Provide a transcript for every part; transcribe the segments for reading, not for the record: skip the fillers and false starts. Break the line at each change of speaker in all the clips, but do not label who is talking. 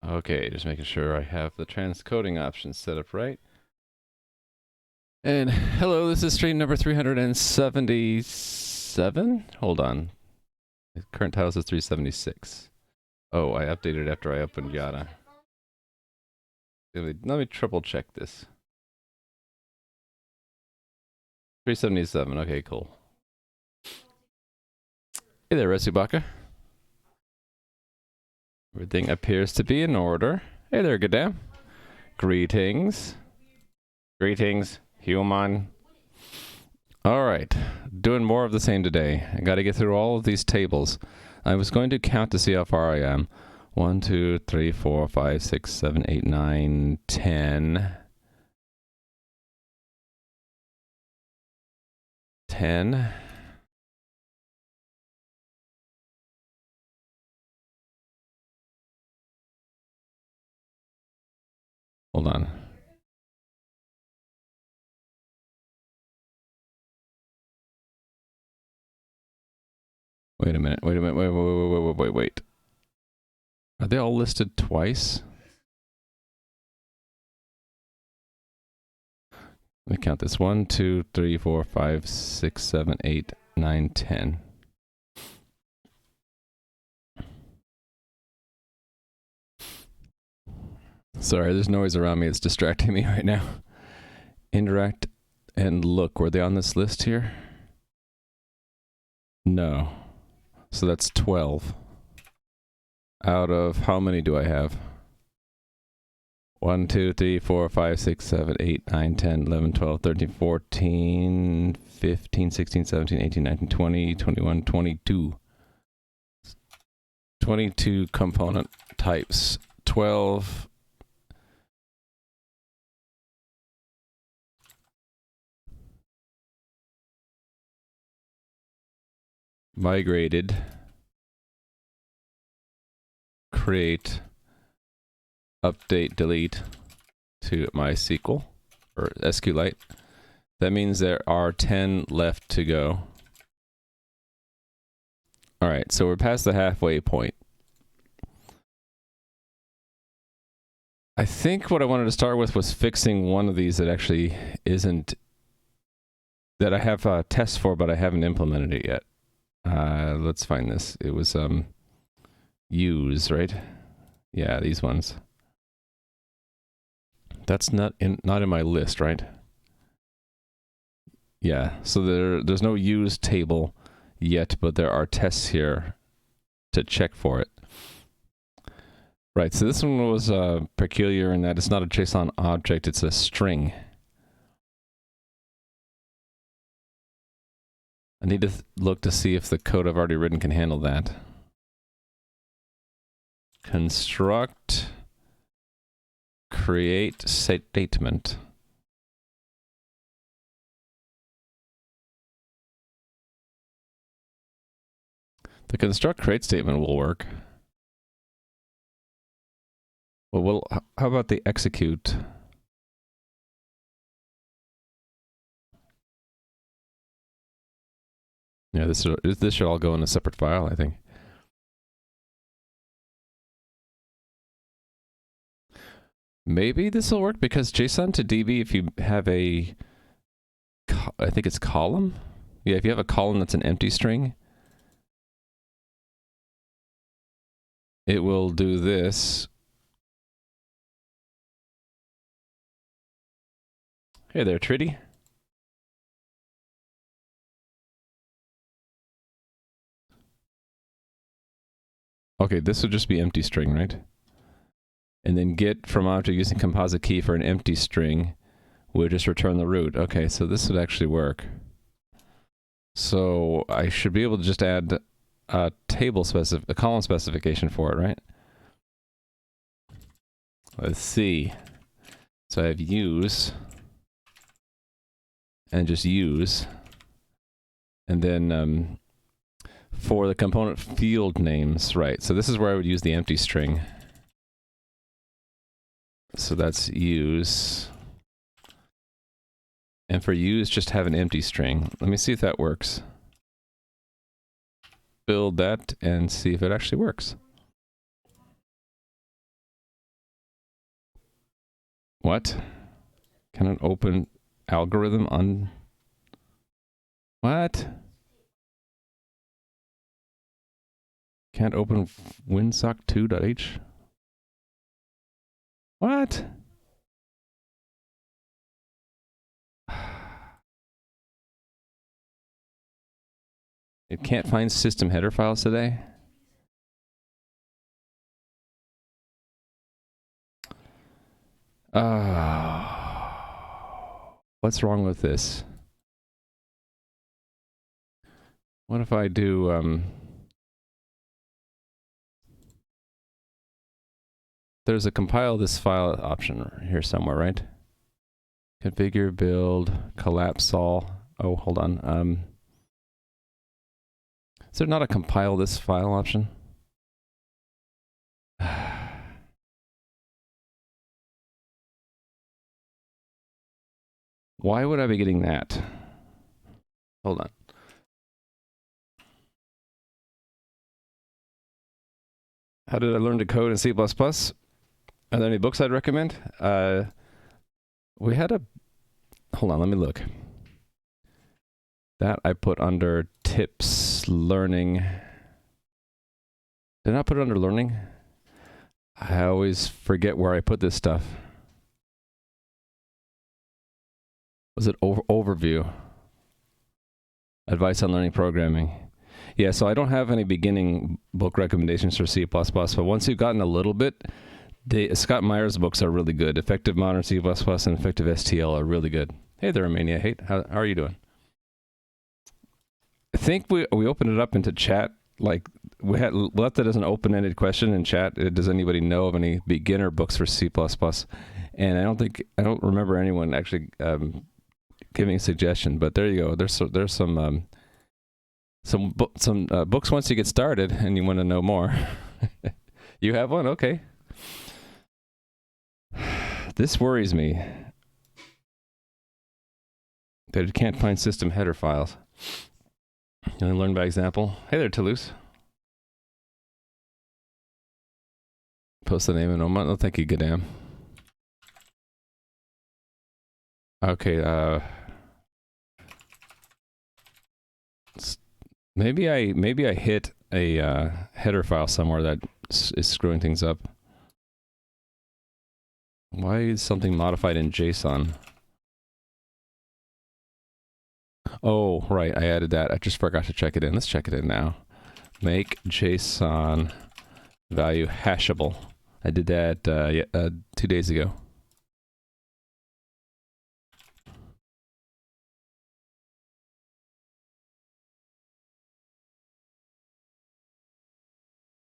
Okay, just making sure I have the transcoding options set up right. And hello, this is stream number 377. Hold on. The current title says 376. Oh, I updated after I opened Yada. Let me triple check this. 377. Okay, cool. Hey there, Resubaka. Everything appears to be in order. Hey there, Gadam. Greetings. Greetings, human. Alright, doing more of the same today. I gotta get through all of these tables. I was going to count to see how far I am. 1, 2, 3, 4, 5, 6, 7, 8, 9, 10. 10. Hold on. Wait a minute. Wait. Are they all listed twice? Let me count this. 1, 2, 3, 4, 5, 6, 7, 8, 9, 10. Sorry, there's noise around me. It's distracting me right now. Interact and look. Were they on this list here? No. So that's 12. Out of how many do I have? 1, 2, 3, 4, 5, 6, 7, 8, 9, 10, 11, 12, 13, 14, 15, 16, 17, 18, 19, 20, 21, 22. 22 component types. 12. Migrated. Create. Update, delete to MySQL or SQLite. That means there are 10 left to go. All right, so we're past the halfway point. I think what I wanted to start with was fixing one of these that actually isn't, that I have tests for, but I haven't implemented it yet. Let's find this. It was use, right? Yeah, these ones. That's not in my list, right? Yeah, so there's no use table yet, but there are tests here to check for it. Right, so this one was peculiar in that it's not a JSON object, it's a string. I need to look to see if the code I've already written can handle that. Construct create statement. The construct create statement will work. Well, how about the execute? Yeah, this should all go in a separate file, I think. Maybe this will work because JSON to DB, if you have a, I think it's column. Yeah, if you have a column that's an empty string, it will do this. Hey there, Tritty. Okay, this would just be empty string, right? And then get from object using composite key for an empty string would just return the root. Okay, so this would actually work. So I should be able to just add a column specification for it, right? Let's see. So I have use and just use. And then for the component field names, right? So this is where I would use the empty string. So that's use. And for use, just have an empty string. Let me see if that works. Build that and see if it actually works. What? Can an open algorithm on... What? Can't open winsock2.h? What? It can't find system header files today? What's wrong with this? What if I do, there's a compile this file option here somewhere, right? Configure, build, collapse all. Oh, hold on. Is there not a compile this file option? Why would I be getting that? Hold on. How did I learn to code in C++? Are there any books I'd recommend? We had a... Hold on, let me look. That I put under tips, learning. Did I put it under learning? I always forget where I put this stuff. Was it overview? Advice on learning programming. Yeah, so I don't have any beginning book recommendations for C++, but once you've gotten a little bit, Scott Meyer's books are really good. Effective Modern C++ and Effective STL are really good. Hey there, Armenia. Hey, how are you doing? I think we opened it up into chat. Like, we had left it as an open-ended question in chat. Does anybody know of any beginner books for C++? And I don't remember anyone actually giving a suggestion. But there you go. There's some books once you get started and you want to know more. You have one? Okay. This worries me. That it can't find system header files. You want to learn by example? Hey there, Toulouse. Post the name in a moment. Oh, thank you, Gadam. Okay, maybe I hit a header file somewhere that is screwing things up. Why is something modified in JSON? Oh, right, I added that. I just forgot to check it in. Let's check it in now. Make JSON value hashable. I did that 2 days ago.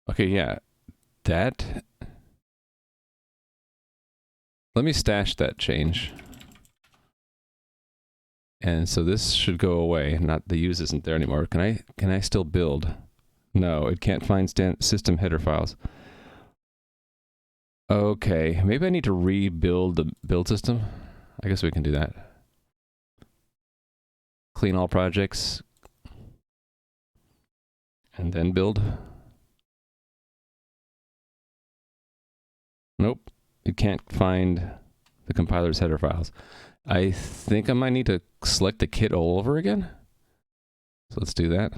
Okay, yeah, that... Let me stash that change. And so this should go away. Not the use isn't there anymore. Can I still build? No, it can't find system header files. Okay, maybe I need to rebuild the build system. I guess we can do that. Clean all projects. And then build. Nope, it can't find the compiler's header files. I think I might need to select the kit all over again. So let's do that.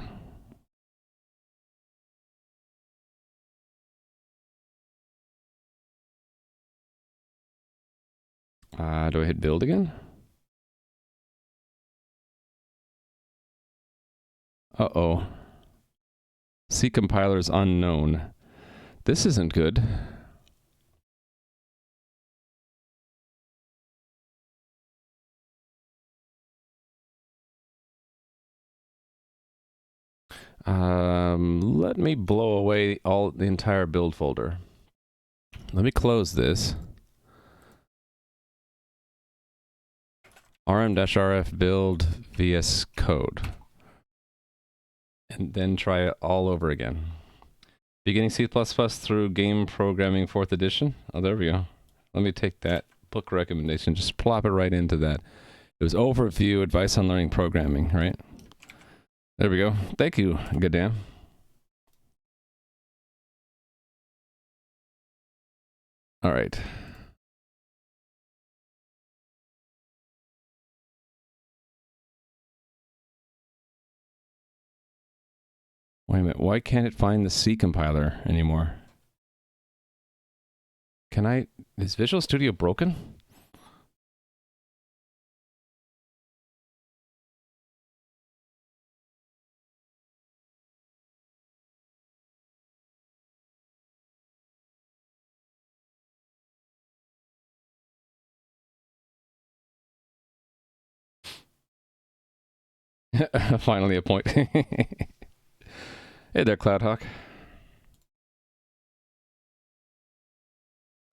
Do I hit build again? Uh-oh. C compiler is unknown. This isn't good. Let me blow away the entire build folder. Let me close this. rm-rf build vs code. And then try it all over again. Beginning C++ through game programming 4th edition. Oh, there we go. Let me take that book recommendation, just plop it right into that. It was overview, advice on learning programming, right? There we go. Thank you, Gadam. All right. Wait a minute, why can't it find the C compiler anymore? Is Visual Studio broken? Finally a point. Hey there, CloudHawk.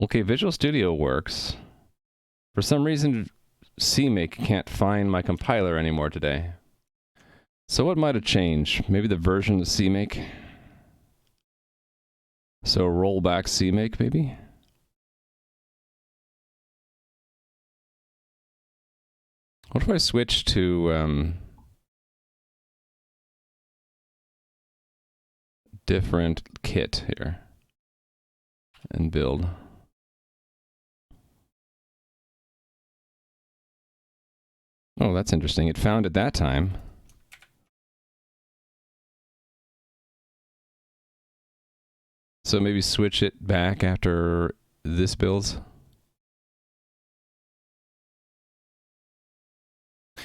Okay, Visual Studio works. For some reason, CMake can't find my compiler anymore today. So what might have changed? Maybe the version of CMake? So roll back CMake, maybe? What if I switch to different kit here and build? Oh, that's interesting. It found it that time. So maybe switch it back after this builds.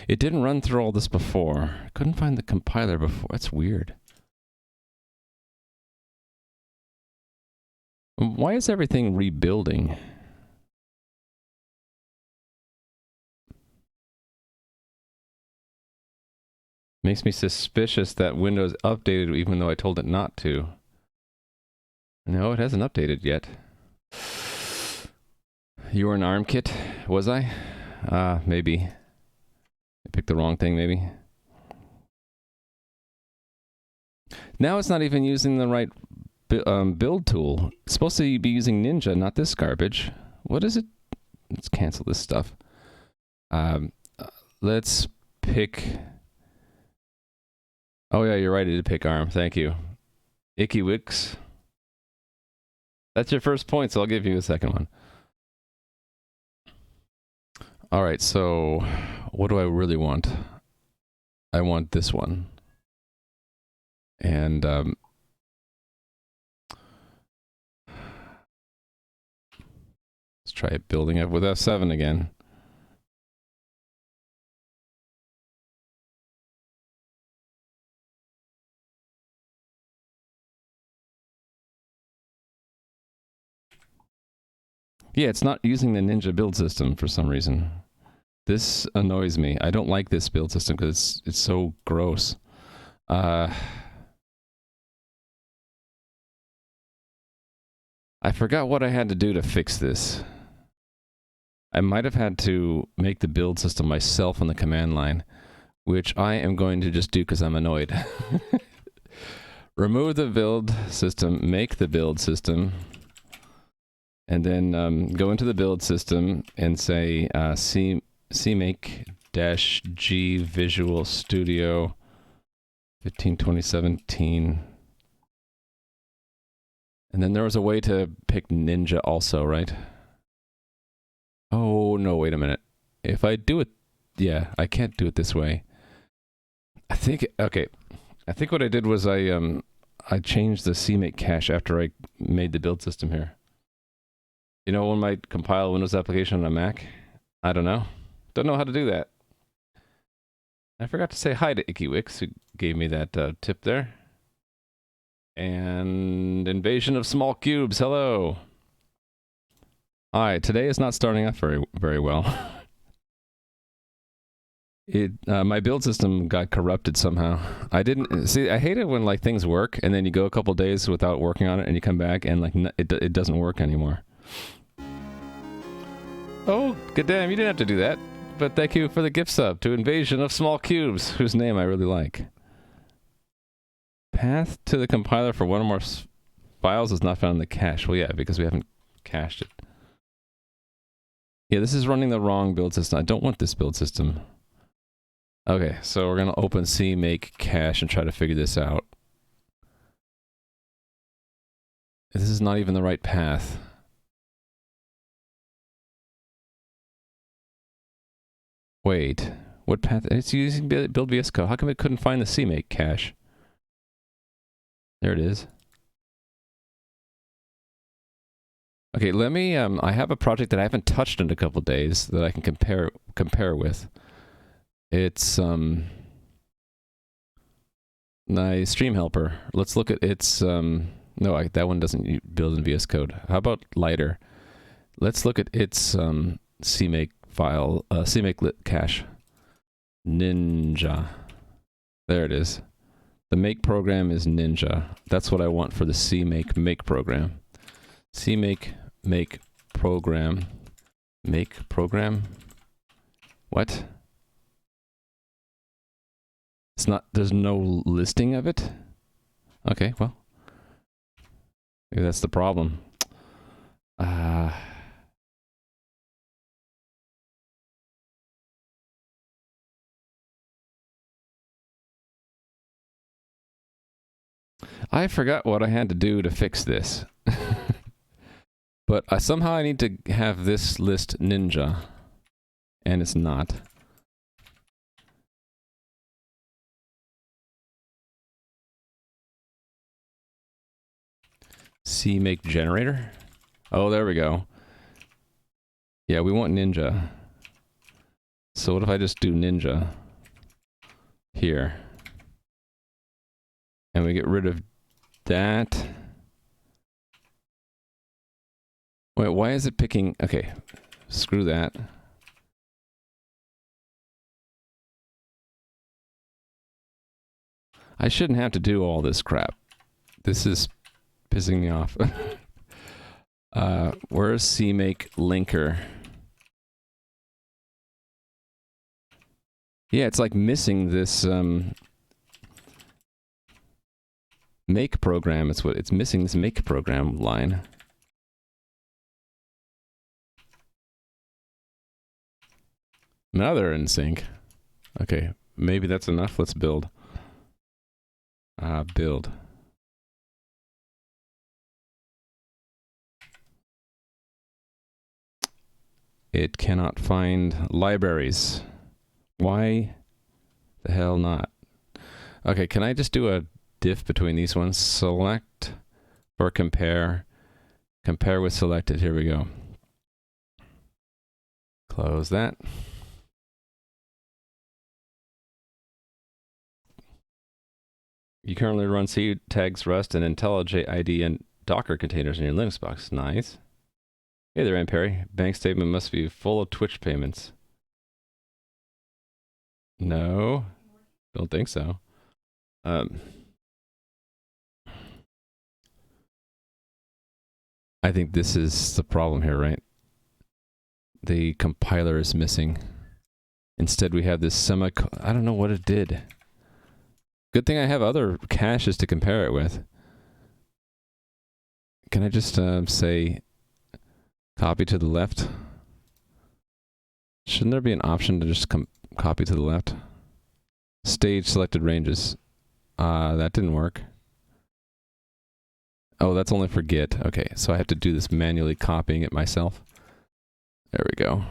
It didn't run through all this before. I couldn't find the compiler before. That's weird. Why is everything rebuilding? Makes me suspicious that Windows updated even though I told it not to. No, it hasn't updated yet. You were an ARM kit, was I? Maybe. I picked the wrong thing, maybe. Now it's not even using the right build tool. It's supposed to be using Ninja, not this garbage. What is it? Let's cancel this stuff. Let's pick... Oh yeah, you're right, I did pick ARM. Thank you. Icky Wicks. That's your first point, so I'll give you a second one. All right, so what do I really want? I want this one. And let's try building it with F7 again. Yeah, it's not using the Ninja build system for some reason. This annoys me. I don't like this build system because it's so gross. I forgot what I had to do to fix this. I might have had to make the build system myself on the command line, which I am going to just do because I'm annoyed. Remove the build system, make the build system, and then go into the build system and say cmake-g Visual Studio 15/2017. And then there was a way to pick Ninja also, right? Oh, no, wait a minute. If I do it, yeah, I can't do it this way. I think, okay. I think what I did was I changed the CMake cache after I made the build system here. You know, when I compile a Windows application on a Mac? I don't know. Don't know how to do that. I forgot to say hi to IckyWix, who gave me that tip there. And Invasion of Small Cubes, hello. Alright, today is not starting off very well. My build system got corrupted somehow. I hate it when like things work and then you go a couple days without working on it and you come back and like it doesn't work anymore. Oh, good damn, you didn't have to do that. But thank you for the gift sub to Invasion of Small Cubes, whose name I really like. Path to the compiler for one or more files is not found in the cache. Well, yeah, because we haven't cached it. Yeah, this is running the wrong build system. I don't want this build system. Okay, so we're going to open CMake cache and try to figure this out. This is not even the right path. Wait, what path? It's using build VS Code. How come it couldn't find the CMake cache? There it is. Okay, let me, I have a project that I haven't touched in a couple days that I can compare with. It's, nice stream helper. Let's look at its, no, that one doesn't build in VS Code. How about lighter? Let's look at its, CMake file, CMake lit cache. Ninja. There it is. The make program is Ninja. That's what I want for the CMake make program. CMake make program. Make program? What? It's not, there's no listing of it? Okay, well. Maybe that's the problem. I forgot what I had to do to fix this. But somehow I need to have this list Ninja. And it's not. CMake generator? Oh, there we go. Yeah, we want Ninja. So what if I just do Ninja here? And we get rid of that. Wait, why is it picking? Okay, screw that. I shouldn't have to do all this crap. This is pissing me off. Where's CMake linker? Yeah, it's like missing this make program. It's what it's missing, this make program line. Now they're in sync. Okay, maybe that's enough. Let's build. Build. It cannot find libraries. Why the hell not? Okay, can I just do a diff between these ones? Select or compare. Compare with selected. Here we go. Close that. You currently run C tags, Rust, and IntelliJ IDE and Docker containers in your Linux box. Nice. Hey there, Aunt Perry. Bank statement must be full of Twitch payments. No, don't think so. I think this is the problem here, right? The compiler is missing. Instead, we have this I don't know what it did. Good thing I have other caches to compare it with. Can I just say copy to the left? Shouldn't there be an option to just copy to the left? Stage selected ranges. That didn't work. Oh, that's only for Git. Okay, so I have to do this manually copying it myself. There we go.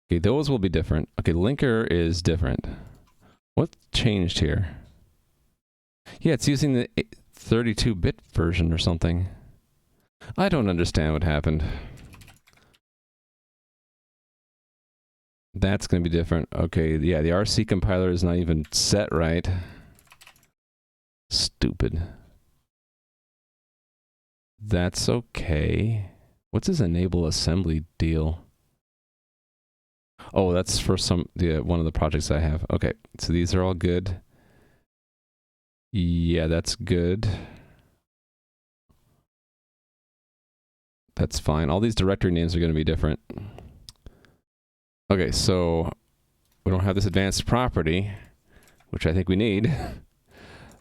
Okay, those will be different. Okay, linker is different. What changed here? Yeah, it's using the 32-bit version or something. I don't understand what happened. That's going to be different. Okay, yeah, the RC compiler is not even set right. Stupid. That's okay. What's his enable assembly deal? Oh, that's for one of the projects I have. Okay, so these are all good. Yeah, that's good. That's fine. All these directory names are going to be different. Okay, so we don't have this advanced property, which I think we need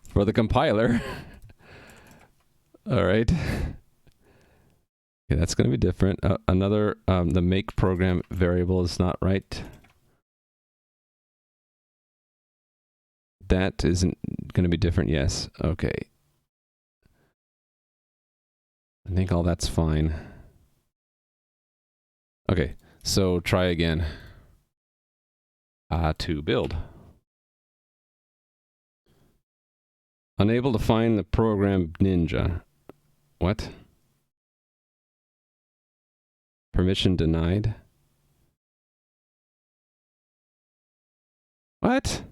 for the compiler. All right. Okay, that's going to be different. Another, the make program variable is not right. That isn't going to be different, yes. Okay. I think all that's fine. Okay, so try again. To build. Unable to find the program Ninja. What? Permission denied? What?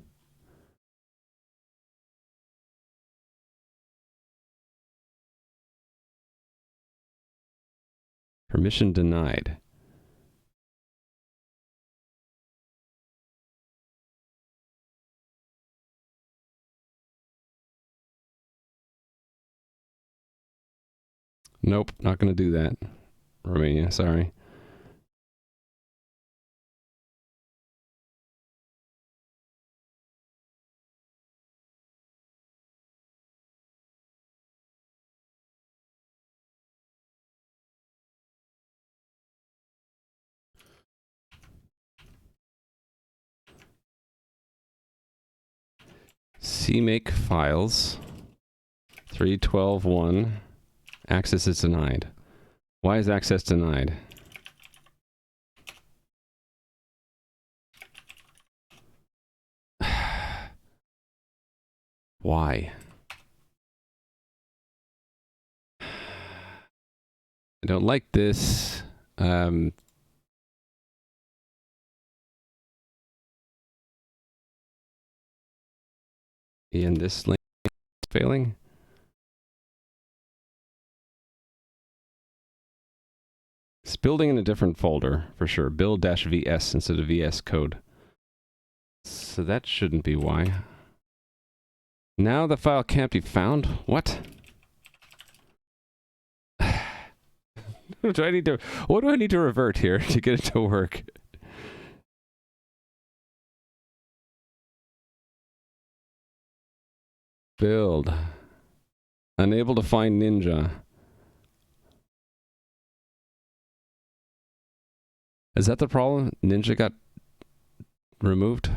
Permission denied. Nope, not going to do that. Romania, sorry. CMake files. 3.12.1. Access is denied. Why is access denied? Why? I don't like this. In this link is failing. It's building in a different folder for sure. Build-vs instead of VS code. So that shouldn't be why. Now the file can't be found? What? What do I need to revert here to get it to work? Build. Unable to find Ninja. Is that the problem? Ninja got removed?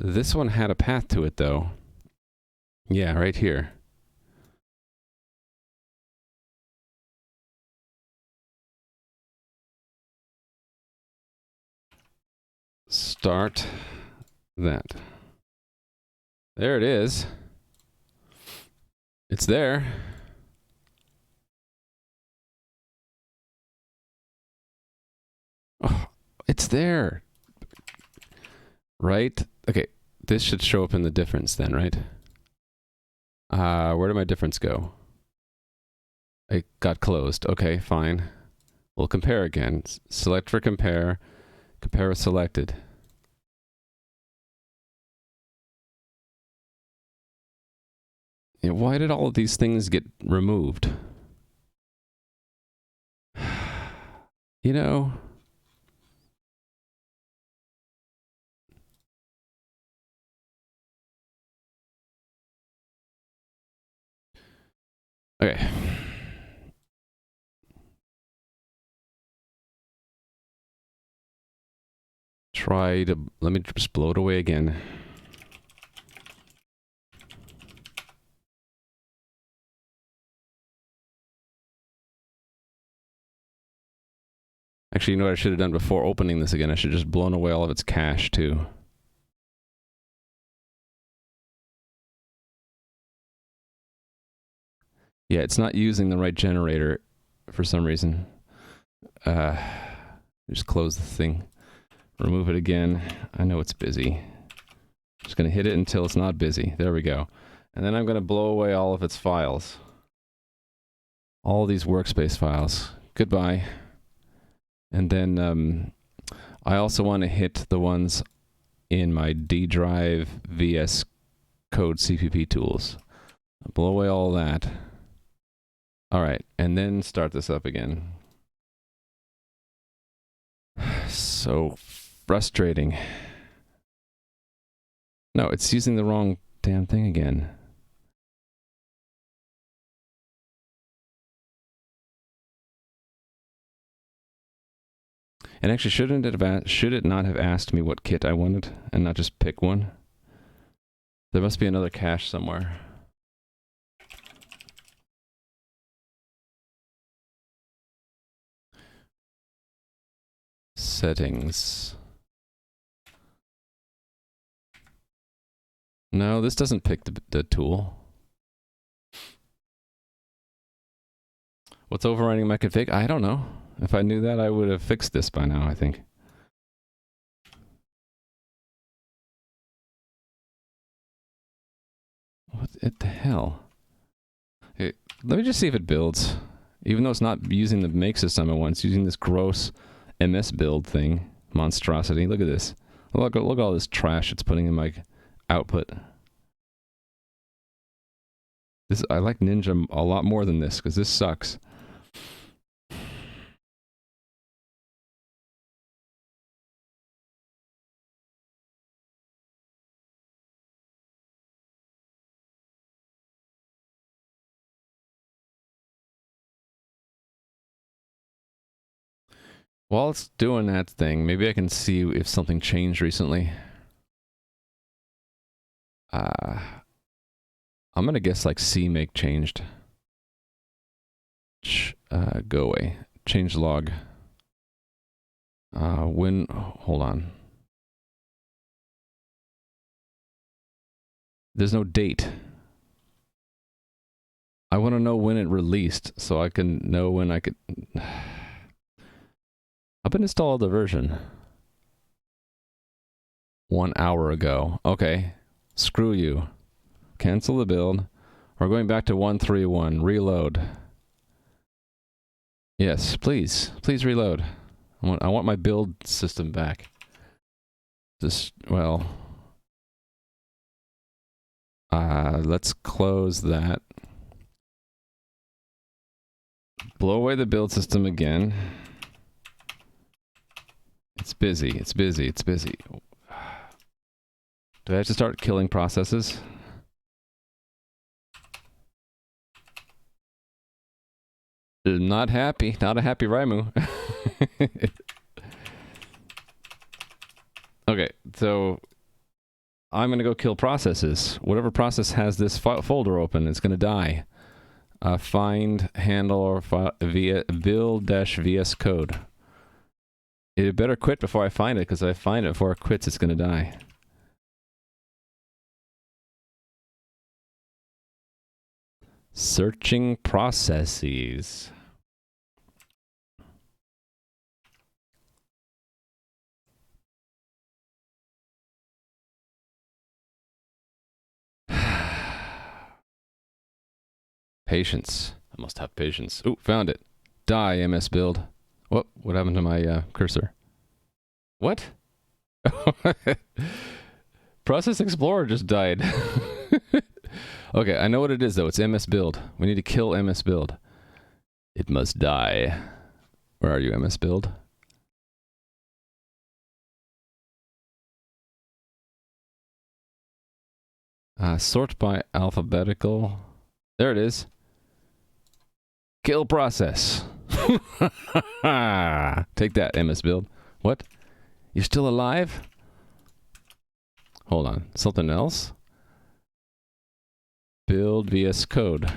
This one had a path to it though. Yeah, right here. Start that. There it is. It's there. Oh, it's there. Right? Okay, this should show up in the difference then, right? Where did my difference go? It got closed. Okay, fine. We'll compare again. Select for compare. Compare with selected. Yeah, why did all of these things get removed? You know... Okay. Try to... Let me just blow it away again. Actually, you know what I should have done before opening this again? I should have just blown away all of its cache, too. Yeah, it's not using the right generator for some reason. Just close the thing. Remove it again. I know it's busy. Just going to hit it until it's not busy. There we go. And then I'm going to blow away all of its files. All these workspace files. Goodbye. And then I also want to hit the ones in my D drive VS Code CPP tools. Blow away all that. All right, and then start this up again. So frustrating. No, it's using the wrong damn thing again. And actually, should it not have asked me what kit I wanted and not just pick one? There must be another cache somewhere. Settings. No, this doesn't pick the tool. What's overriding my config? I don't know. If I knew that, I would have fixed this by now, I think. What the hell? Hey, let me just see if it builds. Even though it's not using the make system at once, using this gross MS build thing. Monstrosity. Look at this. Look at all this trash it's putting in my output. This, I like Ninja a lot more than this, because this sucks. While it's doing that thing, maybe I can see if something changed recently. I'm gonna guess like CMake changed. Go away. Change log. Hold on. There's no date. I want to know when it released so I can know when I could... I've been installed the version 1 hour ago. Okay. Screw you. Cancel the build. We're going back to 131. Reload. Yes, please. Please reload. I want my build system back. Just, well... let's close that. Blow away the build system again. It's busy, it's busy, it's busy. Do I have to start killing processes? Not happy. Not a happy Raimu. Okay, so I'm gonna go kill processes. Whatever process has this folder open, it's gonna die. Find handle or via build-vs code. It better quit before I find it, because if I find it before it quits, it's gonna die. Searching processes. Patience. I must have patience. Ooh, found it. Die, MS build. What happened to my cursor? What? Process Explorer just died. Okay, I know what it is though. It's MS build. We need to kill MS build. It must die. Where are you, MS build? Sort by alphabetical. There it is. Kill process. Take that, MS build. What? You're still alive? Hold on. Something else? Build VS Code.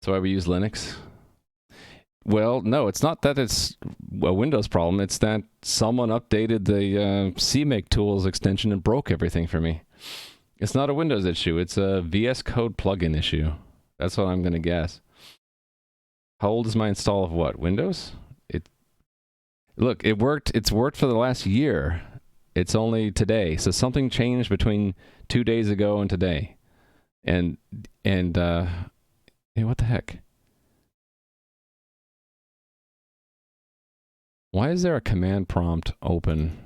So why we use Linux? Well, no, it's not that it's a Windows problem. It's that someone updated the CMake tools extension and broke everything for me. It's not a Windows issue. It's a VS Code plugin issue. That's what I'm going to guess. How old is my install of what? Windows? Look, it worked. It's worked for the last year. It's only today. So something changed between 2 days ago and today. And hey, what the heck? Why is there a command prompt open?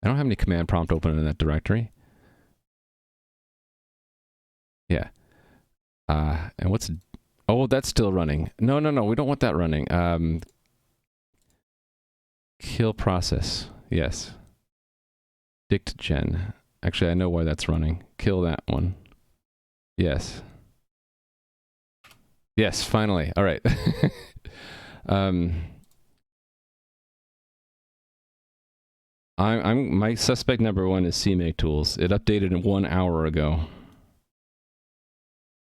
I don't have any command prompt open in that directory. Yeah. And what's... Oh, that's still running. No, we don't want that running. Kill process. Yes. Dict gen. Actually, I know why that's running. Kill that one. Yes. Yes, finally. All right. My suspect number one is CMake tools. It updated 1 hour ago.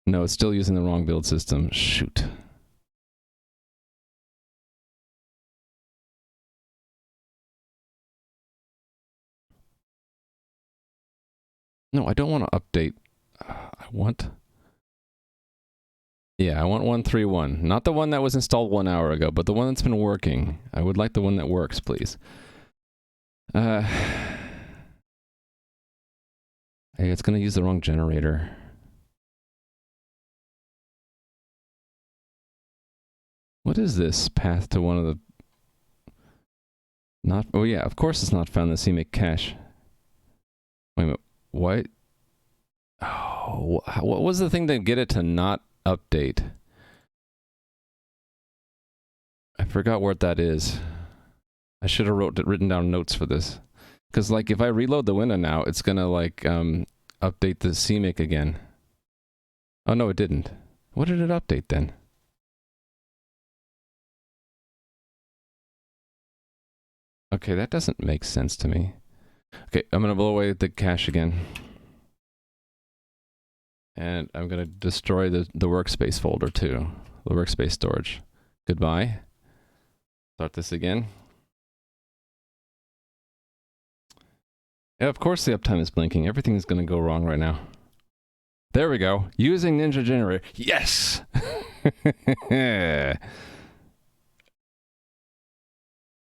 No, it's still using the wrong build system. Shoot. No, I don't want to update. I want 131. Not the one that was installed 1 hour ago, but the one that's been working. I would like the one that works, please. Hey, it's going to use the wrong generator. What is this path to one of the... Not... Oh yeah, of course it's not found in the CMake cache. Wait a minute. What? Oh, what was the thing to get it to not update? I forgot what that is. I should have written down notes for this. Because, like, if I reload the window now, it's gonna, like, update the CMake again. Oh, no, it didn't. What did it update, then? Okay, that doesn't make sense to me. Okay, I'm gonna blow away the cache again. And I'm gonna destroy the workspace folder, too. The workspace storage. Goodbye. Start this again. Yeah, of course the uptime is blinking. Everything's gonna go wrong right now. There we go. Using Ninja Generator. Yes!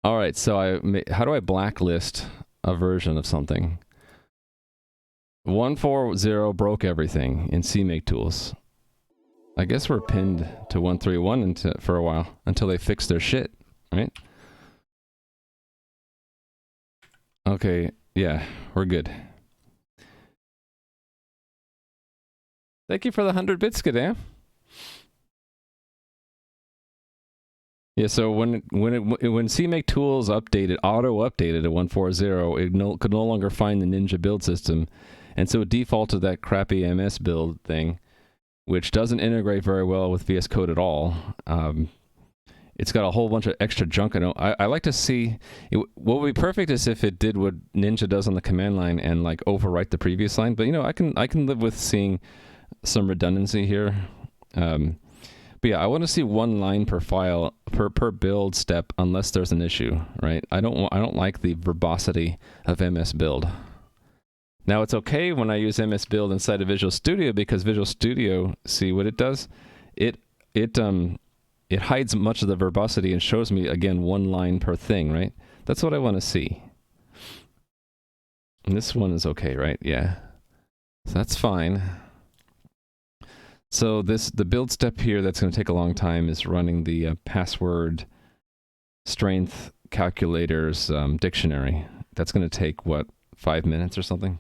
Alright, so how do I blacklist a version of something? 140 broke everything in CMake tools. I guess we're pinned to 131 for a while, until they fix their shit, right? Okay, yeah, we're good. Thank you for the 100 bits, Gadam. Yeah, so when CMake tools updated, auto-updated at 140, it could no longer find the Ninja build system, and so it defaulted that crappy MS build thing, which doesn't integrate very well with VS Code at all. It's got a whole bunch of extra junk. I like to see... what would be perfect is if it did what Ninja does on the command line and, like, overwrite the previous line, but, you know, I can live with seeing some redundancy here. But yeah, I want to see one line per file per build step unless there's an issue, right? I don't like the verbosity of MS Build. Now it's okay when I use MS Build inside of Visual Studio because Visual Studio, see what it does? It hides much of the verbosity and shows me again one line per thing, right? That's what I want to see. And this one is okay, right? Yeah. So that's fine. So the build step here that's going to take a long time is running the password strength calculators dictionary. That's going to take, what, 5 minutes or something?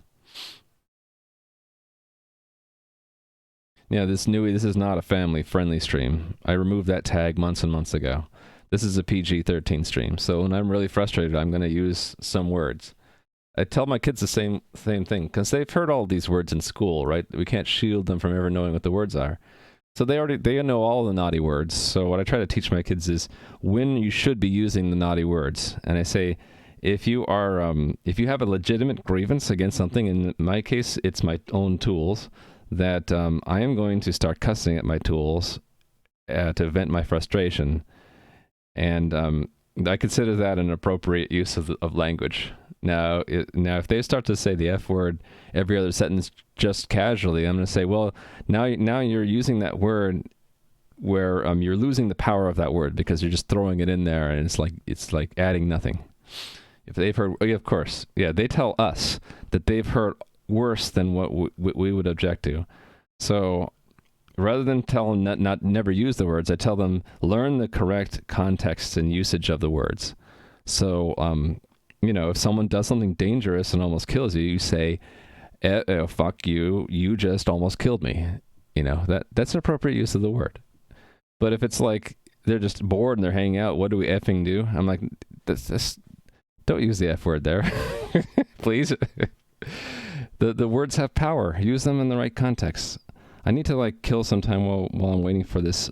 Yeah, this is not a family-friendly stream. I removed that tag months and months ago. This is a PG-13 stream, so when I'm really frustrated, I'm going to use some words. I tell my kids the same thing, because they've heard all these words in school, right? We can't shield them from ever knowing what the words are. So they know all the naughty words. So what I try to teach my kids is when you should be using the naughty words. And I say, if you have a legitimate grievance against something, in my case, it's my own tools, that I am going to start cussing at my tools to vent my frustration. And I consider that an appropriate use of language. Now, if they start to say the F word every other sentence just casually, I'm going to say, well, now you're using that word where you're losing the power of that word because you're just throwing it in there, and it's like adding nothing. If they've heard, of course, yeah, they tell us that they've heard worse than what we would object to. So rather than tell them not never use the words, I tell them learn the correct context and usage of the words. So you know, if someone does something dangerous and almost kills you, you say, fuck you, you just almost killed me. You know, that's an appropriate use of the word. But if it's like they're just bored and they're hanging out, what do we effing do? I'm like, don't use the F word there. Please. The words have power. Use them in the right context. I need to like kill some time while I'm waiting for this.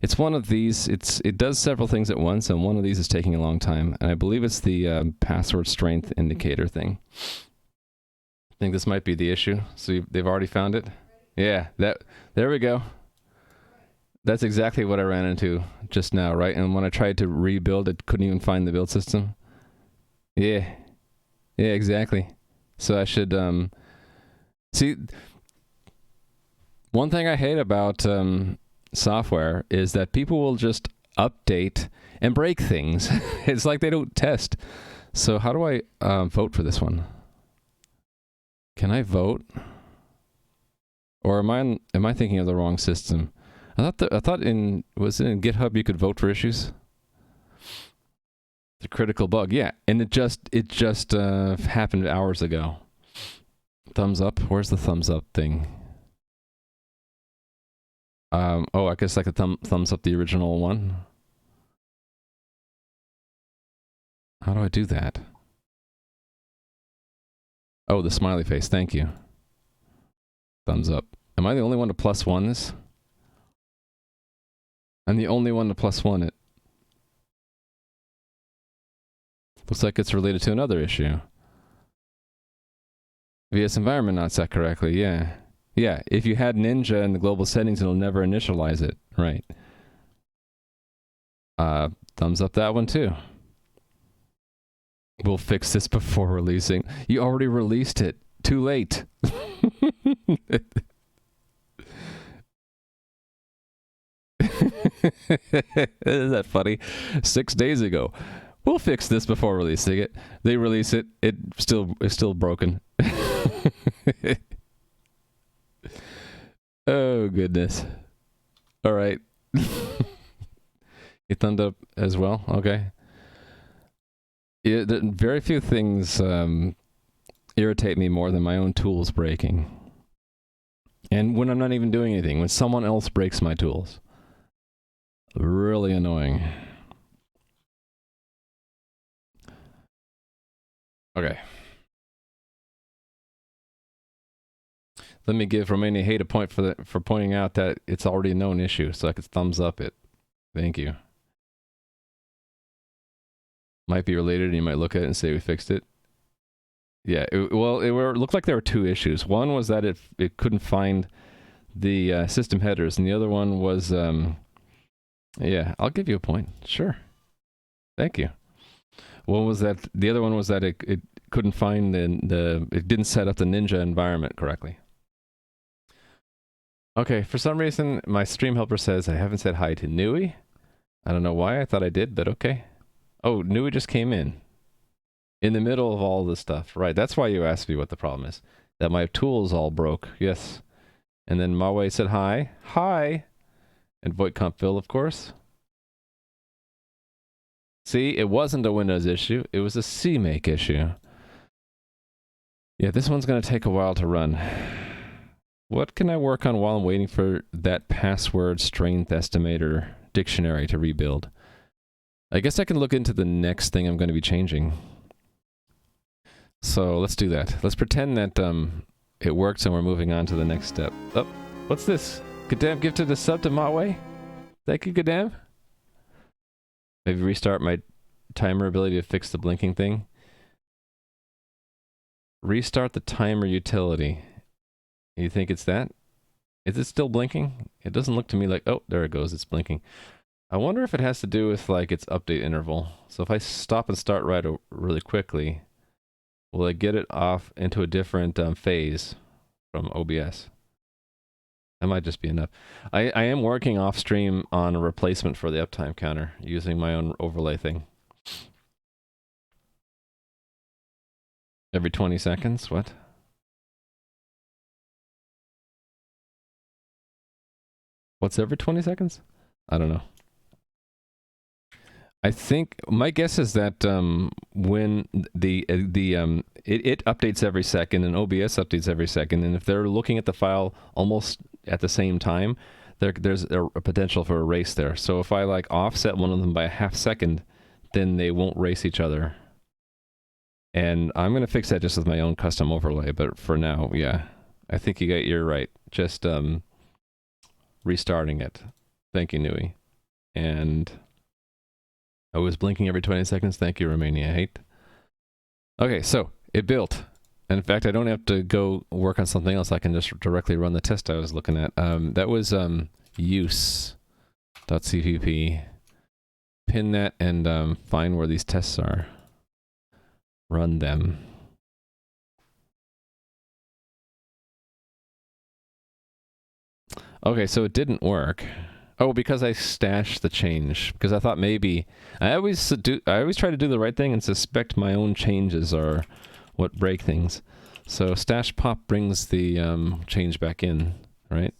It's one of these, it does several things at once, and one of these is taking a long time, and I believe it's the password strength indicator thing. I think this might be the issue. So they've already found it? Yeah, there we go. That's exactly what I ran into just now, right? And when I tried to rebuild it, couldn't even find the build system. Yeah, exactly. So I should See, one thing I hate about software is that people will just update and break things. It's like they don't test. So how do I vote for this one? Can I vote? Or am I thinking of the wrong system? I thought in GitHub you could vote for issues. The critical bug, yeah, and it just happened hours ago. Thumbs up. Where's the thumbs up thing? Oh, I guess I could thumbs up the original one. How do I do that? Oh, the smiley face. Thank you. Thumbs up. Am I the only one to +1 this? I'm the only one to +1 it. Looks like it's related to another issue. VS environment not set correctly, yeah. Yeah, if you had Ninja in the global settings, it'll never initialize it. Right. Thumbs up that one too. We'll fix this before releasing. You already released it. Too late. Isn't that funny? 6 days ago. We'll fix this before releasing it. They release it. It's still broken. Oh, goodness. All right. You thumbed up as well? Okay. Yeah, very few things irritate me more than my own tools breaking. And when I'm not even doing anything, when someone else breaks my tools. Really annoying. Okay. Let me give Romania Hate a point for pointing out that it's already a known issue, so I could thumbs up it. Thank you. Might be related, and you might look at it and say we fixed it. Yeah, it looked like there were two issues. One was that it couldn't find the system headers, and the other one was, yeah, I'll give you a point. Sure. Thank you. One was that the other one was that it couldn't find it didn't set up the Ninja environment correctly. Okay, for some reason my stream helper says I haven't said hi to Nui. I don't know why. I thought I did, but okay. Oh, Nui just came in the middle of all this stuff. Right, that's why you asked me what the problem is. That my tools all broke. Yes. And then Mawe said hi. Hi. And Voigtkampville, of course. See, it wasn't a Windows issue. It was a CMake issue. Yeah, this one's going to take a while to run. What can I work on while I'm waiting for that password strength estimator dictionary to rebuild? I guess I can look into the next thing I'm going to be changing. So let's do that. Let's pretend that it worked and we're moving on to the next step. Oh, what's this? Gadam gifted a sub to Mawe? Thank you, Gadam. Maybe restart my timer ability to fix the blinking thing. Restart the timer utility. You think it's that? Is it still blinking? It doesn't look to me like... Oh, there it goes. It's blinking. I wonder if it has to do with like its update interval. So if I stop and start right really quickly, will I get it off into a different phase from OBS? That might just be enough. I am working off stream on a replacement for the uptime counter using my own overlay thing. Every 20 seconds? What? What's every 20 seconds? I don't know. I think my guess is that when it updates every second and OBS updates every second, and if they're looking at the file almost at the same time, there's a potential for a race there. So if I like offset one of them by a half second, then they won't race each other. And I'm gonna fix that just with my own custom overlay. But for now, yeah, I think you're right. Just restarting it. Thank you, Nui. And I was blinking every 20 seconds. Thank you, Romania Hate. Okay, so it built. And in fact, I don't have to go work on something else. I can just directly run the test I was looking at. That was use.cpp. Pin that and find where these tests are. Run them. Okay, so it didn't work. Oh, because I stashed the change. Because I thought maybe I always try to do the right thing and suspect my own changes are what break things. So stash pop brings the change back in, right?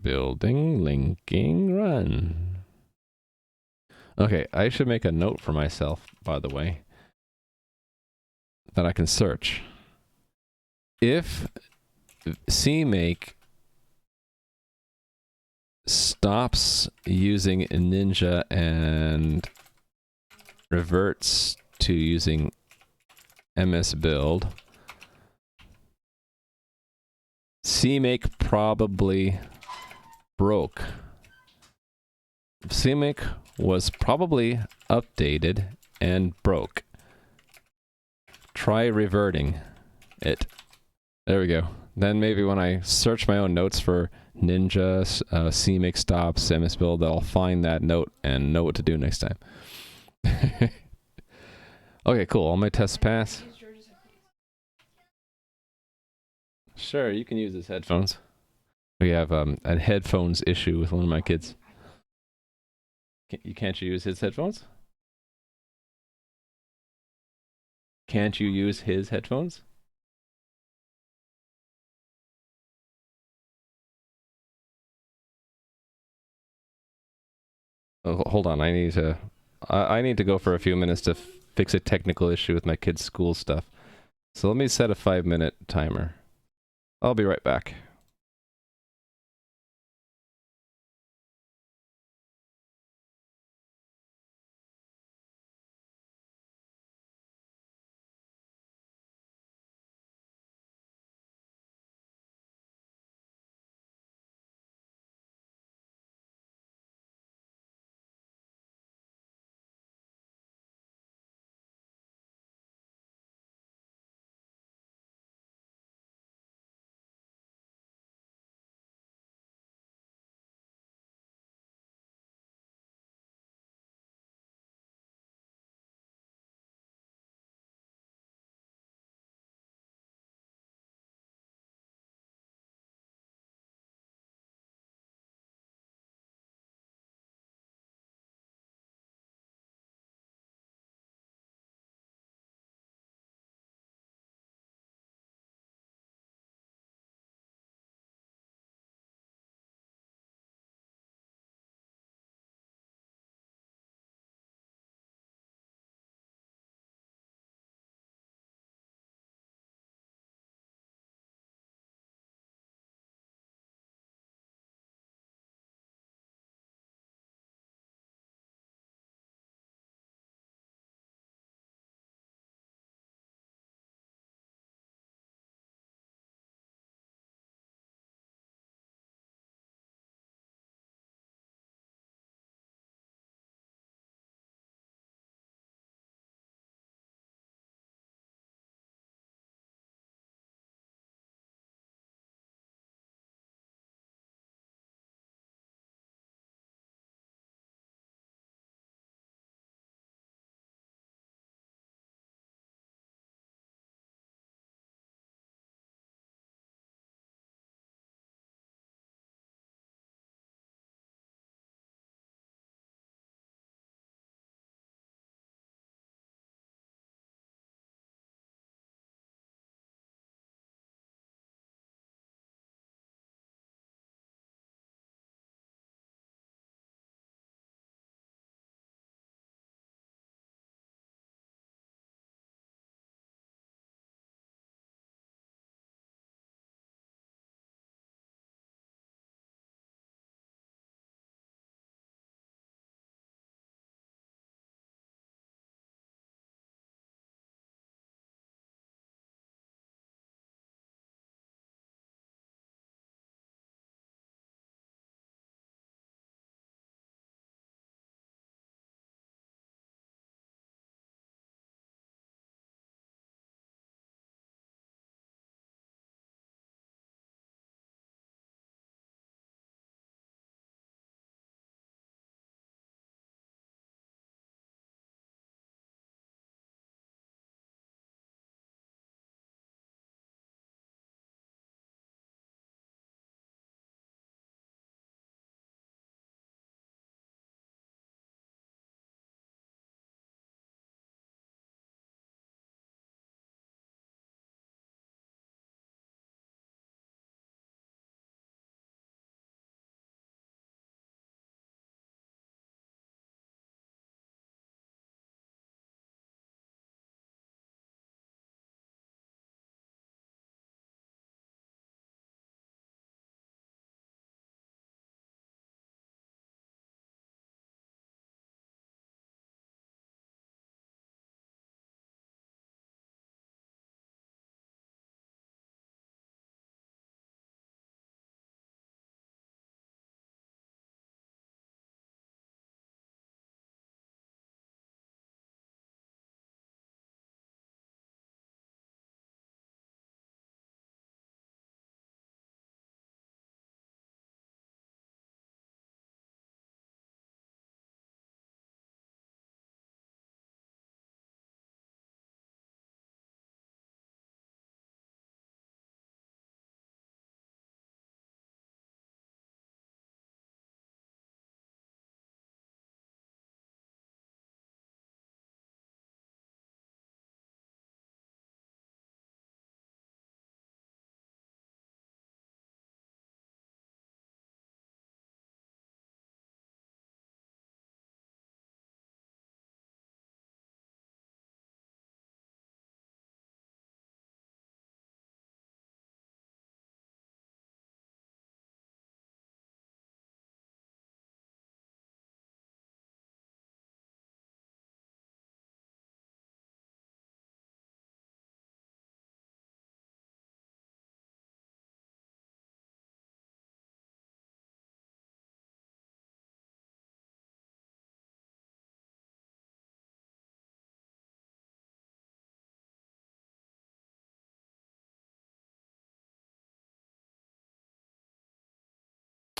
Building, linking, run. Okay, I should make a note for myself, by the way, that I can search. If CMake stops using Ninja and reverts to using MS Build, CMake probably broke. CMake was probably updated and broke. Try reverting it. There we go. Then maybe when I search my own notes for Ninja, CMake stops, MS Build, I'll find that note and know what to do next time. Okay, cool. All my tests pass. Sure, you can use his headphones. We have a headphones issue with one of my kids. Can't you use his headphones? Can't you use his headphones? Oh, hold on, I need to go for a few minutes to fix a technical issue with my kid's school stuff. So let me set a 5-minute timer. I'll be right back.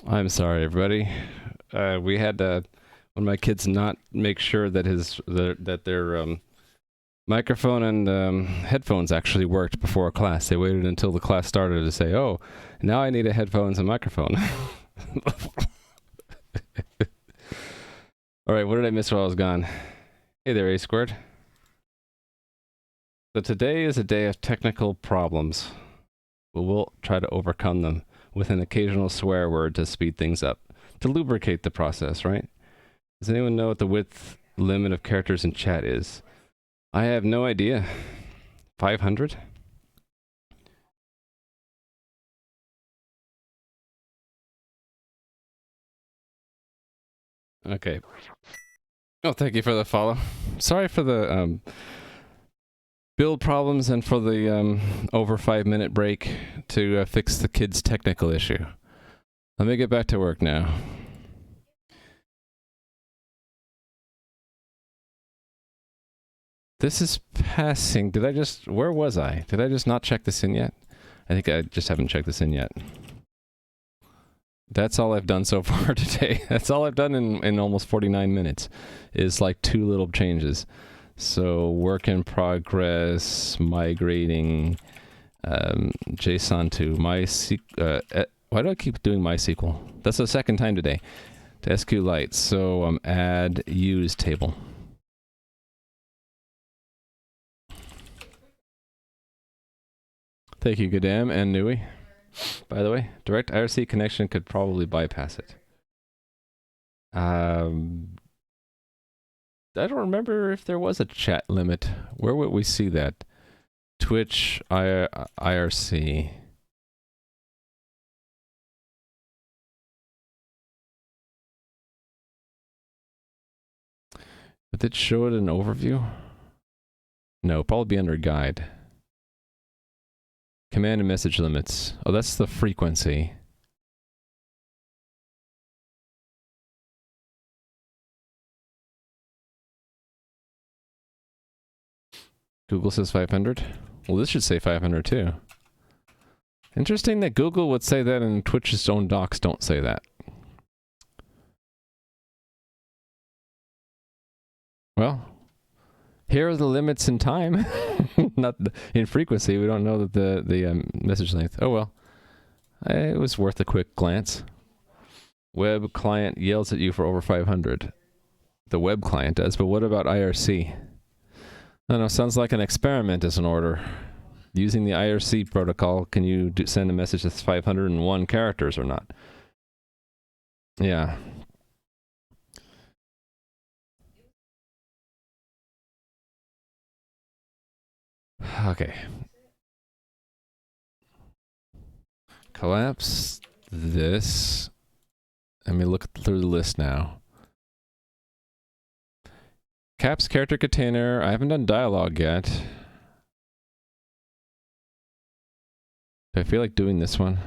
I'm sorry, everybody. We had one of my kids not make sure that their microphone and headphones actually worked before class. They waited until the class started to say, "Oh, now I need a headphones and microphone." All right, what did I miss while I was gone? Hey there, A squared. So today is a day of technical problems. We'll try to overcome them with an occasional swear word to speed things up, to lubricate the process, right? Does anyone know what the width limit of characters in chat is? I have no idea. 500? Okay. Oh, thank you for the follow. Sorry for the build problems and for the over 5-minute break to fix the kid's technical issue. Let me get back to work now. This is passing. Where was I? Did I just not check this in yet? I think I just haven't checked this in yet. That's all I've done so far today. That's all I've done in almost 49 minutes, is like 2 little changes. So work in progress, migrating JSON to MySQL. Why do I keep doing MySQL? That's the second time today. To SQLite. So add use table. Thank you, Gadam and Nui. By the way, direct IRC connection could probably bypass it. I don't remember if there was a chat limit. Where would we see that? Twitch IRC. But did it show it in overview? No, probably be under guide. Command and message limits. Oh, that's the frequency. Google says 500. Well, this should say 500 too. Interesting that Google would say that and Twitch's own docs don't say that. Well, here are the limits in time, not in frequency. We don't know that the message length. Oh well, it was worth a quick glance. Web client yells at you for over 500. The web client does, but what about IRC? I don't know, sounds like an experiment is in order. Using the IRC protocol, can you send a message that's 501 characters or not? Yeah. Okay. Collapse this. Let me look through the list now. Caps character container. I haven't done dialogue yet. I feel like doing this one.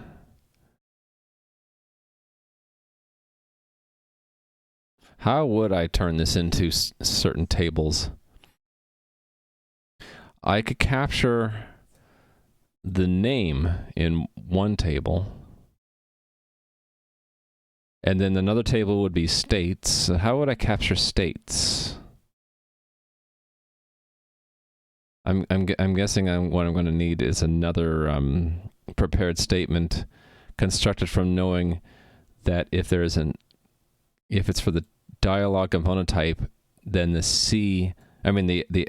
How would I turn this into certain tables? I could capture the name in one table. And then another table would be states. How would I capture states? I'm guessing what I'm going to need is another prepared statement constructed from knowing that if it's for the dialog component type, then the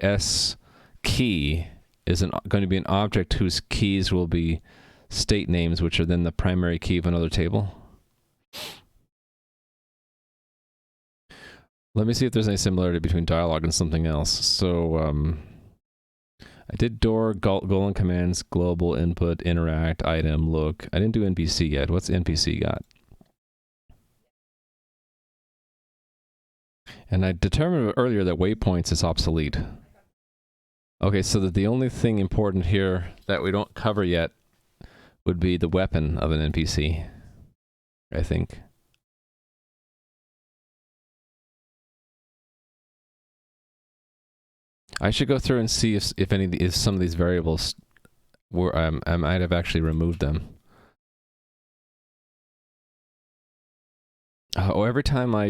S key is going to be an object whose keys will be state names, which are then the primary key of another table. Let me see if there's any similarity between dialog and something else. So I did door, golden commands, global, input, interact, item, look. I didn't do NPC yet. What's NPC got? And I determined earlier that waypoints is obsolete. Okay, so that the only thing important here that we don't cover yet would be the weapon of an NPC, I think. I should go through and see if some of these variables were I might have actually removed them. Oh, every time I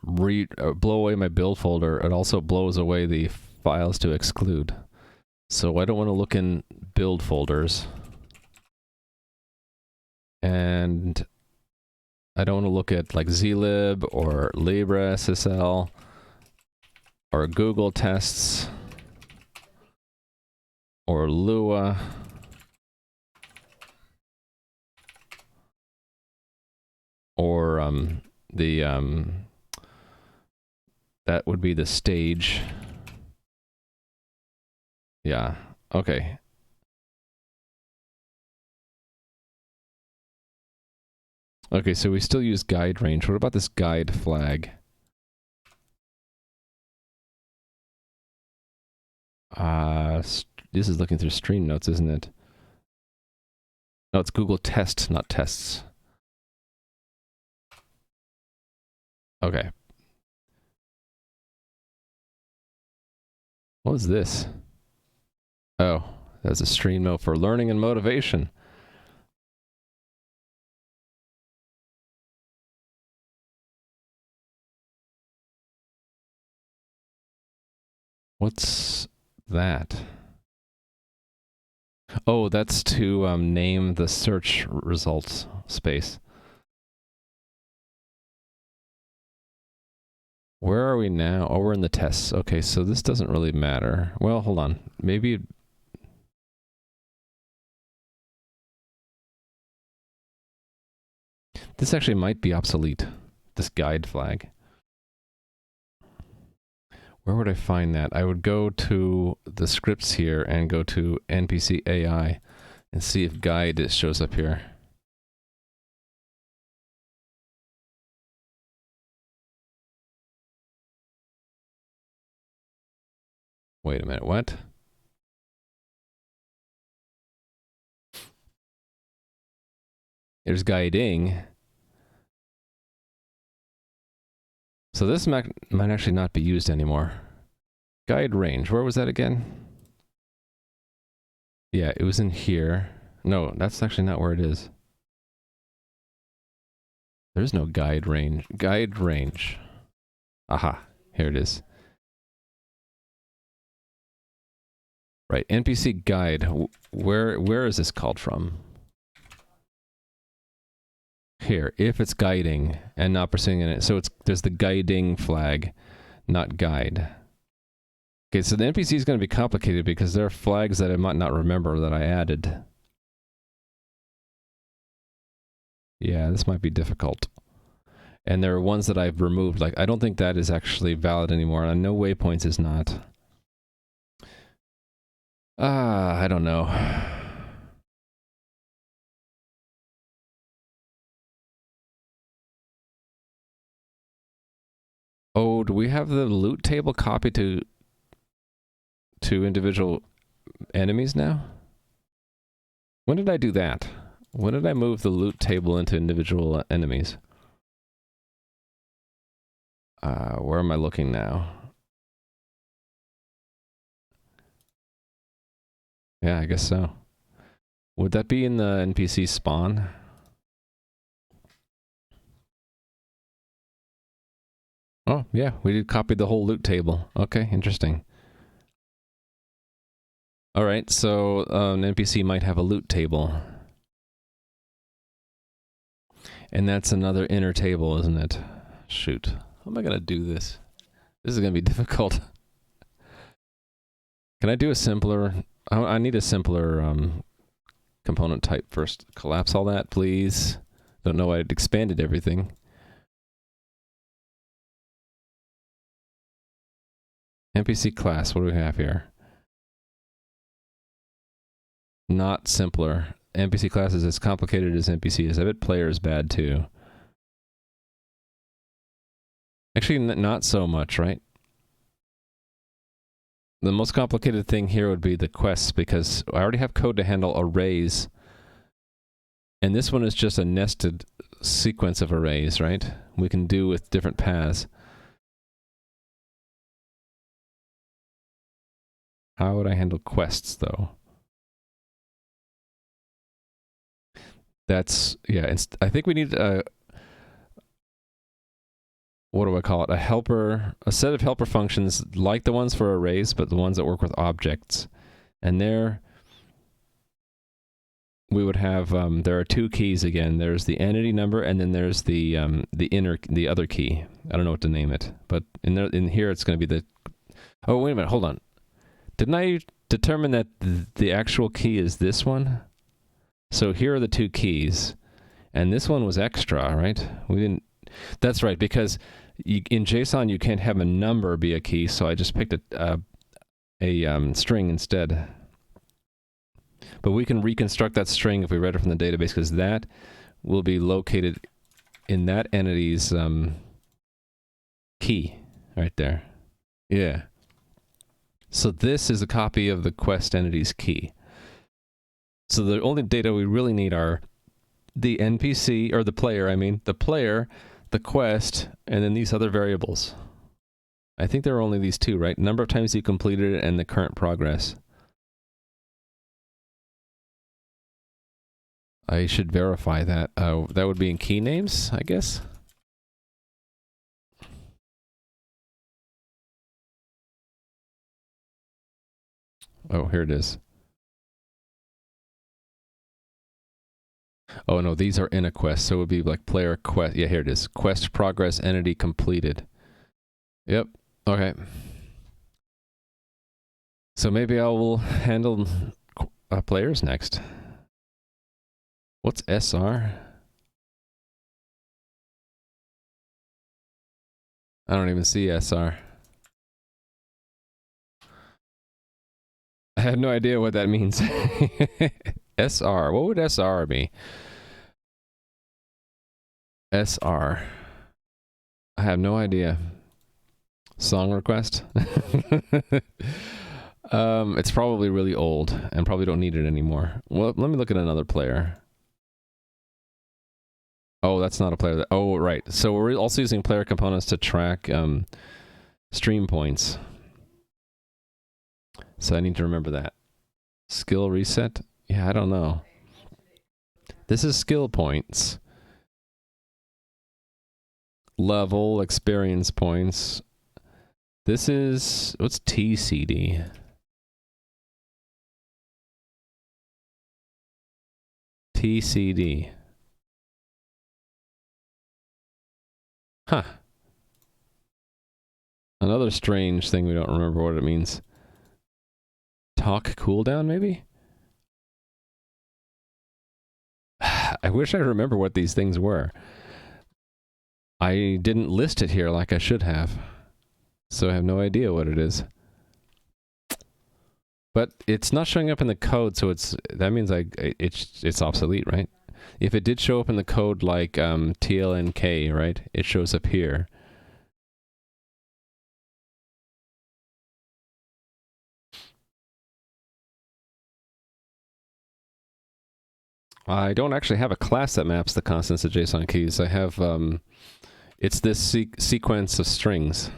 blow away my build folder, it also blows away the files to exclude. So I don't want to look in build folders. And I don't want to look at like zlib or LibreSSL or Google tests or Lua. Or that would be the stage. Yeah, okay. Okay, so we still use guide range. What about this guide flag? This is looking through stream notes, isn't it? No, it's Google test, not tests. Okay. What was this? Oh, that's a stream note for learning and motivation. What's that? Oh, that's to name the search results space. Where are we now? Oh, we're in the tests. Okay, so this doesn't really matter. Well, hold on. Maybe... This actually might be obsolete. This guide flag. Where would I find that? I would go to the scripts here and go to NPC AI and see if guide shows up here. Wait a minute, what? There's guiding. So this might actually not be used anymore. Guide range, where was that again? Yeah, it was in here. No, that's actually not where it is. There's no guide range. Guide range. Aha, here it is. Right, NPC guide. Where is this called from? Here, if it's guiding and not pursuing it. So there's the guiding flag, not guide. Okay, so the NPC is going to be complicated because there are flags that I might not remember that I added. Yeah, this might be difficult. And there are ones that I've removed. Like, I don't think that is actually valid anymore. And no waypoints is not. I don't know. Oh, do we have the loot table copied to individual enemies now? When did I do that? When did I move the loot table into individual enemies? Where am I looking now? Yeah, I guess so. Would that be in the NPC spawn? Oh, yeah, we did copy the whole loot table. Okay, interesting. Alright, so an NPC might have a loot table. And that's another inner table, isn't it? Shoot. How am I going to do this? This is going to be difficult. Can I do a simpler... I need a simpler component type first. Collapse all that, please. Don't know why it expanded everything. NPC class, what do we have here? Not simpler. NPC class is as complicated as NPC is. I bet player is bad too. Actually, not so much, right? The most complicated thing here would be the quests, because I already have code to handle arrays. And this one is just a nested sequence of arrays, right? We can do with different paths. How would I handle quests, though? That's, yeah, I think we need what do I call it? A set of helper functions like the ones for arrays, but the ones that work with objects. And there we would have, there are two keys again. There's the entity number, and then there's the other key. I don't know what to name it, but in here it's going to be the, oh, wait a minute, hold on. Didn't I determine that the actual key is this one? So here are the two keys, and this one was extra, right? We didn't, that's right, because in JSON you can't have a number be a key, so I just picked a string instead. But we can reconstruct that string if we read it from the database, because that will be located in that entity's key right there. Yeah. So this is a copy of the quest entity's key. So the only data we really need are the NPC, or the player, the quest, and then these other variables. I think there are only these two, right? Number of times you completed it and the current progress. I should verify that. That would be in key names, I guess. Oh, here it is. Oh no, these are in a quest, so it would be like player quest. Yeah, here it is. Quest progress entity completed. Yep. Okay. So maybe I will handle players next. What's SR? I don't even see SR. I have no idea what that means. SR. What would SR be? SR. I have no idea. Song request? It's probably really old and probably don't need it anymore. Well, let me look at another player. Oh, that's not a player. Oh, right. So we're also using player components to track stream points. So I need to remember that. Skill reset? Yeah, I don't know. This is skill points. Level, experience points. This is, what's TCD? TCD. Huh. Another strange thing we don't remember what it means. Talk cooldown, maybe? I wish I remember what these things were. I didn't list it here like I should have. So I have no idea what it is. But it's not showing up in the code, so that means it's obsolete, right? If it did show up in the code like TLNK, right? It shows up here. I don't actually have a class that maps the constants to JSON keys. I have, it's this sequence of strings.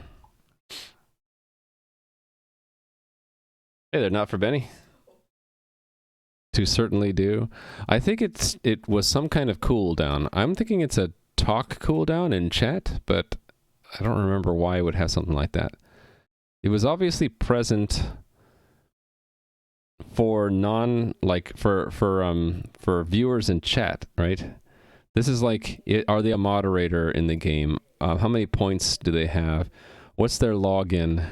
Hey there, not for Benny. To certainly do. I think it was some kind of cooldown. I'm thinking it's a talk cooldown in chat, but I don't remember why it would have something like that. It was obviously present for for viewers in chat, right? This is like, are they a moderator in the game? How many points do they have? What's their login?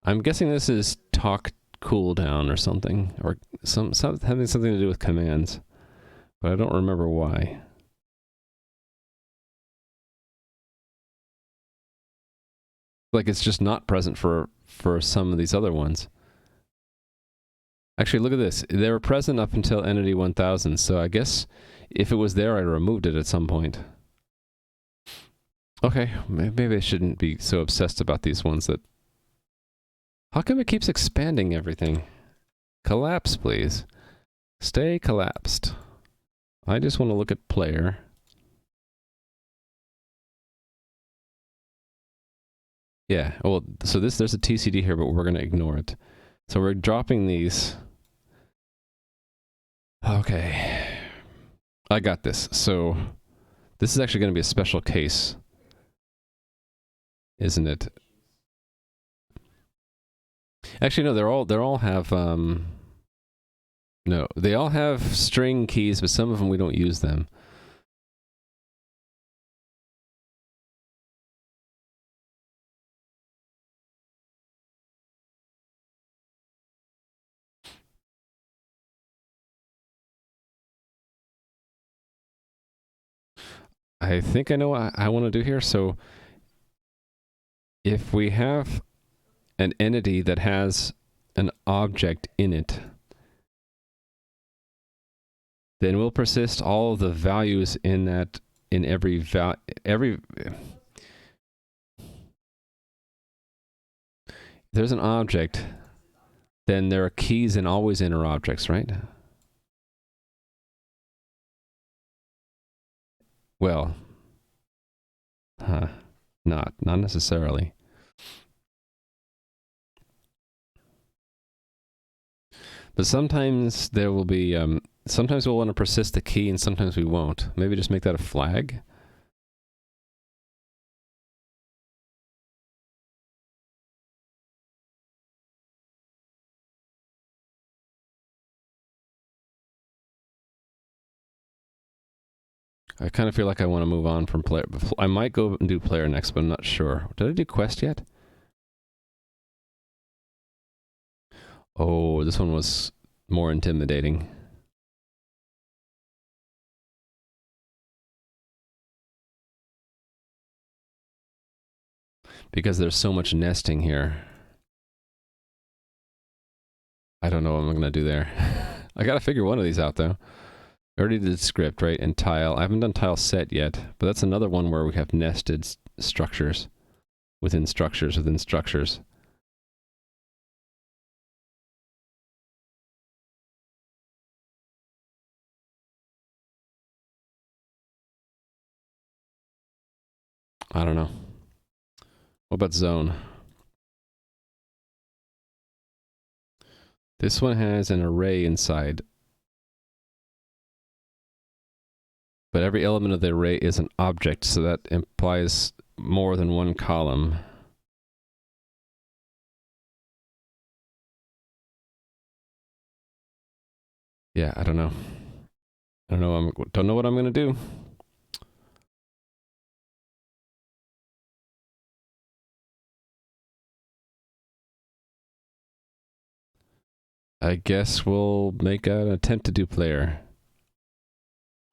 I'm guessing this is talk cooldown or something, or having something to do with commands, but I don't remember why. Like it's just not present for some of these other ones. Actually, look at this. They were present up until entity 1000, so I guess if it was there, I removed it at some point. Okay, maybe I shouldn't be so obsessed about these ones that... How come it keeps expanding everything? Collapse, please. Stay collapsed. I just want to look at player. Yeah, well, so there's a TCD here, but we're going to ignore it. So we're dropping these. Okay. I got this. So this is actually going to be a special case. isn't it? Actually, no, they're all have no, they all have string keys, but some of them we don't use them. I think I know what I want to do here. So if we have an entity that has an object in it, then we'll persist all of the values in that, in every there's an object, then there are keys in always inner objects, right? Well, not necessarily. But sometimes there will be, sometimes we'll want to persist the key and sometimes we won't. Maybe just make that a flag. I kind of feel like I want to move on from player. I might go and do player next, but I'm not sure. Did I do quest yet? Oh, this one was more intimidating. Because there's so much nesting here. I don't know what I'm going to do there. I got to figure one of these out, though. I already did script, right? And tile. I haven't done tile set yet, but that's another one where we have nested structures within structures within structures. I don't know. What about zone? This one has an array inside. But every element of the array is an object, so that implies more than one column. Yeah, I don't know. I don't know. Don't know what I'm gonna do. I guess we'll make an attempt to do player.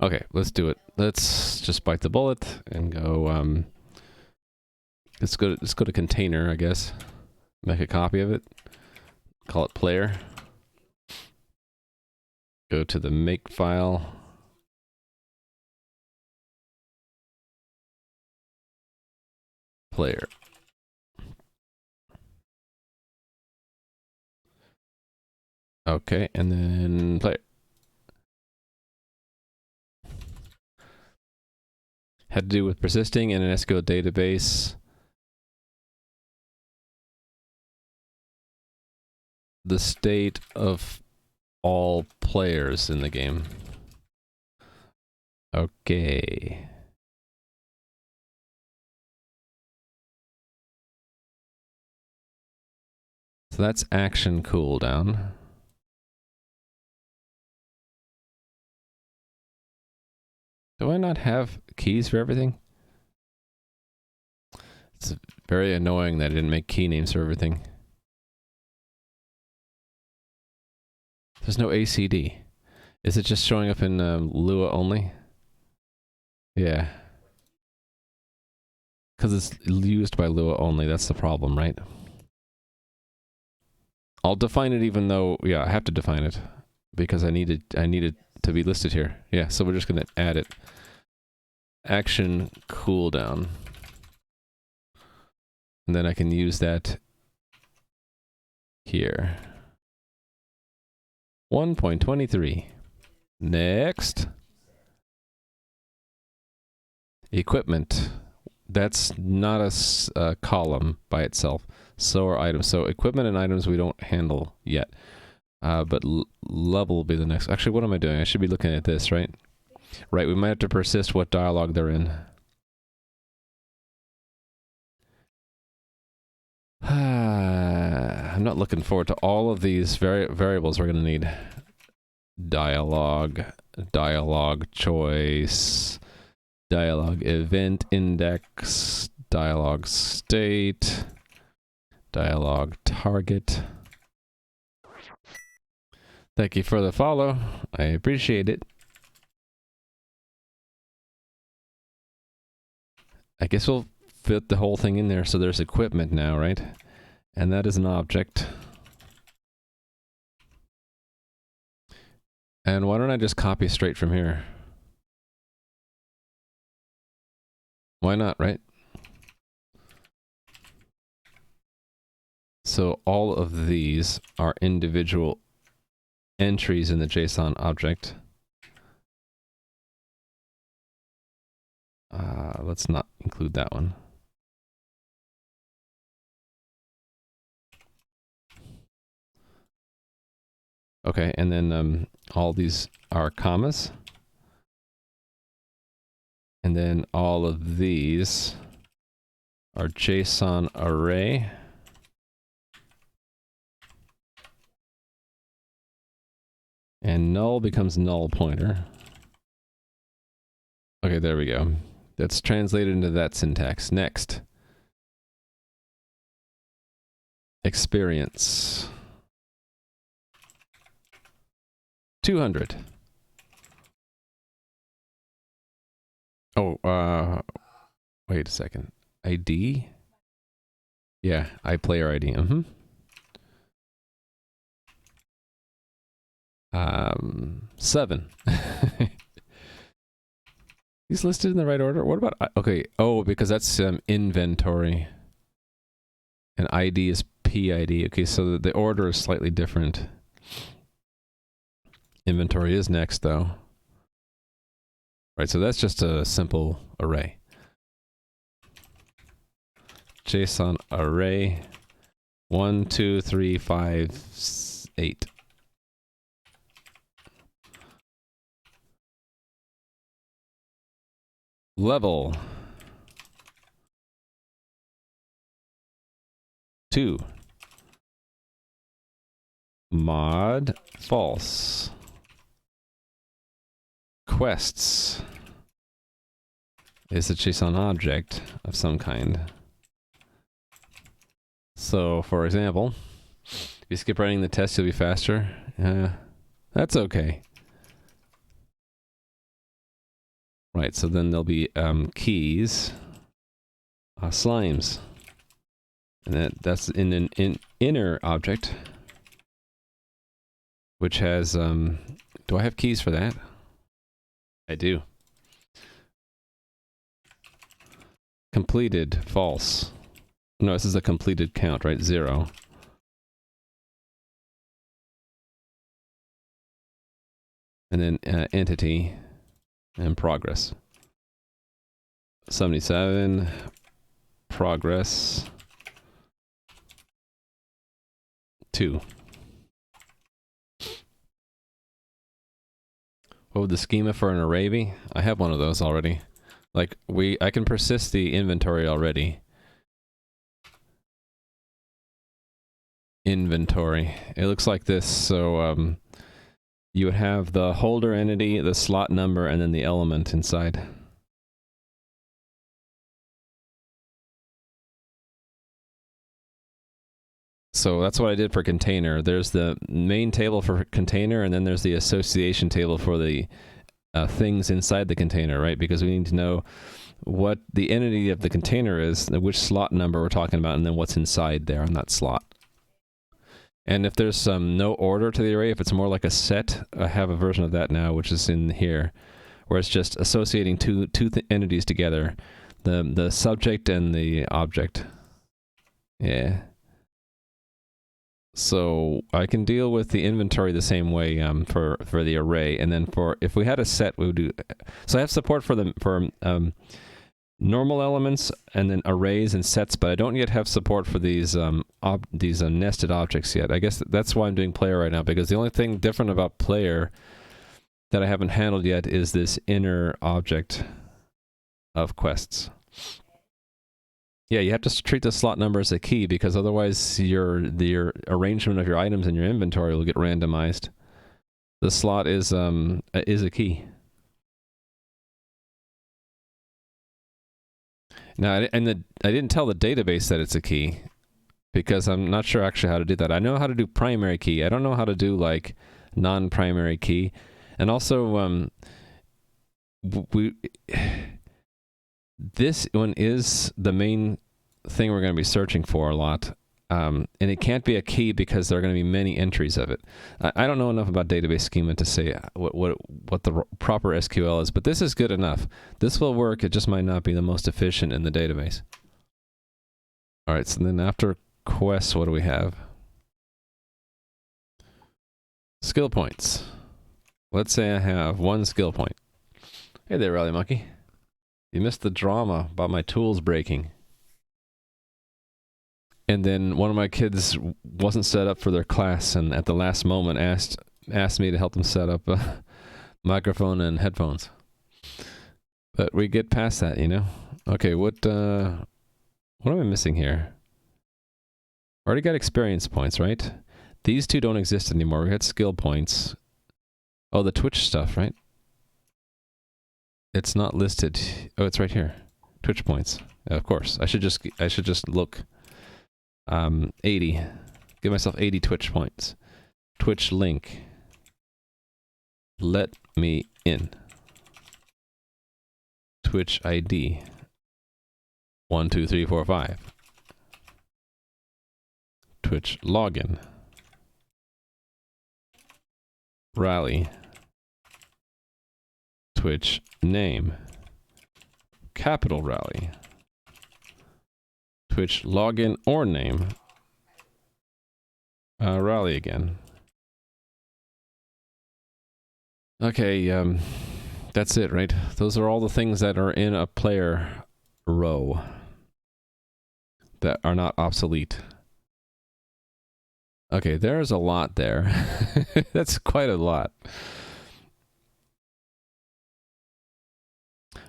Okay, let's do it. Let's just bite the bullet and go. Let's go to container, I guess. Make a copy of it. Call it player. Go to the make file. Player. Okay, and then player. Had to do with persisting in an SQL database. The state of all players in the game. Okay. So that's action cooldown. Do I not have keys for everything? It's very annoying that I didn't make key names for everything. There's no ACD. Is it just showing up in Lua only? Yeah. Because it's used by Lua only, that's the problem, right? I'll define it even though, yeah, I have to define it. Because I need it to be listed here. Yeah, so we're just going to add it. Action cooldown. And then I can use that here. 1.23. Next. Equipment. That's not a column by itself. So are items. So equipment and items we don't handle yet. But level will be the next. Actually, what am I doing? I should be looking at this, right? Right, we might have to persist what dialog they're in. I'm not looking forward to all of these variables we're going to need. Dialog, dialog choice, dialog event index, dialog state, dialog target. Thank you for the follow. I appreciate it. I guess we'll fit the whole thing in there so there's equipment now, right? And that is an object. And why don't I just copy straight from here? Why not, right? So all of these are individual entries in the JSON object. Let's not include that one. Okay, and then all these are commas. And then all of these are JSON array. And null becomes null pointer. Okay, there we go. That's translated into that syntax. Next. Experience. 200. Oh, wait a second. ID? Yeah, iPlayer ID. 7. He's listed in the right order. What about... Okay, oh, because that's inventory. And ID is PID. Okay, so the order is slightly different. Inventory is next, though. Right, so that's just a simple array. JSON array 1, 2, 3, 5, 8. Level 2. Mod false. Quests is a JSON object of some kind. So, for example, if you skip writing the test, you'll be faster. That's okay. Right, so then there'll be keys, slimes, and that's in an inner object, which has, do I have keys for that? I do. Completed, false. No, this is a completed count, right? 0. And then entity and progress. 77, progress 2. What would the schema for an array be? I have one of those already. Like, I can persist the inventory already. Inventory. It looks like this, so you would have the holder entity, the slot number, and then the element inside. So that's what I did for container. There's the main table for container, and then there's the association table for the things inside the container, right? Because we need to know what the entity of the container is, which slot number we're talking about, and then what's inside there on that slot. And if there's no order to the array, if it's more like a set, I have a version of that now, which is in here, where it's just associating two entities together, the subject and the object. Yeah. So I can deal with the inventory the same way for the array, and then if we had a set, we would do. So I have support for normal elements and then arrays and sets, but I don't yet have support for these nested objects yet. I guess that's why I'm doing player right now, because the only thing different about player that I haven't handled yet is this inner object of quests. Yeah, you have to treat the slot number as a key because otherwise your arrangement of your items in your inventory will get randomized. The slot is a key. Now, I didn't tell the database that it's a key because I'm not sure actually how to do that. I know how to do primary key. I don't know how to do like non-primary key, and also this one is the main thing we're going to be searching for a lot. And it can't be a key because there are going to be many entries of it. I don't know enough about database schema to say what the proper SQL is, but this is good enough. This will work. It just might not be the most efficient in the database. All right, so then after quests, what do we have? Skill points. Let's say I have 1 skill point. Hey there, Rally Monkey. You missed the drama about my tools breaking. And then one of my kids wasn't set up for their class, and at the last moment asked me to help them set up a microphone and headphones. But we get past that, you know. Okay, what am I missing here? Already got experience points, right? These two don't exist anymore. We had skill points. Oh, the Twitch stuff, right? It's not listed. Oh, it's right here. Twitch points. Yeah, of course. I should just look. 80. Give myself 80 Twitch points. Twitch link. Let me in. Twitch ID. 1, 2, 3, 4, 5. Twitch login. Rally. Twitch name. Capital Rally. Twitch login or name. Rally again. Okay, that's it, right? Those are all the things that are in a player row that are not obsolete. Okay, there's a lot there. That's quite a lot.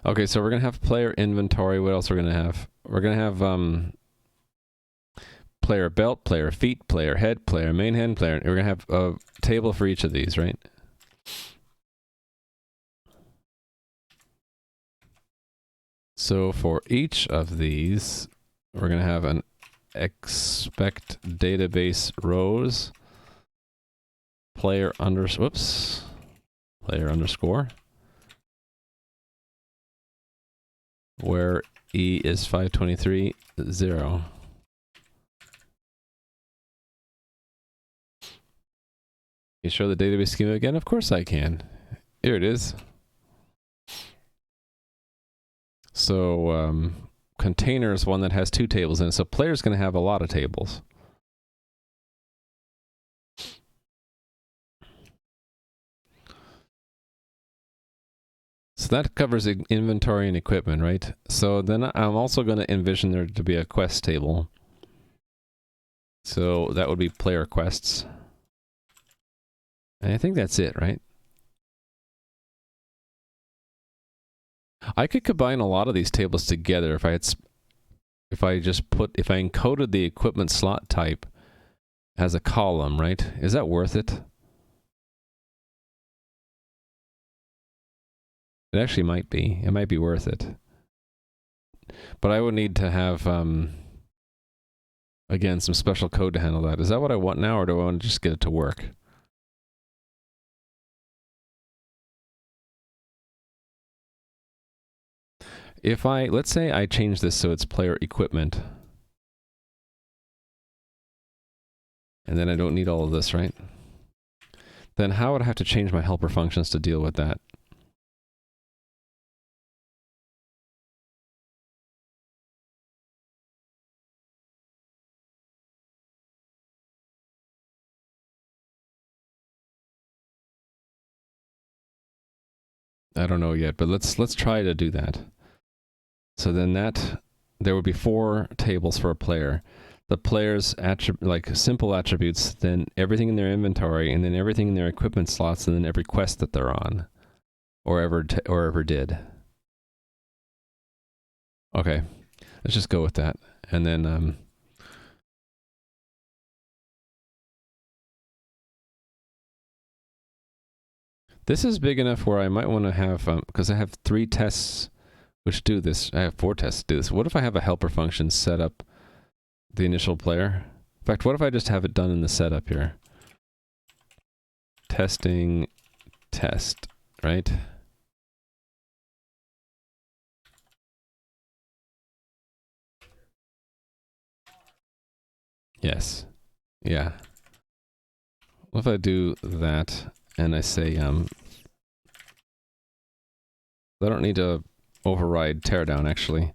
Okay, so we're gonna have player inventory. What else we're gonna have? We're gonna have player belt, player feet, player head, player main hand, player. We're gonna have a table for each of these, right? So for each of these, we're gonna have an expect database rows player underscore where E is 523 0. You show the database schema again? Of course I can. Here it is. So container is one that has 2 tables in it. So player's going to have a lot of tables. So that covers inventory and equipment, right? So then I'm also going to envision there to be a quest table. So that would be player quests. And I think that's it, right? I could combine a lot of these tables together if I encoded the equipment slot type as a column, right? Is that worth it? It actually might be. It might be worth it. But I would need to have, again, some special code to handle that. Is that what I want now, or do I want to just get it to work? If let's say I change this so it's player equipment. And then I don't need all of this, right? Then how would I have to change my helper functions to deal with that? I don't know yet, but let's try to do that. So then there would be 4 tables for a player. The player's simple attributes, then everything in their inventory, and then everything in their equipment slots, and then every quest that they're on, or ever did. Okay, Let's just go with that. And then this is big enough where I might want to have, because I have 3 tests which do this. I have 4 tests do this. What if I have a helper function set up the initial player? In fact, what if I just have it done in the setup here? Testing, test, right? Yes. Yeah. What if I do that and I say, I don't need to override teardown actually.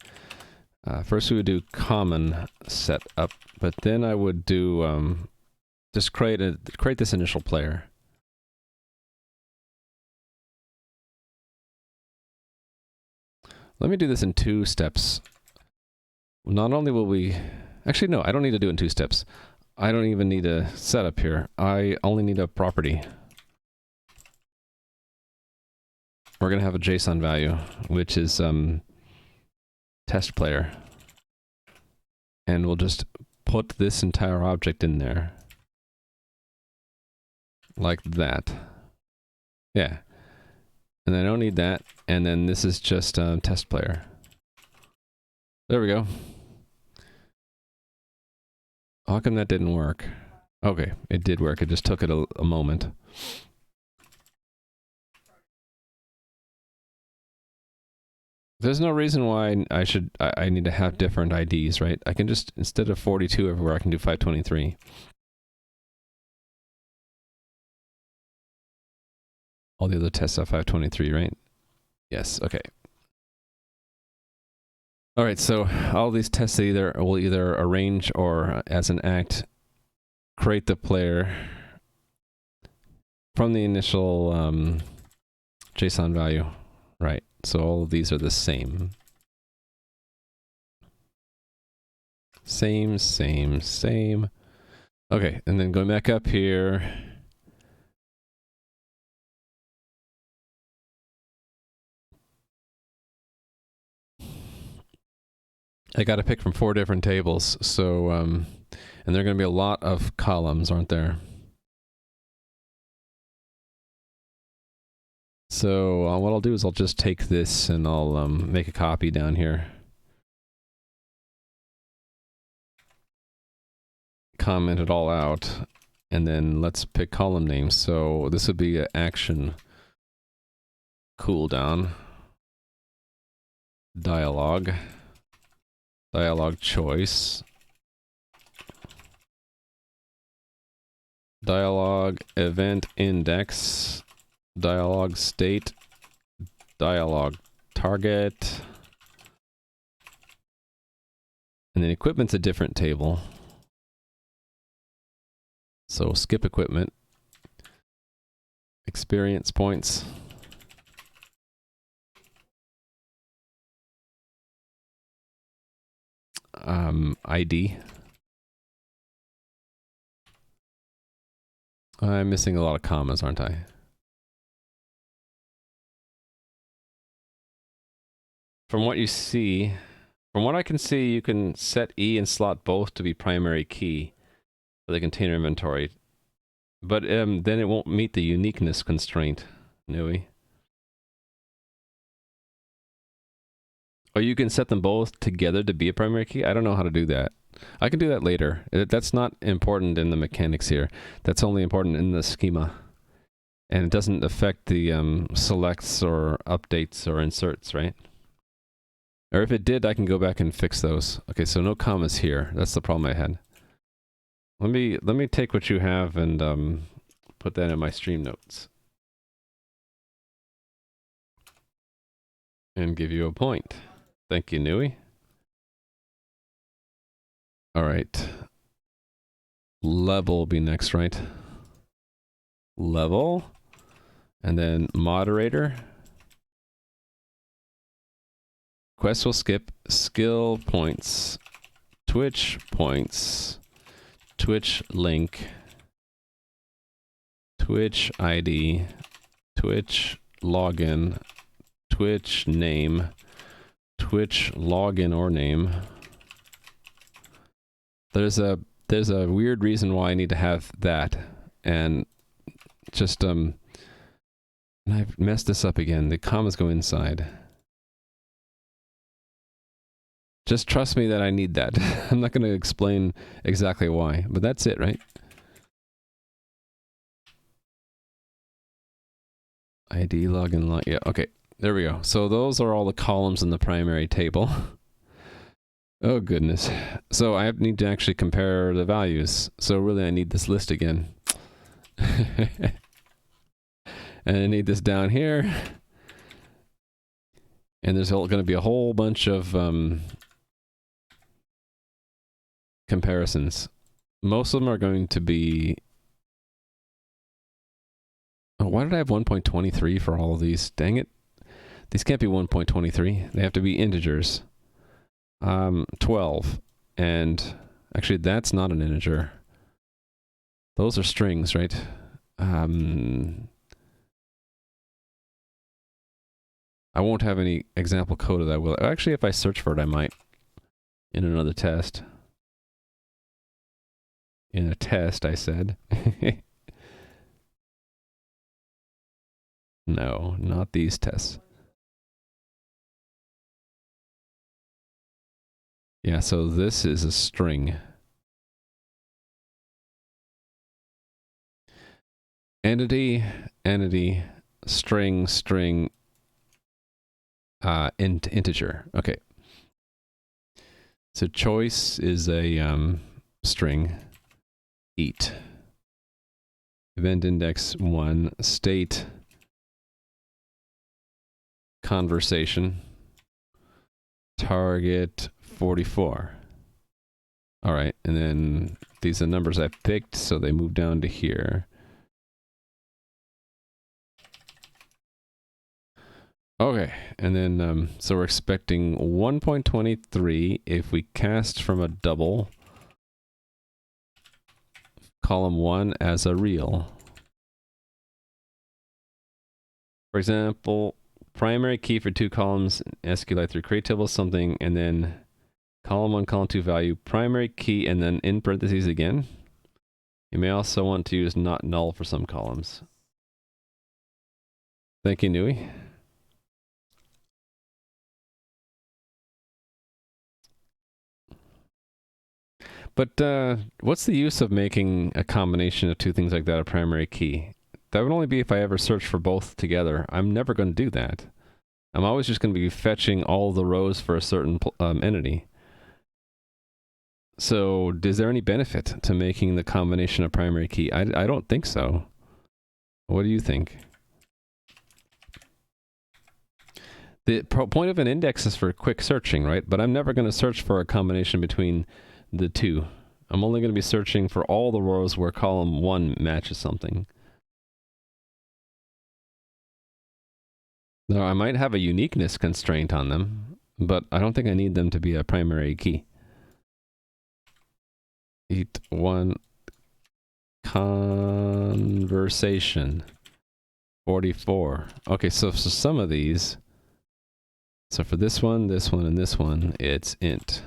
First we would do common setup, but then I would do, just create this initial player. Let me do this in 2 steps. Not only will we... Actually, no, I don't need to do it in 2 steps. I don't even need a setup here. I only need a property. We're going to have a JSON value, which is test player. And we'll just put this entire object in there. Like that. Yeah. And I don't need that. And then this is just test player. There we go. How come that didn't work? Okay, it did work. It just took it a moment. There's no reason why I need to have different IDs, right? I can just, instead of 42 everywhere, I can do 523. All the other tests have 523, right? Yes, okay. All right, so all these tests will either arrange or, as an act, create the player from the initial JSON value, right? So all of these are the same. Same, same, same. Okay, and then going back up here. I got to pick from 4 different tables, so, and there are going to be a lot of columns, aren't there? So what I'll do is I'll just take this and I'll make a copy down here. Comment it all out, and then let's pick column names. So this would be an action cooldown, dialogue, dialogue choice, dialogue event index, dialogue state, dialogue target, and then equipment's a different table. So skip equipment, experience points, ID. I'm missing a lot of commas, aren't I? From what you see, from what I can see, you can set E and slot both to be primary key for the container inventory. But then it won't meet the uniqueness constraint, Nui. Or you can set them both together to be a primary key? I don't know how to do that. I can do that later. That's not important in the mechanics here. That's only important in the schema. And it doesn't affect the selects or updates or inserts, right? Or if it did, I can go back and fix those. Okay, so no commas here. That's the problem I had. Let me take what you have and put that in my stream notes. And give you a point. Thank you, Nui. All right. Level will be next, right? Level. And then moderator. Quest will skip. Skill points. Twitch points. Twitch link. Twitch ID. Twitch login. Twitch name. Twitch login or name. There's a weird reason why I need to have that, and just and I've messed this up again. The commas go inside. Just trust me that I need that. I'm not going to explain exactly why, but that's it, right? ID, login, log. Yeah, okay. There we go. So those are all the columns in the primary table. Oh, goodness. So I need to actually compare the values. So really, I need this list again. And I need this down here. And there's going to be a whole bunch of comparisons. Most of them are going to be... Oh, why did I have 1.23 for all of these? Dang it. These can't be 1.23. They have to be integers. 12. And actually, that's not an integer. Those are strings, right? I won't have any example code of that, will I? Actually, if I search for it, I might. In another test. In a test, I said. No, not these tests. Yeah, so this is a string. Entity, entity, string, string, integer. Okay. So choice is a string. Eat. Event index 1. State. Conversation. Target 44. All right, and then these are numbers I picked, so they move down to here. Okay, and then so we're expecting 1.23 if we cast from a double column 1 as a real. For example, primary key for 2 columns, SQLite through create table something, and then column 1, column 2 value, primary key, and then in parentheses again. You may also want to use not null for some columns. Thank you, Nui. But what's the use of making a combination of two things like that a primary key? That would only be if I ever search for both together. I'm never going to do that. I'm always just going to be fetching all the rows for a certain entity. So is there any benefit to making the combination a primary key? I don't think so. What do you think? The point of an index is for quick searching, right? But I'm never going to search for a combination between the two. I'm only going to be searching for all the rows where column 1 matches something. Now, I might have a uniqueness constraint on them, but I don't think I need them to be a primary key. Eat 1 conversation 44. Okay, so for some of these, so for this one, and this one, it's int.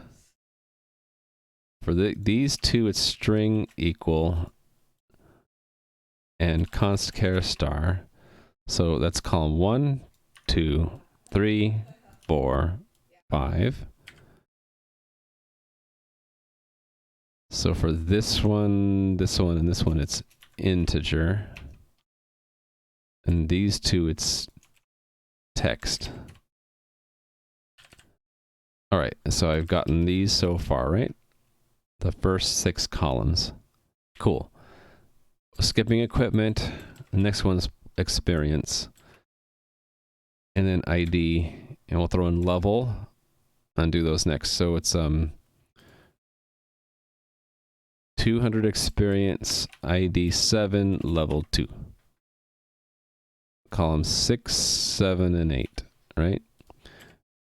For these two, it's string equal and const char star. So that's column 1, 2, 3, 4, 5. So for this one, and this one, it's integer. And these two, it's text. All right, so I've gotten these so far, right? The first 6 columns. Cool. Skipping equipment. The next one's experience. And then ID. And we'll throw in level. Undo those next. So it's 200 experience, ID 7, level 2. Columns 6, 7, and 8, right?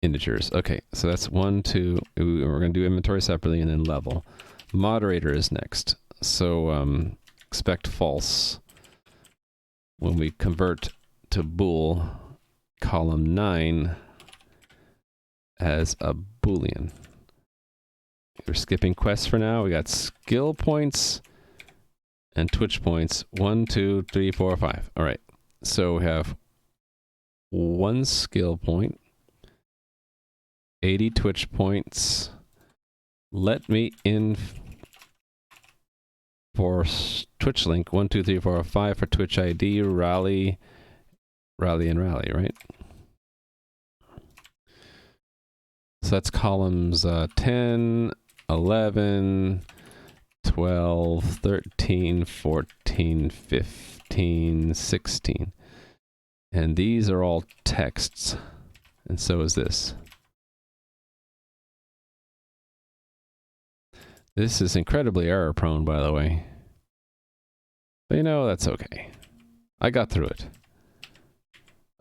Integers. Okay, so that's 1, 2. We're going to do inventory separately and then level. Moderator is next. So expect false when we convert to bool column 9 as a boolean. We're skipping quests for now. We got skill points and Twitch points. 1, 2, 3, 4, 5. All right. So we have 1 skill point, 80 Twitch points. Let me in for Twitch link. 1, 2, 3, 4, 5 for Twitch ID, rally, and rally, right? So that's columns 10, 11, 12, 13, 14, 15, 16. And these are all texts. And so is this. This is incredibly error prone, by the way. But you know, that's okay. I got through it.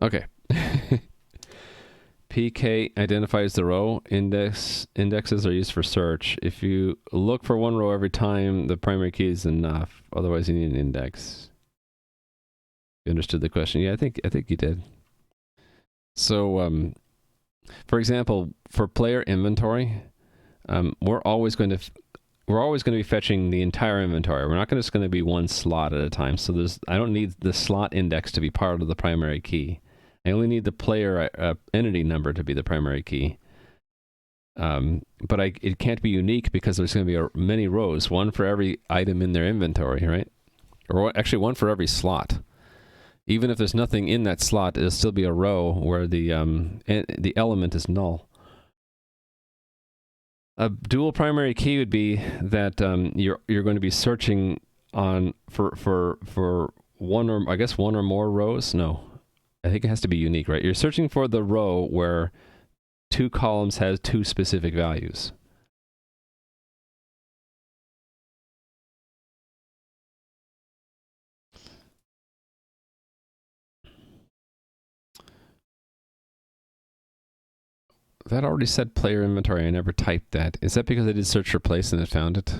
Okay. PK identifies the row. Indexes are used for search. If you look for one row every time, the primary key is enough. Otherwise, you need an index. You understood the question? Yeah, I think you did. So, for example, for player inventory, we're always going to be fetching the entire inventory. We're not just going to be one slot at a time. So I don't need the slot index to be part of the primary key. I only need the player entity number to be the primary key. But it can't be unique because there's going to be many rows, one for every item in their inventory, right? Or actually one for every slot. Even if there's nothing in that slot, it'll still be a row where the element is null. A dual primary key would be that you're going to be searching on for one or more rows. No, I think it has to be unique, right? You're searching for the row where 2 columns has 2 specific values. That already said player inventory. I never typed that. Is that because I did search for place and it found it?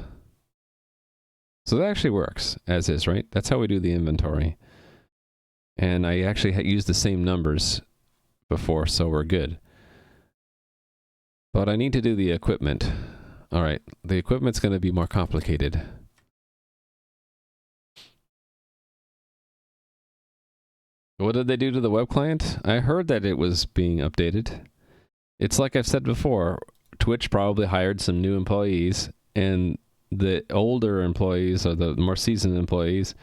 So that actually works as is, right? That's how we do the inventory. And I actually used the same numbers before, so we're good. But I need to do the equipment. All right, the equipment's going to be more complicated. What did they do to the web client? I heard that it was being updated. It's like I've said before, Twitch probably hired some new employees, and the older employees, or the more seasoned employees,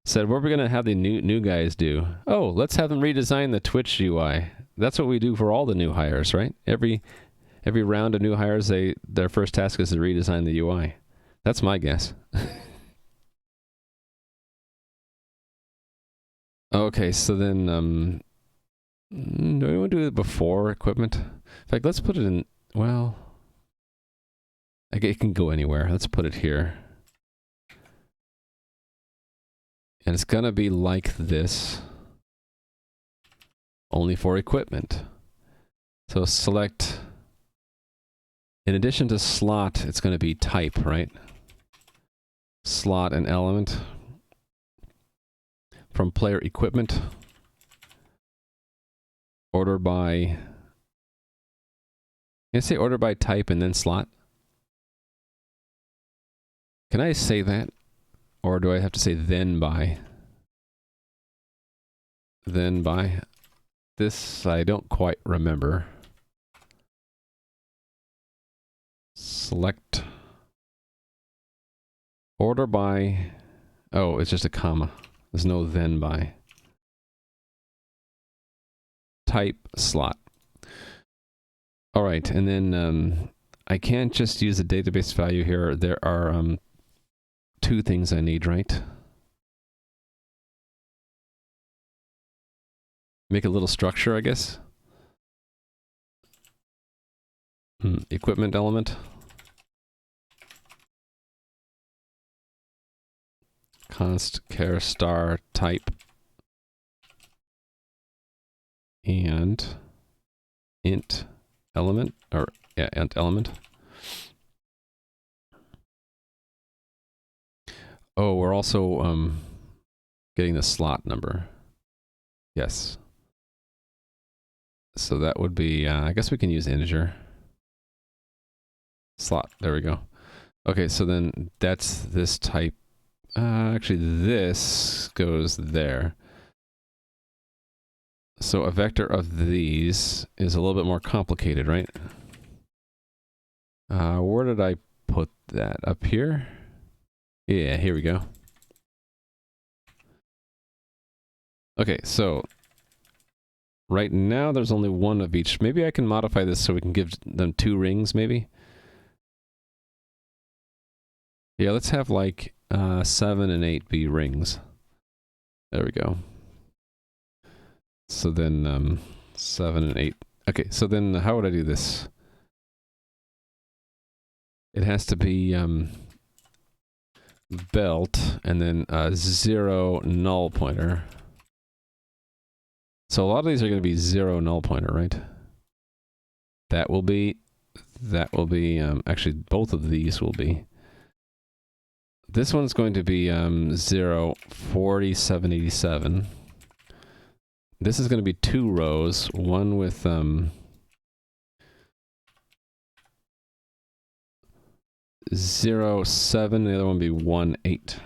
said, what are we going to have the new guys do? Oh, let's have them redesign the Twitch UI. That's what we do for all the new hires, right? Every round of new hires, their first task is to redesign the UI. That's my guess. Okay, so then, do we want to do it before equipment? In fact, let's put it in, well, it can go anywhere. Let's put it here. And it's going to be like this, only for equipment. So select, in addition to slot, it's going to be type, right? Slot and element from player equipment. Order by, can I say order by type and then slot? Can I say that? Or do I have to say then by? Then by? This I don't quite remember. Select. Order by. Oh, it's just a comma. There's no then by. Type slot. All right, and then I can't just use a database value here. There are 2 things I need, right? Make a little structure, I guess. Equipment element. Const char star type. And int element, or yeah, int element. Oh, we're also getting the slot number. Yes. So that would be, I guess we can use integer. Slot, there we go. Okay, so then that's this type. Actually, this goes there. So a vector of these is a little bit more complicated, right? Where did I put that? Up here? Yeah, here we go. Okay, so right now there's only one of each. Maybe I can modify this so we can give them 2 rings, maybe? Yeah, let's have like 7 and 8 be rings. There we go. So then 7 and 8. Okay, so then how would I do this? It has to be belt and then 0 null pointer. So a lot of these are going to be 0 null pointer, right? That will be, actually both of these will be. This one's going to be 0, 4787. This is going to be 2 rows, one with 0, 7, the other one will be 1, 8.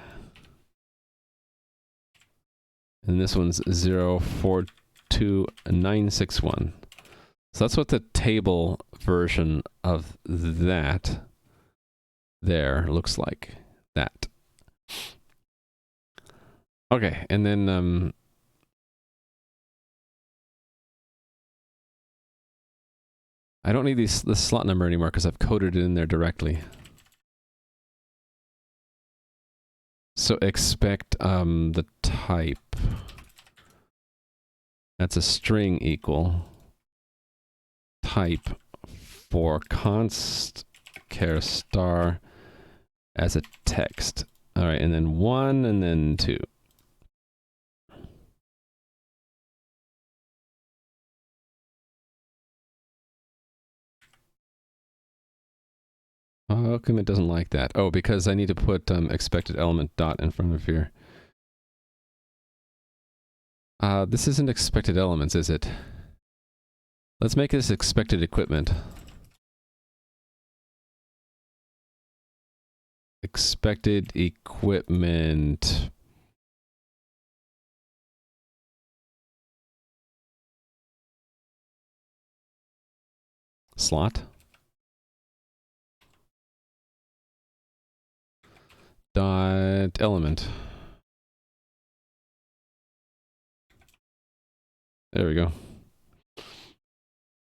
And this one's 0, 4, 2, 9, 6, 1. So that's what the table version of that there looks like. That. Okay, and then I don't need this slot number anymore because I've coded it in there directly. So expect the type. That's a string equal type for const char star as a text. All right, and then 1 and then 2. How come it doesn't like that? Oh, because I need to put expected element dot in front of here. This isn't expected elements, is it? Let's make this expected equipment. Expected equipment. Slot. Dot element. There we go.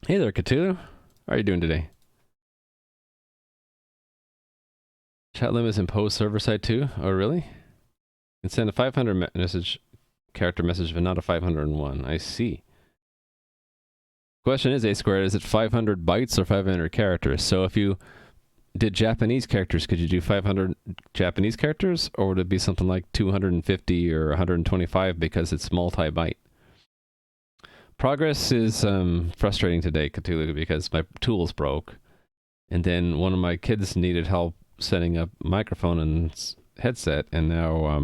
Hey there, Cthulhu. How are you doing today? Chat limits imposed server side too? Oh, really? You can send a 500 character message, but not a 501. I see. Question is, A squared, is it 500 bytes or 500 characters? So if you did Japanese characters, could you do 500 Japanese characters? Or would it be something like 250 or 125 because it's multi-byte? Progress is frustrating today, Cthulhu, because my tools broke. And then one of my kids needed help setting up microphone and headset, and now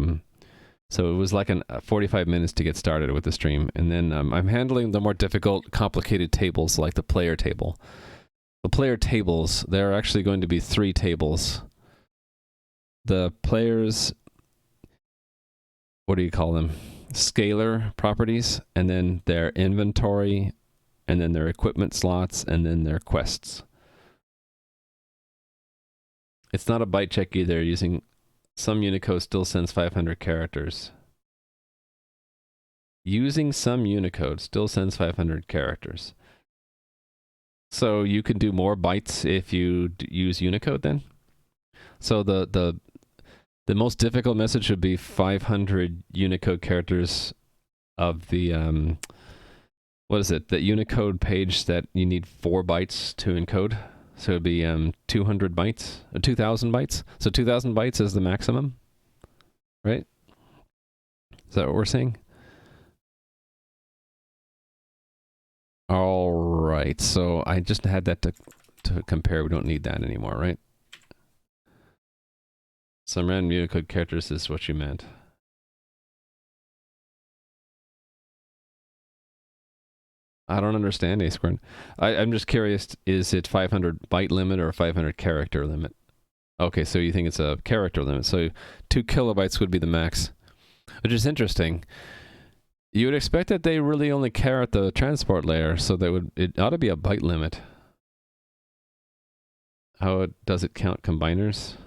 so it was like 45 minutes to get started with the stream. And then I'm handling the more difficult, complicated tables like the player table. The player tables, there are actually going to be 3 tables. The players, what do you call them? Scalar properties, and then their inventory, and then their equipment slots, and then their quests. It's not a byte check either. Using some Unicode still sends 500 characters. Using some Unicode still sends 500 characters. So you can do more bytes if you use Unicode then? So the most difficult message would be 500 Unicode characters of the, what is it? The Unicode page that you need 4 bytes to encode. So it'd be 200 bytes, 2,000 bytes. So 2,000 bytes is the maximum, right? Is that what we're saying? All right. So I just had that to compare. We don't need that anymore, right? Some random Unicode characters is what you meant. I don't understand, A-squared. I'm just curious, is it 500 byte limit or a 500 character limit? Okay, so you think it's a character limit. So 2 kilobytes would be the max, which is interesting. You would expect that they really only care at the transport layer, so it ought to be a byte limit. How does it count combiners?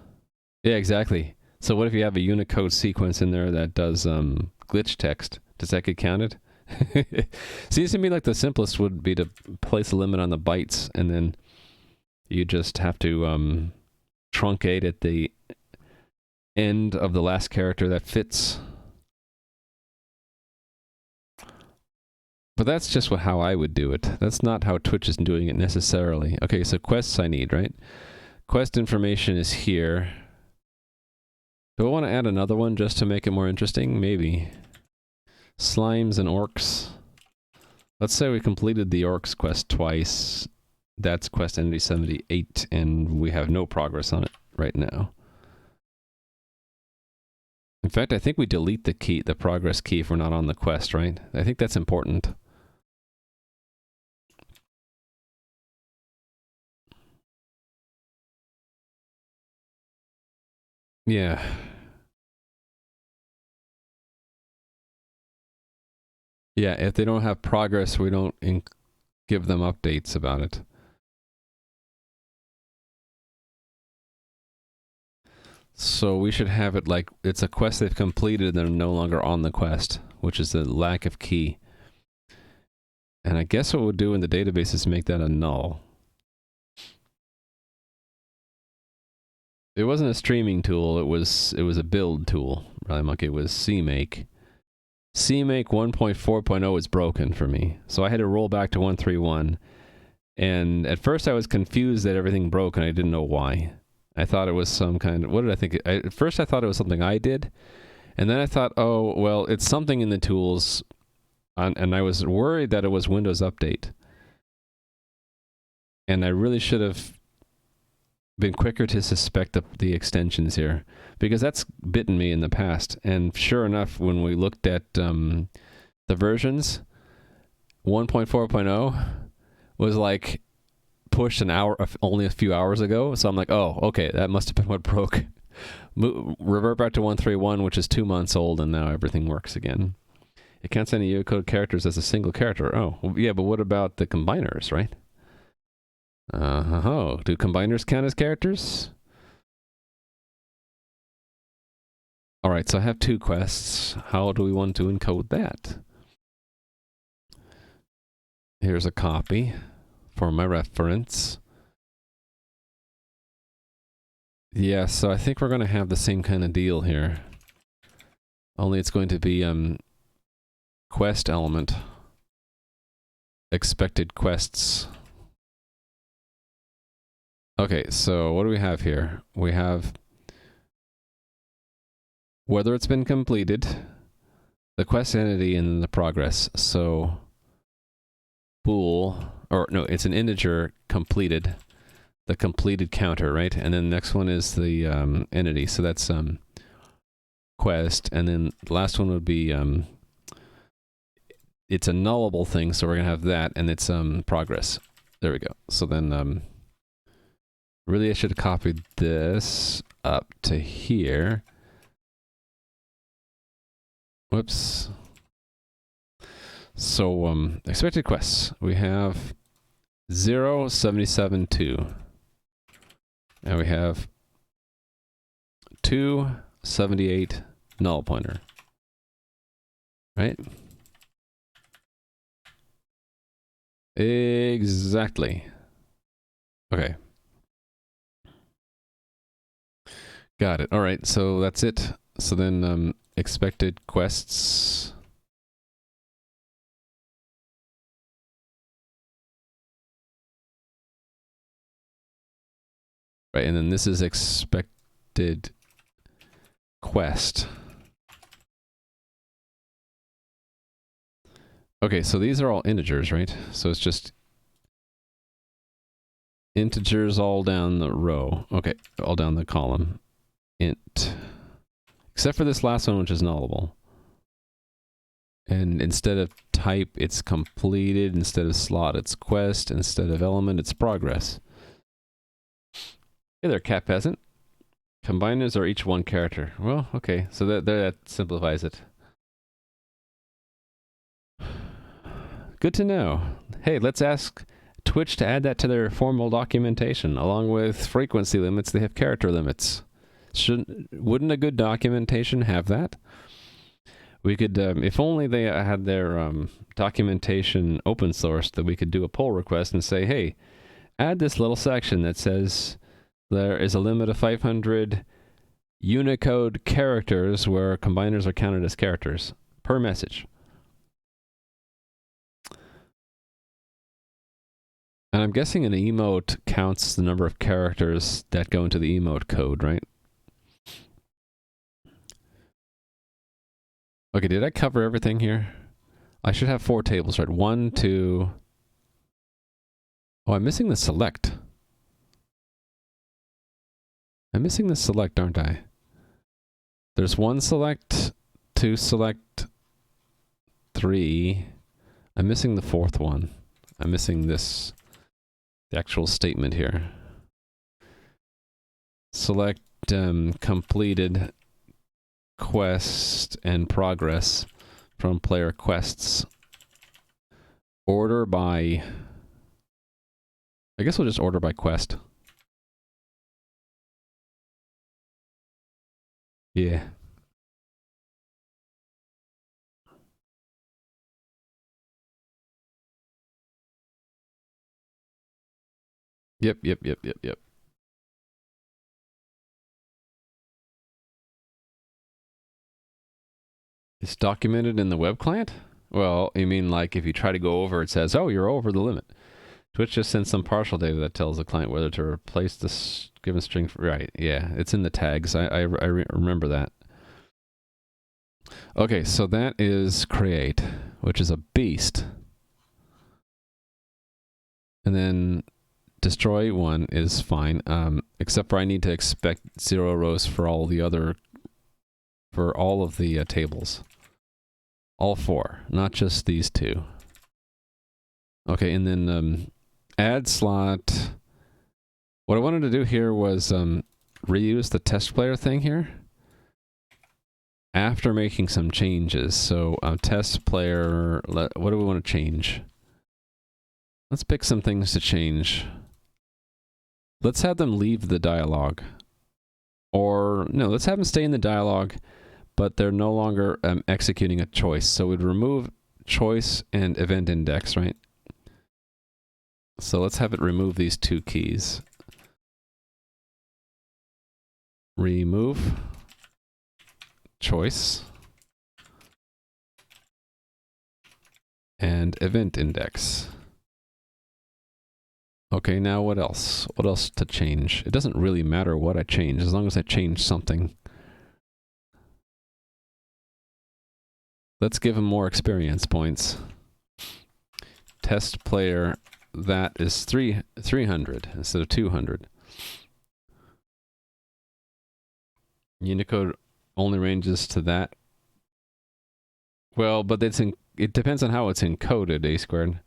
Yeah, exactly. So what if you have a Unicode sequence in there that does glitch text? Does that get counted? Seems to me like the simplest would be to place a limit on the bytes, and then you just have to truncate at the end of the last character that fits. But that's just how I would do it. That's not how Twitch is doing it necessarily. Okay, so quests I need, right? Quest information is here. Do I want to add another one just to make it more interesting? Maybe. Slimes and orcs. Let's say we completed the orcs quest twice. That's quest entity 78, and we have no progress on it right now. In fact, I think we delete the progress key if we're not on the quest, right? I think that's important. Yeah. Yeah, if they don't have progress, we don't give them updates about it. So we should have it like it's a quest they've completed and they're no longer on the quest, which is the lack of key. And I guess what we'll do in the database is make that a null. It wasn't a streaming tool, it was a build tool. It was CMake. CMake 1.4.0 is broken for me. So I had to roll back to 1.3.1. And at first I was confused that everything broke and I didn't know why. I thought it was some kind of... What did I think? At first I thought it was something I did. And then I thought, oh, well, it's something in the tools. And I was worried that it was Windows Update. And I really should have been quicker to suspect the extensions here. Because that's bitten me in the past. And sure enough, when we looked at the versions, 1.4.0 was like pushed only a few hours ago. So I'm like, oh, okay, that must have been what broke. Revert back to 1.3.1, which is 2 months old, and now everything works again. It counts any Unicode characters as a single character. Oh, well, yeah, but what about the combiners, right? Do combiners count as characters? All right, so I have 2 quests. How do we want to encode that? Here's a copy for my reference. Yeah, so I think we're going to have the same kind of deal here. Only it's going to be quest element. Expected quests. Okay, so what do we have here? We have whether it's been completed, the quest entity, and then the progress. So bool, or no, it's an integer completed, the completed counter, right? And then the next one is the entity, so that's quest, and then the last one would be it's a nullable thing, so we're gonna have that, and it's progress. There we go. So then really I should have copied this up to here. Whoops. So expected quests, we have 0, 77, 2. And we have 2, 78, null pointer. Right? Exactly. Okay. Got it. All right, so that's it. So then expected quests. Right, and then this is expected quest. Okay, so these are all integers, right? So it's just integers all down the row. Okay, all down the column. Int. Except for this last one, which is nullable. And instead of type, it's completed. Instead of slot, it's quest. Instead of element, it's progress. Hey there, cat peasant. Combiners are each one character. Well, okay, so that simplifies it. Good to know. Hey, let's ask Twitch to add that to their formal documentation. Along with frequency limits, they have character limits. Wouldn't a good documentation have that? We could, if only they had their documentation open source, that we could do a pull request and say, hey, add this little section that says there is a limit of 500 Unicode characters where combiners are counted as characters per message. And I'm guessing an emote counts the number of characters that go into the emote code, right? Okay, did I cover everything here? I should have 4 tables, right? 1, 2... Oh, I'm missing the select. I'm missing the select, aren't I? There's 1 select, 2 select, 3. I'm missing the 4th one. I'm missing this, the actual statement here. Select completed quest and progress from player quests. Order by... I guess we'll just order by quest. Yeah. Yep. It's documented in the web client? Well, you mean like if you try to go over, it says, oh, you're over the limit. Twitch just sends some partial data that tells the client whether to replace this given string. Right, yeah, it's in the tags. I remember that. Okay, so that is create, which is a beast. And then destroy 1 is fine, except for I need to expect 0 rows for all the other, for all of the tables. All 4, not just these 2. Okay, and then add slot. What I wanted to do here was reuse the test player thing here after making some changes. So test player, what do we want to change? Let's pick some things to change. Let's have them leave the dialogue. Or, no, let's have them stay in the dialogue, but they're no longer executing a choice. So we'd remove choice and event index, right? So let's have it remove these 2 keys. Remove choice and event index. Okay, now what else? What else to change? It doesn't really matter what I change, as long as I change something. Let's give him more experience points. Test player, that is 300 instead of 200. Unicode only ranges to that. Well, but it depends on how it's encoded, A squared.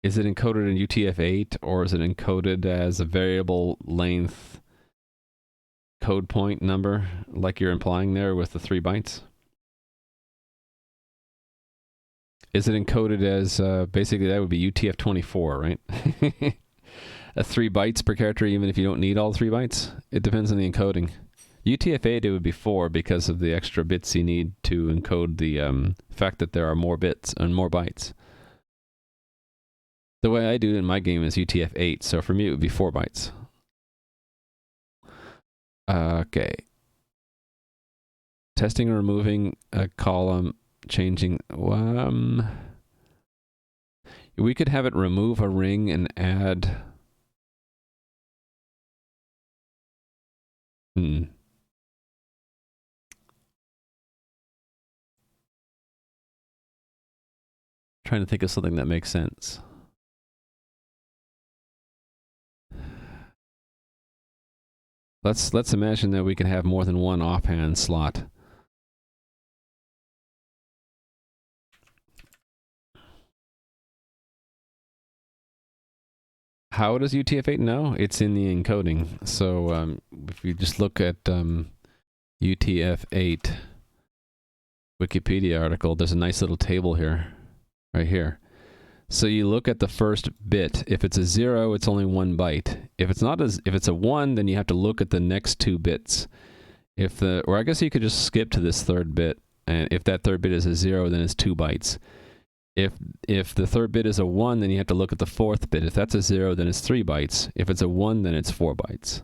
Is it encoded in UTF-8 or is it encoded as a variable length code point number, like you're implying there with the 3 bytes? Is it encoded as, basically that would be UTF-24, right? 3 bytes per character, even if you don't need all 3 bytes? It depends on the encoding. UTF-8, it would be 4 because of the extra bits you need to encode the fact that there are more bits and more bytes. The way I do it in my game is UTF-8, so for me it would be 4 bytes. Okay. Testing and removing a column, changing... we could have it remove a ring and add... Trying to think of something that makes sense. Let's imagine that we can have more than 1 offhand slot.
How does UTF-8 know? It's in the encoding. So if you just look at UTF-8 Wikipedia article, there's a nice little table here, right here. So you look at the first bit. If it's a 0, it's only 1 byte. If it's a 1, then you have to look at the next 2 bits. Or I guess you could just skip to this third bit, and if that third bit is a 0, then it's 2 bytes. If the third bit is a 1, then you have to look at the fourth bit. If that's a 0, then it's 3 bytes. If it's a 1, then it's 4 bytes.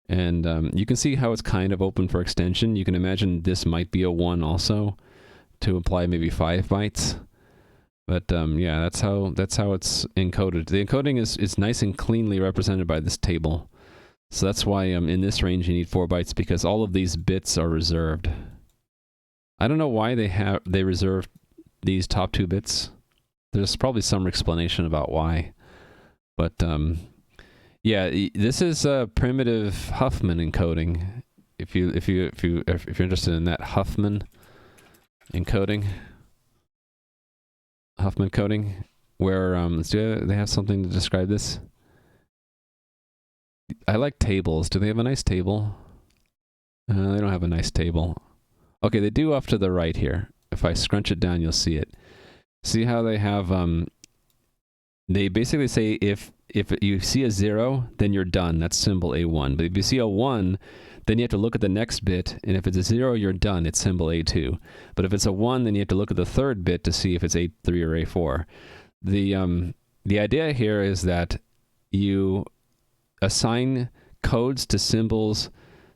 And you can see how it's kind of open for extension. You can imagine this might be a 1 also, to imply maybe 5 bytes. But yeah, that's how it's encoded. The encoding is nice and cleanly represented by this table. So that's why in this range you need 4 bytes, because all of these bits are reserved. I don't know why they reserved these top 2 bits. There's probably some explanation about why. But yeah, this is a primitive Huffman encoding. If you're interested in that Huffman encoding. Huffman coding, where do they have something to describe this? I like tables. Do they have a nice table? They don't have a nice table. Okay, they do off to the right here. If I scrunch it down, you'll see it. See how they have, they basically say if you see a 0, then you're done. That's symbol A1. But if you see a 1, then you have to look at the next bit, and if it's a 0, you're done. It's symbol A2. But if it's a 1, then you have to look at the third bit to see if it's A3 or A4. The idea here is that you assign codes to symbols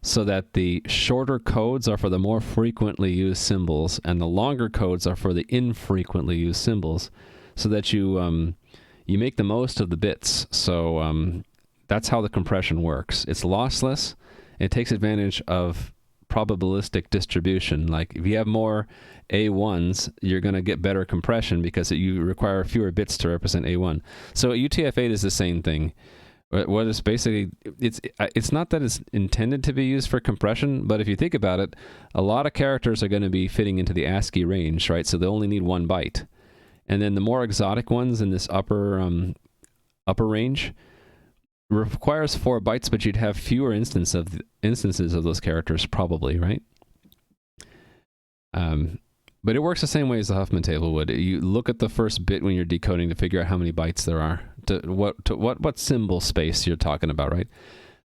so that the shorter codes are for the more frequently used symbols, and the longer codes are for the infrequently used symbols, so that you make the most of the bits. So that's how the compression works. It's lossless. It takes advantage of probabilistic distribution. Like if you have more A1s, you're going to get better compression because you require fewer bits to represent A1. So UTF-8 is the same thing. What it's basically, it's not that it's intended to be used for compression, but if you think about it, a lot of characters are going to be fitting into the ASCII range, right? So they only need 1 byte. And then the more exotic ones in this upper range requires 4 bytes, but you'd have fewer instances of those characters probably, right? But it works the same way as the Huffman table would. You look at the first bit when you're decoding to figure out how many bytes there are, what symbol space you're talking about, right?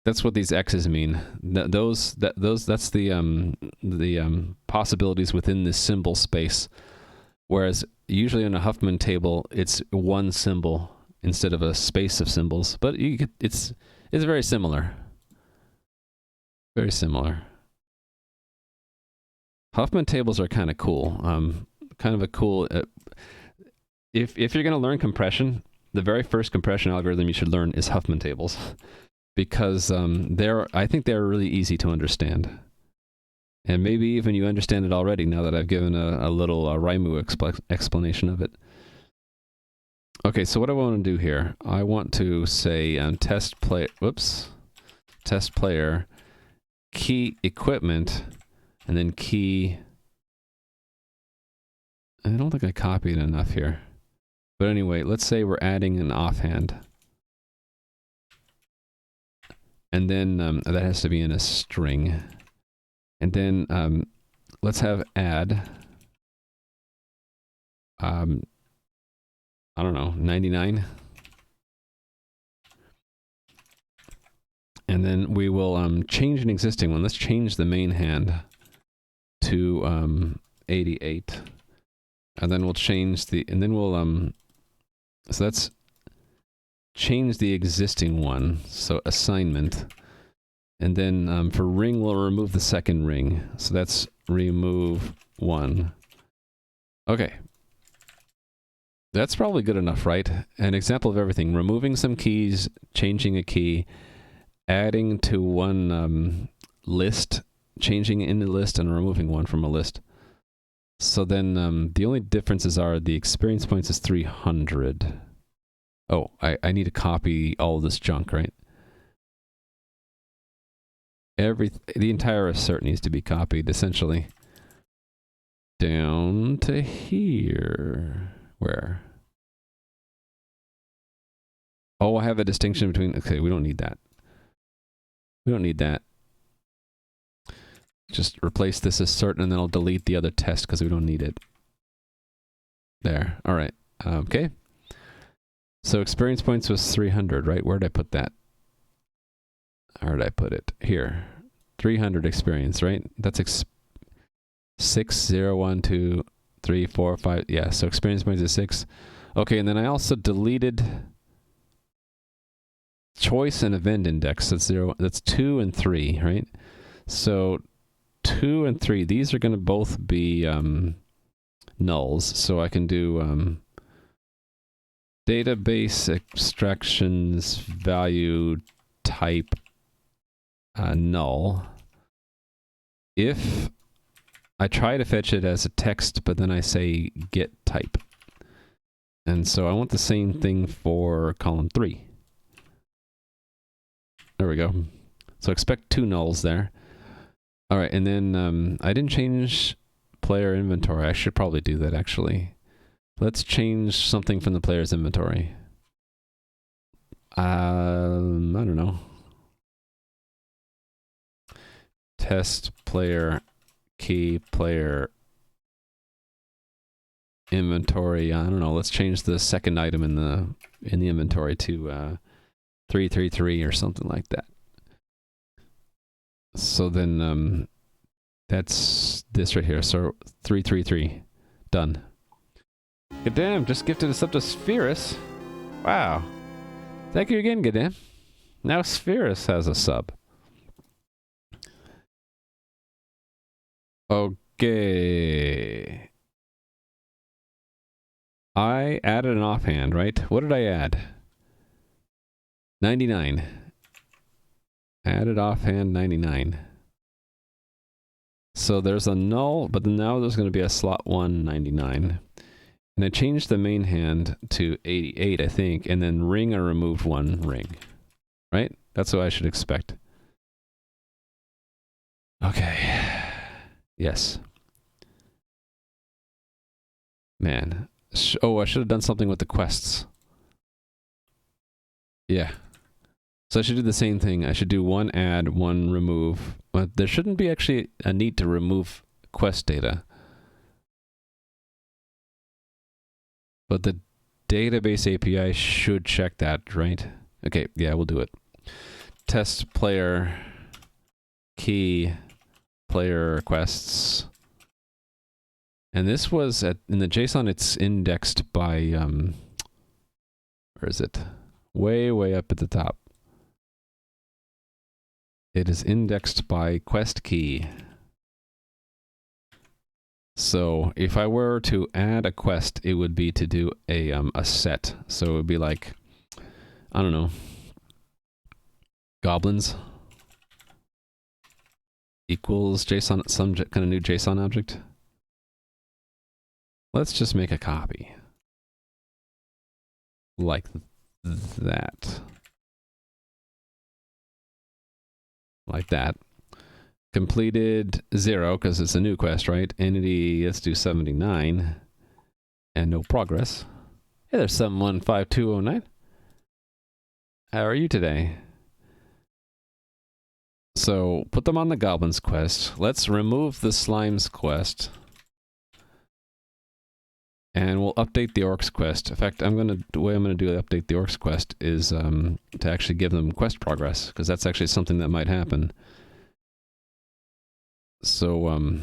That's what these X's mean. That's the possibilities within this symbol space. Whereas usually in a Huffman table, it's 1 symbol instead of a space of symbols, but it's very similar. Very similar. Huffman tables are kind of cool. Kind of a cool. If you're going to learn compression, the very first compression algorithm you should learn is Huffman tables, because I think they're really easy to understand. And maybe even you understand it already now that I've given a little Raimu explanation of it. Okay, so what I want to do here, I want to say test player key equipment, and then key. I don't think I copied enough here. But anyway, let's say we're adding an offhand. And then that has to be in a string. And then let's have add. I don't know, 99. And then we will change an existing one. Let's change the main hand to 88. And then we'll change so let's change the existing one. So assignment. And then for ring, we'll remove the second ring. So that's remove 1. Okay. That's probably good enough, right? An example of everything. Removing some keys, changing a key, adding to one list, changing in the list, and removing one from a list. So then the only differences are the experience points is 300. Oh, I need to copy all of this junk, right? The entire assert needs to be copied, essentially. Down to here. Where? Oh, I have a distinction between... Okay, we don't need that. We don't need that. Just replace this as certain, and then I'll delete the other test because we don't need it. There. All right. Okay. So experience points was 300, right? Where did I put that? Where did I put it? Here. 300 experience, right? That's 6, 0, 1, 2, 3, 4, 5. Yeah, so experience points is 6. Okay, and then I also deleted choice and event index. That's 0. That's 2 and 3, right? So 2 and 3, these are going to both be nulls. So I can do database extractions value type null. If I try to fetch it as a text, but then I say get type. And so I want the same thing for column 3. There we go. So expect 2 nulls there. All right, and then I didn't change player inventory. I should probably do that, actually. Let's change something from the player's inventory. I don't know. Test player key player inventory. I don't know. Let's change the second item in the inventory to 333 or something like that. So then that's this right here. So 333 done. Good damn, just gifted a sub to Spherus. Wow. Thank you again, good damn. Now Spherus has a sub. Okay. I added an offhand, right? What did I add? 99. Added offhand 99. So there's a null, but now there's going to be a slot 1 99. And I changed the main hand to 88, I think, and then ring I removed 1 ring. Right? That's what I should expect. Okay. Yes. Man. Oh, I should have done something with the quests. Yeah. So I should do the same thing. I should do 1 add, 1 remove. But there shouldn't be actually a need to remove quest data. But the database API should check that, right? Okay, yeah, we'll do it. Test player key player requests. And this was in the JSON, it's indexed by, where is it? Way, way up at the top. It is indexed by quest key. So if I were to add a quest, it would be to do a set. So it would be like, I don't know, goblins equals JSON, some kind of new JSON object. Let's just make a copy. Like that. Like that. Completed 0, because it's a new quest, right? Entity, let's do 79. And no progress. Hey there's 715209. How are you today? So, put them on the Goblins quest. Let's remove the Slimes quest. And we'll update the Orcs quest. In fact, the way I'm gonna update the Orcs quest is to actually give them quest progress, because that's actually something that might happen. So,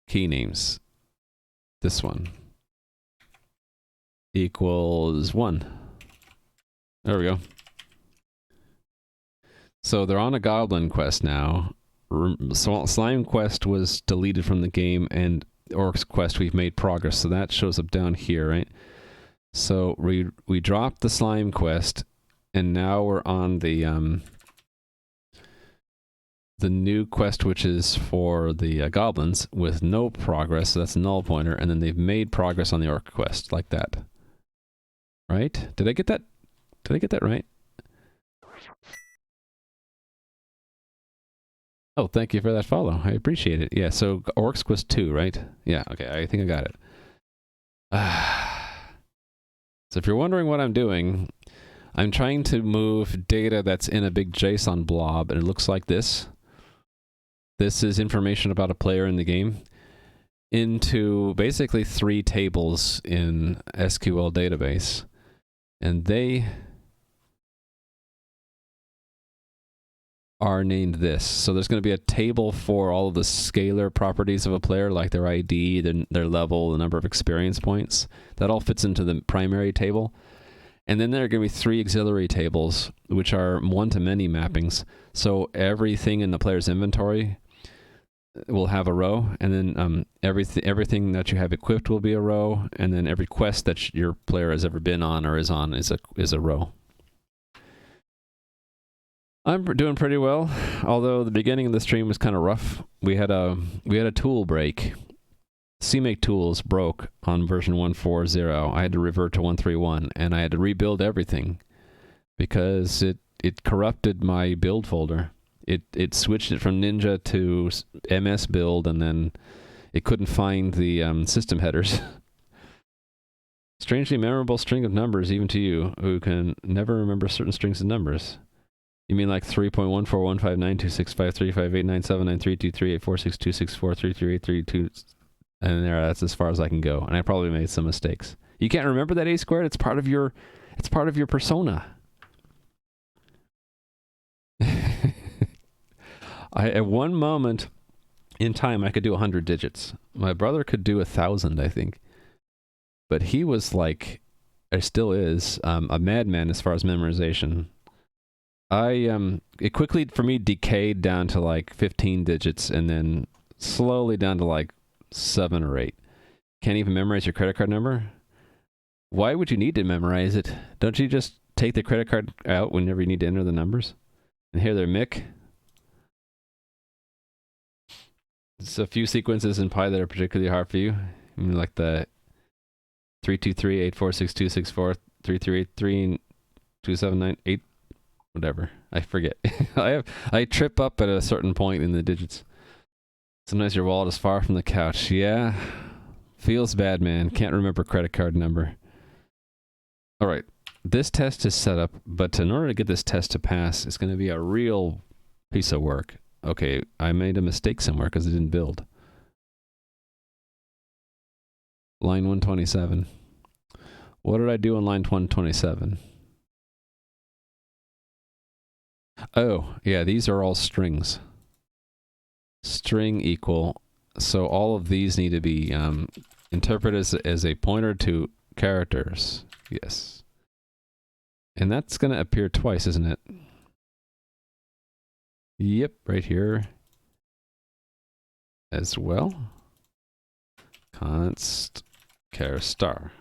key names. This one equals 1. There we go. So they're on a Goblin quest now. Slime quest was deleted from the game, and Orcs quest we've made progress, so that shows up down here, right? So we dropped the Slime quest, and now we're on the new quest, which is for the goblins with no progress. So that's null pointer, and then they've made progress on the Orc quest like that. Right? Did I get that? Did I get that right? Oh, thank you for that follow. I appreciate it. Yeah, so Orcs quest 2, right? Yeah, okay, I think I got it. So if you're wondering what I'm doing, I'm trying to move data that's in a big JSON blob, and it looks like this. This is information about a player in the game into basically 3 tables in SQL database. And they are named this. So there's going to be a table for all of the scalar properties of a player, like their ID, their level, the number of experience points. That all fits into the primary table. And then there are going to be 3 auxiliary tables, which are one-to-many mappings. So everything in the player's inventory will have a row, and then everything that you have equipped will be a row, and then every quest that your player has ever been on or is on is a row. I'm doing pretty well, although the beginning of the stream was kind of rough. We had a tool break. CMake tools broke on version 1.4.0. I had to revert to 1.3.1, and I had to rebuild everything because it corrupted my build folder. It switched it from Ninja to MS build, and then it couldn't find the system headers. Strangely memorable string of numbers even to you, who can never remember certain strings of numbers. You mean like 3.14159265358979323846264338332, and that's as far as I can go. And I probably made some mistakes. You can't remember that A squared? It's part of your persona. At one moment in time, I could do 100 digits. My brother could do 1,000, I think. But he was like, or still is, a madman as far as memorization. It quickly, for me, decayed down to like 15 digits, and then slowly down to like 7 or 8. Can't even memorize your credit card number? Why would you need to memorize it? Don't you just take the credit card out whenever you need to enter the numbers? And here they're Mick. There's a few sequences in Pi that are particularly hard for you. I mean, like the 323-846-264, 3383, and 2798, whatever. I forget. I trip up at a certain point in the digits. Sometimes your wallet is far from the couch. Yeah, feels bad, man. Can't remember credit card number. All right, this test is set up, but in order to get this test to pass, it's going to be a real piece of work. Okay, I made a mistake somewhere because it didn't build. Line 127. What did I do on line 127? Oh, yeah, these are all strings. String equal. So all of these need to be interpreted as a pointer to characters. Yes. And that's going to appear twice, isn't it? Yep, right here as well. Const char star.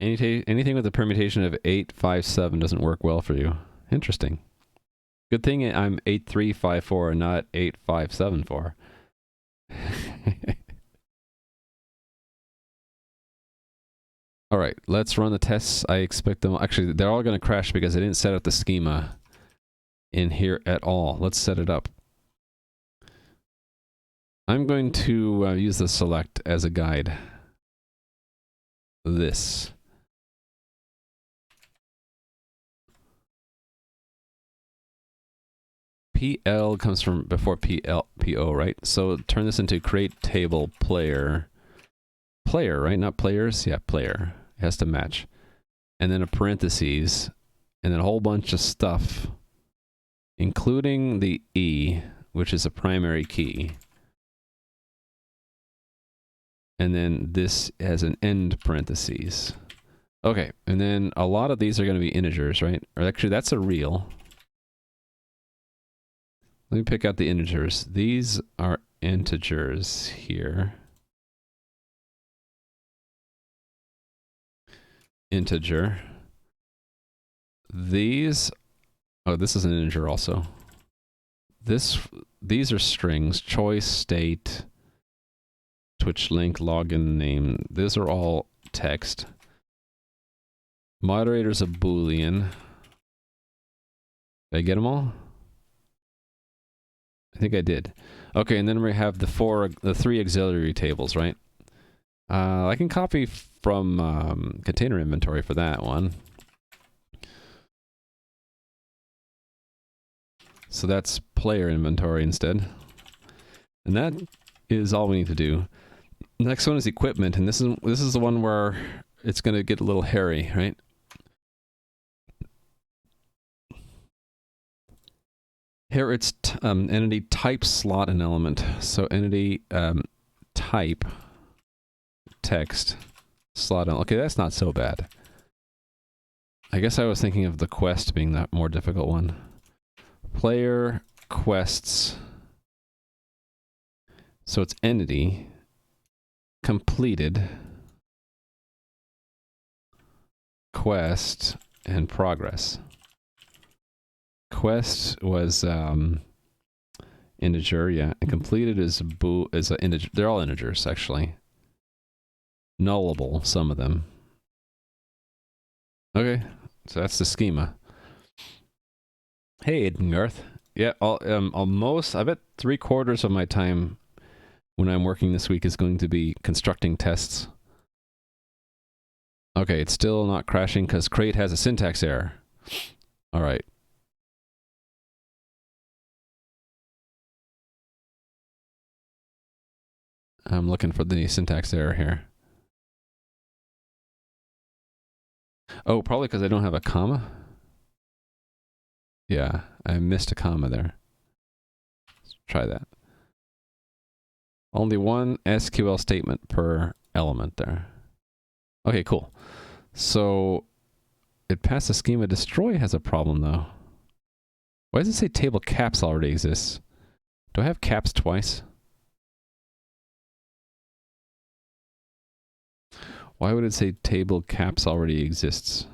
Anything with a permutation of 857 doesn't work well for you. Interesting. Good thing I'm 8354 and not 8574. All right, let's run the tests. I expect them. Actually, they're all going to crash because I didn't set up the schema in here at all. Let's set it up. I'm going to use the select as a guide. This. PL comes from before PO, right? So turn this into create table player. Player, right? Not players? Yeah, player. It has to match. And then a parentheses, and then a whole bunch of stuff, including the E, which is a primary key. And then this has an end parentheses. Okay, and then a lot of these are going to be integers, right? Or actually, that's a real. Let me pick out the integers. These are integers here. Integer. These, oh, this is an integer also. These are strings, choice, state, Twitch link, login name. These are all text. Moderator's a Boolean. Did I get them all? I think I did. Okay, and then we have the three auxiliary tables, right? I can copy from container inventory for that one. So that's player inventory instead. And that is all we need to do. Next one is equipment, and this is the one where it's going to get a little hairy, right? Here it's entity type slot and element. So entity type text slot. Okay, that's not so bad. I guess I was thinking of the quest being that more difficult one. Player quests. So it's entity completed quest and progress. Quest was integer, yeah, and completed is an integer. They're all integers actually. Nullable, some of them. Okay, so that's the schema. Hey, Garth. Yeah, almost. I bet 3/4 of my time when I'm working this week is going to be constructing tests. Okay, it's still not crashing because crate has a syntax error. All right. I'm looking for the syntax error here. Oh, probably because I don't have a comma. Yeah, I missed a comma there. Let's try that. Only one SQL statement per element there. Okay, cool. So it passed the schema. Destroy has a problem though. Why does it say table caps already exists? Do I have caps twice? Why would it say table caps already exists?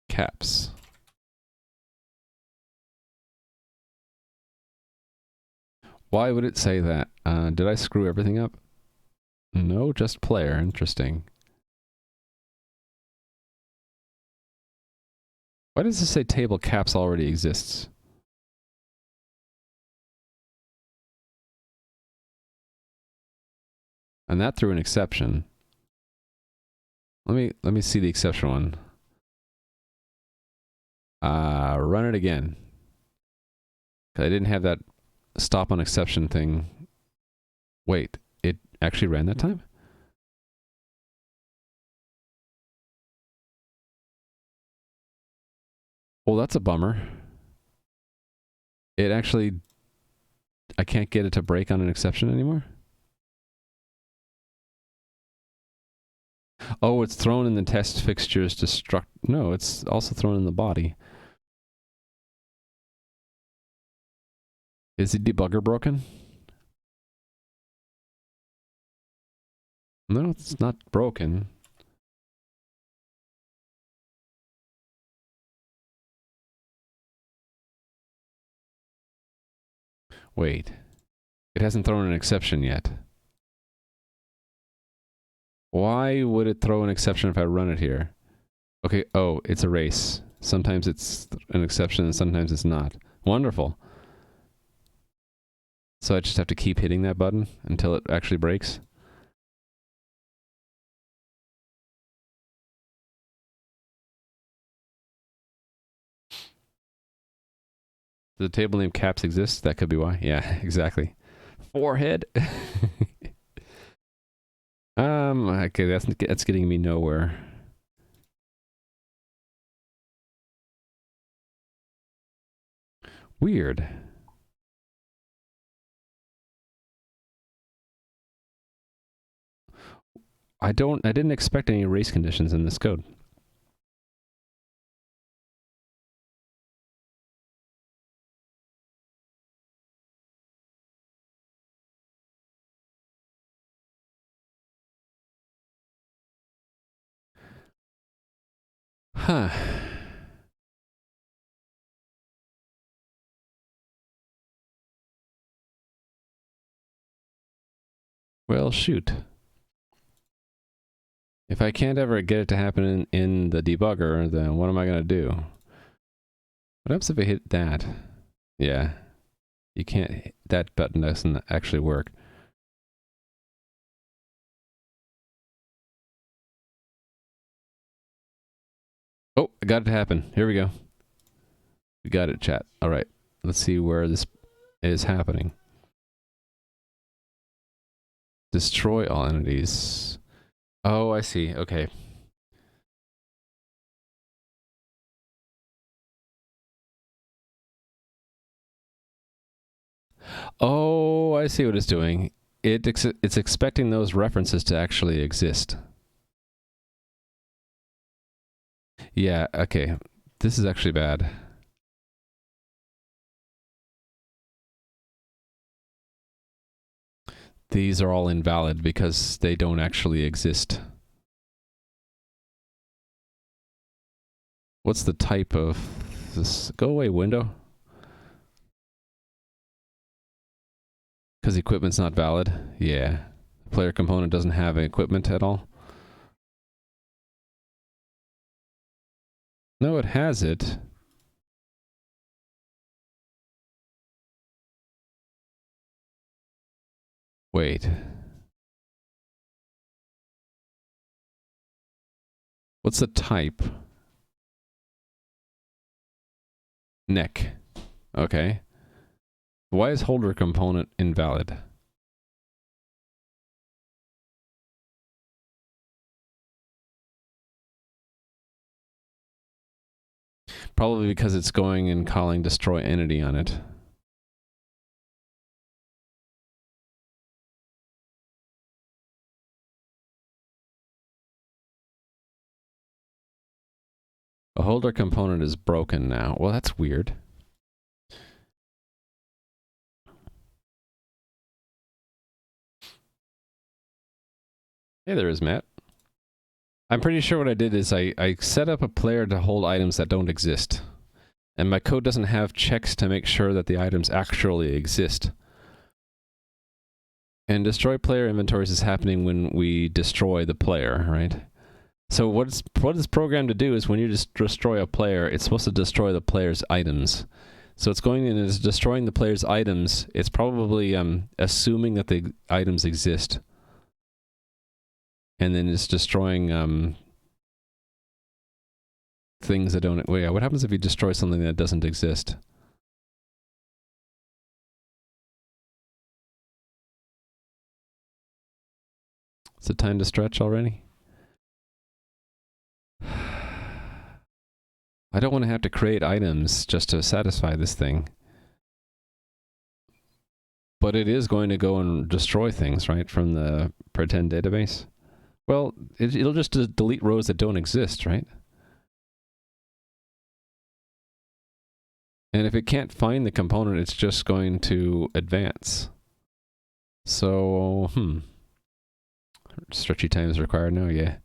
Caps. Why would it say that? Did I screw everything up? No, just player. Interesting. Why does it say table caps already exists? And that threw an exception. Let me see the exception one. Run it again. 'Cause I didn't have that stop on exception thing. Wait, it actually ran that time? Well, that's a bummer. It actually, I can't get it to break on an exception anymore? Oh, it's thrown in the test fixtures destruct. No, it's also thrown in the body. Is the debugger broken? No, it's not broken. Wait. It hasn't thrown an exception yet. Why would it throw an exception if I run it here? Okay, oh, it's a race. Sometimes it's an exception and sometimes it's not. Wonderful. So I just have to keep hitting that button until it actually breaks? Does the table name caps exist? That could be why. Yeah, exactly. Forehead. Okay, that's getting me nowhere. Weird. I didn't expect any race conditions in this code. Huh. Well, shoot. If I can't ever get it to happen in the debugger, then what am I going to do? What happens if I hit that? Yeah. You can't, that button doesn't actually work. Oh, I got it to happen. Here we go. We got it, chat. All right. Let's see where this is happening. Destroy all entities. Oh, I see. Okay. Oh, I see what it's doing. It's expecting those references to actually exist. Yeah, okay. This is actually bad. These are all invalid because they don't actually exist. What's the type of this? Go away, window. Because equipment's not valid. Yeah. Player component doesn't have equipment at all. No, it has it. Wait. What's the type? Neck. Okay. Why is holder component invalid? Probably because it's going and calling destroy entity on it. A holder component is broken now. Well, that's weird. Hey, there is Matt. I'm pretty sure what I did is I set up a player to hold items that don't exist. And my code doesn't have checks to make sure that the items actually exist. And destroy player inventories is happening when we destroy the player, right? So what it's programmed to do is when you just destroy a player, it's supposed to destroy the player's items. So it's going in and it's destroying the player's items. It's probably assuming that the items exist. And then it's destroying things that don't... Wait, what happens if you destroy something that doesn't exist? Is it time to stretch already? I don't want to have to create items just to satisfy this thing. But it is going to go and destroy things, right, from the pretend database? Well, it'll just delete rows that don't exist, right? And if it can't find the component, it's just going to advance. So, Stretchy time is required now, yeah.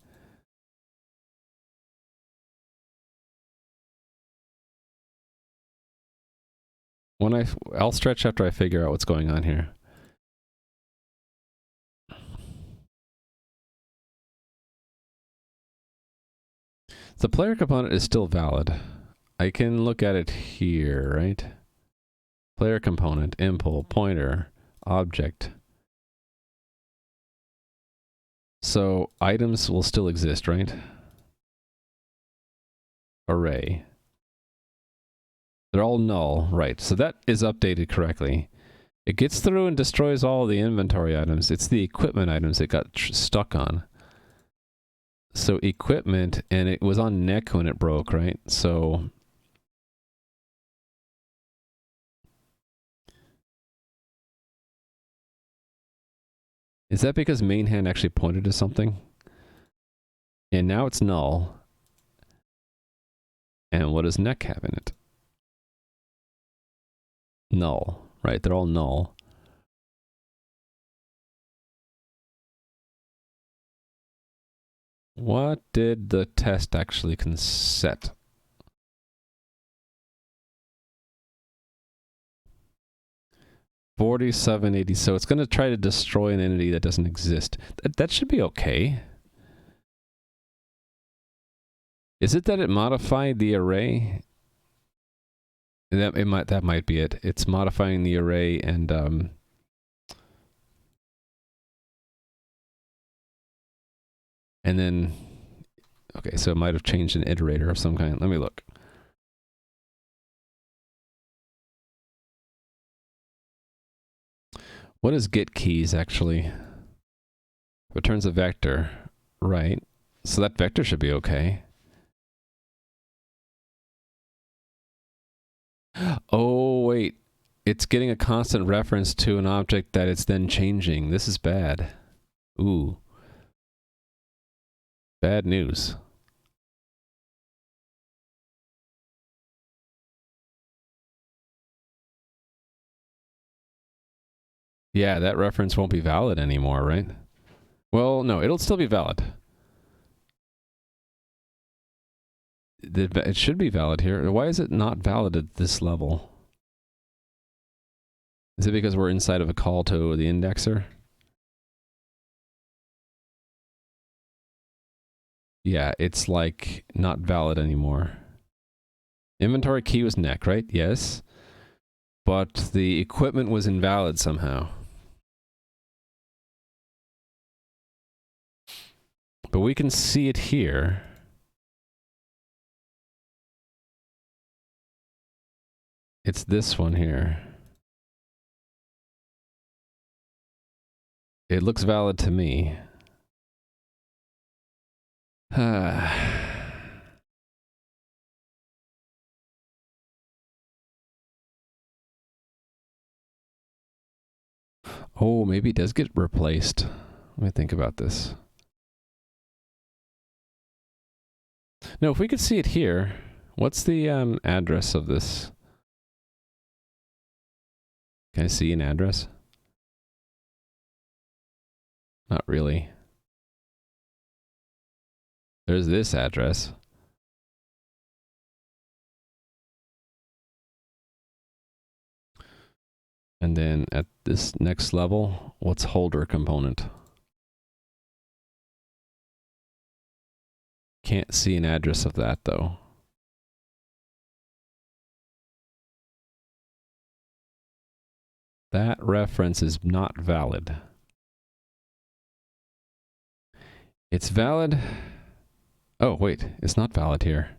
I'll stretch after I figure out what's going on here. The player component is still valid. I can look at it here, right? Player component, impl, pointer, object. So items will still exist, right? Array. They're all null, right? So that is updated correctly. It gets through and destroys all the inventory items. It's the equipment items it got stuck on. So equipment, and it was on neck when it broke, right? So is that because main hand actually pointed to something? And now it's null. And what does neck have in it? Null, right? They're all null. What did the test actually set? $47.80. So it's going to try to destroy an entity that doesn't exist. That should be okay. Is it that it modified the array? That might be it. It's modifying the array and then okay, so it might have changed an iterator of some kind. Let me look. What is get keys actually? Returns a vector, right? So that vector should be okay. Oh, wait. It's getting a constant reference to an object that it's then changing. This is bad. Ooh. Bad news. Yeah, that reference won't be valid anymore, right? Well, no, it'll still be valid. It should be valid here. Why is it not valid at this level? Is it because we're inside of a call to the indexer? Yeah, it's like not valid anymore. Inventory key was neck, right? Yes. But the equipment was invalid somehow. But we can see it here. It's this one here. It looks valid to me. Oh, maybe it does get replaced. Let me think about this. No, if we could see it here, what's the address of this? Can I see an address? Not really. There's this address. And then at this next level, what's holder component? Can't see an address of that though. That reference is not valid. It's valid. Oh, wait, it's not valid here.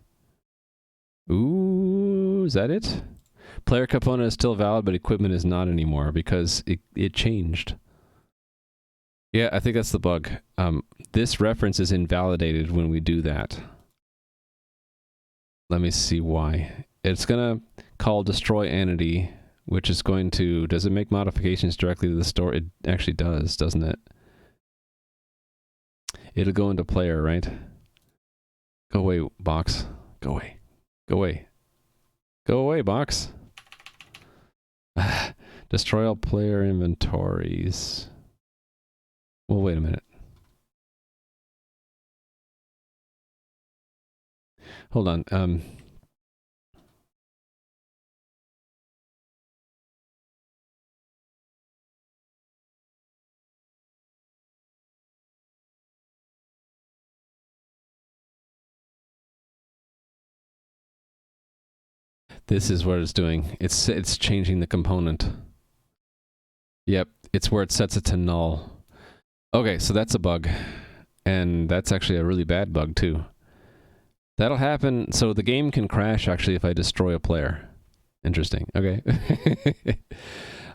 Ooh, is that it? Player component is still valid, but equipment is not anymore because it changed. Yeah, I think that's the bug. This reference is invalidated when we do that. Let me see why. It's going to call destroy entity, which is going to... Does it make modifications directly to the store? It actually does, doesn't it? It'll go into player, right? Go away, box. Go away. Go away. Go away, box. Destroy all player inventories. Well, wait a minute. Hold on. This is what it's doing. It's changing the component. Yep, it's where it sets it to null. Okay, so that's a bug. And that's actually a really bad bug too. That'll happen, so the game can crash actually if I destroy a player. Interesting, okay.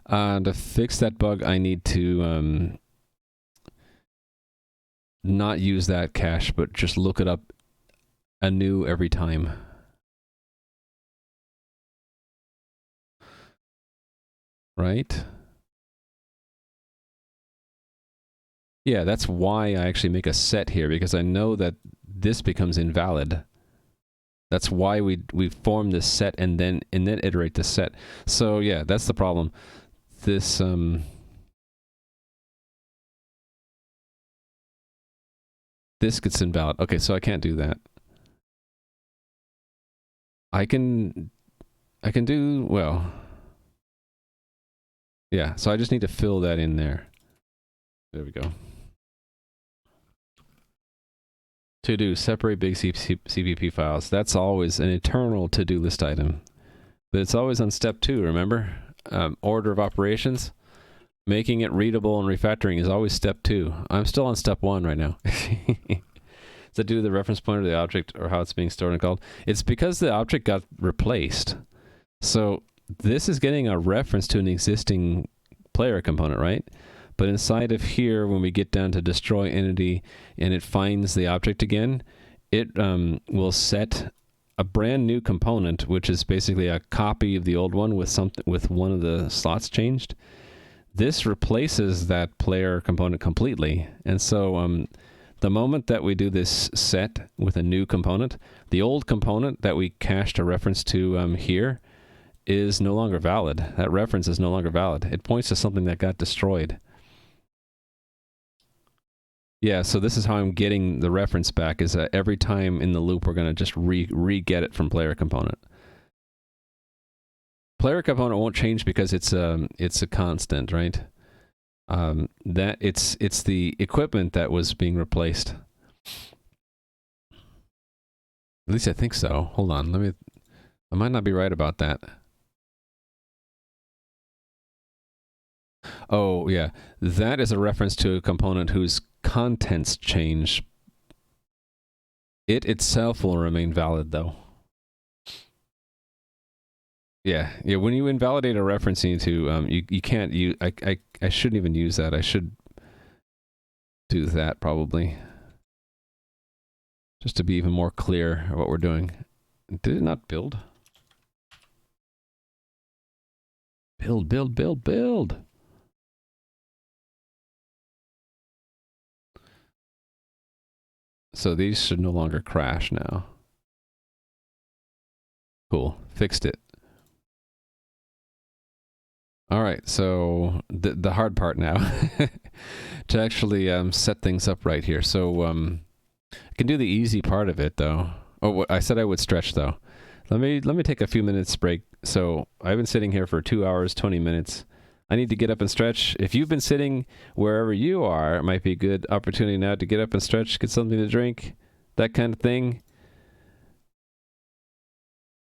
To fix that bug, I need to not use that cache, but just look it up anew every time. Right? Yeah, that's why I actually make a set here, because I know that this becomes invalid. That's why we form this set and then iterate the set. So yeah, that's the problem. This this gets invalid. Okay, so I can't do that. I can do, well, yeah, so I just need to fill that in there. There we go. To do, separate big CPP files. That's always an eternal to-do list item. But it's always on step 2, remember? Order of operations. Making it readable and refactoring is always step 2. I'm still on step 1 right now. Is that due to the reference pointer of the object or how it's being stored and called? It's because the object got replaced. So this is getting a reference to an existing player component, right? But inside of here, when we get down to destroy entity and it finds the object again, it will set a brand new component, which is basically a copy of the old one with one of the slots changed. This replaces that player component completely. And so the moment that we do this set with a new component, the old component that we cached a reference to here is no longer valid. That reference is no longer valid. It points to something that got destroyed. Yeah, so this is how I'm getting the reference back, is every time in the loop we're going to just re-get it from player component. Player component won't change because it's a constant, right? That it's the equipment that was being replaced. At least I think so. Hold on, I might not be right about that. Oh, yeah. That is a reference to a component whose contents change. It itself will remain valid, though. Yeah. When you invalidate a reference, you need to, you can't use, I shouldn't even use that. I should do that, probably. Just to be even more clear what we're doing. Did it not build? Build. So these should no longer crash now. Cool. Fixed it. All right, so the hard part now, to actually set things up right here. So I can do the easy part of it, though. Oh, I said I would stretch, though. Let me take a few minutes break. So I've been sitting here for 2 hours, 20 minutes. I need to get up and stretch. If you've been sitting wherever you are, it might be a good opportunity now to get up and stretch, get something to drink, that kind of thing.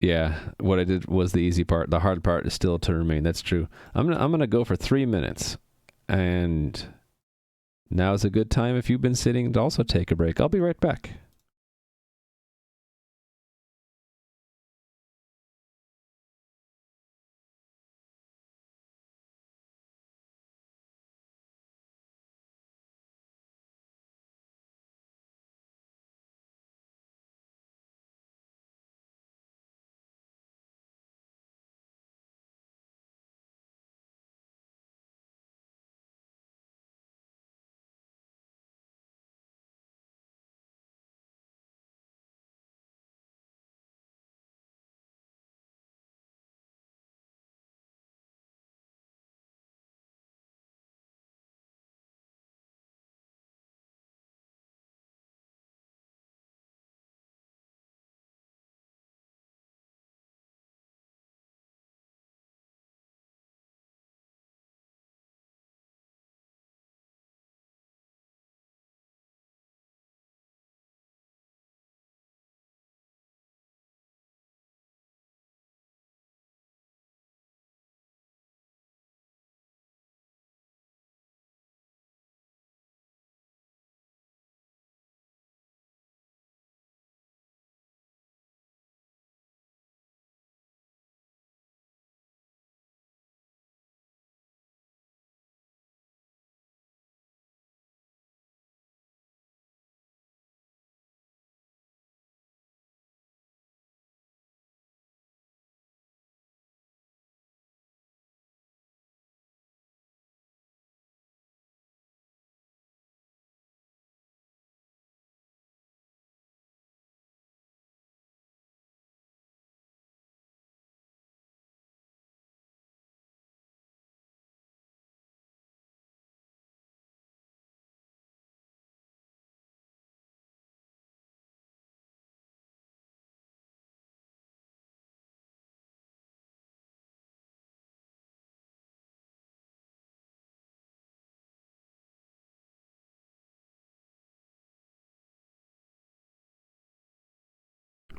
Yeah, what I did was the easy part. The hard part is still to remain. That's true. I'm gonna go for 3 minutes, and now's a good time if you've been sitting to also take a break. I'll be right back.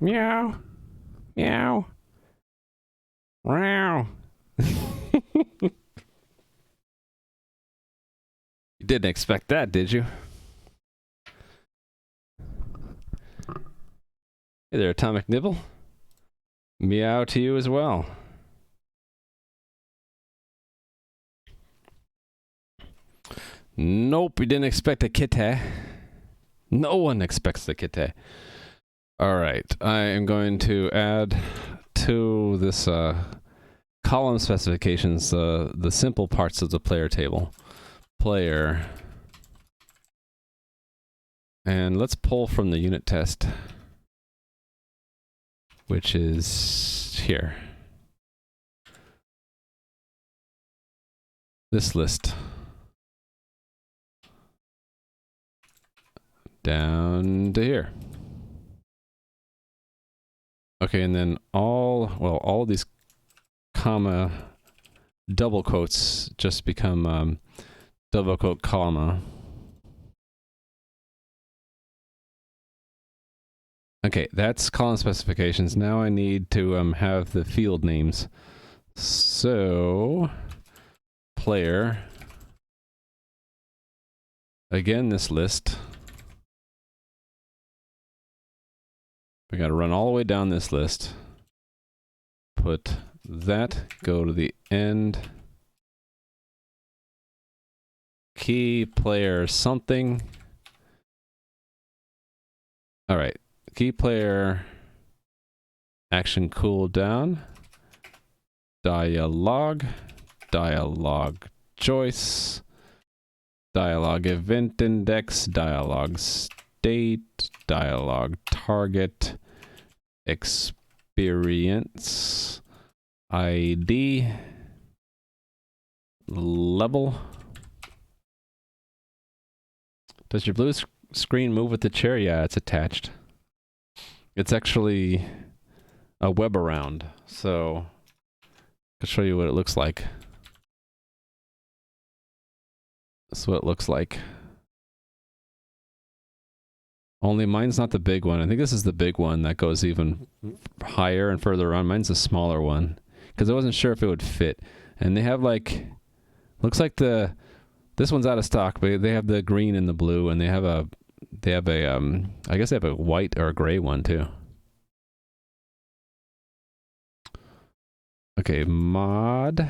Meow. Meow. Meow. You didn't expect that, did you? Hey there, Atomic Nibble. Meow to you as well. Nope, you didn't expect a kitty. No one expects the kitty. All right, I am going to add to this column specifications the simple parts of the player table. Player. And let's pull from the unit test, which is here. This list. Down to here. Okay, and then all of these comma double quotes just become double quote comma. Okay, that's column specifications. Now I need to have the field names. So, player. Again, this list. We got to run all the way down this list. Put that, go to the end. Key player something. All right. Key player action cooldown. Dialog. Dialog choice. Dialog event index. Dialog state. Dialog target. Experience. ID. Level. Does your blue screen move with the chair? Yeah, it's attached. It's actually a web around, so I'll show you what it looks like. That's what it looks like. Only mine's not the big one. I think this is the big one that goes even higher and further on. Mine's a smaller one because I wasn't sure if it would fit. And they have like, looks like this one's out of stock, but they have the green and the blue, and they have a I guess they have a white or a gray one too. Okay, mod.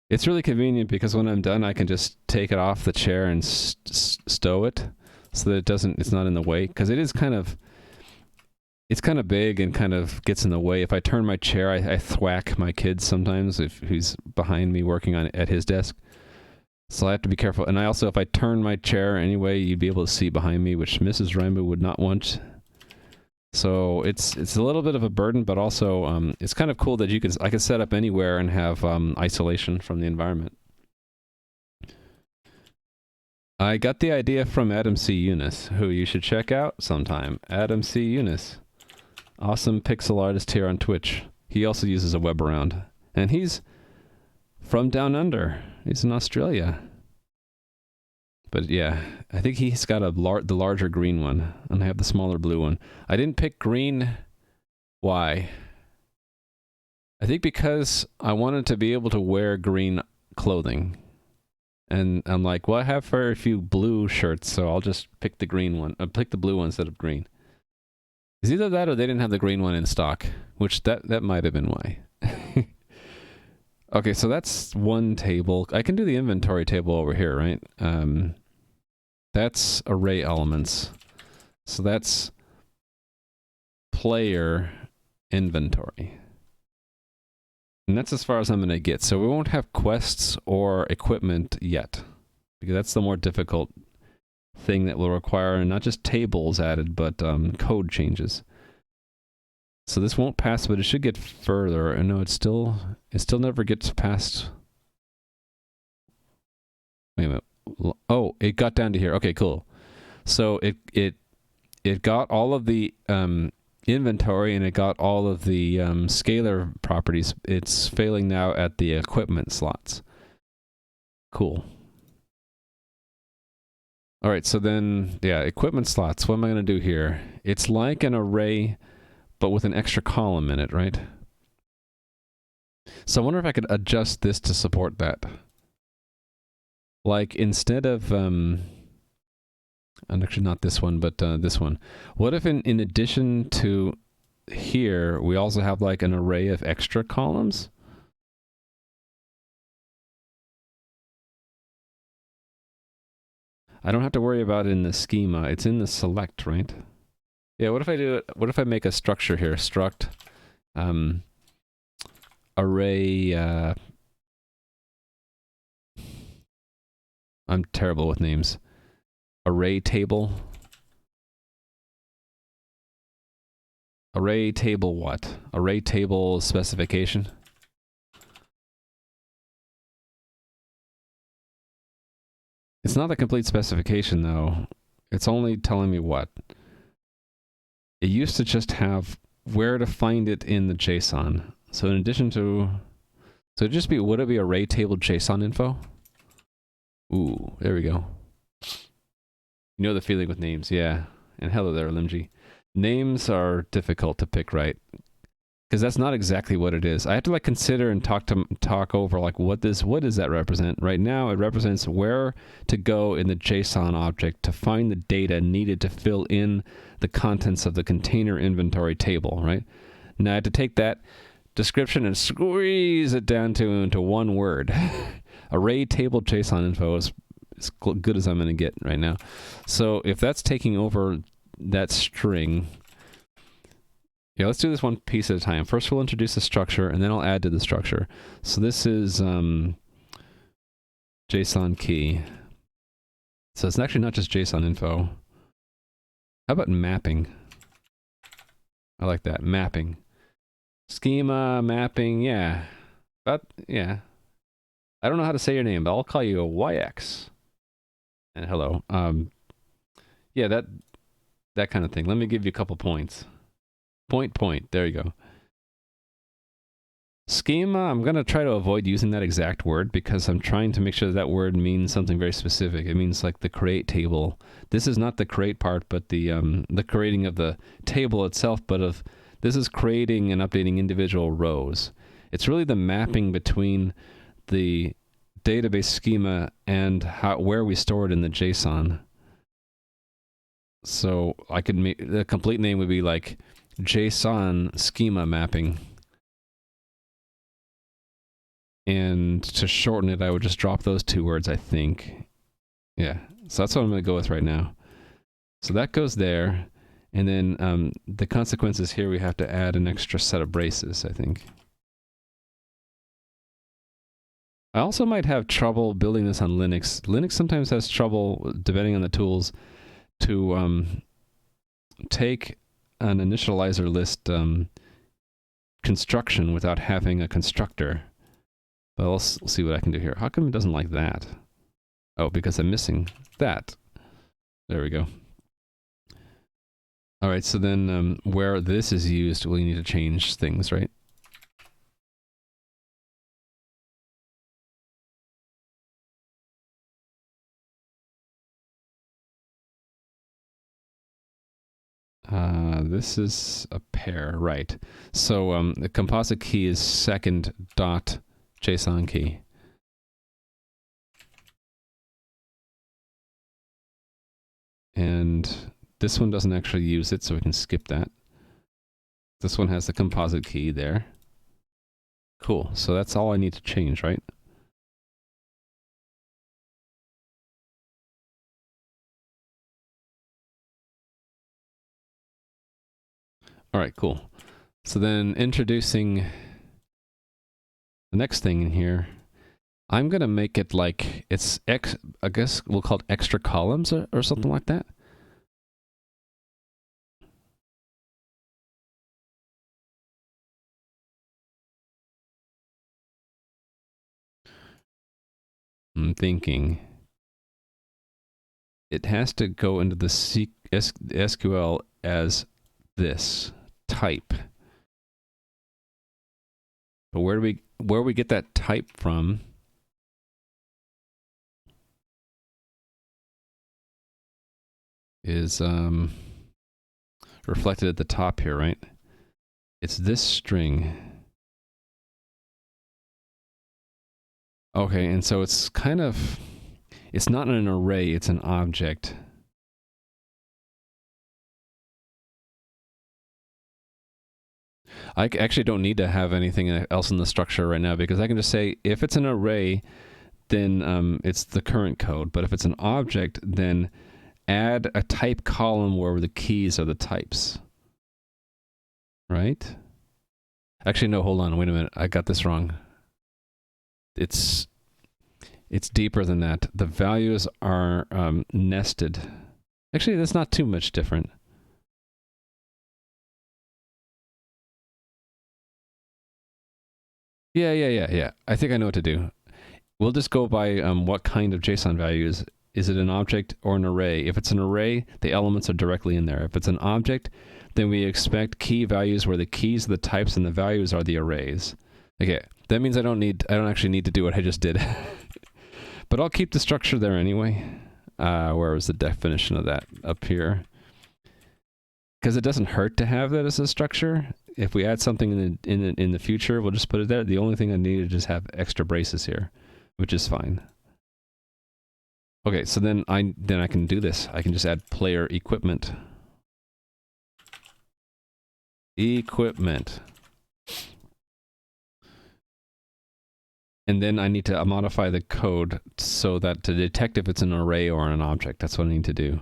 It's really convenient because when I'm done, I can just take it off the chair and stow it, so that it's not in the way. Because it's kind of big and kind of gets in the way. If I turn my chair, I thwack my kid sometimes if he's behind me working at his desk. So I have to be careful. And I also, if I turn my chair anyway, you'd be able to see behind me, which Mrs. Rainbow would not want. So it's a little bit of a burden, but also it's kind of cool that I can set up anywhere and have isolation from the environment. I got the idea from Adam C. Eunice, who you should check out sometime. Adam C. Eunice. Awesome pixel artist here on Twitch. He also uses a web around. And he's from down under. He's in Australia. But yeah, I think he's got the larger green one, and I have the smaller blue one. I didn't pick green. Why? I think because I wanted to be able to wear green clothing. And I'm like, well, I have very few blue shirts, so I'll just pick the green one. I'll pick the blue one instead of green. It's either that or they didn't have the green one in stock, which that might have been why. Okay, so that's one table. I can do the inventory table over here, right? That's array elements. So that's player inventory. And that's as far as I'm going to get. So we won't have quests or equipment yet, because that's the more difficult thing that will require not just tables added, but code changes. So this won't pass, but it should get further. And no, it still never gets past. Wait a minute. Oh, it got down to here. Okay, cool. So it got all of the inventory, and it got all of the scalar properties. It's failing now at the equipment slots. Cool.
All right, so then, yeah, equipment slots. What am I going to do here? It's like an array, but with an extra column in it, right? So I wonder if I could adjust this to support that. Like, instead of, and actually not this one, but this one. What if in addition to here, we also have like an array of extra columns? I don't have to worry about it in the schema. It's in the select, right? Yeah, what if I do it? What if I make a structure here? Struct array. I'm terrible with names. Array table. Array table what? Array table specification. It's not a complete specification though. It's only telling me what. It used to just have where to find it in the JSON. So in addition to, so it'd just be, would it be array table JSON info? Ooh, there we go. You know the feeling with names, yeah. And hello there, Limji. Names are difficult to pick right, because that's not exactly what it is. I have to like consider and talk over like what does that represent? Right now, it represents where to go in the JSON object to find the data needed to fill in the contents of the container inventory table. Right now, I have to take that description and squeeze it down into one word. Array table JSON info is as good as I'm going to get right now. So if that's taking over that string, yeah, let's do this one piece at a time. First, we'll introduce the structure, and then I'll add to the structure. So this is JSON key. So it's actually not just JSON info. How about mapping? I like that. Mapping. Schema, mapping, yeah. Yeah. I don't know how to say your name, but I'll call you a YX. And hello. Yeah, that kind of thing. Let me give you a couple points. Point. There you go. Schema, I'm going to try to avoid using that exact word because I'm trying to make sure that word means something very specific. It means like the create table. This is not the create part, but the creating of the table itself, but this is creating and updating individual rows. It's really the mapping between the database schema and where we store it in the JSON. So I could make the complete name would be like JSON schema mapping. And to shorten it, I would just drop those two words, I think. Yeah, so that's what I'm going to go with right now. So that goes there. And then the consequences here, we have to add an extra set of braces, I think. I also might have trouble building this on Linux. Linux sometimes has trouble, depending on the tools, to take an initializer list construction without having a constructor. But we'll see what I can do here. How come it doesn't like that? Oh, because I'm missing that. There we go. All right, so then where this is used, we need to change things, right? This is a pair, right? So the composite key is second dot JSON key. And this one doesn't actually use it, so we can skip that. This one has the composite key there. Cool, so that's all I need to change, right? All right, cool. So then introducing the next thing in here, I'm going to make it like it's I guess we'll call it extra columns or something like that. I'm thinking it has to go into the SQL as this type. But where we get that type from? is reflected at the top here, right? It's this string. Okay, and so it's kind of, it's not an array, it's an object. I actually don't need to have anything else in the structure right now because I can just say if it's an array, then it's the current code. But if it's an object, then add a type column where the keys are the types. Right? Actually, no, hold on. Wait a minute. I got this wrong. It's deeper than that. The values are nested. Actually, that's not too much different. Yeah. I think I know what to do. We'll just go by what kind of JSON values. Is it an object or an array? If it's an array, the elements are directly in there. If it's an object, then we expect key values where the keys are the types and the values are the arrays. Okay, that means I don't actually need to do what I just did. But I'll keep the structure there anyway. Where was the definition of that? Up here. Because it doesn't hurt to have that as a structure. If we add something in the future, we'll just put it there. The only thing I need is just have extra braces here, which is fine. Okay, so then I can do this. I can just add player equipment. Equipment. And then I need to modify the code so that to detect if it's an array or an object. That's what I need to do.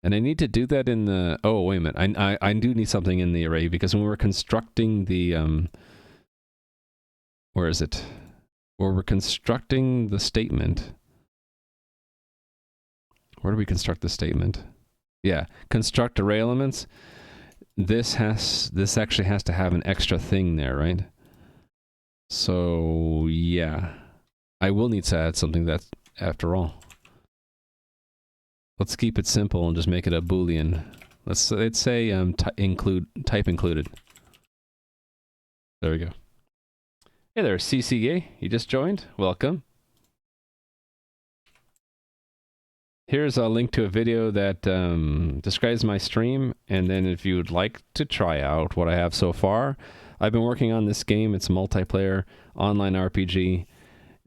And I need to do that in the... Oh, wait a minute. I do need something in the array because when we're constructing the... where is it? Where we're constructing the statement... Where do we construct the statement? Yeah, construct array elements. This actually has to have an extra thing there, right? So, yeah. I will need to add something that's after all. Let's keep it simple and just make it a Boolean. Let's say type included. There we go. Hey there, CCA. You just joined? Welcome. Here's a link to a video that describes my stream, and then if you would like to try out what I have so far, I've been working on this game. It's a multiplayer online RPG.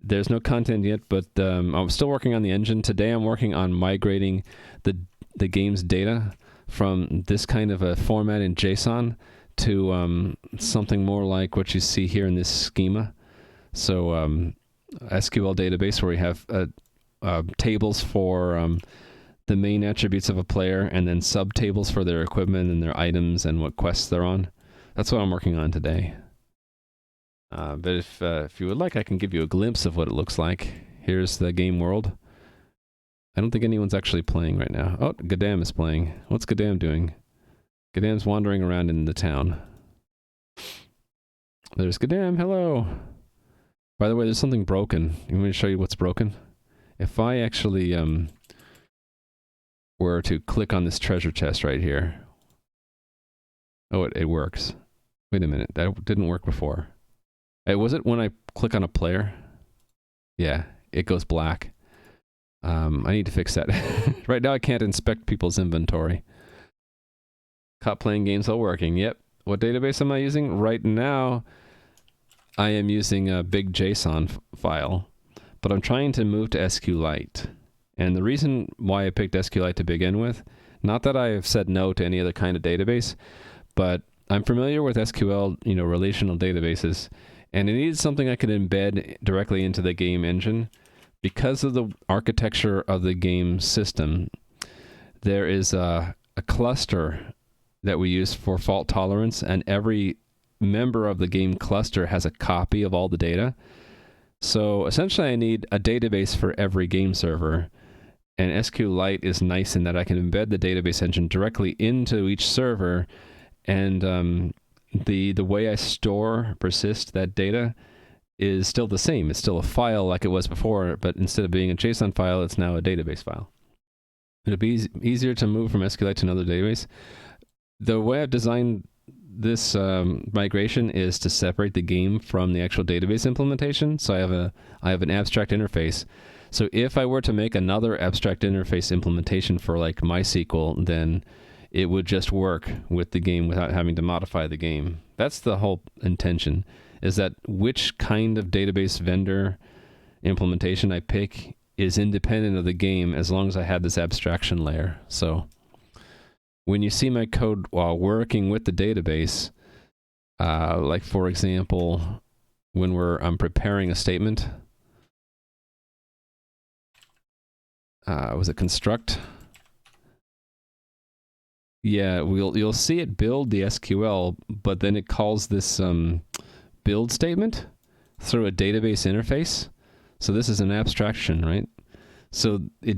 There's no content yet, but I'm still working on the engine. Today I'm working on migrating the game's data from this kind of a format in JSON to something more like what you see here in this schema. So SQL database where we have tables for the main attributes of a player and then subtables for their equipment and their items and what quests they're on. That's what I'm working on today. But if you would like, I can give you a glimpse of what it looks like. Here's the game world. I don't think anyone's actually playing right now. Oh, Gadam is playing. What's Gadam doing? Gadam's wandering around in the town. There's Gadam. Hello. By the way, there's something broken. You want me to show you what's broken? If I actually were to click on this treasure chest right here. Oh, it works. Wait a minute. That didn't work before. Hey, was it when I click on a player? Yeah, it goes black. I need to fix that. Right now I can't inspect people's inventory. Caught playing games while working. Yep. What database am I using? Right now, I am using a big JSON file, but I'm trying to move to SQLite. And the reason why I picked SQLite to begin with, not that I have said no to any other kind of database, but I'm familiar with SQL, relational databases, and it needed something I could embed directly into the game engine. Because of the architecture of the game system, there is a cluster that we use for fault tolerance, and every member of the game cluster has a copy of all the data. So essentially I need a database for every game server, and SQLite is nice in that I can embed the database engine directly into each server, and the way I persist that data is still the same. It's still a file like it was before, but instead of being a JSON file, it's now a database file. It'll be easier to move from SQLite to another database. The way I've designed this migration is to separate the game from the actual database implementation. So I have an abstract interface. So if I were to make another abstract interface implementation for like MySQL, then it would just work with the game without having to modify the game. That's the whole intention, is that which kind of database vendor implementation I pick is independent of the game as long as I have this abstraction layer. So when you see my code while working with the database, like for example, when I'm preparing a statement, was it construct? Yeah, you'll see it build the SQL, but then it calls this build statement through a database interface. So this is an abstraction, right? So it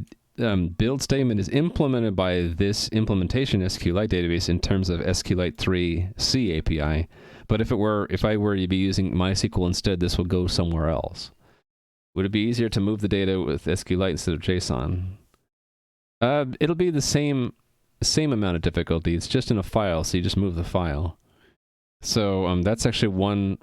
build statement is implemented by this implementation SQLite database in terms of SQLite 3C API. But if I were to be using MySQL instead, this would go somewhere else. Would it be easier to move the data with SQLite instead of JSON? It'll be the same amount of difficulty. It's just in a file, so you just move the file. So that's actually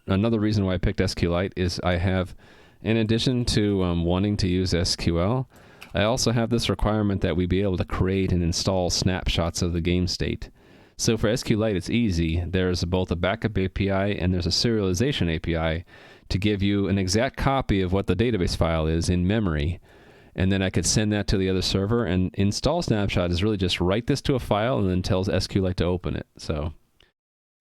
another reason why I picked SQLite is I have, in addition to wanting to use SQL, I also have this requirement that we be able to create and install snapshots of the game state. So for SQLite, it's easy. There's both a backup API and there's a serialization API to give you an exact copy of what the database file is in memory. And then I could send that to the other server, and install snapshot is really just write this to a file and then tells SQLite to open it. So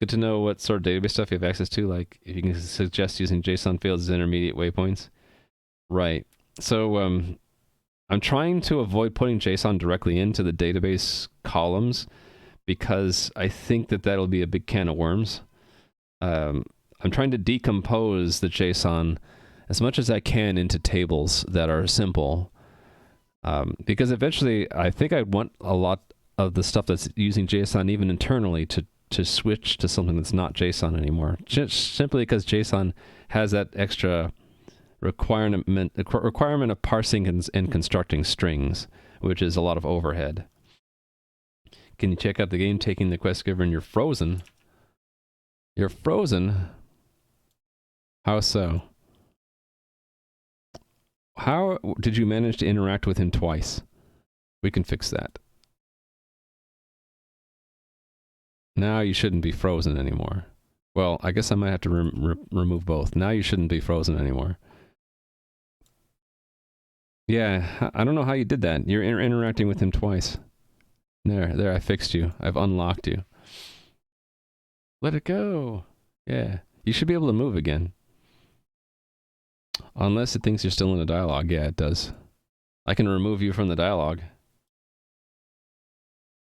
good to know what sort of database stuff you have access to, like if you can suggest using JSON fields as intermediate waypoints. Right. So I'm trying to avoid putting JSON directly into the database columns because I think that that'll be a big can of worms. I'm trying to decompose the JSON as much as I can into tables that are simple. Because eventually, I think I want a lot of the stuff that's using JSON even internally to switch to something that's not JSON anymore. Just simply because JSON has that extra requirement of parsing and constructing strings, which is a lot of overhead. Can you check out the game taking the quest giver and you're frozen? You're frozen? How so? How did you manage to interact with him twice? We can fix that. Now you shouldn't be frozen anymore. Well, I guess I might have to remove both. Now you shouldn't be frozen anymore. Yeah, I don't know how you did that. You're interacting with him twice. There, I fixed you. I've unlocked you. Let it go. Yeah, you should be able to move again. Unless it thinks you're still in a dialogue. Yeah, it does. I can remove you from the dialogue.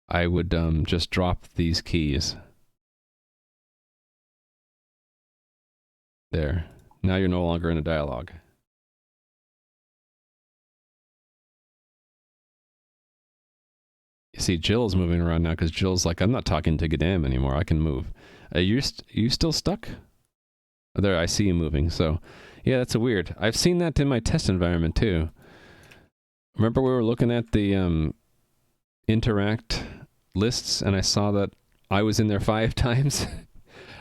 I would just drop these keys. There. Now you're no longer in a dialogue. You see, Jill's moving around now because Jill's like, I'm not talking to Gadam anymore. I can move. You still stuck? Oh, there, I see you moving. So, yeah, that's a weird. I've seen that in my test environment too. Remember we were looking at the interact lists, and I saw that I was in there 5 times.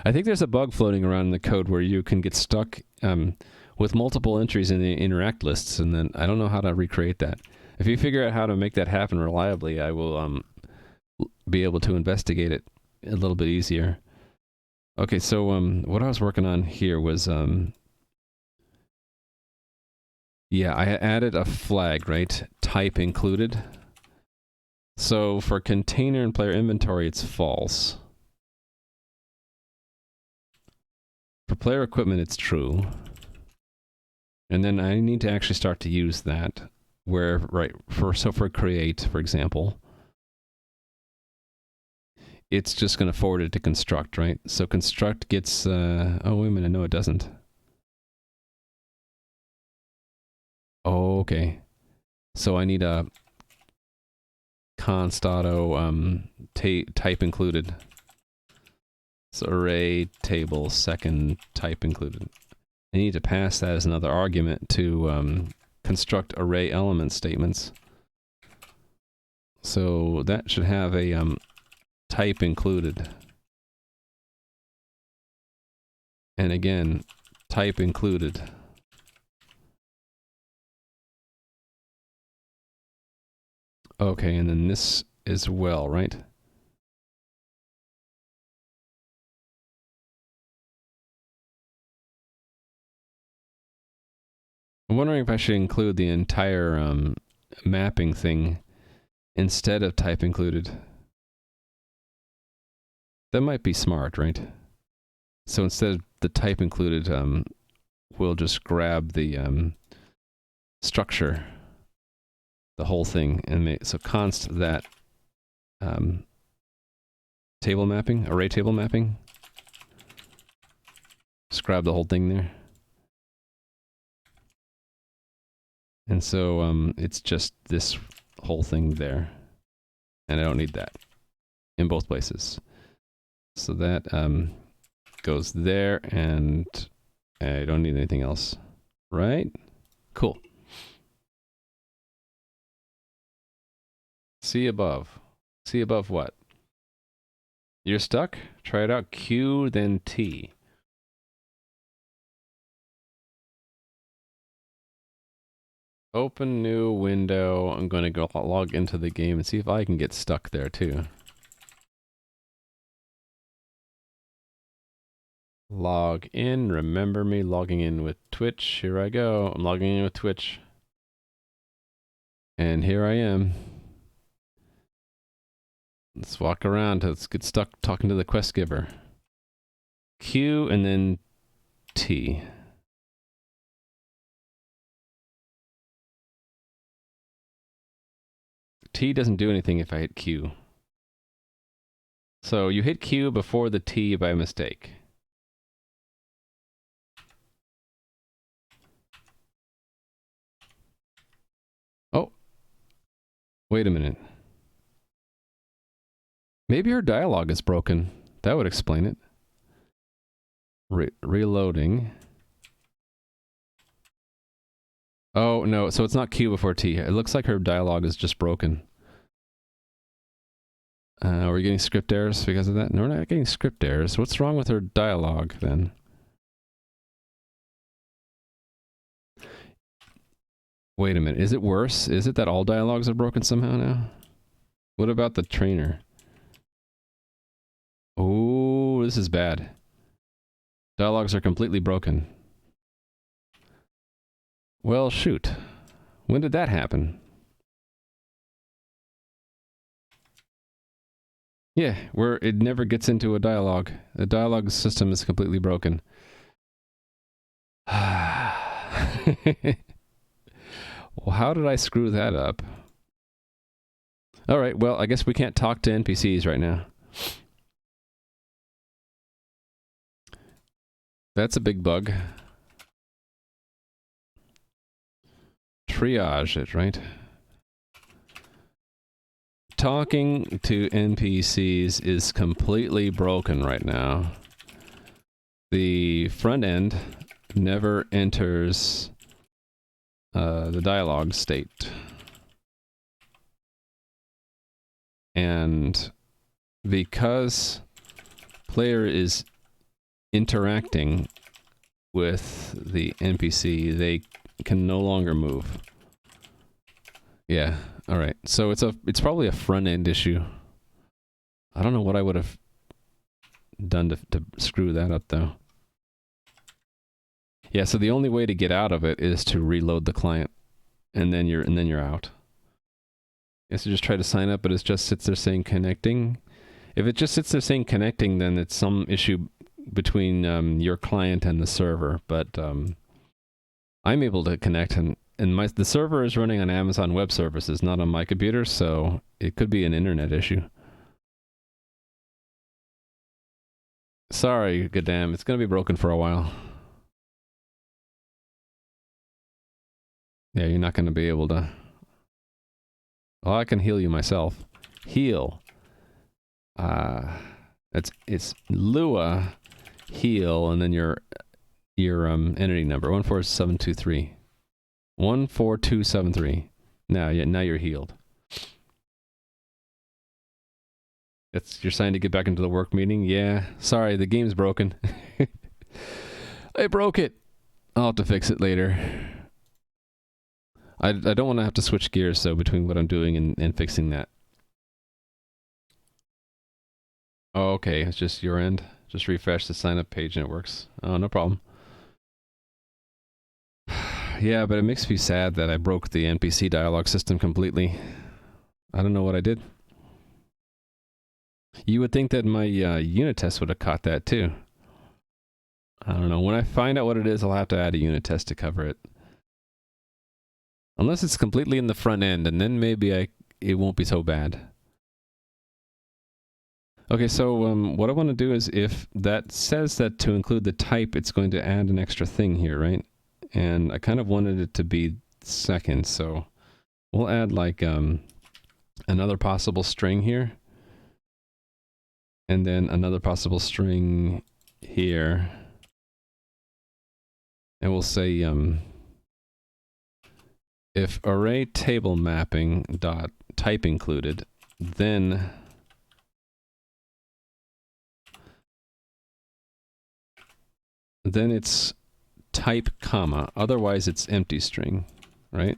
I think there's a bug floating around in the code where you can get stuck with multiple entries in the interact lists, and then I don't know how to recreate that. If you figure out how to make that happen reliably, I will be able to investigate it a little bit easier. Okay, so what I was working on here was, yeah, I added a flag, right? Type included. So for container and player inventory, it's false. For player equipment, it's true. And then I need to actually start to use that. Where, right, for create, for example, it's just going to forward it to construct, right? So construct gets, oh, wait a minute, no, it doesn't. Oh, okay. So I need a const auto type included. So array table second type included. I need to pass that as another argument to construct array element statements. So that should have a type included. And again, type included. Okay, and then this as well, right? I'm wondering if I should include the entire mapping thing instead of type included. That might be smart, right? So instead of the type included, we'll just grab the structure, the whole thing, and make so const that table mapping, array table mapping. Just grab the whole thing there. And so it's just this whole thing there. And I don't need that in both places. So that goes there, and I don't need anything else. Right? Cool. See above. See above what? You're stuck? Try it out. Q, then T. Open new window. I'm going to go log into the game and see if I can get stuck there too. Log in. Remember me logging in with Twitch. Here I go. I'm logging in with Twitch. And here I am. Let's walk around. Let's get stuck talking to the quest giver. Q and then T. T doesn't do anything if I hit Q. So you hit Q before the T by mistake. Oh. Wait a minute. Maybe her dialogue is broken. That would explain it. Reloading. Oh, no. So it's not Q before T. It looks like her dialogue is just broken. Are we getting script errors because of that? No, we're not getting script errors. What's wrong with her dialogue then? Wait a minute. Is it worse? Is it that all dialogues are broken somehow now? What about the trainer? Oh, this is bad. Dialogues are completely broken. Well, shoot. When did that happen? Yeah, where it never gets into a dialogue. The dialogue system is completely broken. Well, how did I screw that up? All right, well, I guess we can't talk to NPCs right now. That's a big bug. Triage it, right? Talking to NPCs is completely broken right now. The front end never enters the dialogue state. And because player is interacting with the NPC, they can no longer move. Yeah, all right. So it's probably a front-end issue. I don't know what I would have done to screw that up though. Yeah, so the only way to get out of it is to reload the client, and then you're out. Yes, you just try to sign up, but it just sits there saying connecting. If it just sits there saying connecting, then it's some issue between your client and the server. But I'm able to connect, and the server is running on Amazon Web Services, not on my computer, so it could be an internet issue. Sorry, goddamn, it's gonna be broken for a while. Yeah, you're not gonna be able to. Well, I can heal you myself. Heal. It's Lua heal, and then your entity number 14723. 14273. Now you're healed. You're signed to get back into the work meeting. Yeah, sorry, the game's broken. I broke it. I'll have to fix it later. I don't want to have to switch gears, though, between what I'm doing and fixing that. Oh, okay, it's just your end. Just refresh the sign up page and it works. Oh, no problem. Yeah, but it makes me sad that I broke the NPC dialogue system completely. I don't know what I did. You would think that my unit test would have caught that too. I don't know. When I find out what it is, I'll have to add a unit test to cover it. Unless it's completely in the front end, and then maybe it won't be so bad. Okay, so what I want to do is, if that says that to include the type, it's going to add an extra thing here, right? And I kind of wanted it to be second, so we'll add like another possible string here. And then another possible string here. And we'll say if array table mapping dot type included, then it's type comma, otherwise it's empty string, right?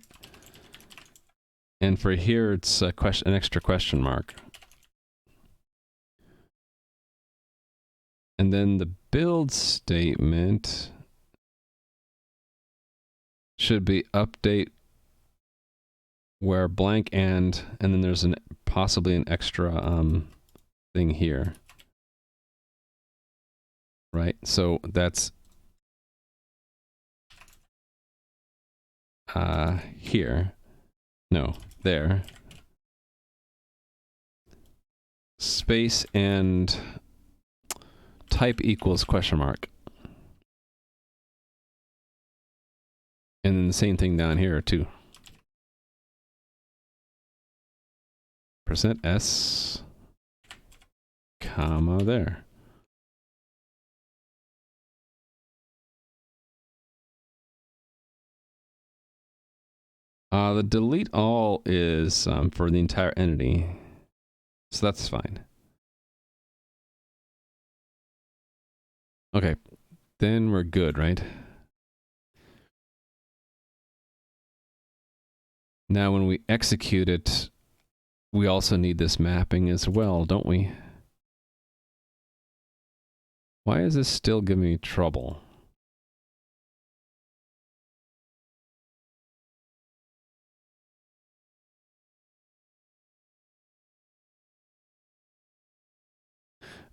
And for here it's an extra question mark. And then the build statement should be update where blank and then there's possibly an extra thing here. Right? So that's here. No, there. Space and type equals question mark. And then the same thing down here too. %s, comma there. The delete all is for the entire entity, so that's fine. Okay, then we're good, right? Now when we execute it, we also need this mapping as well, don't we? Why is this still giving me trouble?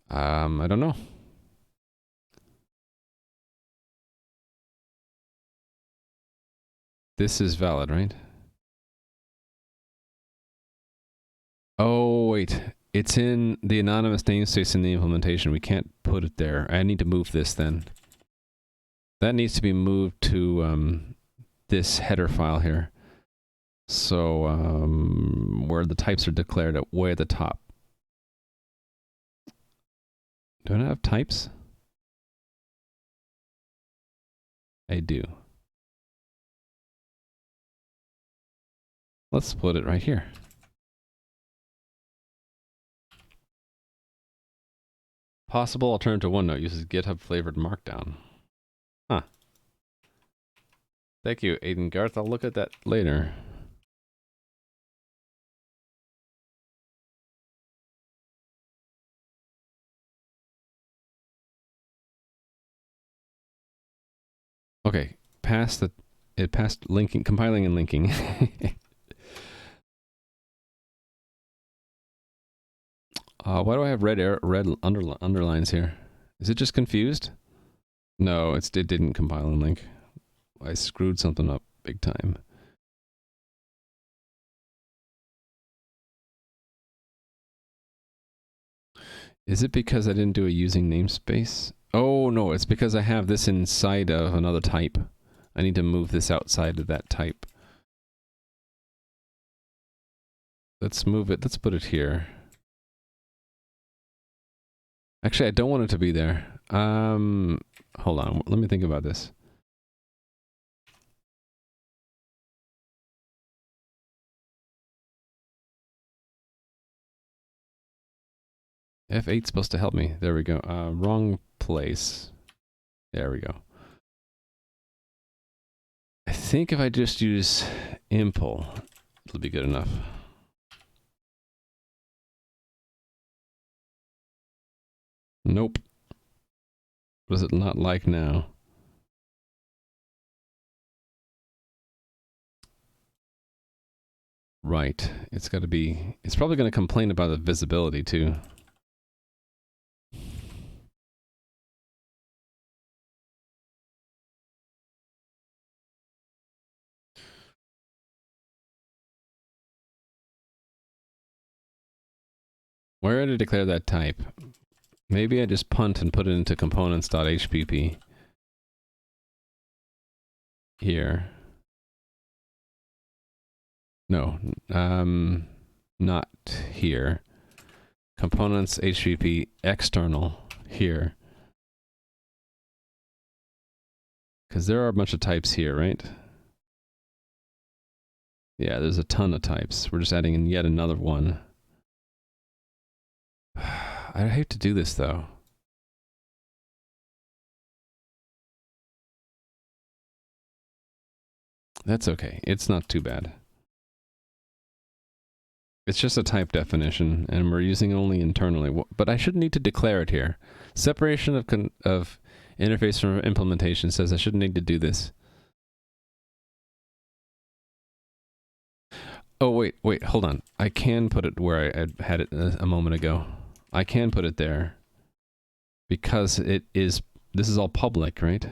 I don't know. This is valid, right? Oh, wait. It's in the anonymous namespace in the implementation. We can't put it there. I need to move this then. That needs to be moved to this header file here. So, where the types are declared at way at the top. Do I not have types? I do. Let's put it right here. Possible alternative OneNote uses GitHub flavored Markdown. Huh. Thank you, Aiden Garth. I'll look at that later. Okay, it passed linking, compiling and linking. Why do I have red underlines here? Is it just confused? No, it didn't compile and link. I screwed something up big time. Is it because I didn't do a using namespace? Oh no, it's because I have this inside of another type. I need to move this outside of that type. Let's move it, let's put it here. Actually, I don't want it to be there. Hold on, let me think about this. F8's supposed to help me. There we go. Wrong place. There we go. I think if I just use impl. It'll be good enough. Nope. What is it not like now? Right. It's got to be... It's probably going to complain about the visibility, too. Where did I declare that type? Maybe I just punt and put it into components.hpp. Here. No. Not here. Components HTTP external here. Because there are a bunch of types here, right? Yeah, there's a ton of types. We're just adding in yet another one. I hate to do this, though. That's okay. It's not too bad. It's just a type definition, and we're using it only internally. But I shouldn't need to declare it here. Separation of interface from implementation says I shouldn't need to do this. Oh, wait, hold on. I can put it where I had it a moment ago. I can put it there. Because it is... This is all public, right?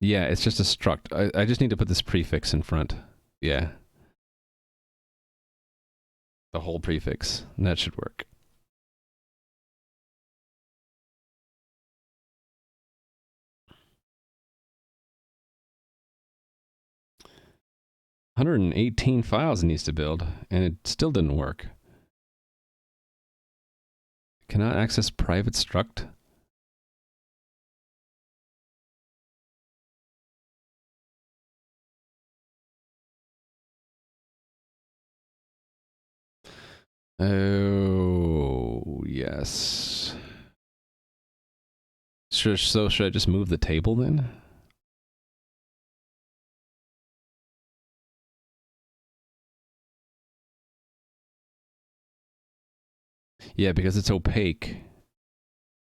Yeah, it's just a struct. I just need to put this prefix in front. Yeah. The whole prefix. And that should work. $118 files it needs to build, and it still didn't work. Cannot access private struct? Oh, yes. So should I just move the table then? Yeah, because it's opaque.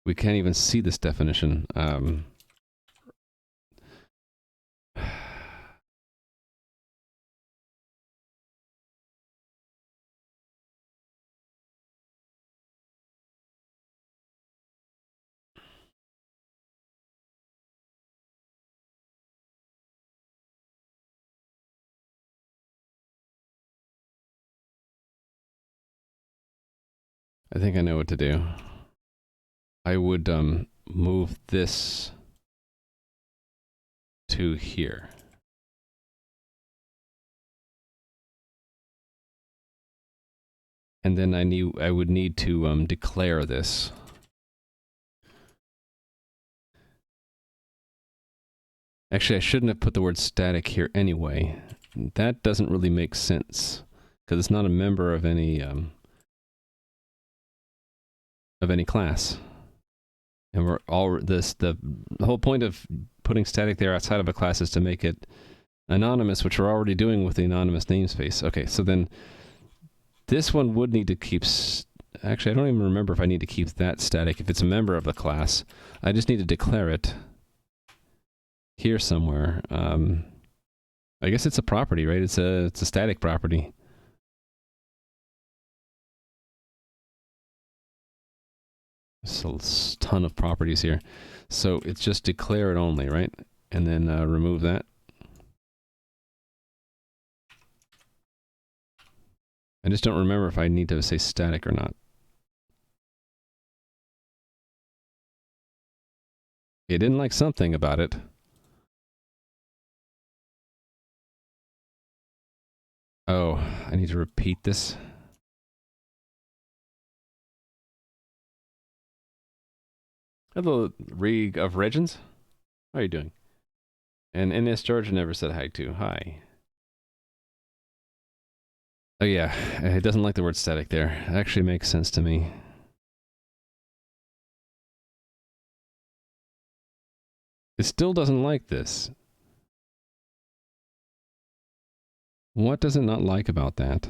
We can't even see this definition. I think I know what to do. I would move this to here. And then I would need to declare this. Actually, I shouldn't have put the word static here anyway. That doesn't really make sense because it's not a member of any class. And we're all the whole point of putting static there outside of a class is to make it anonymous, which we're already doing with the anonymous namespace. Okay, so then this one would need to keep... Actually, I don't even remember if I need to keep that static. If it's a member of the class, I just need to declare it here somewhere. I guess it's a property, right? It's a static property. There's a ton of properties here. So it's just declare it only, right? And then remove that. I just don't remember if I need to say static or not. It didn't like something about it. Oh, I need to repeat this. Hello, Rig of Regins. How are you doing? And NS George never said hi to. Hi. Oh yeah, it doesn't like the word static there. It actually makes sense to me. It still doesn't like this. What does it not like about that?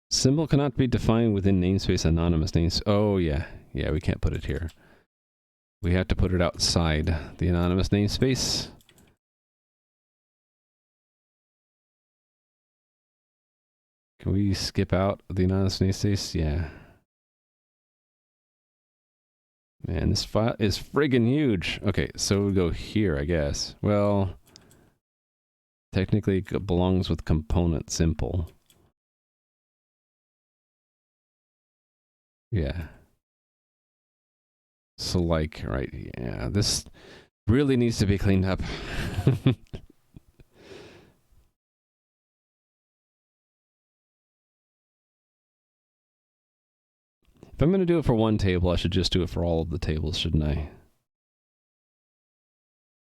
Symbol cannot be defined within namespace anonymous names. Oh, yeah. Yeah, we can't put it here. We have to put it outside the anonymous namespace. Can we skip out the anonymous namespace? Yeah. Man, this file is friggin' huge. Okay, so we go here, I guess. Well, technically it belongs with component simple. Yeah. So like, right, yeah, this really needs to be cleaned up. If I'm going to do it for one table, I should just do it for all of the tables, shouldn't I?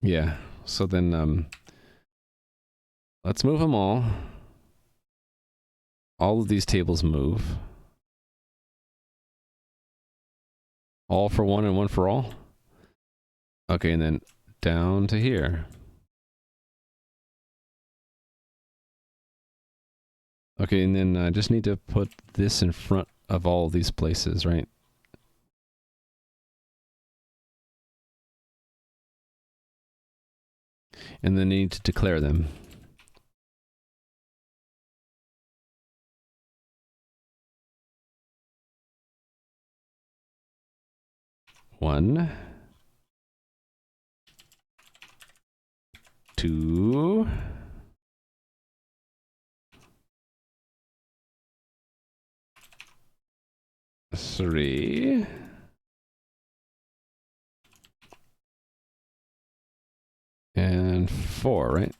Yeah, so then, let's move them all. All of these tables move. All for one and one for all? Okay, and then down to here. Okay, and then I just need to put this in front of all of these places, right? And then I need to declare them. One. 2. 3. And 4, right?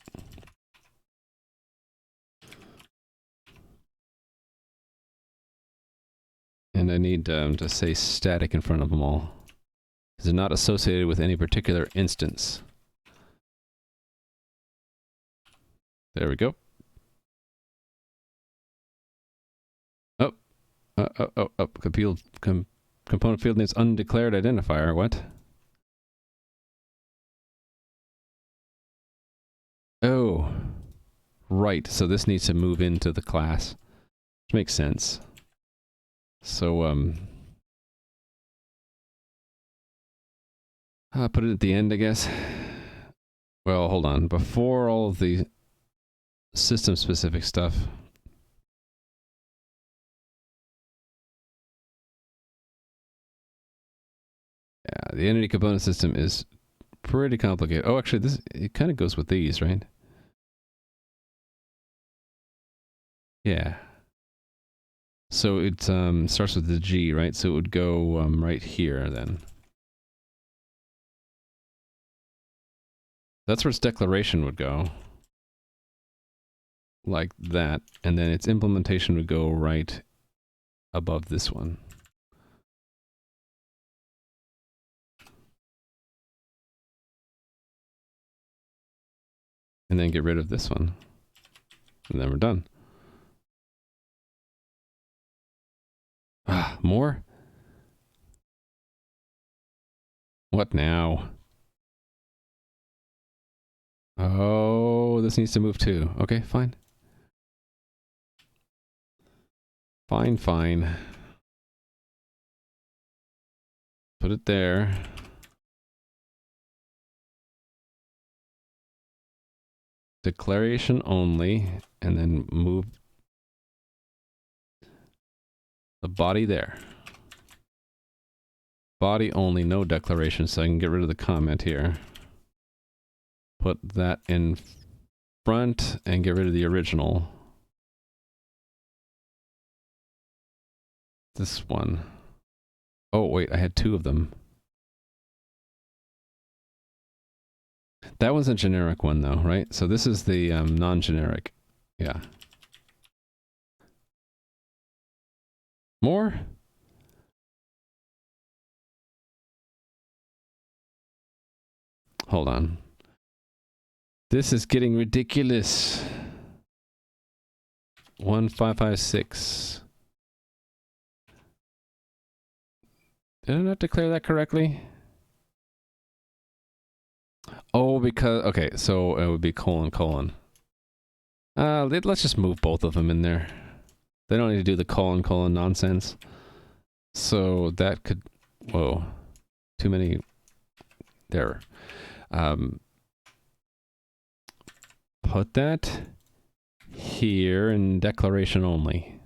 And I need to say static in front of them all. Because they're not associated with any particular instance. There we go. Component field names undeclared identifier. What? Oh. Right, so this needs to move into the class. Which makes sense. So, I'll put it at the end, I guess. Well, hold on. Before all of the system-specific stuff. Yeah, the entity component system is pretty complicated. Oh, actually, it kind of goes with these, right? Yeah. So it starts with the G, right? So it would go right here then. That's where its declaration would go. Like that. And then its implementation would go right above this one. And then get rid of this one. And then we're done. Ah, more? What now? Oh, this needs to move too. Okay, fine. Fine. Put it there. Declaration only, and then move the body there. Body only, no declaration, so I can get rid of the comment here. Put that in front and get rid of the original. This one. Oh, wait, I had 2 of them. That one's a generic one, though, right? So this is the non-generic. Yeah. More? Hold on. This is getting ridiculous. 1556. Did I not declare that correctly? Oh, because, okay, so it would be : Let's just move both of them in there. They don't need to do the colon nonsense. So that could, whoa, too many, there. Put that here in declaration only.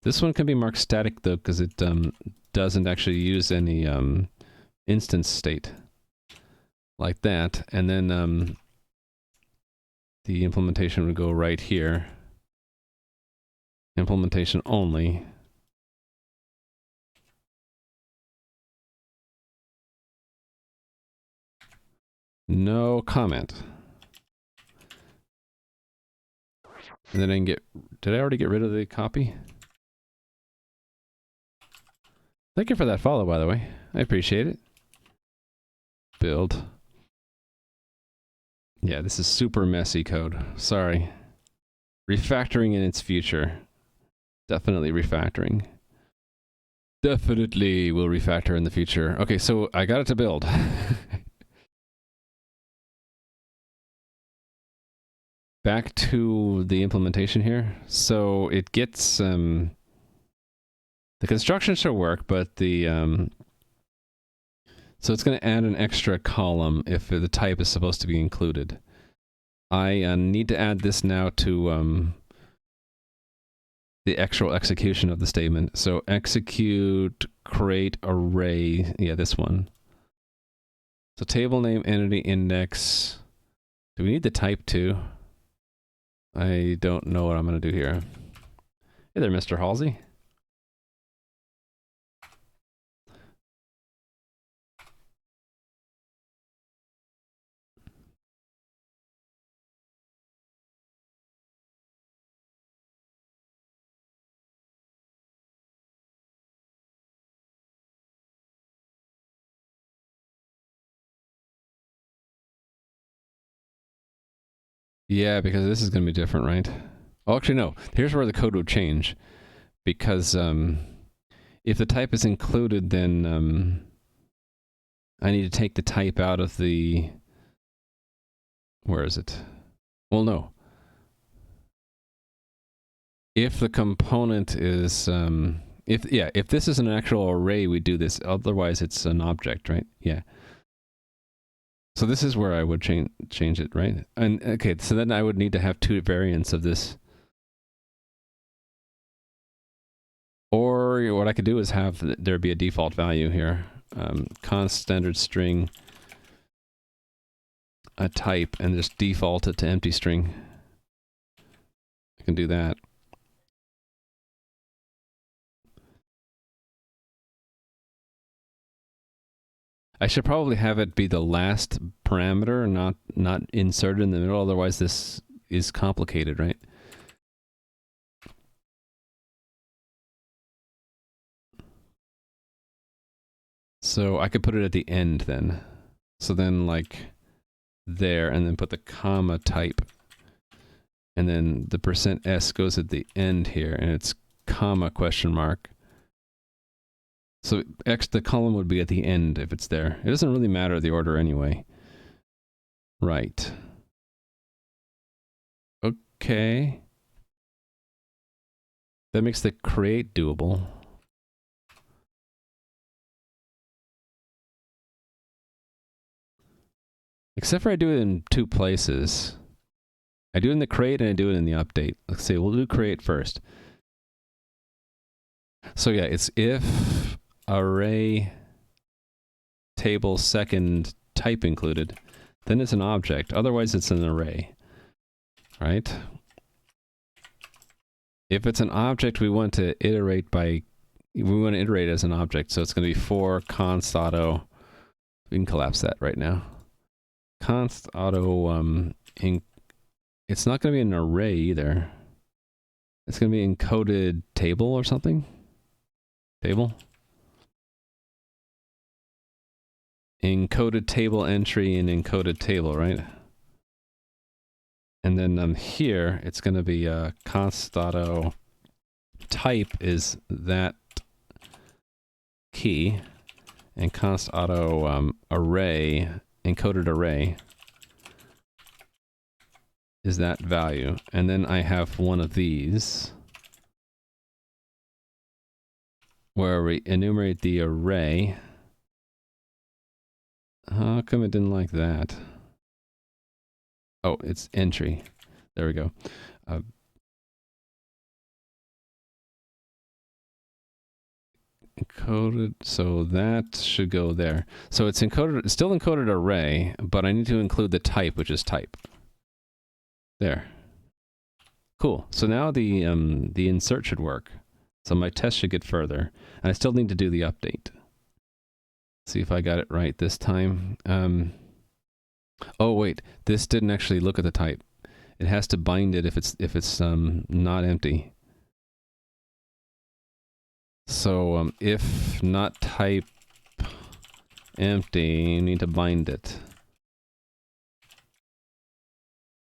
This one can be marked static though, because it doesn't actually use any instance state like that. And then the implementation would go right here. Implementation only. No comment. And then I can get, did I already get rid of the copy? Thank you for that follow, by the way. I appreciate it. Build. Yeah, this is super messy code. Sorry. Refactoring in its future. Definitely refactoring. Definitely will refactor in the future. Okay, so I got it to build. Back to the implementation here. So it gets the construction should work, but the so it's going to add an extra column if the type is supposed to be included. I need to add this now to the actual execution of the statement. So execute create array. Yeah, this one. So table name, entity, index. Do we need the type too? I don't know what I'm going to do here. Hey there, Mr. Halsey. Yeah, because this is going to be different, right? Oh, actually, no. Here's where the code would change. Because if the type is included, then I need to take the type out of the... Where is it? Well, no. If the component is... if this is an actual array, we do this. Otherwise, it's an object, right? Yeah. So this is where I would change it, right? And okay, so then I would need to have two variants of this. Or what I could do is have there be a default value here. Const standard string a type and just default it to empty string. I can do that. I should probably have it be the last parameter, not inserted in the middle, otherwise this is complicated, right? So I could put it at the end then. So then like there, and then put the comma type. And then the %s goes at the end here, and it's comma question mark. So the column would be at the end if it's there. It doesn't really matter the order anyway. Right. Okay. That makes the create doable. Except for I do it in two places. I do it in the create and I do it in the update. Let's see, we'll do create first. So yeah, it's if array table second type included, then it's an object. Otherwise, it's an array, right? If it's an object, we want to iterate as an object. So it's going to be for const auto. We can collapse that right now. Const auto it's not going to be an array either. It's going to be encoded table or something. Table. Encoded table entry and encoded table, right? And then here it's going to be const auto type is that key, and const auto array encoded array. is that value. And then I have one of these where we enumerate the array. How come it didn't like that? Oh, it's entry. There we go. Encoded, so that should go there. So it's encoded, it's still encoded array, but I need to include the type, which is type. There. Cool. So now the insert should work. So my test should get further. And I still need to do the update. See if I got it right this time. Oh wait, this didn't actually look at the type. It has to bind it if it's not empty. So if not type empty, you need to bind it.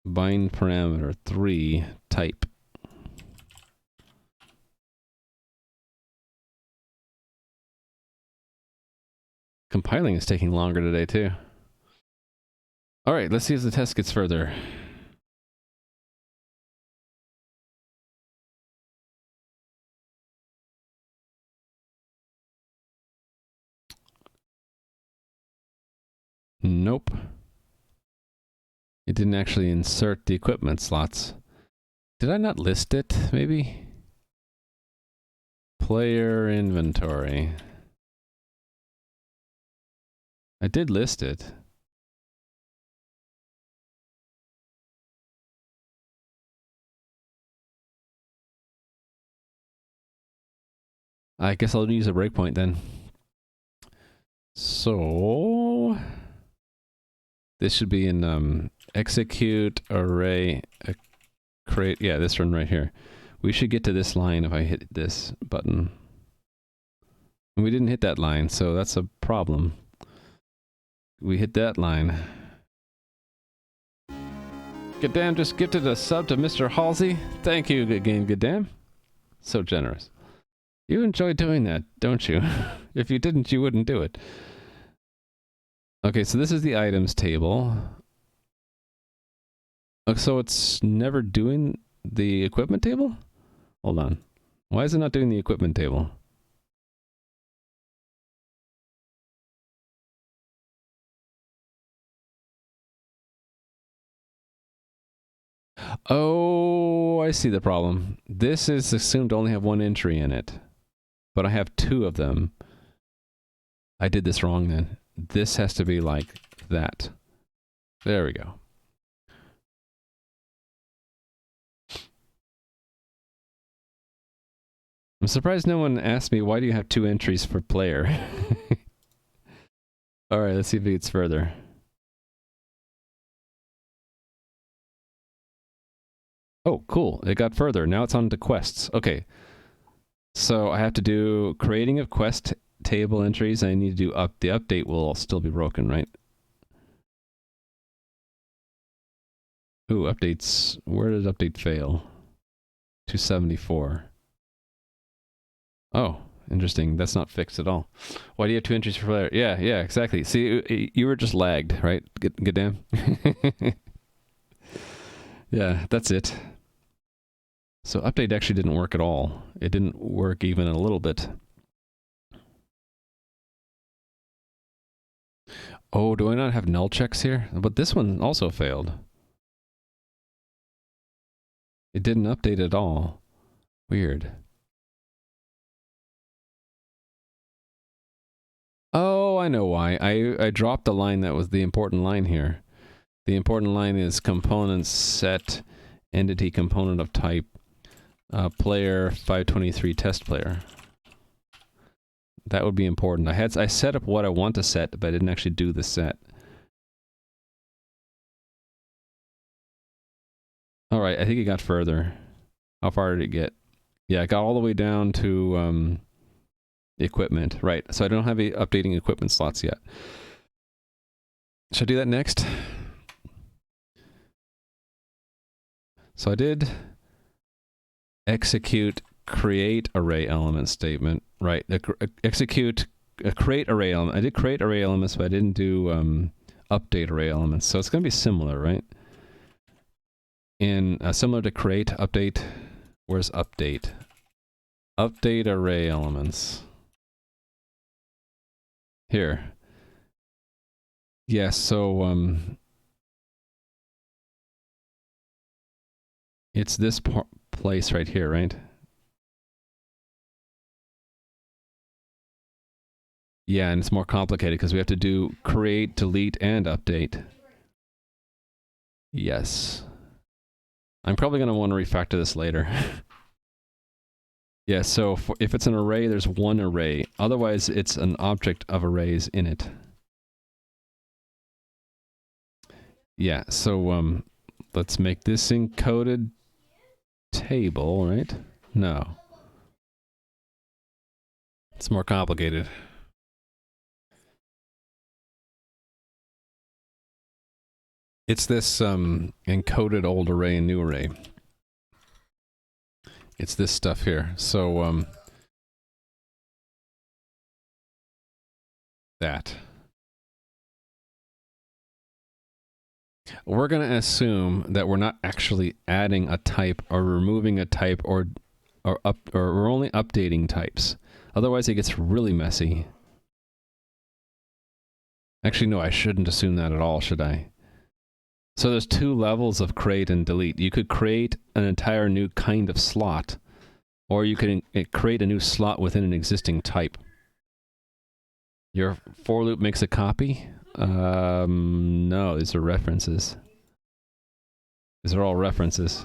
Bind parameter 3 type. Compiling is taking longer today too. All right, let's see if the test gets further. Nope. It didn't actually insert the equipment slots. Did I not list it, maybe? Player inventory. I did list it. I guess I'll use a breakpoint then. So this should be in execute array create. Yeah, this one right here. We should get to this line if I hit this button. And we didn't hit that line, so that's a problem. We hit that line. Good damn, just gifted a sub to Mr. Halsey. Thank you, good game, good damn. So generous. You enjoy doing that, don't you? If you didn't, you wouldn't do it. Okay, so this is the items table. So it's never doing the equipment table? Hold on. Why is it not doing the equipment table? Oh, I see the problem. This is assumed to only have one entry in it, but I have two of them. I did this wrong then. This has to be like that. There we go. I'm surprised no one asked me, why do you have two entries for player? All right, let's see if it gets further. Oh, cool. It got further. Now it's on to quests. Okay. So I have to do creating of quest table entries. I need to do the update will still be broken, right? Ooh, updates. Where did update fail? 274. Oh, interesting. That's not fixed at all. Why do you have two entries for player? Yeah, exactly. See, you were just lagged, right? Good damn. Yeah, that's it. So update actually didn't work at all. It didn't work even a little bit. Oh, do I not have null checks here? But this one also failed. It didn't update at all. Weird. Oh, I know why. I dropped the line that was the important line here. The important line is component set entity component of type player 523 test player. That would be important. I set up what I want to set, but I didn't actually do the set. All right, I think it got further. How far did it get? Yeah, it got all the way down to equipment. Right, so I don't have any updating equipment slots yet. Should I do that next? So I did execute create array element statement. Right, execute create array element. I did create array elements, but I didn't do update array elements. So it's going to be similar, right? in similar to create, update. Where's update? Update array elements. Here. Yeah, so it's this place right here, right? Yeah, and it's more complicated because we have to do create, delete, and update. Yes. I'm probably going to want to refactor this later. Yeah, so if it's an array, there's one array. Otherwise, it's an object of arrays in it. Yeah, so let's make this encoded table, right? No. It's more complicated. It's this encoded old array and new array. It's this stuff here. So that. We're going to assume that we're not actually adding a type or removing a type or we're only updating types. Otherwise, it gets really messy. Actually, no, I shouldn't assume that at all, should I? So there's two levels of create and delete. You could create an entire new kind of slot, or you can create a new slot within an existing type. Your for loop makes a copy? No, these are references. These are all references.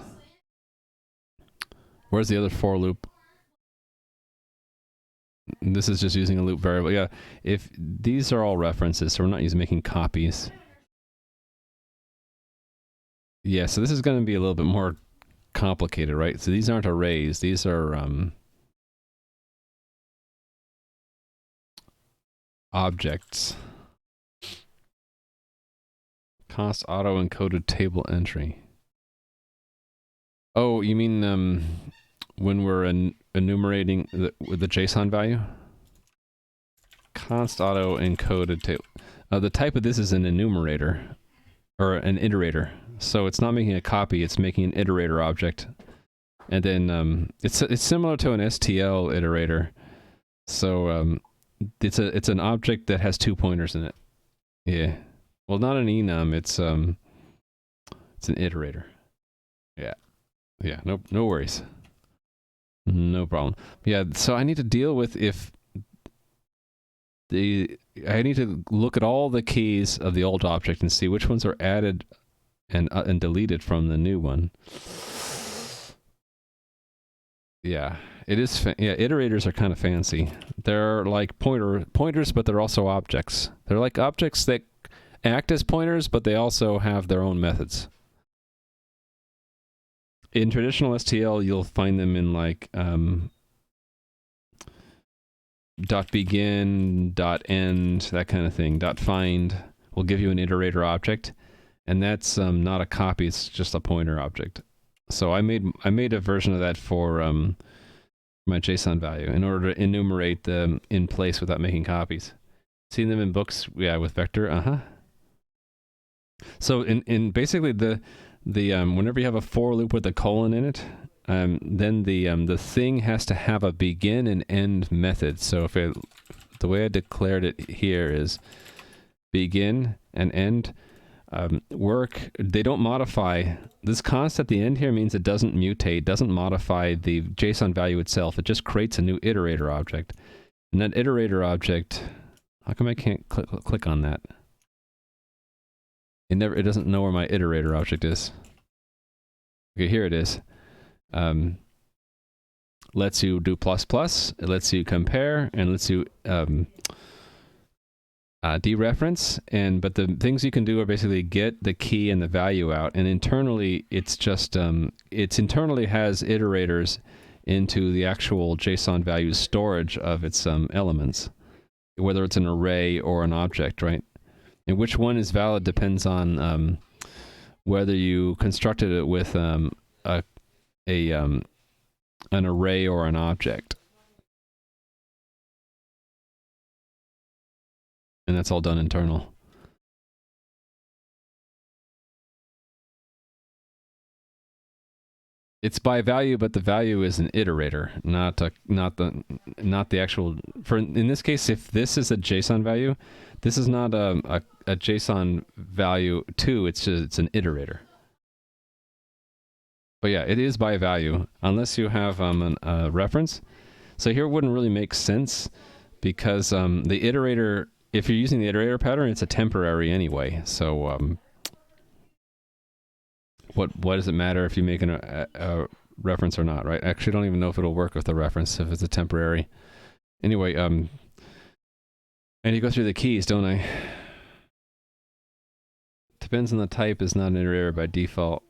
Where's the other for loop? This is just using a loop variable. Yeah, if these are all references, so we're not making copies. Yeah, so this is going to be a little bit more complicated, right? So these aren't arrays. These are objects. Const auto encoded table entry. Oh, you mean when we're enumerating with the JSON value? Const auto encoded table. The type of this is an enumerator or an iterator. So it's not making a copy, it's making an iterator object. And then it's similar to an STL iterator. So it's an object that has 2 pointers in it. Yeah. Well, not an enum, it's an iterator. Yeah. Yeah, no worries. No problem. Yeah, so I need to deal with I need to look at all the keys of the old object and see which ones are added and deleted from the new one. Yeah, it is. Yeah, iterators are kind of fancy. They're like pointers, but they're also objects. They're like objects that act as pointers, but they also have their own methods. In traditional STL, you'll find them in like .begin, .end, that kind of thing. .find will give you an iterator object, and that's not a copy. It's just a pointer object. So I made a version of that for my JSON value in order to enumerate them in place without making copies. Seen them in books, yeah, with vector. So in basically the whenever you have a for loop with a colon in it, then the thing has to have a begin and end method. So if the way I declared it here is begin and end work. They don't modify. This const at the end here means it doesn't mutate, doesn't modify the JSON value itself. It just creates a new iterator object. And that iterator object, how come I can't click on that? It doesn't know where my iterator object is. Okay, here it is. Lets you do ++, it lets you compare, and lets you dereference, but the things you can do are basically get the key and the value out, and internally it's just it internally has iterators into the actual JSON value storage of its elements, whether it's an array or an object, right? And which one is valid depends on whether you constructed it with an array or an object. And that's all done internal. It's by value, but the value is an iterator, not the actual. For in this case, if this is a JSON value, this is not a JSON value too. It's an iterator. But yeah, it is by value unless you have a reference. So here it wouldn't really make sense because the iterator, if you're using the iterator pattern, it's a temporary anyway. So what does it matter if you make a reference or not, right? Actually, I don't even know if it'll work with the reference if it's a temporary. Anyway, and you go through the keys, don't I? Depends on the type is not an iterator by default.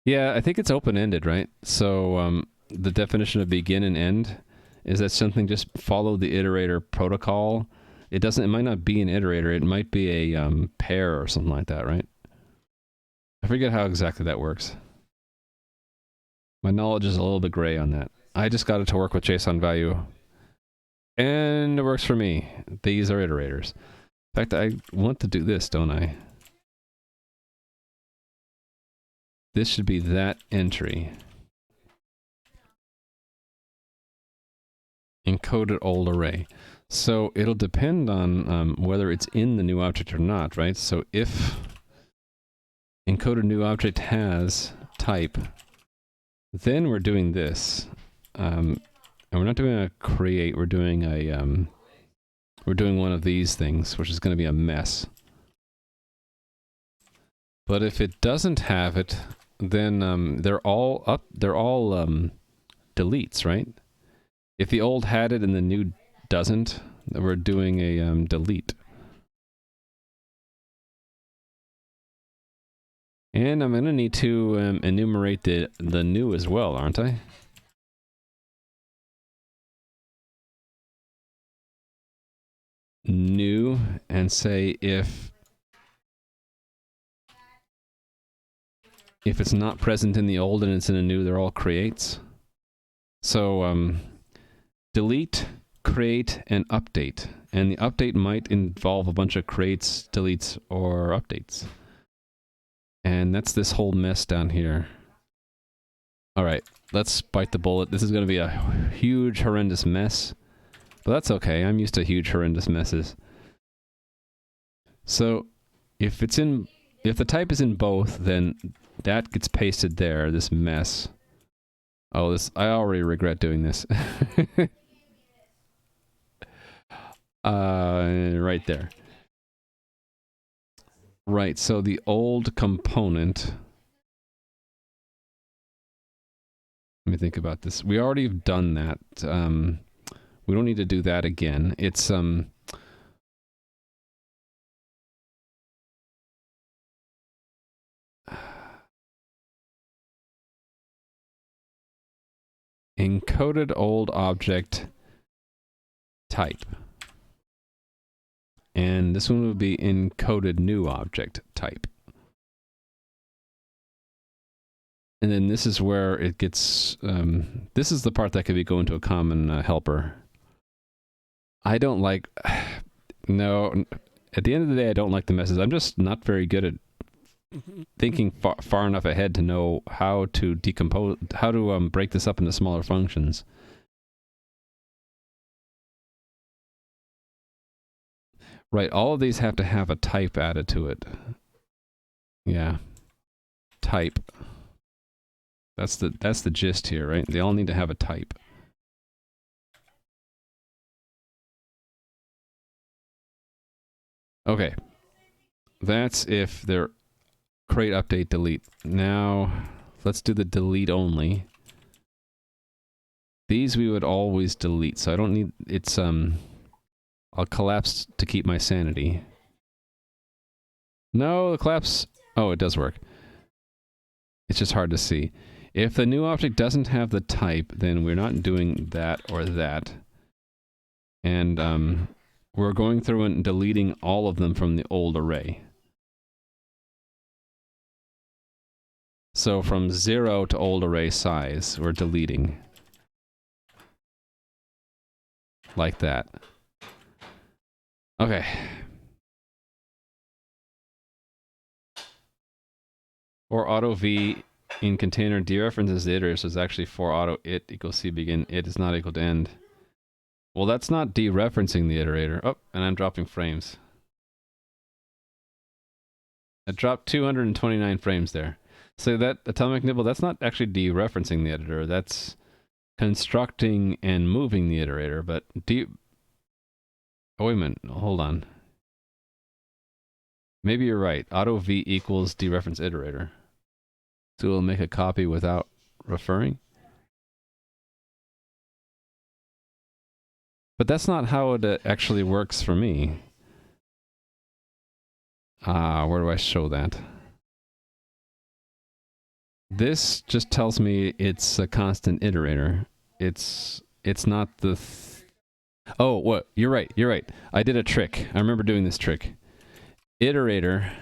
Yeah, I think it's open-ended, right? So the definition of begin and end is that something just follow the iterator protocol. It might not be an iterator. It might be a pair or something like that, right? I forget how exactly that works. My knowledge is a little bit gray on that. I just got it to work with JSON value. And it works for me. These are iterators. In fact, I want to do this, don't I? This should be that entry. Encoded old array. So it'll depend on whether it's in the new object or not, right? So if encoded new object has type, then we're doing this. And we're not doing a create, we're doing one of these things, which is going to be a mess. But if it doesn't have it, then they're all deletes, right? If the old had it and the new doesn't, we're doing a delete. And I'm going to need to enumerate the new as well, aren't I? New, and say if it's not present in the old and it's in a new, they're all creates. So delete, create, and update. And the update might involve a bunch of creates, deletes, or updates. And that's this whole mess down here. All right, let's bite the bullet. This is going to be a huge, horrendous mess. But that's okay. I'm used to huge, horrendous messes. So if the type is in both, then that gets pasted there, this mess. Oh, I already regret doing this. Right there. Right, so the old component. Let me think about this. We already have done that. We don't need to do that again. It's encoded old object type. And this one would be encoded new object type. And then this is where it gets, this is the part that could be going to a common helper. I don't like, no, at the end of the day, I don't like the messes. I'm just not very good at thinking far enough ahead to know how to decompose, how to break this up into smaller functions. Right, all of these have to have a type added to it. Yeah, type. That's the gist here, right? They all need to have a type. Okay, that's if they're create, update, delete. Now, let's do the delete only. These we would always delete, so I don't need, it's, I'll collapse to keep my sanity. No, the collapse, oh, it does work. It's just hard to see. If the new object doesn't have the type, then we're not doing that or that. And we're going through and deleting all of them from the old array. So from 0 to old array size, we're deleting. Like that. Okay. For auto v in container dereferences the iterator, so it's actually for auto it equals c begin, it is not equal to end. Well, that's not dereferencing the iterator. Oh, and I'm dropping frames. I dropped 229 frames there. So that atomic nibble, that's not actually dereferencing the editor. That's constructing and moving the iterator. But oh, wait a minute. Hold on. Maybe you're right. Auto v equals dereference iterator. So we'll make a copy without referring. But that's not how it actually works for me. Where do I show that? This just tells me it's a constant iterator. It's not the... oh, what? You're right. You're right. I did a trick. I remember doing this trick. Iterator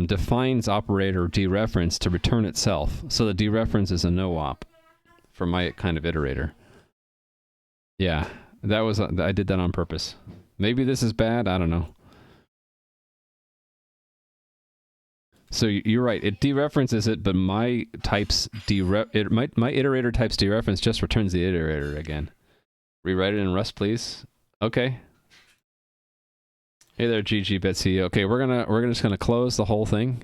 defines operator dereference to return itself. So the dereference is a no-op for my kind of iterator. Yeah, that was I did that on purpose. Maybe this is bad. I don't know. So you're right. It dereferences it, but my types my iterator types dereference just returns the iterator again. Rewrite it in Rust, please. Okay. Hey there, GG Betsy. Okay, we're just gonna close the whole thing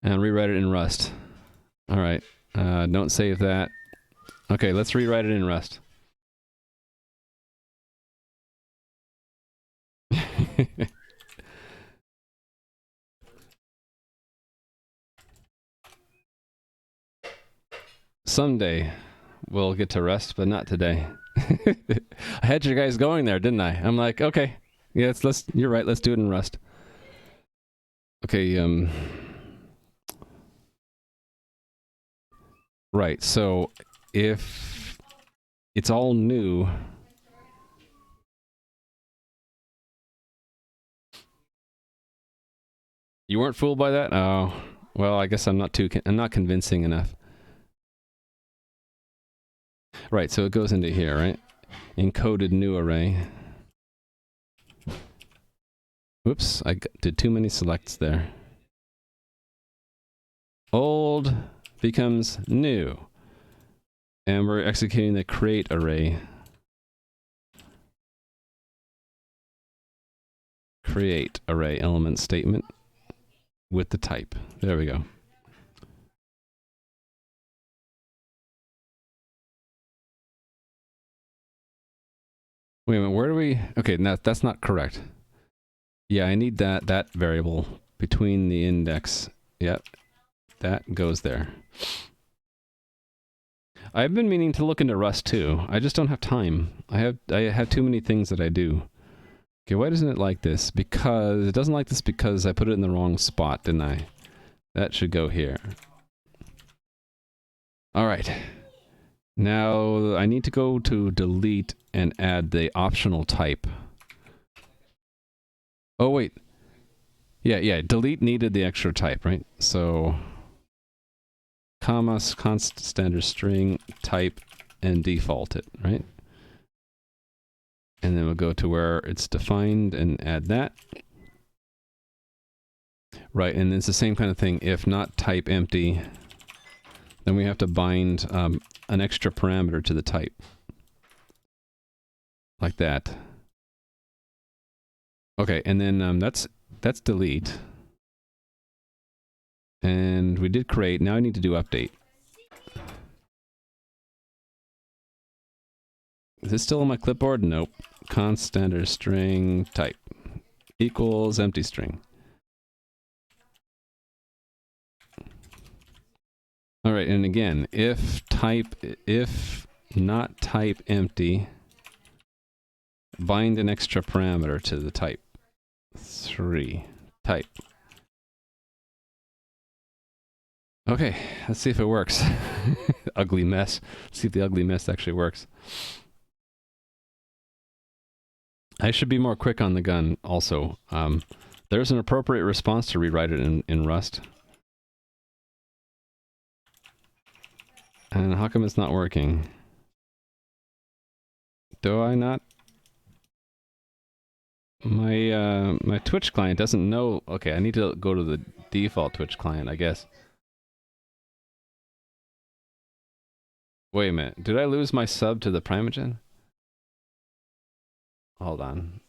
and rewrite it in Rust. All right. Don't save that. Okay, let's rewrite it in Rust. Someday we'll get to Rust, but not today. I had you guys going there, didn't I? I'm like, okay, yeah, you're right, let's do it in Rust. Okay, right, so if it's all new, you weren't fooled by that? Oh, well, I guess I'm not convincing enough. Right, so it goes into here, right? Encoded new array. Whoops, I did too many selects there. Old becomes new. And we're executing the create array. Create array element statement with the type. There we go. Wait a minute, where do we... okay, no, that's not correct. Yeah, I need that variable between the index. Yep, that goes there. I've been meaning to look into Rust too. I just don't have time. I have too many things that I do. Okay, why doesn't it like this? Because it doesn't like this because I put it in the wrong spot, didn't I? That should go here. All right. Now I need to go to delete and add the optional type. Oh wait. Yeah, delete needed the extra type, right? So comma, const standard string, type, and default it, right? And then we'll go to where it's defined and add that. Right, and it's the same kind of thing. If not type empty, then we have to bind an extra parameter to the type. Like that. Okay, and then that's delete. And we did create. Now I need to do update. Is this still on my clipboard? Nope. Const standard string type equals empty string. All right, and again, if not type empty, bind an extra parameter to the type. 3 type. Okay, let's see if it works. Ugly mess. Let's see if the ugly mess actually works. I should be more quick on the gun also. There's an appropriate response to rewrite it in Rust. And how come it's not working? Do I not? My Twitch client doesn't know. Okay, I need to go to the default Twitch client, I guess. Wait a minute. Did I lose my sub to the Primogen? Hold on.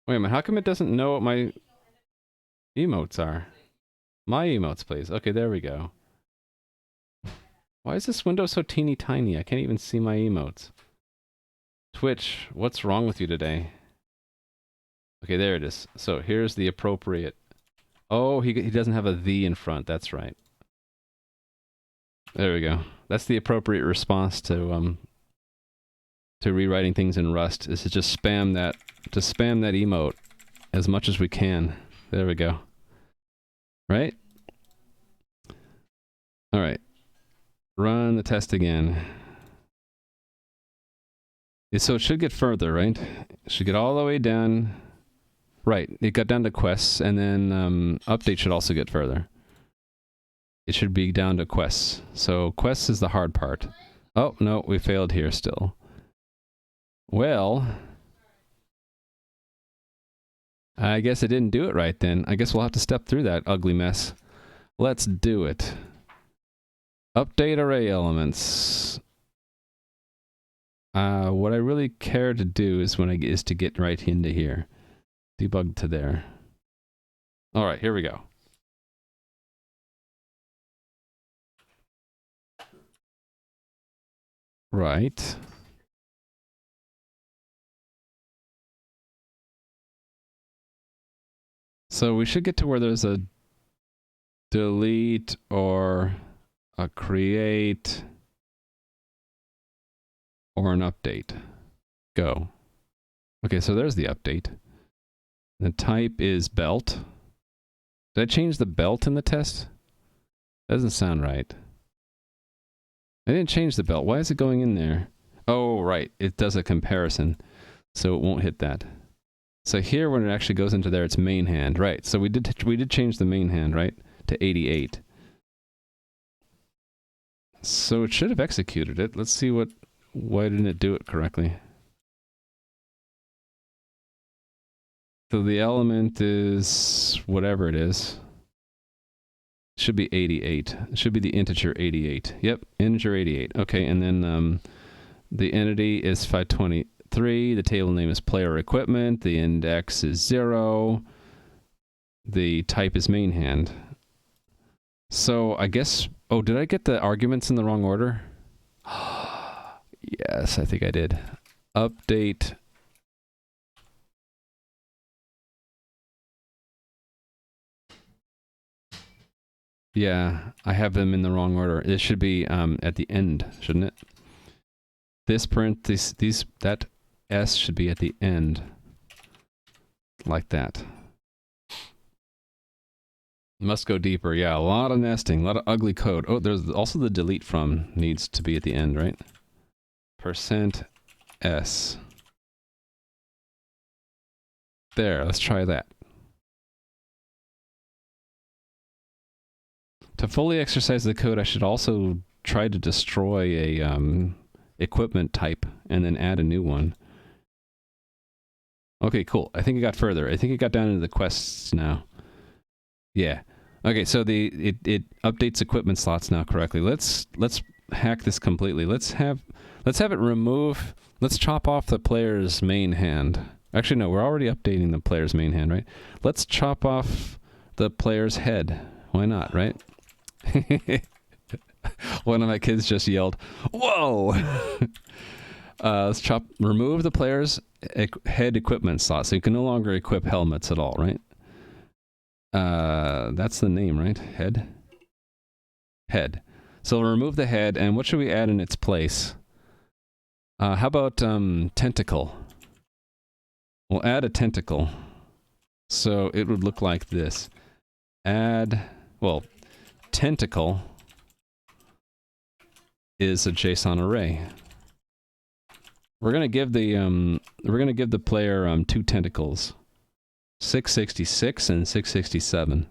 Wait a minute. How come it doesn't know what my emotes are? My emotes, please. Okay, there we go. Why is this window so teeny tiny? I can't even see my emotes. Twitch, what's wrong with you today? Okay, there it is. So here's the appropriate... Oh, he doesn't have a "the" in front. That's right. There we go. That's the appropriate response to rewriting things in Rust, is to just spam that emote as much as we can. There we go. Right? All right. Run the test again. So it should get further, right? It should get all the way down. Right. It got down to quests, and then update should also get further. It should be down to quests. So quests is the hard part. Oh, no, we failed here still. Well, I guess I didn't do it right then. I guess we'll have to step through that ugly mess. Let's do it. Update array elements. What I really care to do is to get right into here. Debug to there. All right, here we go. Right. So we should get to where there's a delete or a create or an update. Go. Okay, so there's the update. The type is belt. Did I change the belt in the test? Doesn't sound right. I didn't change the belt. Why is it going in there? Oh, right. It does a comparison, so it won't hit that. So here, when it actually goes into there, it's main hand, right? So we did change the main hand, right, to 88. So it should have executed it. Let's see why didn't it do it correctly? So the element is whatever it is. It should be 88. It should be the integer 88. Yep, integer 88. Okay, and then the entity is 523. The table name is player equipment. The index is 0. The type is main hand. So I guess... Oh, did I get the arguments in the wrong order? Yes, I think I did. Update... Yeah, I have them in the wrong order. It should be at the end, shouldn't it? This that S should be at the end. Like that. Must go deeper. Yeah, a lot of nesting, a lot of ugly code. Oh, there's also the delete from needs to be at the end, right? %S. There, let's try that. To fully exercise the code, I should also try to destroy a equipment type and then add a new one. Okay, cool. I think it got further. I think it got down into the quests now. Yeah. Okay, so it updates equipment slots now correctly. Let's hack this completely. Let's have it remove. Let's chop off the player's main hand. Actually, no, we're already updating the player's main hand, right? Let's chop off the player's head. Why not, right? One of my kids just yelled, "Whoa!" Let's remove the player's head equipment slot, so you can no longer equip helmets at all, right? That's the name, right? Head. So we'll remove the head, and what should we add in its place? How about tentacle? We'll add a tentacle. So it would look like this. Tentacle is a JSON array. We're gonna give the player 2 tentacles, 666 and 667,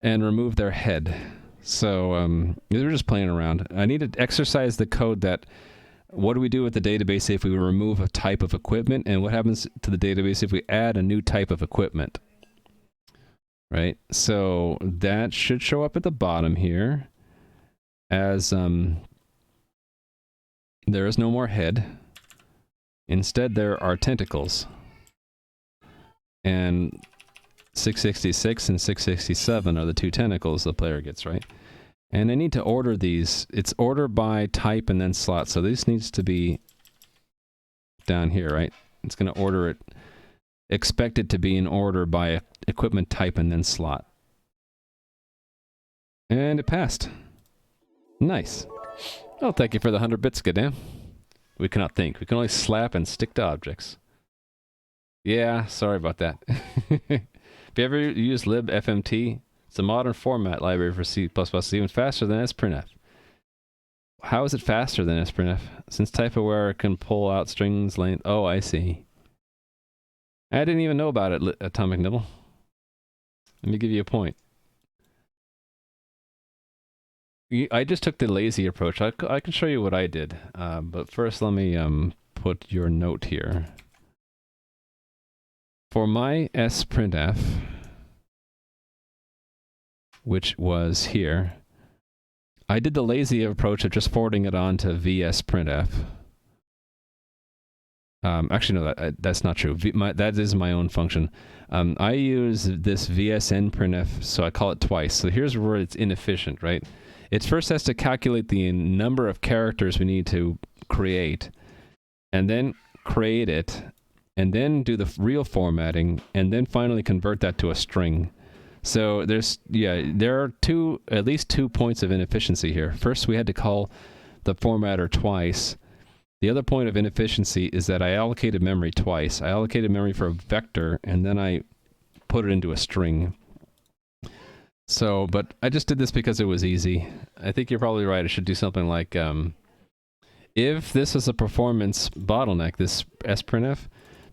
and remove their head. So we're just playing around. I need to exercise the code that what do we do with the database if we remove a type of equipment, and what happens to the database if we add a new type of equipment? Right? So that should show up at the bottom here as there is no more head. Instead, there are tentacles. And 666 and 667 are the two tentacles the player gets, right? And I need to order these. It's order by type and then slot. So this needs to be down here, right? It's going to order it, expect it to be in order by equipment type and then slot. And it passed. Nice. Oh, thank you for the 100 bits, Gadam. We cannot think. We can only slap and stick to objects. Yeah, sorry about that. Have you ever used libfmt? It's a modern format library for C++, even faster than sprintf. How is it faster than sprintf? Since type-aware can pull out strings length. Oh, I see. I didn't even know about it, Atomic Nibble. Let me give you a point. I just took the lazy approach. I can show you what I did. But first, let me put your note here. For my sprintf, which was here, I did the lazy approach of just forwarding it on to vsprintf. Actually, no, that's not true. That is my own function. I use this vsnprintf, so I call it twice. So here's where it's inefficient, right? It first has to calculate the number of characters we need to create, and then create it, and then do the real formatting, and then finally convert that to a string. So there are at least two points of inefficiency here. First, we had to call the formatter twice. The other point of inefficiency is that I allocated memory twice. I allocated memory for a vector, and then I put it into a string. So, but I just did this because it was easy. I think you're probably right. I should do something like, if this is a performance bottleneck, this sprintf,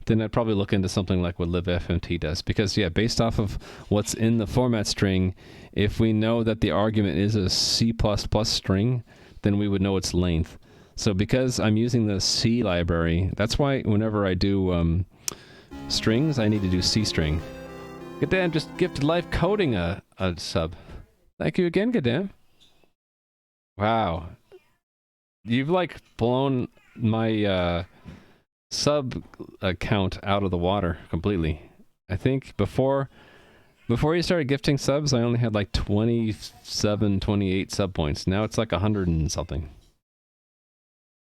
then I'd probably look into something like what libfmt does. Because, yeah, based off of what's in the format string, if we know that the argument is a C++ string, then we would know its length. So because I'm using the C library, that's why whenever I do strings, I need to do C-string. Gadam just gifted live coding a sub. Thank you again, Gadam. Wow. You've like blown my sub count out of the water completely. I think before you started gifting subs, I only had like 27, 28 sub points. Now it's like 100 and something.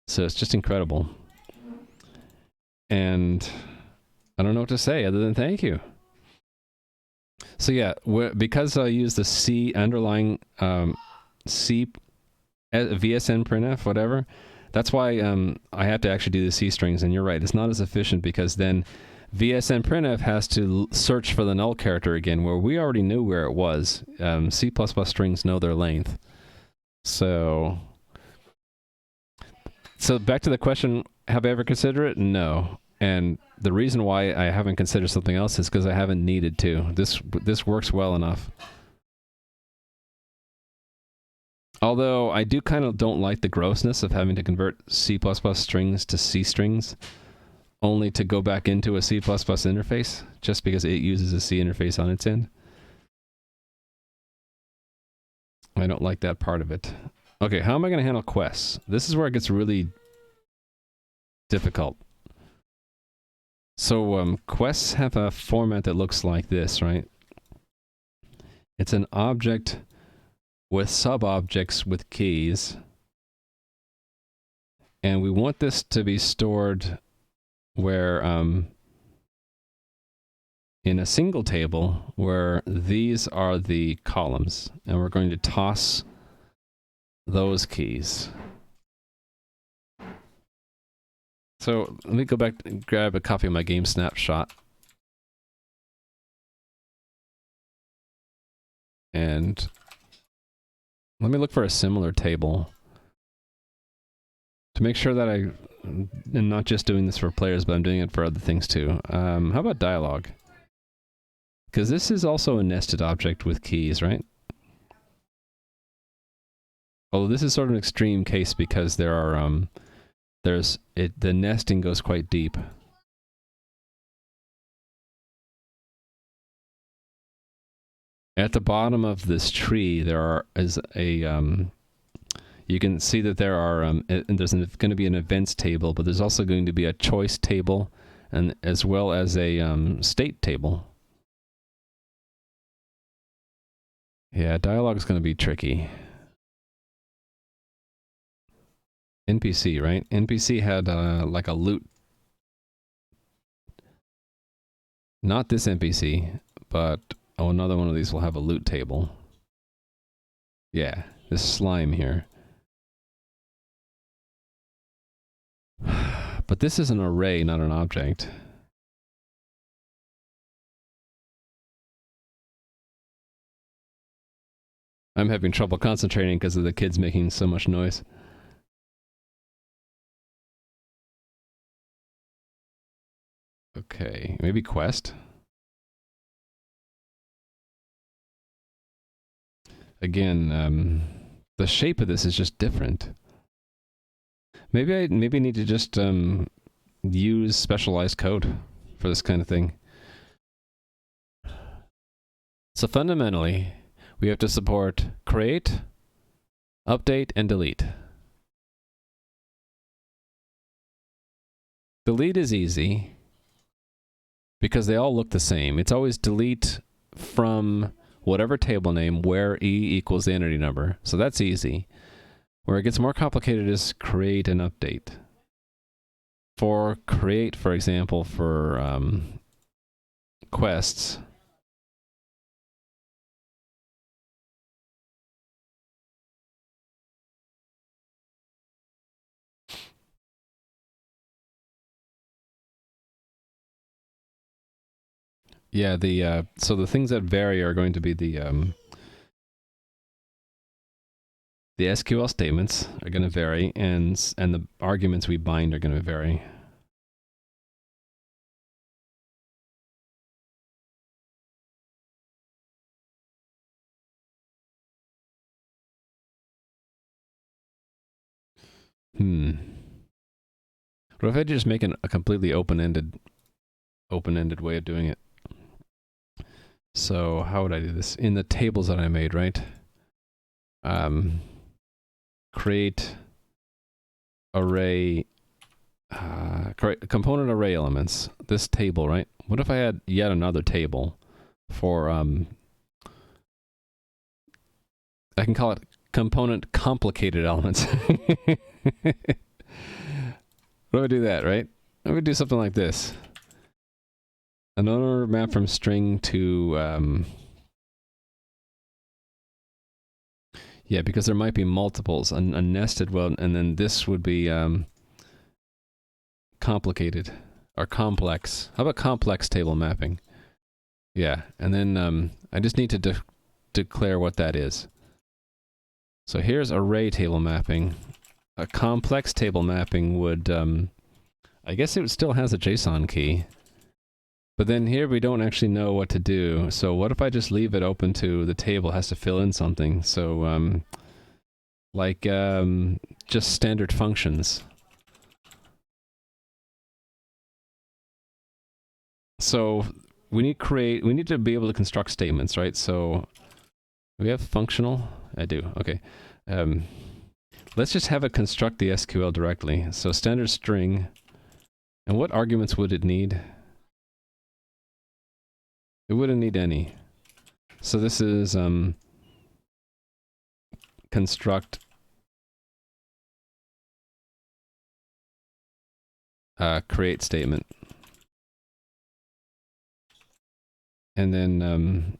So it's just incredible. And I don't know what to say other than thank you. So yeah, because I use the C underlying C vsnprintf, whatever, that's why I have to actually do the C strings. And you're right, it's not as efficient because then vsnprintf has to search for the null character again, where we already knew where it was. C++ strings know their length. So back to the question, have I ever considered it? No. And the reason why I haven't considered something else is because I haven't needed to. This works well enough. Although I do kind of don't like the grossness of having to convert C++ strings to C strings, only to go back into a C++ interface, just because it uses a C interface on its end. I don't like that part of it. Okay, how am I going to handle quests? This is where it gets really difficult. So quests have a format that looks like this, right? It's an object with sub-objects with keys. And we want this to be stored where, in a single table, where these are the columns. And we're going to toss those keys. So let me go back and grab a copy of my game snapshot. And let me look for a similar table to make sure that I am not just doing this for players, but I'm doing it for other things too. How about dialogue? Because this is also a nested object with keys, right? Although this is sort of an extreme case because there are the nesting goes quite deep. At the bottom of this tree, is a you can see that there are and there's going to be an events table, but there's also going to be a choice table, and as well as a state table. Yeah, dialogue is going to be tricky. NPC, right? NPC had like a loot. Not this NPC, but another one of these will have a loot table. Yeah, this slime here. But this is an array, not an object. I'm having trouble concentrating because of the kids making so much noise. Okay, maybe quest? Again, the shape of this is just different. Maybe I need to just use specialized code for this kind of thing. So fundamentally, we have to support create, update, and delete. Delete is easy because they all look the same. It's always delete from whatever table name where E equals the entity number. So that's easy. Where it gets more complicated is create and update. For create, for example, for quests, yeah, so the things that vary are going to be the SQL statements are going to vary, and the arguments we bind are going to vary. What if I just make a completely open-ended way of doing it? So how would I do this? In the tables that I made, right? Create array, create component array elements. This table, right? What if I had yet another table for, I can call it component complicated elements. What do I do that, right? Let me do something like this. An owner map from string to, yeah, because there might be multiples, a nested one, and then this would be complicated or complex. How about complex table mapping? Yeah, and then I just need to declare what that is. So here's array table mapping. A complex table mapping would, I guess it still has a JSON key. But then here we don't actually know what to do. So what if I just leave it open to the table has to fill in something? So like just standard functions. So we need to be able to construct statements, right? So we have functional. I do. Okay. Let's just have it construct the SQL directly. So standard string. And what arguments would it need? It wouldn't need any. So this is construct create statement. And then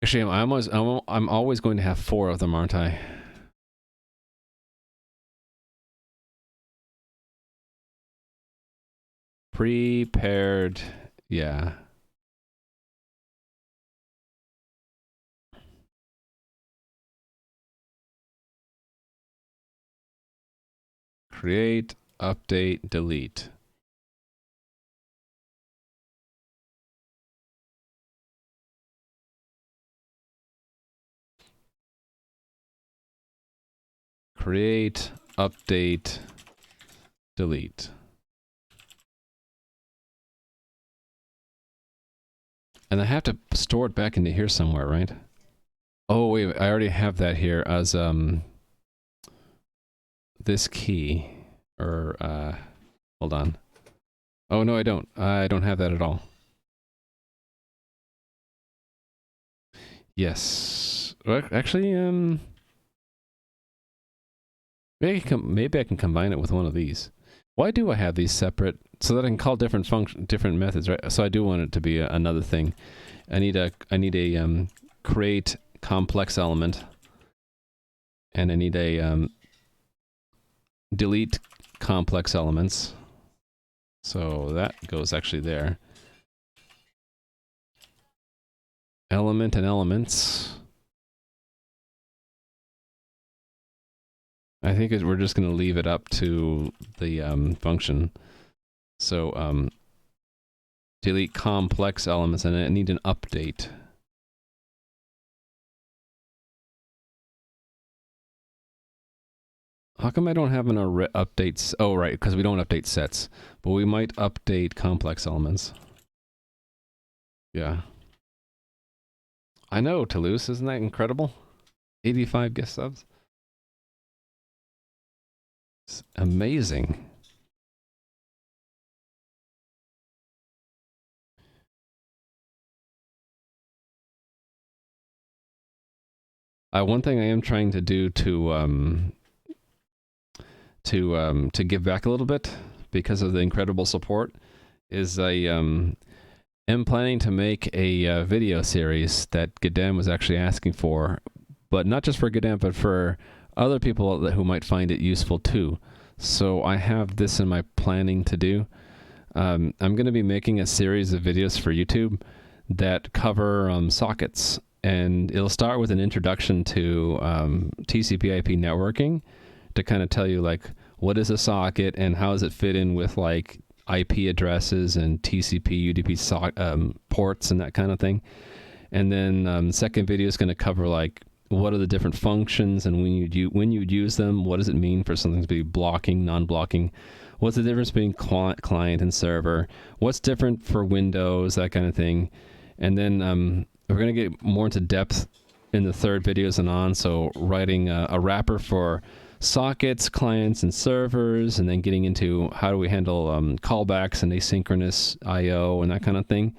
actually I'm always going to have 4 of them, aren't I? Prepared, yeah. Create, update, delete. create, update, delete. And I have to store it back into here somewhere, right? Oh, wait, I already have that here as this key. Or, hold on. Oh, no, I don't. I don't have that at all. Yes. Well, actually, maybe I can combine it with one of these. Why do I have these separate? So that I can call different methods, right? So I do want it to be another thing. I need a create complex element, and I need a delete complex elements. So that goes actually there. Element and elements. I think we're just going to leave it up to the function. So delete complex elements, and I need an update. How come I don't have an array updates? Oh, right, because we don't update sets. But we might update complex elements. Yeah. I know, Toulouse, isn't that incredible? 85 gift subs. It's amazing. One thing I am trying to do to give back a little bit because of the incredible support is I am planning to make a video series that Gadam was actually asking for, but not just for Gadam, but for other people who might find it useful too. So I have this in my planning to do. I'm going to be making a series of videos for YouTube that cover sockets, and it'll start with an introduction to TCP/IP networking to kind of tell you like what is a socket and how does it fit in with like IP addresses and TCP, UDP ports and that kind of thing. And then second video is going to cover like what are the different functions and when you'd use them, what does it mean for something to be blocking, non-blocking, what's the difference between client and server, what's different for Windows, that kind of thing. And then we're going to get more into depth in the third videos and on, so writing a wrapper for sockets, clients, and servers, and then getting into how do we handle callbacks and asynchronous I/O and that kind of thing,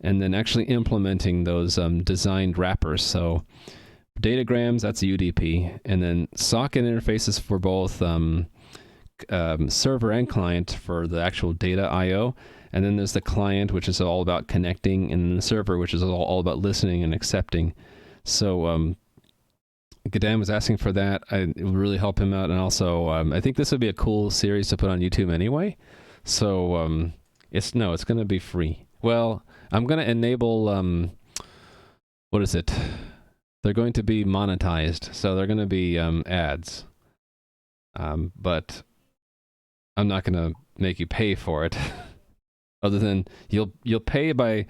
and then actually implementing those designed wrappers. So datagrams, that's UDP, and then socket interfaces for both server and client for the actual data I/O, and then there's the client, which is all about connecting, and then the server, which is all about listening and accepting. So Gadam was asking for that. It would really help him out, and also I think this would be a cool series to put on YouTube anyway. So it's going to be free. Well, I'm going to enable what is it? They're going to be monetized, so they're going to be ads. But I'm not going to make you pay for it, other than you'll pay by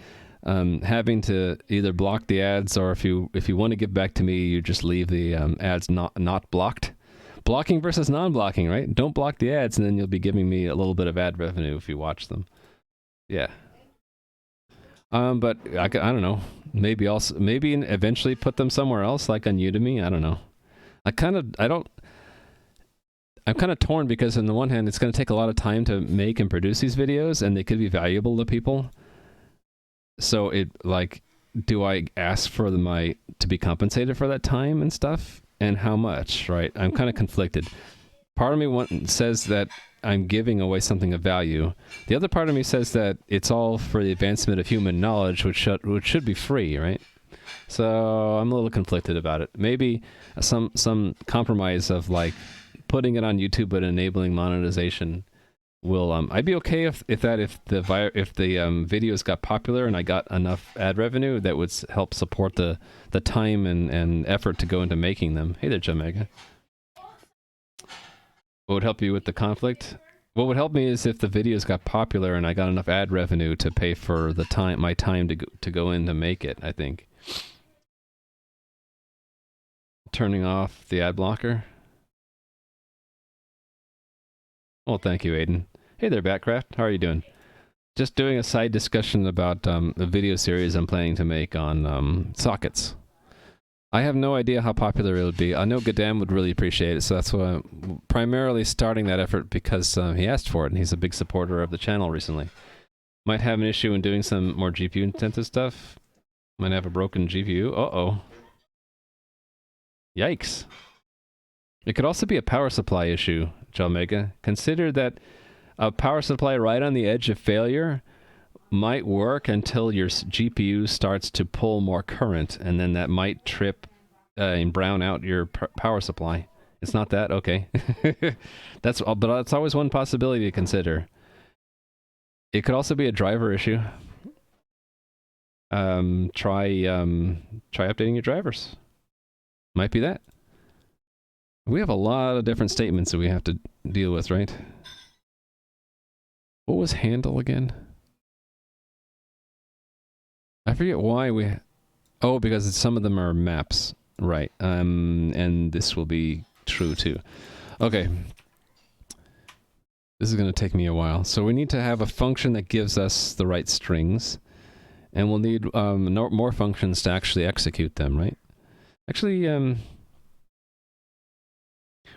having to either block the ads, or if you want to give back to me, you just leave the ads not blocked. Blocking versus non-blocking, right? Don't block the ads, and then you'll be giving me a little bit of ad revenue if you watch them. Yeah. But I don't know. Maybe eventually put them somewhere else, like on Udemy. I don't know. I'm kind of torn because on the one hand, it's going to take a lot of time to make and produce these videos, and they could be valuable to people. So do I ask for to be compensated for that time and stuff, and how much? Right? I'm kind of conflicted. Part of me says that I'm giving away something of value. The other part of me says that it's all for the advancement of human knowledge, which should be free, right? So I'm a little conflicted about it. Maybe some compromise of like putting it on YouTube but enabling monetization will. I'd be okay if the videos got popular and I got enough ad revenue that would help support the time and effort to go into making them. Hey there, Jamega. What would help you with the conflict? What would help me is if the videos got popular and I got enough ad revenue to pay for my time to go in to make it, I think. Turning off the ad blocker. Well, thank you, Aiden. Hey there, Batcraft. How are you doing? Just doing a side discussion about a video series I'm planning to make on sockets. I have no idea how popular it would be. I know Gadam would really appreciate it, so that's why I'm primarily starting that effort because he asked for it, and he's a big supporter of the channel recently. Might have an issue in doing some more GPU-intensive stuff. Might have a broken GPU. Uh-oh. Yikes. It could also be a power supply issue, Jalmega. Consider that a power supply right on the edge of failure might work until your GPU starts to pull more current, and then that might trip and brown out your power supply. It's not that? Okay. But that's always one possibility to consider. It could also be a driver issue. Try updating your drivers. Might be that. We have a lot of different statements that we have to deal with, right? What was handle again? I forget why we... Oh, because some of them are maps. Right. And this will be true too. Okay. This is going to take me a while. So we need to have a function that gives us the right strings. And we'll need more functions to actually execute them, right? Actually,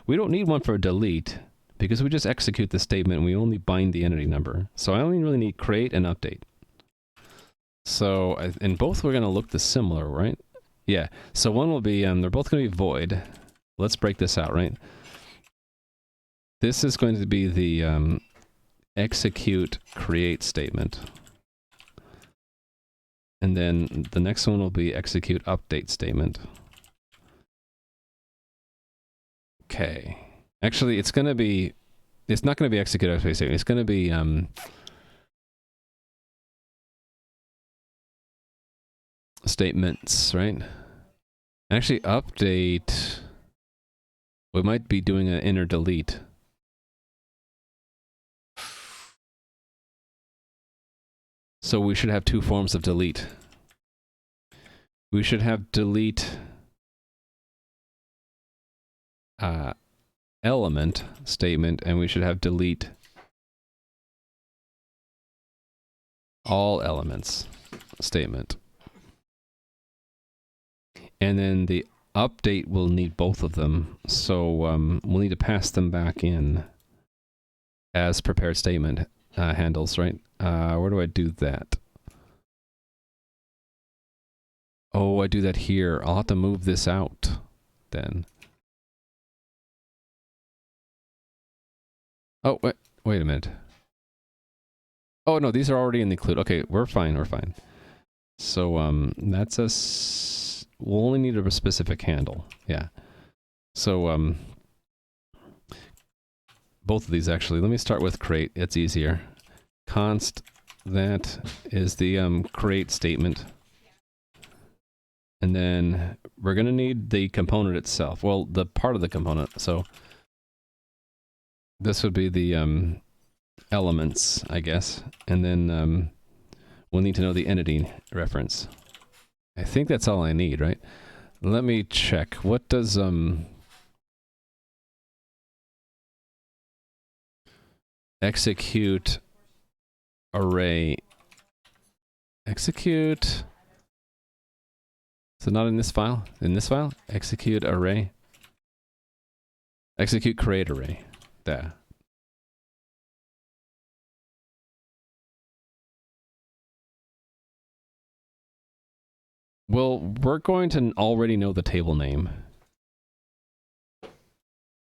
we don't need one for delete, because we just execute the statement and we only bind the entity number. So I only really need create and update. So in both we're going to look similar, right? Yeah. So one will be, they're both going to be void. Let's break this out, right? This is going to be the execute create statement. And then the next one will be execute update statement. Okay. Actually, it's not going to be execute update statement. It's going to be statements, right? Actually, update, we might be doing an inner delete. So we should have two forms of delete. We should have delete element statement, and we should have delete all elements statement. And then the update will need both of them, so we'll need to pass them back in as prepared statement handles, right? Where do I do that? Oh, I do that here. I'll have to move this out then. Oh, wait a minute. Oh, no, these are already in the include. Okay, we're fine, we're fine. So, that's we'll only need a specific handle. Yeah. So, both of these actually. Let me start with create. It's easier. Const, that is the create statement. And then we're going to need the component itself. Well, the part of the component. So this would be the elements, I guess. And then we'll need to know the entity reference. I think that's all I need, right? Let me check. What does execute array execute? So not in this file? In this file? Execute array. Execute create array. There. Well, we're going to already know the table name.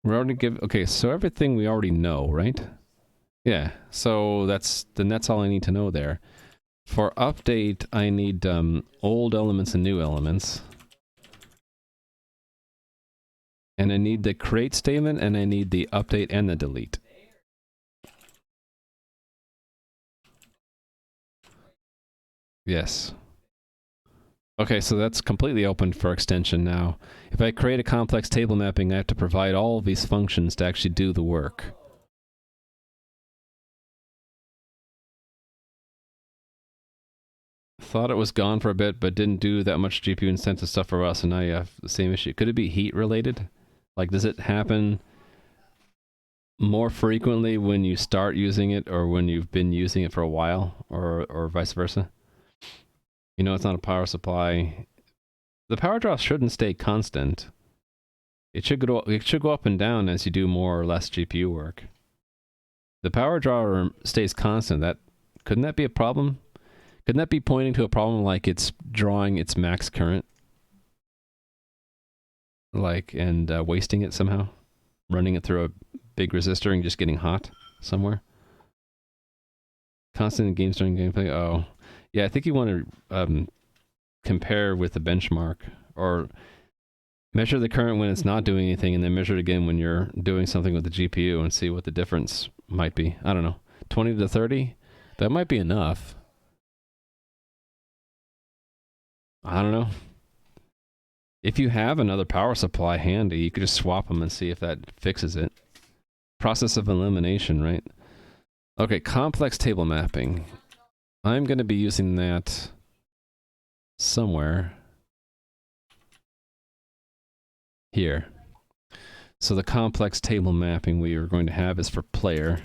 We're already okay, so everything we already know, right? Yeah, so that's all I need to know there. For update, I need old elements and new elements. And I need the create statement, and I need the update and the delete. Yes. Okay, so that's completely open for extension now. If I create a complex table mapping, I have to provide all of these functions to actually do the work. Thought it was gone for a bit, but didn't do that much GPU incentive stuff for us, and now you have the same issue. Could it be heat related? Like, does it happen more frequently when you start using it or when you've been using it for a while, or vice versa. You know, it's not a power supply. The power draw shouldn't stay constant. It should go up and down as you do more or less GPU work. The power draw stays constant. Couldn't that be a problem? Couldn't that be pointing to a problem like it's drawing its max current? And wasting it somehow? Running it through a big resistor and just getting hot somewhere? Constant in games during gameplay? Oh. Yeah, I think you want to compare with the benchmark, or measure the current when it's not doing anything and then measure it again when you're doing something with the GPU and see what the difference might be. I don't know. 20 to 30? That might be enough. I don't know. If you have another power supply handy, you could just swap them and see if that fixes it. Process of elimination, right? Okay, complex table mapping. I'm going to be using that somewhere here. So the complex table mapping we are going to have is for player.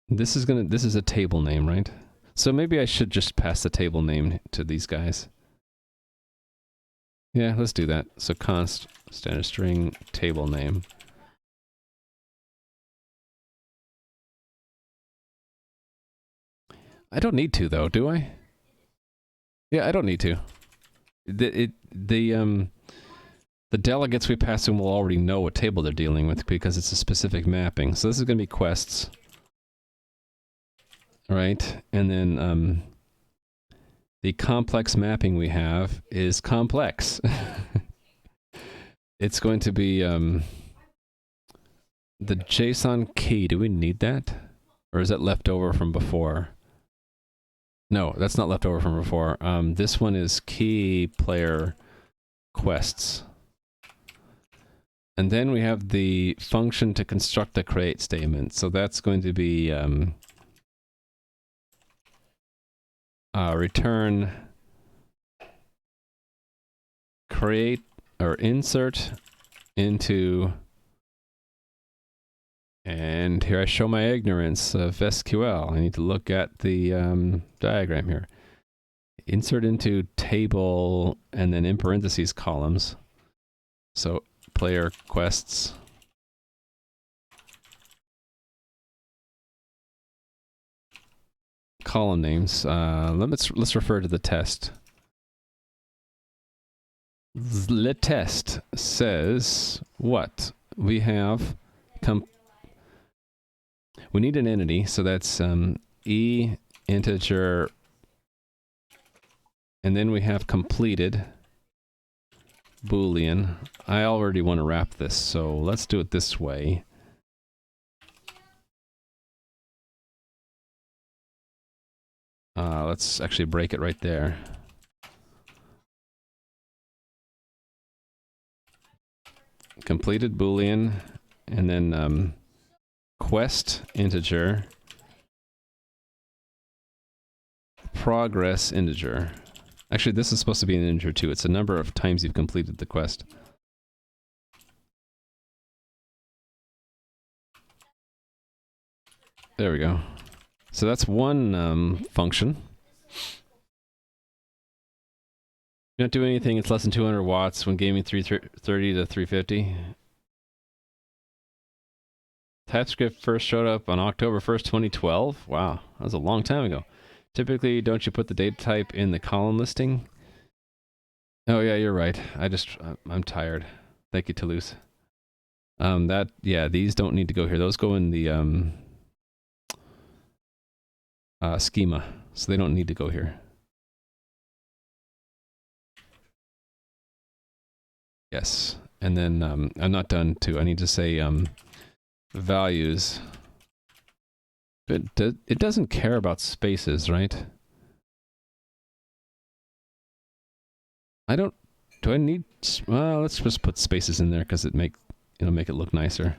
This is a table name, right? So maybe I should just pass the table name to these guys. Yeah, let's do that. So const standard string table name. I don't need to though, do I? Yeah, I don't need to. The delegates we pass in will already know what table they're dealing with because it's a specific mapping. So this is going to be quests. Right? And then the complex mapping we have is complex. It's going to be the JSON key. Do we need that? Or is that left over from before? No, that's not left over from before. This one is key player quests. And then we have the function to construct a create statement. So that's going to be return create or insert into, and here I show my ignorance of SQL. I need to look at the diagram here. Insert into table and then in parentheses columns. So player quests. Column names. Let's refer to the test. The test says what? We have we need an entity, so that's e integer, and then we have completed Boolean. I already want to wrap this, so let's do it this way. Let's actually break it right there. Completed Boolean, and then quest integer, progress integer. Actually, this is supposed to be an integer too. It's the number of times you've completed the quest. There we go. So that's one function. You don't do anything, it's less than 200 watts when gaming 330 to 350. TypeScript first showed up on October 1st, 2012. Wow, that was a long time ago. Typically, don't you put the data type in the column listing? Oh yeah, you're right. I'm tired. Thank you, Toulouse. Yeah, these don't need to go here. Those go in the schema, so they don't need to go here. Yes, and then I'm not done too. I need to say values. But it doesn't care about spaces, right? Do I need? Well, let's just put spaces in there because it'll make it look nicer.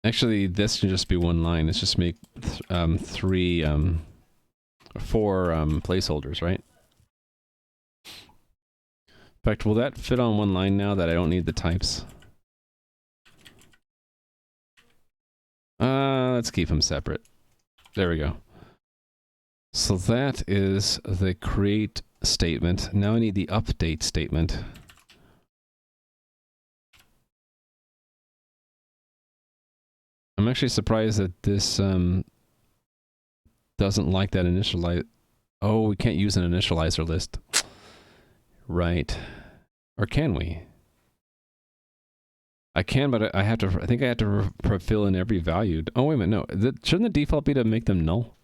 Actually, this should just be one line. Let's just make four placeholders, right? In fact, will that fit on one line now that I don't need the types? Let's keep them separate. There we go. So that is the create statement. Now I need the update statement. I'm actually surprised that this doesn't like that initialize. Oh, we can't use an initializer list. Right. Or can we? I can, but I have to. I think I have to fill in every value. Oh, wait a minute. No. Shouldn't the default be to make them null?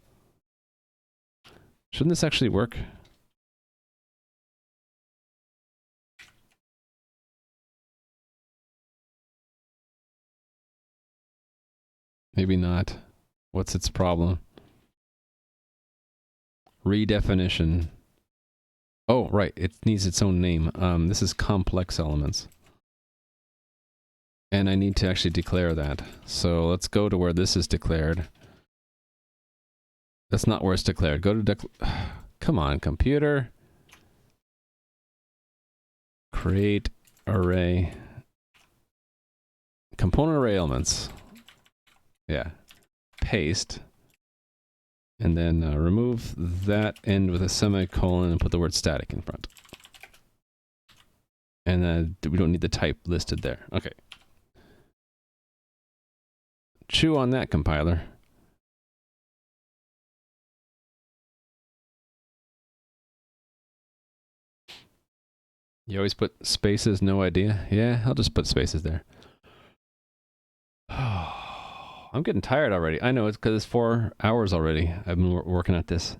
Shouldn't this actually work? Maybe not. What's its problem? Redefinition. Oh, right. It needs its own name. This is complex elements. And I need to actually declare that. So let's go to where this is declared. That's not where it's declared. Go to come on, computer. Create array. Component array elements. Yeah. Paste. And then remove that end with a semicolon and put the word static in front. And we don't need the type listed there. Okay. Chew on that, compiler. You always put spaces, no idea? Yeah, I'll just put spaces there. I'm getting tired already. I know, it's because it's 4 hours already. I've been working at this.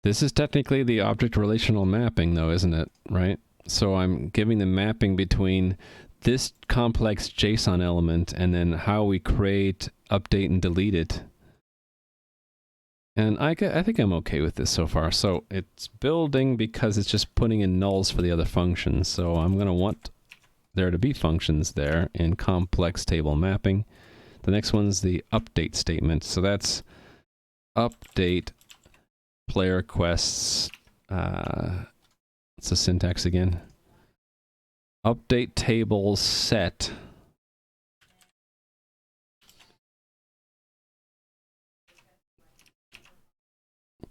This is technically the object relational mapping, though, isn't it? Right? So I'm giving the mapping between this complex JSON element and then how we create, update, and delete it. And I think I'm okay with this so far. So it's building because it's just putting in nulls for the other functions. So I'm going to want there to be functions there in complex table mapping. The next one's the update statement. So that's update player requests. What's the syntax again? Update table set.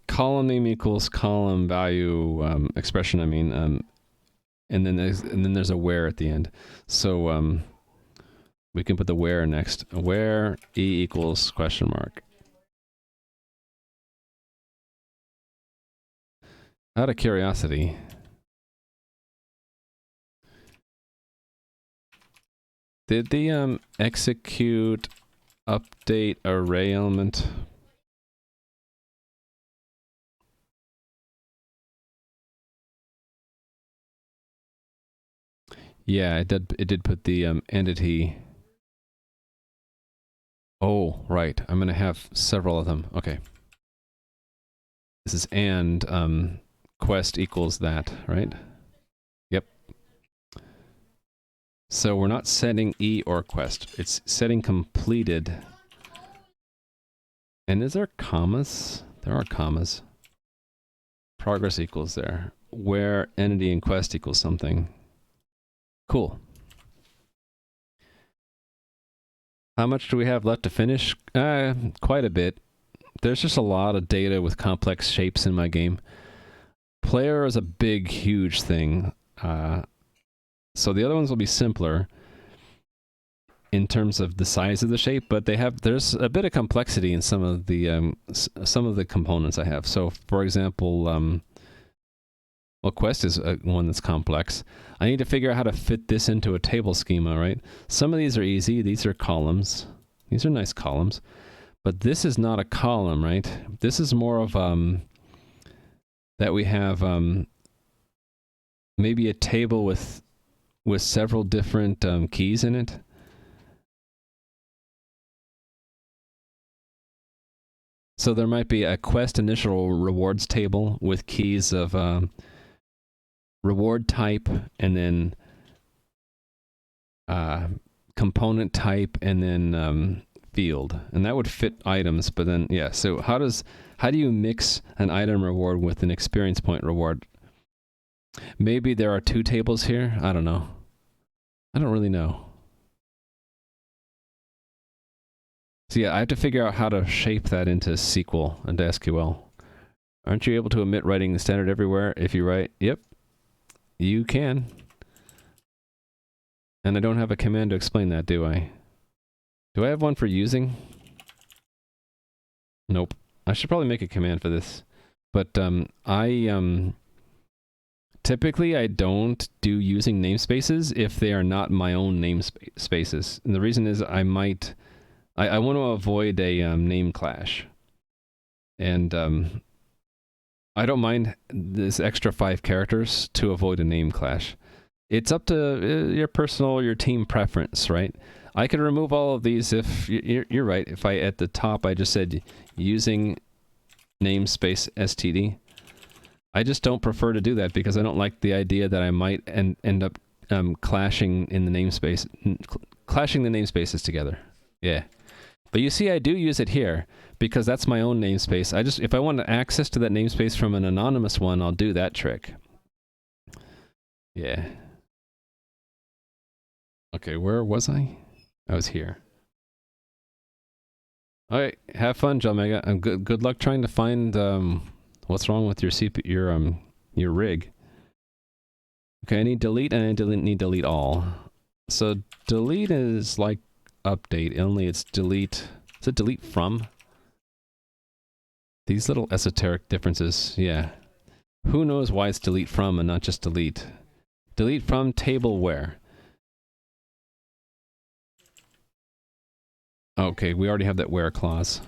Column name equals column value expression. I mean, and then there's a where at the end. So we can put the where next. Where e equals question mark. Out of curiosity, did the execute update array element? Yeah, it did put the entity. Oh, right. I'm going to have several of them. Okay. This is and quest equals that, right? Yep. So we're not setting E or quest. It's setting completed. And is there commas? There are commas. Progress equals there. Where entity and quest equals something. Cool. How much do we have left to finish? Quite a bit. There's just a lot of data with complex shapes in my game. Player is a big, huge thing. So the other ones will be simpler in terms of the size of the shape, but there's a bit of complexity in some of the components I have. So, for example, well, quest is one that's complex. I need to figure out how to fit this into a table schema, right? Some of these are easy. These are columns. These are nice columns. But this is not a column, right? This is more of that we have maybe a table with several different keys in it. So there might be a quest initial rewards table with keys of reward type and then component type and then field, and that would fit items. But then yeah, so how does How do you mix an item reward with an experience point reward? Maybe there are two tables here. I don't know. I don't really know. So yeah, I have to figure out how to shape that into SQL and SQL. Aren't you able to omit writing the standard everywhere if you write? Yep, you can. And I don't have a command to explain that, do I? Do I have one for using? Nope. I should probably make a command for this. But typically I don't do using namespaces if they are not my own namespaces. And the reason is I want to avoid a name clash. And I don't mind this extra 5 characters to avoid a name clash. It's up to your team preference, right? I could remove all of these if you're right. If at the top I just said using namespace std. I just don't prefer to do that because I don't like the idea that I might end up clashing in the namespace, clashing the namespaces together. Yeah. But you see, I do use it here because that's my own namespace. If I want access to that namespace from an anonymous one, I'll do that trick. Yeah. Okay, where was I? I was here. All right, have fun, John Mega. And good luck trying to find what's wrong with your rig. Okay, I need delete and I need delete all. So delete is like update, only it's delete. Is it delete from? These little esoteric differences, yeah. Who knows why it's delete from and not just delete? Delete from table where? Okay, we already have that where clause.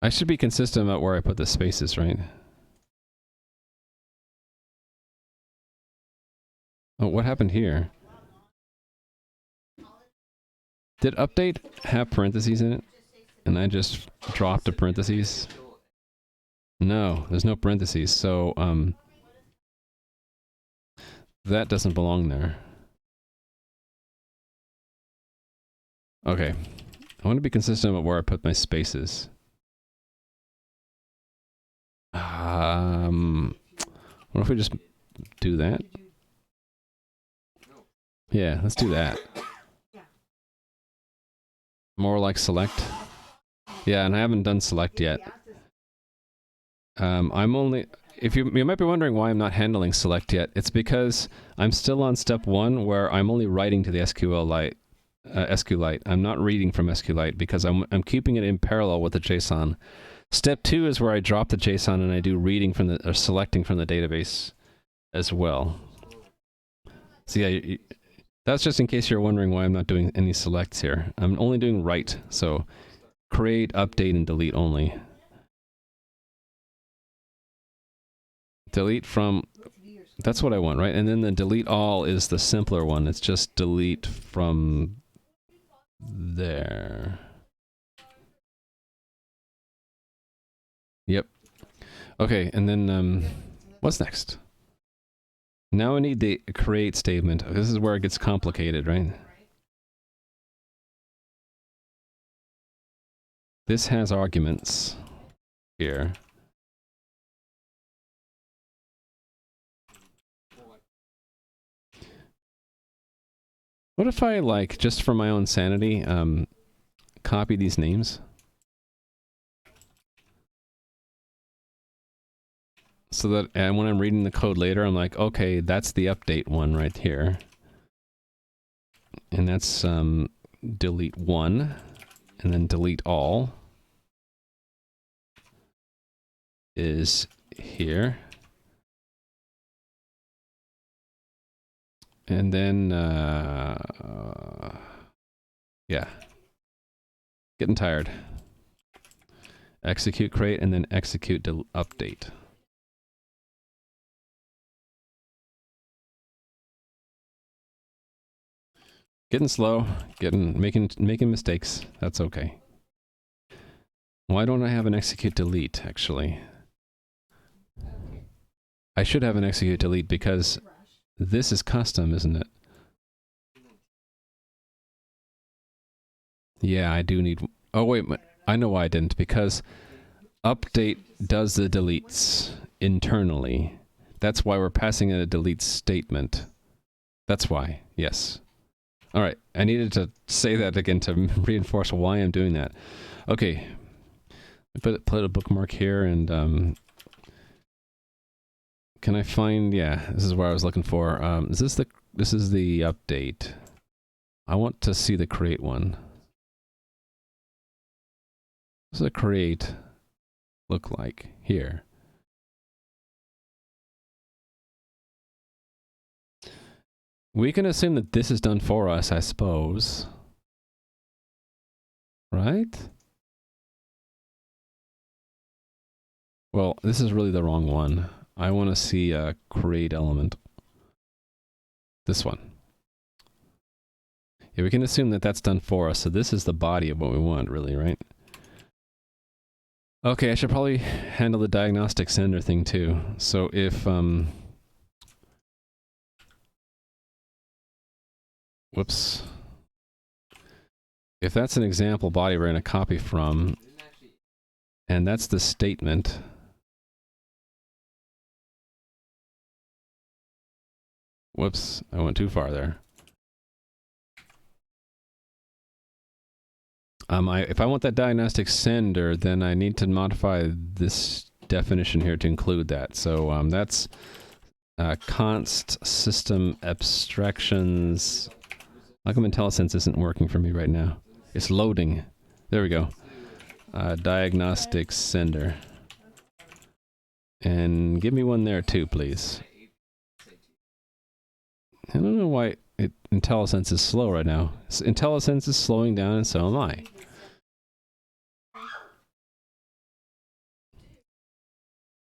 I should be consistent about where I put the spaces, right? Oh, what happened here? Did update have parentheses in it? And I just dropped a parentheses? No, there's no parentheses, so, that doesn't belong there. Okay. I want to be consistent about where I put my spaces. What if we just do that? Yeah, let's do that. More like select. Yeah, and I haven't done select yet. I'm only... You might be wondering why I'm not handling select yet. It's because I'm still on step 1 where I'm only writing to the SQLite. I'm not reading from SQLite because I'm keeping it in parallel with the JSON. Step 2 is where I drop the JSON and I do reading from or selecting from the database as well. So yeah, that's just in case you're wondering why I'm not doing any selects here. I'm only doing write, so create, update, and delete only. Delete from, that's what I want, right? And then the delete all is the simpler one. It's just delete from there. Yep. Okay, and then what's next? Now I need the create statement. This is where it gets complicated, right? This has arguments here. What if I, like, just for my own sanity, copy these names? So that when I'm reading the code later, I'm like, okay, that's the update one right here. And that's delete 1, and then delete all is here. And then, yeah. Getting tired. Execute create, and then execute update. Getting slow, making mistakes. That's okay. Why don't I have an execute delete, actually? I should have an execute delete because this is custom, isn't it? Yeah, I do need... Oh, wait, I know why I didn't. Because update does the deletes internally. That's why we're passing in a delete statement. That's why, yes. All right, I needed to say that again to reinforce why I'm doing that. Okay, put a bookmark here, and can I find? Yeah, this is where I was looking for. This is the update. I want to see the create one. What does the create look like here? We can assume that this is done for us, I suppose. Right? Well, this is really the wrong one. I want to see a create element. This one. Yeah, we can assume that that's done for us, so this is the body of what we want, really, right? Okay, I should probably handle the diagnostic sender thing too. So if, whoops. If that's an example body we're going to copy from, and that's the statement. Whoops, I went too far there. If I want that diagnostic sender, then I need to modify this definition here to include that. So that's const system abstractions. How come IntelliSense isn't working for me right now? It's loading. There we go. Diagnostic sender. And give me one there too, please. I don't know why IntelliSense is slow right now. IntelliSense is slowing down, and so am I.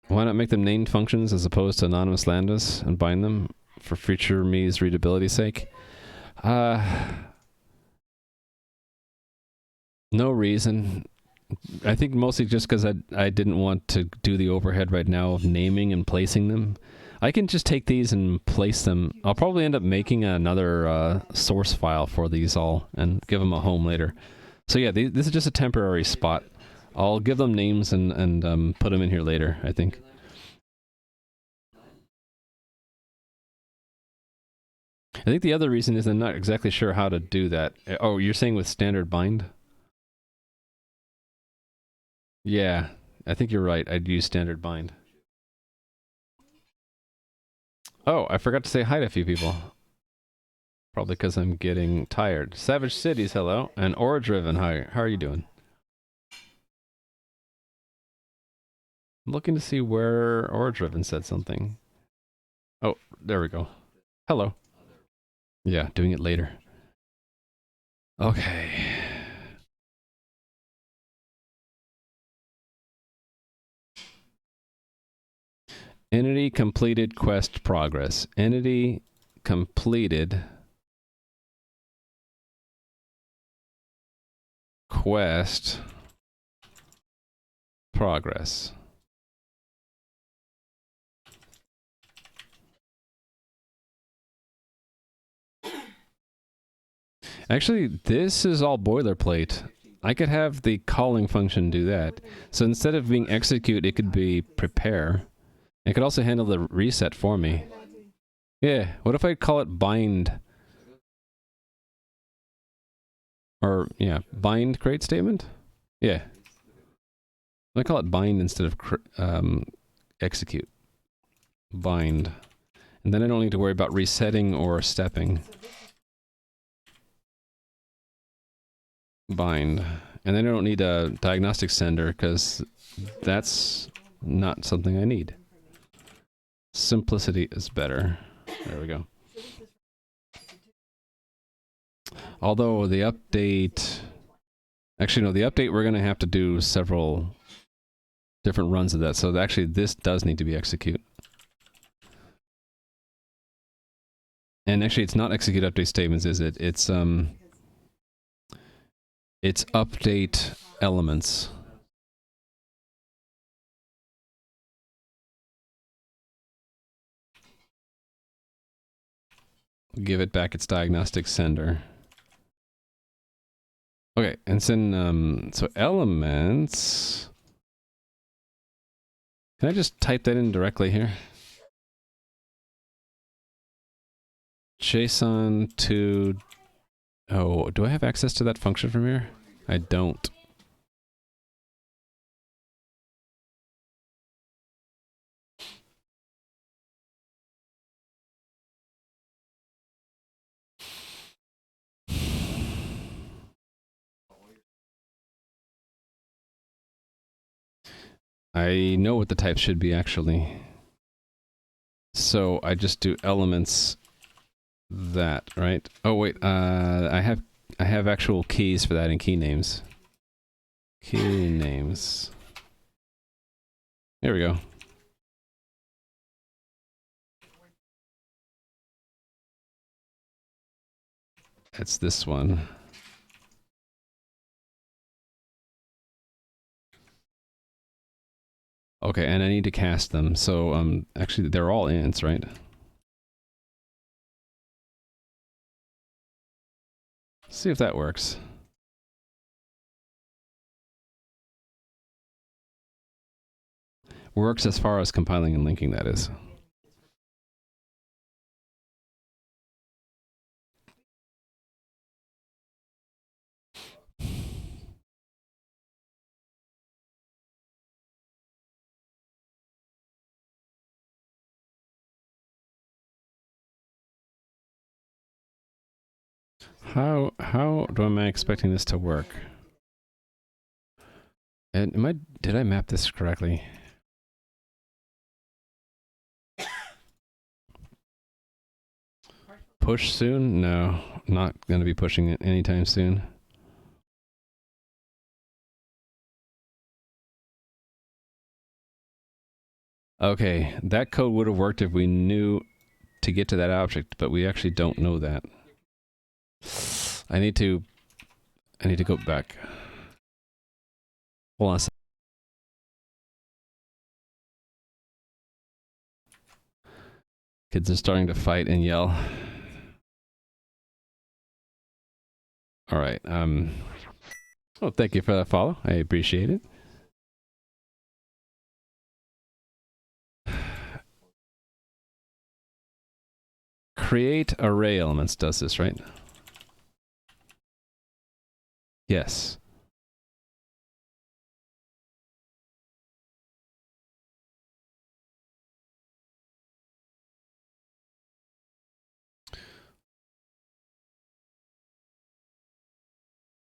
Why not make them named functions as opposed to anonymous lambdas and bind them for future me's readability's sake? No reason. I think mostly just because I didn't want to do the overhead right now of naming and placing them. I can just take these and place them. I'll probably end up making another source file for these all and give them a home later. So yeah, this is just a temporary spot. I'll give them names and put them in here later, I think. I think the other reason is I'm not exactly sure how to do that. Oh, you're saying with standard bind? Yeah, I think you're right. I'd use standard bind. Oh, I forgot to say hi to a few people. Probably because I'm getting tired. Savage Cities, hello. And Aura Driven, hi. How are you doing? I'm looking to see where Aura Driven said something. Oh, there we go. Hello. Yeah, doing it later. Okay. Entity completed quest progress. Entity completed quest progress. Actually, this is all boilerplate. I could have the calling function do that. So instead of being execute, it could be prepare. It could also handle the reset for me. Yeah, what if I call it bind? Or, yeah, bind create statement? Yeah. I call it bind instead of execute. Bind. And then I don't need to worry about resetting or stepping. Bind. And then I don't need a diagnostic sender because that's not something I need. Simplicity is better. There we go. Although the update... Actually, no, the update, we're going to have to do several different runs of that. So actually, this does need to be execute. And actually, it's not execute update statements, is it? It's update elements. Give it back its diagnostic sender. Okay, and then so elements. Can I just type that in directly here? JSON to. Oh, do I have access to that function from here? I don't. I know what the type should be actually. So I just do elements that, right? Oh wait, I have actual keys for that in key names. Key names. There we go. That's this one. Okay, and I need to cast them. So actually they're all ints, right? See if that works. Works as far as compiling and linking, that is. How am I expecting this to work? And did I map this correctly? Push soon? No, not going to be pushing it anytime soon. Okay, that code would have worked if we knew to get to that object, but we actually don't know that. I need to go back. Hold on a second. Kids are starting to fight and yell. All right. Well, thank you for that follow. I appreciate it. Create array elements does this, right? Yes.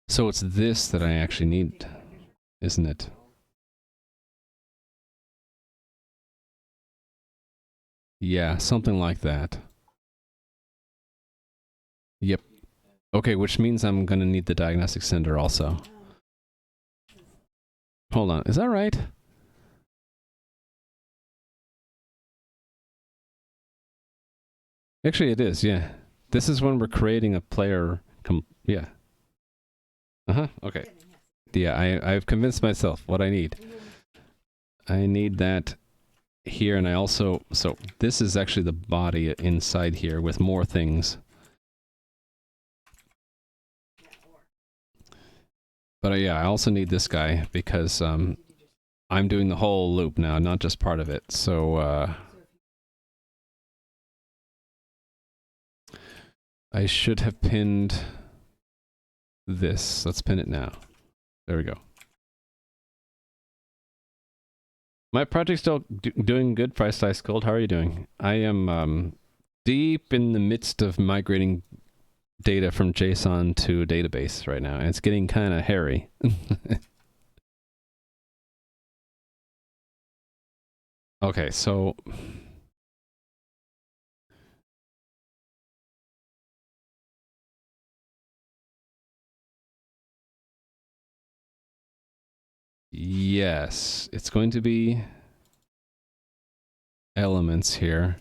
So it's this that I actually need, isn't it? Yeah, something like that. Yep. Okay, which means I'm going to need the diagnostic sender also. Hold on, is that right? Actually, it is, yeah. This is when we're creating a player. Yeah. Okay. Yeah, I've convinced myself what I need. I need that here, and I also... So, this is actually the body inside here with more things. But yeah, I also need this guy because I'm doing the whole loop now, not just part of it. So I should have pinned this. Let's pin it now. There we go. My project's still doing good, Price Slice Gold. How are you doing? I am deep in the midst of migrating data from JSON to a database right now, and it's getting kind of hairy. Okay, so... Yes, it's going to be elements here,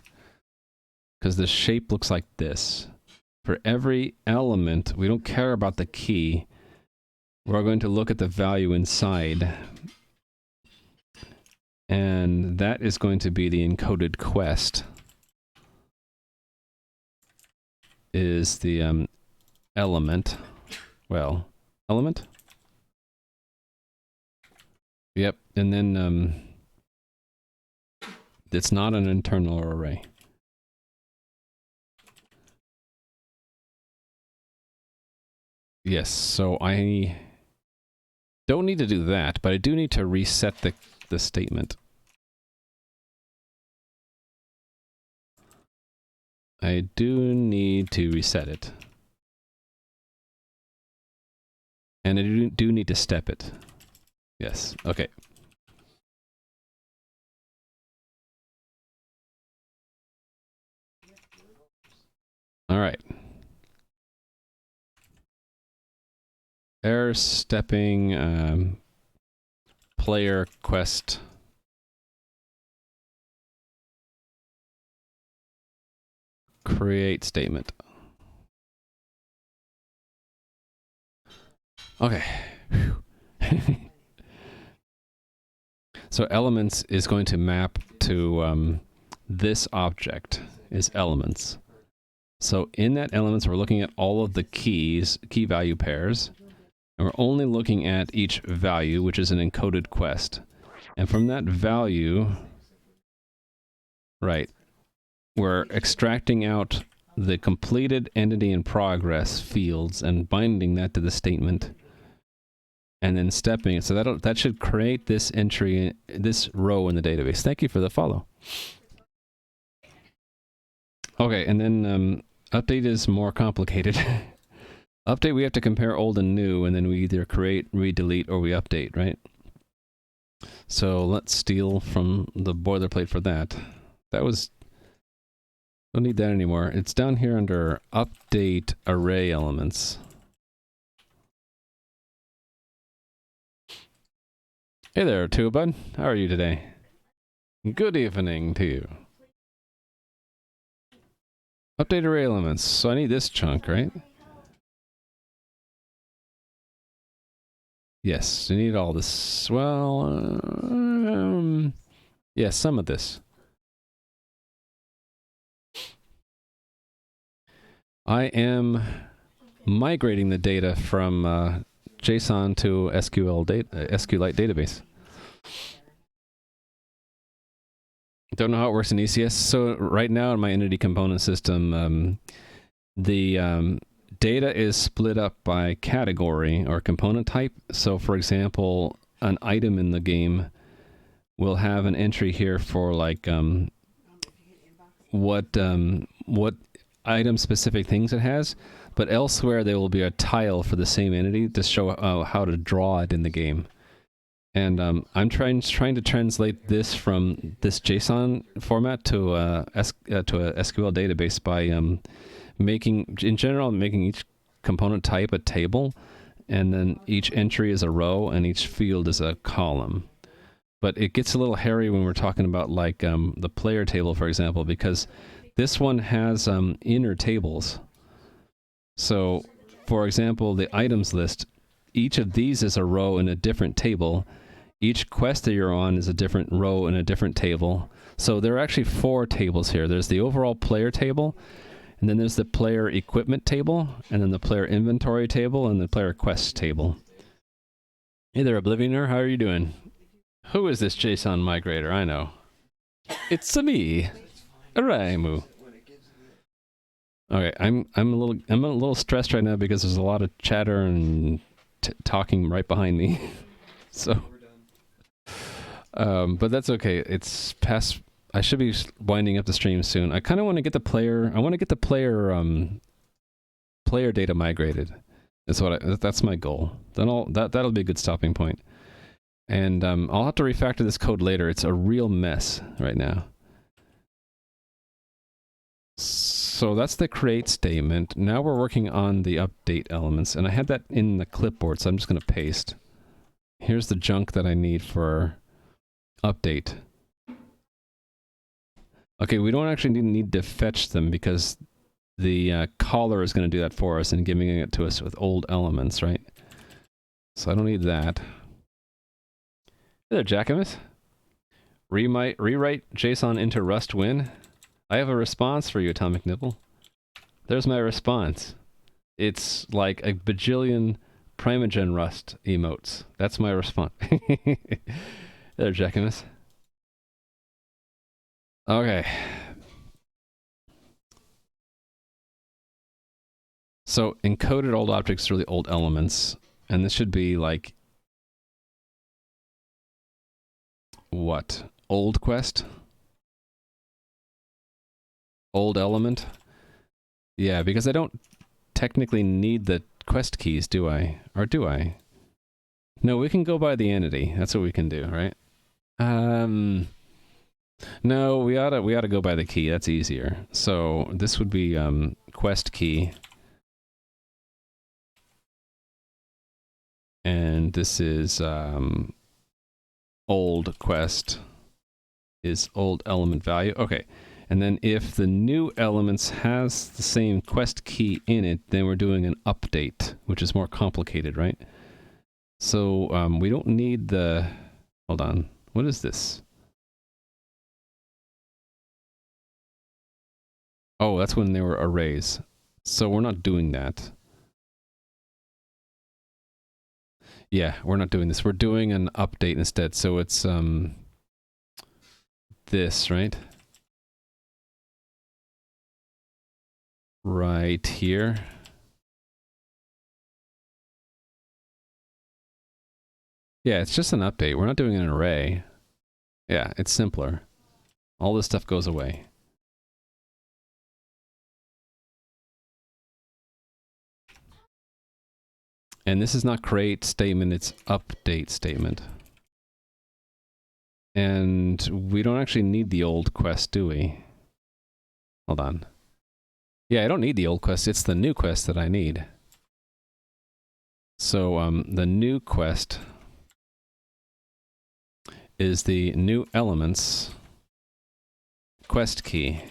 because the shape looks like this. For every element, we don't care about the key. We're going to look at the value inside. And that is going to be the encoded quest. Is the element. Well, element. Yep, and then it's not an internal array. Yes, so I don't need to do that, but I do need to reset the statement. I do need to reset it. And I do need to step it. Yes, okay. All right. Error stepping, player quest. Create statement. Okay. So elements is going to map to this object is elements. So in that elements, we're looking at all of the key value pairs, and we're only looking at each value, which is an encoded quest. And from that value, right, we're extracting out the completed entity in progress fields and binding that to the statement, and then stepping it. So that should create this entry, this row in the database. Thank you for the follow. Okay, and then update is more complicated. Update, we have to compare old and new, and then we either create, redelete, or we update, right? So let's steal from the boilerplate for that. That was... Don't need that anymore. It's down here under update array elements. Hey there, too, bud. How are you today? Good evening to you. Update array elements. So I need this chunk, right? Yes, you need all this. Well, yeah, some of this. I am migrating the data from JSON to SQLite database. Don't know how it works in ECS. So right now in my entity component system, the data is split up by category or component type. So for example, an item in the game will have an entry here for like what item specific things it has, but elsewhere there will be a tile for the same entity to show how to draw it in the game. And I'm trying to translate this from this JSON format to a SQL database by making each component type a table, and then each entry is a row and each field is a column. But it gets a little hairy when we're talking about like the player table, for example, because this one has inner tables. So, for example, the items list, each of these is a row in a different table. Each quest that you're on is a different row in a different table. So there are actually 4 tables here. There's the overall player table, and then there's the player equipment table, and then the player inventory table, and the player quest table. Hey there, Oblivioner. How are you doing? Who is this JSON migrator? I know. It's me, Raimu. Okay, I'm a little stressed right now because there's a lot of chatter and talking right behind me. So, but that's okay. It's past. I should be winding up the stream soon. I kind of want to get the player. I want to get the player data migrated. That's my goal. Then that'll be a good stopping point. And I'll have to refactor this code later. It's a real mess right now. So that's the create statement. Now we're working on the update elements, and I had that in the clipboard, so I'm just going to paste. Here's the junk that I need for update. Okay, we don't actually need to fetch them because the caller is going to do that for us and giving it to us with old elements, right? So I don't need that. Hey there, Jackamus. Rewrite JSON into Rust win. I have a response for you, Atomic Nibble. There's my response. It's like a bajillion Primogen Rust emotes. That's my response. There, Jackimus. Okay. So encoded old objects are really old elements, and this should be like what? Old quest? Old element? Yeah, because I don't technically need the quest keys, do I? Or do I? No, we can go by the entity. That's what we can do, right? No, we ought to go by the key. That's easier. So this would be quest key. And this is old quest is old element value. Okay. And then if the new elements has the same quest key in it, then we're doing an update, which is more complicated, right? So we don't need the... Hold on. What is this? Oh, that's when they were arrays. So we're not doing that. Yeah, we're not doing this. We're doing an update instead. So it's this, right? Right here. Yeah, it's just an update. We're not doing an array. Yeah, it's simpler. All this stuff goes away. And this is not create statement, it's update statement. And we don't actually need the old quest, do we? Hold on. Yeah, I don't need the old quest. It's the new quest that I need. So the new quest is the new elements quest key.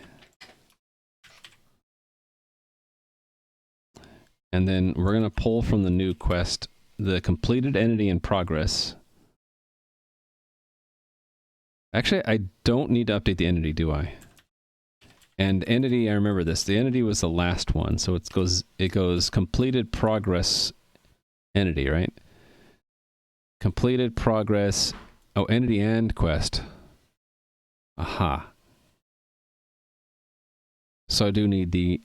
And then we're going to pull from the new quest the completed entity in progress. Actually, I don't need to update the entity, do I? And entity, I remember this. The entity was the last one, so it goes completed progress entity, right? Completed progress. Oh, entity and quest. Aha. So I do need the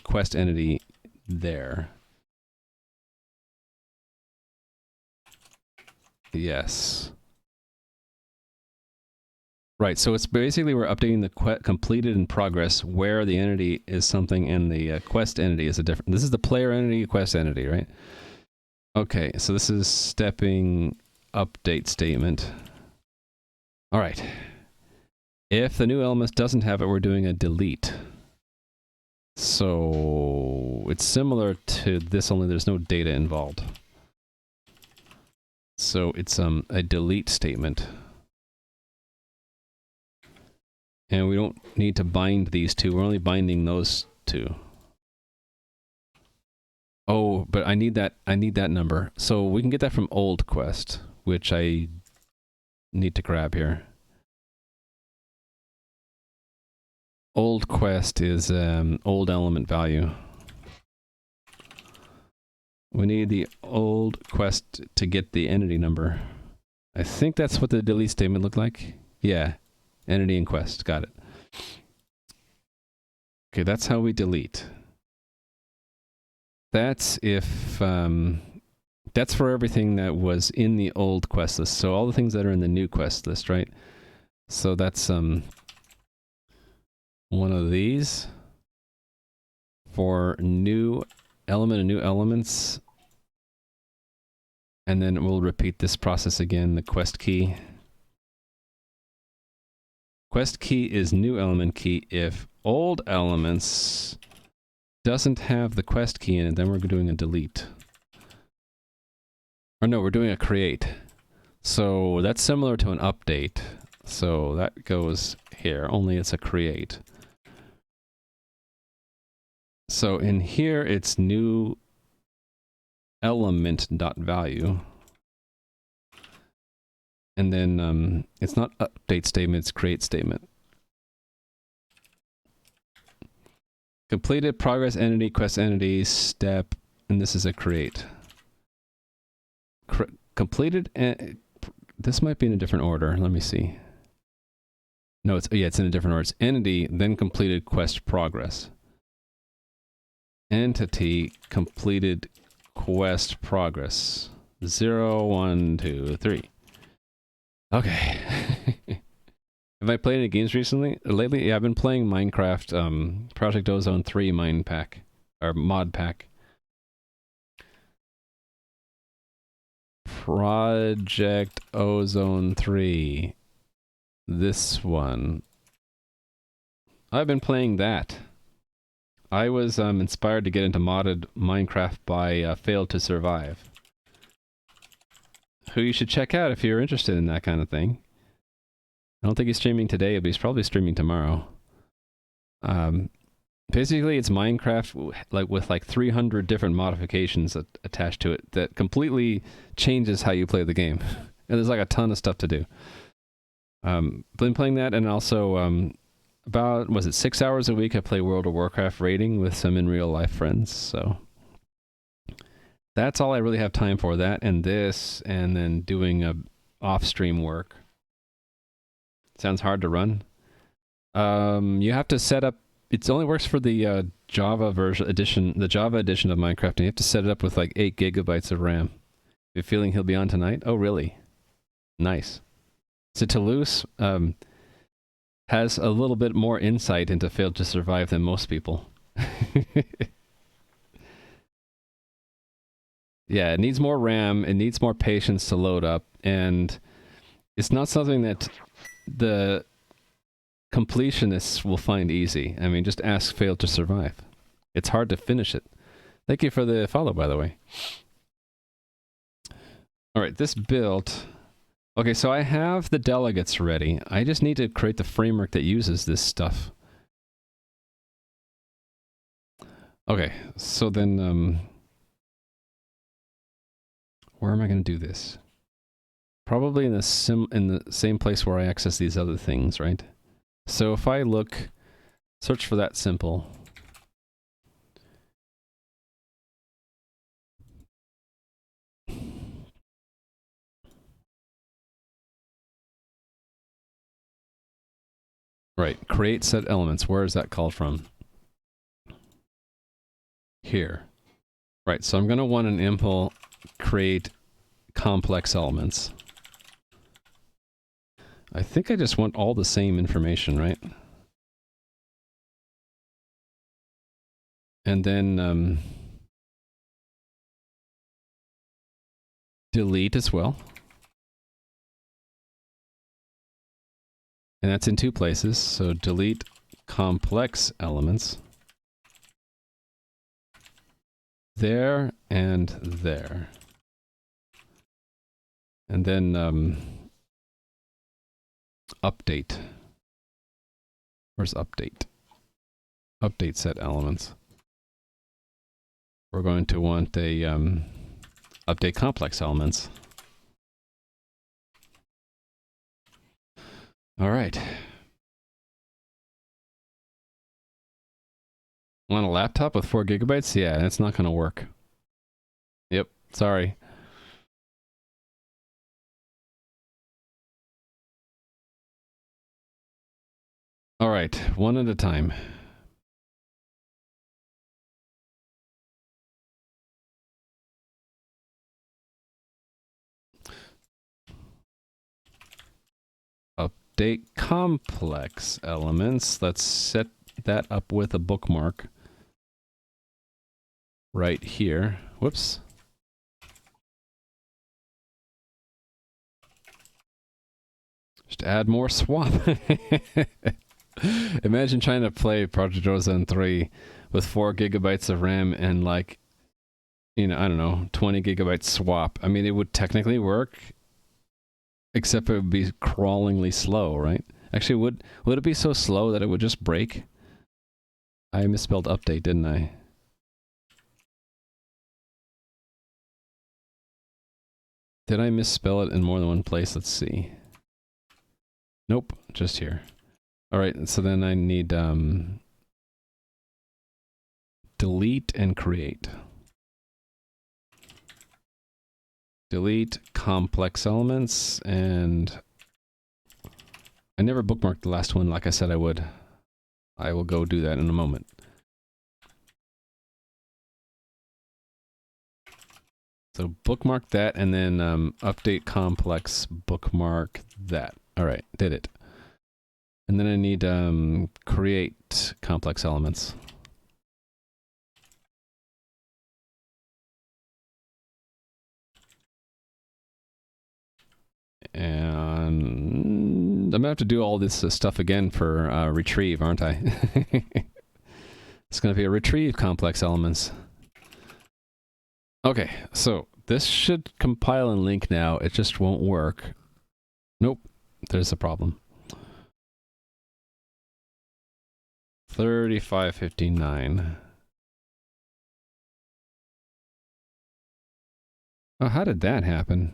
quest entity there. Yes. Right, so it's basically we're updating the completed in progress where the entity is something and the quest entity is a different. This is the player entity, quest entity, right? Okay, so this is stepping update statement. All right. If the new element doesn't have it, we're doing a delete. So it's similar to this, only there's no data involved. So it's a delete statement. And we don't need to bind these two. We're only binding those two. Oh, but I need that number. So we can get that from old quest, which I need to grab here. Old quest is old element value. We need the old quest to get the entity number. I think that's what the delete statement looked like. Yeah. Entity and quest, got it. Okay, that's how we delete. That's if, that's for everything that was in the old quest list. So all the things that are in the new quest list, right? So that's one of these for new element and new elements. And then we'll repeat this process again, the quest key. Quest key is new element key. If old elements doesn't have the quest key in it, then we're doing a delete. Or no, we're doing a create. So that's similar to an update. So that goes here, only it's a create. So in here, it's new element.value. And then it's not update statement, it's create statement. Completed progress entity, quest entity, step, and this is a create. completed, this might be in a different order. Let me see. No, it's in a different order. It's entity, then completed quest progress. Entity, completed quest progress. 0, 1, 2, 3. Okay. Have I played any games recently? Lately, yeah, I've been playing Minecraft, Project Ozone 3 mine pack, or mod pack. Project Ozone 3. This one. I've been playing that. I was inspired to get into modded Minecraft by Failed to Survive, who you should check out if you're interested in that kind of thing. I don't think he's streaming today, but he's probably streaming tomorrow. Basically, it's Minecraft with 300 different modifications attached to it that completely changes how you play the game. And there's like a ton of stuff to do. Been playing that, and also about 6 hours a week I play World of Warcraft raiding with some in real life friends. So that's all I really have time for. That and this, and then doing off stream work. Sounds hard to run. You have to set up. It only works for the Java edition of Minecraft, and you have to set it up with 8 gigabytes of RAM. If you're feeling he'll be on tonight? Oh, really? Nice. So Toulouse has a little bit more insight into Failed to Survive than most people. Yeah, it needs more RAM, it needs more patience to load up, and it's not something that the completionists will find easy. I mean, just ask Failed to Survive. It's hard to finish it. Thank you for the follow, by the way. All right, this build. Okay, so I have the delegates ready. I just need to create the framework that uses this stuff. Okay, so then, where am I going to do this? Probably in the same place where I access these other things, right? So if I search for that simple. Right, create set elements. Where is that called from? Here. Right, so I'm going to want an impl create complex elements. I think I just want all the same information, right? And then delete as well. And that's in 2 places, so delete complex elements. There and there. And then update. Where's update? Update set elements. We're going to want a update complex elements. All right. On a laptop with 4 gigabytes? Yeah, that's not going to work. Yep, sorry. All right, one at a time. Update complex elements. Let's set that up with a bookmark right here. Whoops. Just add more swap. Imagine trying to play Project Ozone 3 with 4 gigabytes of RAM and I don't know, 20 gigabytes swap. I mean, it would technically work, except it would be crawlingly slow, right? Actually, would it be so slow that it would just break? I misspelled update, didn't I? Did I misspell it in more than one place? Let's see. Nope, just here. All right, so then I need delete and create. delete complex elements, and I never bookmarked the last one like I said I would. I will go do that in a moment. So bookmark that, and then update complex, bookmark that. All right, did it. And then I need create complex elements. And I'm gonna have to do all this stuff again for retrieve, aren't I? It's gonna be a retrieve complex elements. Okay, so this should compile and link now. It just won't work. Nope, there's a problem. 3559. Oh, how did that happen?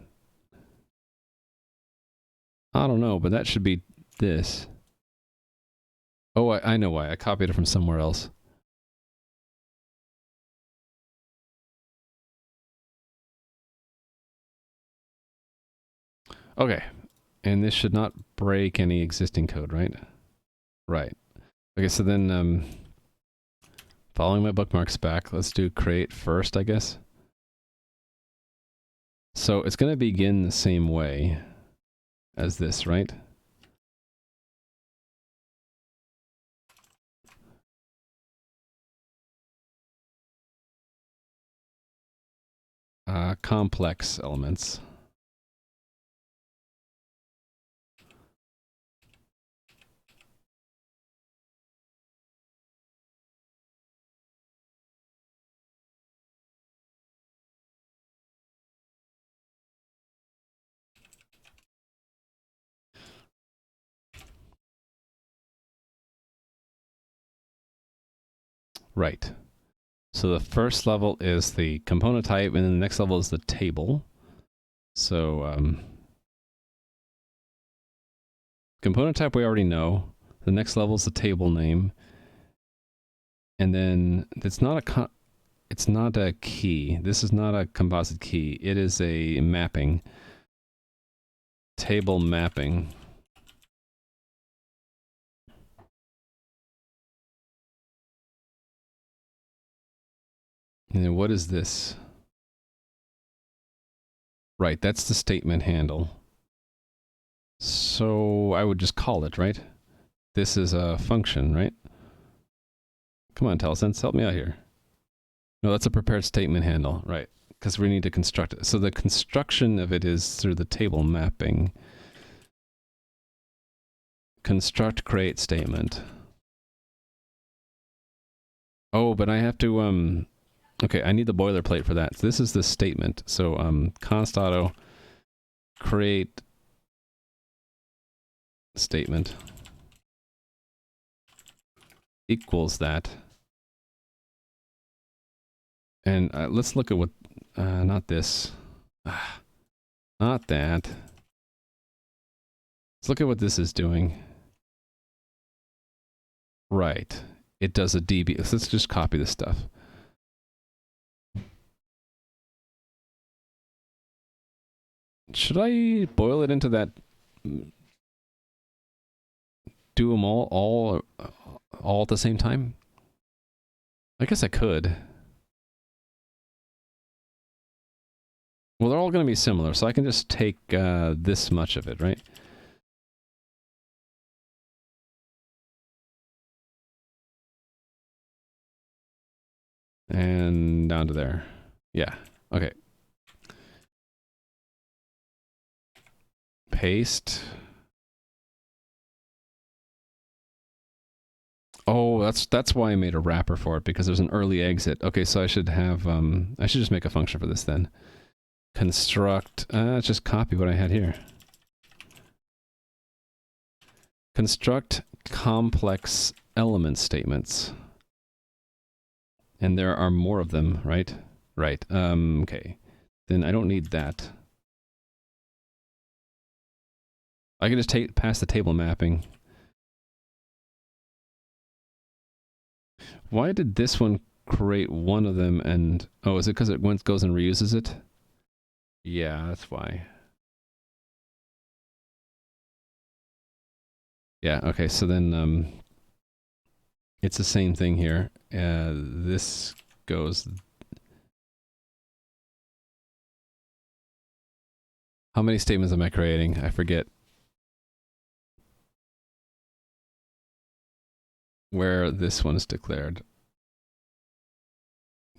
I don't know, but that should be this. Oh, I know why. I copied it from somewhere else. Okay, and this should not break any existing code, right? Right. Okay, so then following my bookmarks back, let's do create first, I guess. So it's going to begin the same way as this, right? Complex elements. Right. So the first level is the component type, and then the next level is the table. So component type we already know. The next level is the table name, and then it's not a key. This is not a composite key. It is a mapping. Table mapping. And then what is this? Right, that's the statement handle. So I would just call it, right? This is a function, right? Come on, IntelliSense, help me out here. No, that's a prepared statement handle, right? Because we need to construct it. So the construction of it is through the table mapping. Construct create statement. Oh, but I have to, okay, I need the boilerplate for that. So this is the statement. So const auto create statement equals that. And let's look at what, not this, not that. Let's look at what this is doing. Right. It does a DB. Let's just copy this stuff. Should I boil it into that? Do them all at the same time? I guess I could. Well, they're all going to be similar, so I can just take this much of it, right? And down to there. Yeah, okay. Paste. Oh, that's why I made a wrapper for it, because there's an early exit. Okay, so I should have, I should just make a function for this then. Construct, just copy what I had here. Construct complex element statements. And there are more of them, right? Right, okay. Then I don't need that. I can just pass the table mapping. Why did this one create one of them and... Oh, is it because it goes and reuses it? Yeah, that's why. Yeah, okay, so then it's the same thing here. This goes... How many statements am I creating? I forget where this one's declared.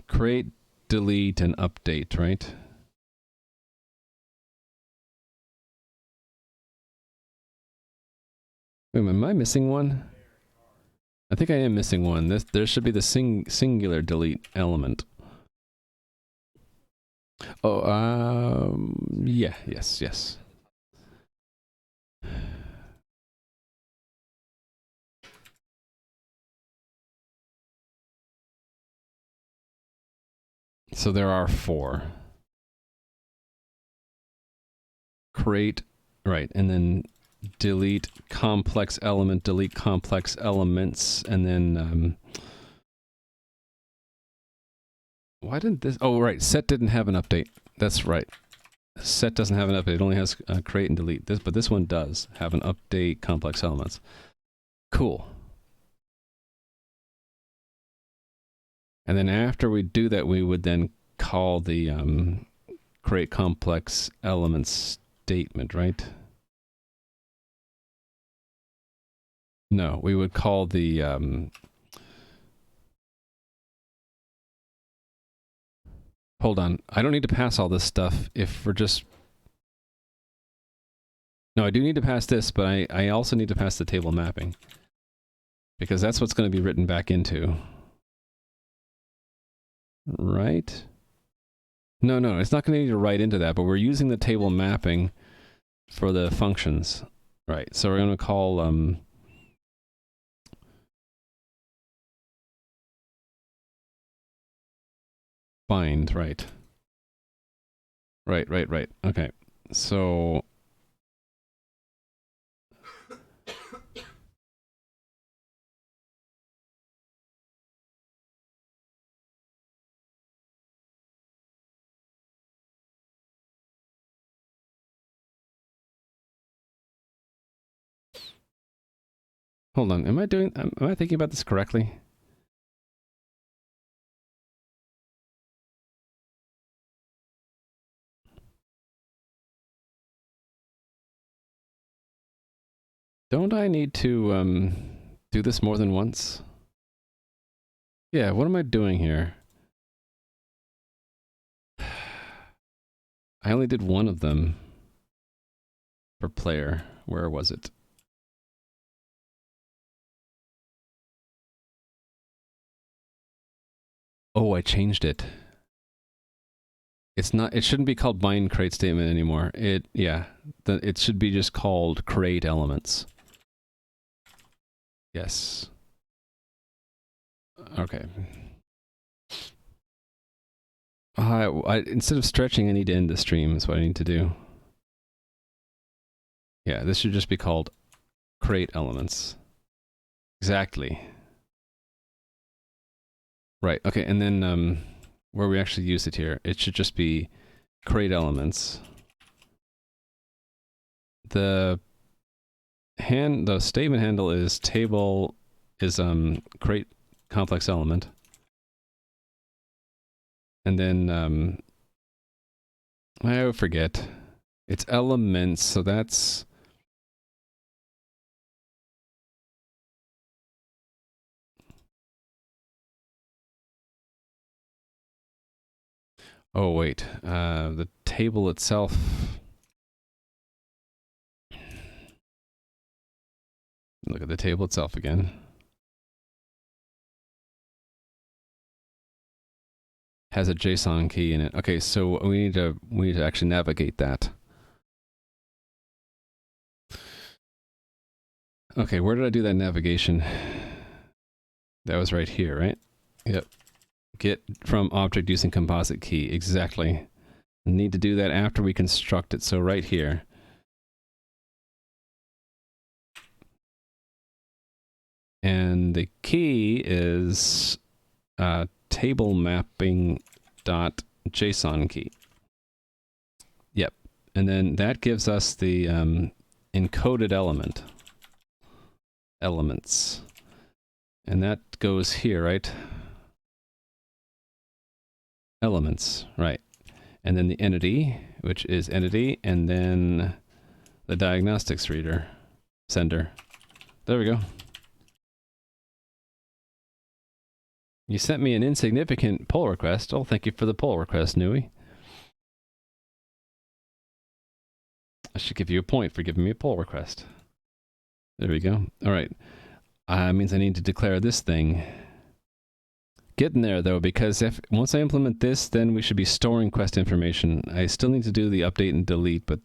Create, delete, and update, right? Wait, am I missing one? I think I am missing one. There should be the singular delete element. Oh, yeah, yes. So there are 4. Create, right, and then delete complex element, delete complex elements, and then why didn't this? Oh, right, set didn't have an update. That's right. Set doesn't have an update. It only has create and delete. But this one does have an update complex elements. Cool. And then after we do that, we would then call the create complex elements statement, right? No, we would call the hold on. I don't need to pass all this stuff if we're just... No, I do need to pass this, but I also need to pass the table mapping. Because that's what's going to be written back into. Right? No, it's not going to need to write into that, but we're using the table mapping for the functions. Right, so we're going to call... bind, right. Right. Okay, so... Hold on, am I thinking about this correctly? Don't I need to do this more than once? Yeah, what am I doing here? I only did one of them for player. Where was it? Oh, I changed it. It's not, it shouldn't be called bind create statement anymore. It should be just called create elements. Yes. Okay. Instead of stretching, I need to end the stream, is what I need to do. Yeah, this should just be called create elements. Exactly. Right, okay, and then where we actually use it here, it should just be create elements. The statement handle is create complex element. And then I forget. It's elements, so that's... Oh, wait. The table itself... Look at the table itself again. Has a JSON key in it. Okay, so we need to actually navigate that. Okay, where did I do that navigation? That was right here, right? Yep. Get from object using composite key. Exactly. Need to do that after we construct it, so right here. And the key is table mapping dot JSON key. And then that gives us the encoded elements. And that goes here, right? Elements, right. And then the entity, which is entity, and then the diagnostics reader, sender. There we go. You sent me an insignificant pull request. Oh, thank you for the pull request, Nui. I should give you a point for giving me a pull request. There we go. All right. Means I need to declare this thing. Getting there, though, because once I implement this, then we should be storing quest information. I still need to do the update and delete, but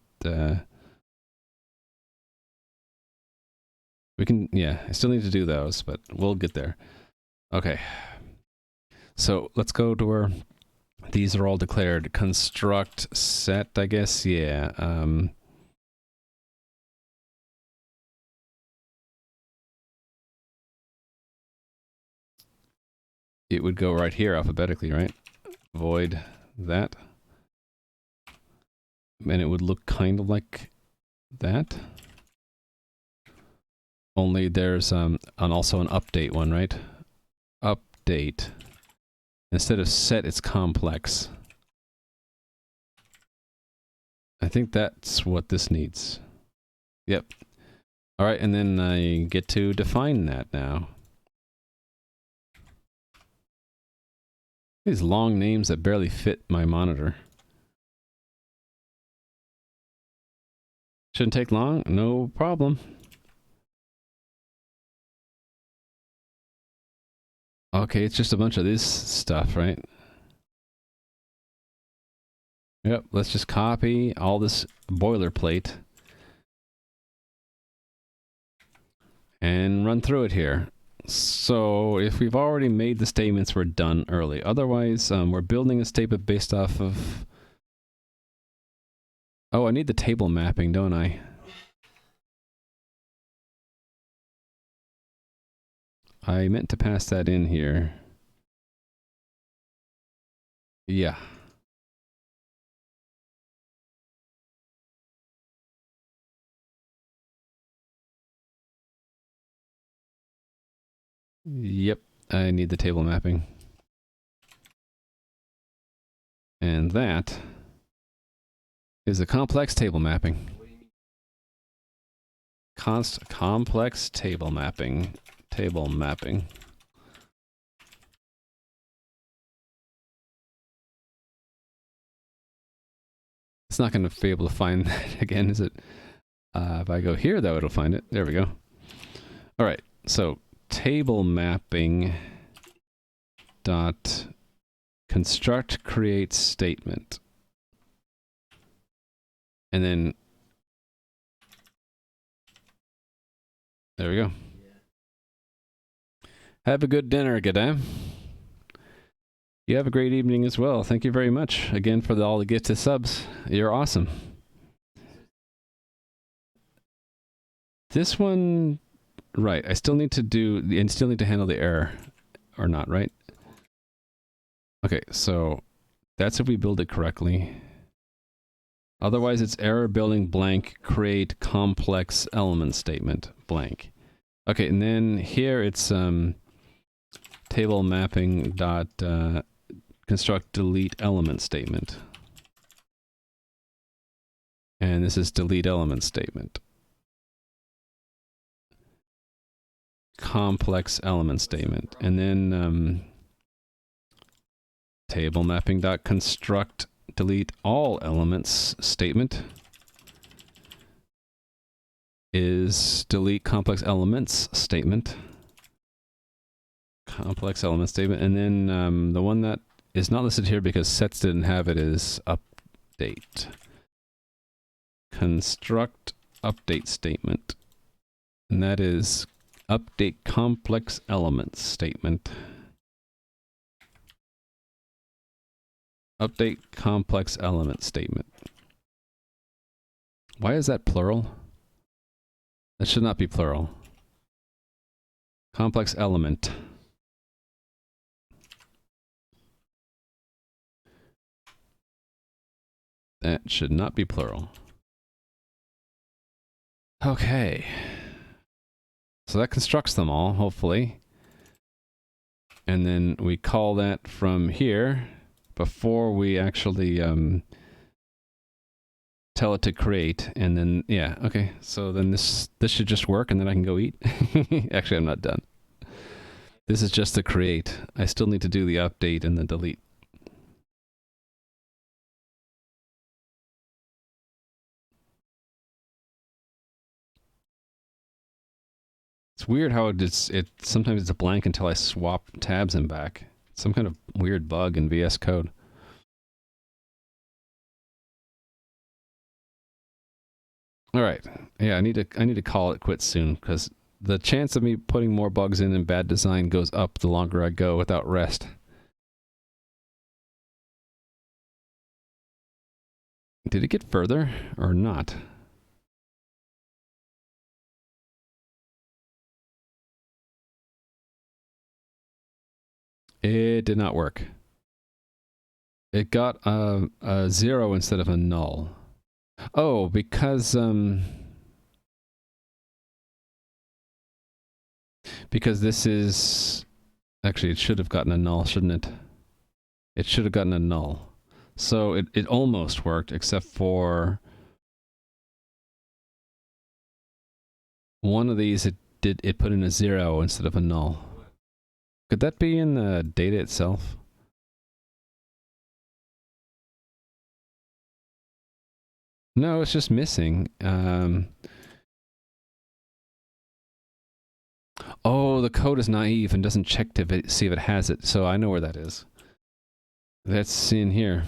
we can, yeah, I still need to do those, but we'll get there. Okay. So let's go to where these are all declared. Construct set, I guess, yeah. It would go right here alphabetically, right? Void that. And it would look kind of like that. Only there's also an update one, right? Update. Instead of set, it's complex. I think that's what this needs. Yep. All right, and then I get to define that now. These long names that barely fit my monitor. Shouldn't take long, no problem. Okay, it's just a bunch of this stuff, right? Yep, let's just copy all this boilerplate and run through it here. So if we've already made the statements, we're done early. Otherwise, we're building a statement based off of... Oh, I need the table mapping, don't I? I meant to pass that in here. Yeah. Yep, I need the table mapping. And that is a complex table mapping. Complex table mapping. Table mapping. It's not going to be able to find that again, is it? If I go here, though, it'll find it. There we go. All right, so table mapping dot construct create statement. And then there we go. Have a good dinner, Gadam. You have a great evening as well. Thank you very much again for all the gifted subs. You're awesome. This one, right? I still need to do and still need to handle the error, or not, right? Okay, so that's if we build it correctly. Otherwise, it's error building blank create complex element statement blank. Okay, and then here it's table mapping dot construct delete element statement. And this is delete element statement. Complex element statement. And then table mapping dot construct delete all elements statement is delete complex elements statement. Complex element statement. And then the one that is not listed here because sets didn't have it is update. Construct update statement. And that is update complex elements statement. Update complex element statement. Why is that plural? That should not be plural. Complex element. That should not be plural. Okay. So that constructs them all, hopefully. And then we call that from here before we actually tell it to create. And then, yeah, okay. So then this should just work and then I can go eat. Actually, I'm not done. This is just the create. I still need to do the update and the delete. It's weird how it sometimes it's a blank until I swap tabs and back. Some kind of weird bug in VS Code. All right. Yeah, I need to call it quits soon because the chance of me putting more bugs in and bad design goes up the longer I go without rest. Did it get further or not? It did not work. It got a 0 instead of a null. Oh, because this is... Actually, it should have gotten a null, shouldn't it? It should have gotten a null. So it almost worked, except for one of these it put in a 0 instead of a null. Could that be in the data itself? No, it's just missing. Oh, the code is naive and doesn't check to see if it has it. So I know where that is. That's in here.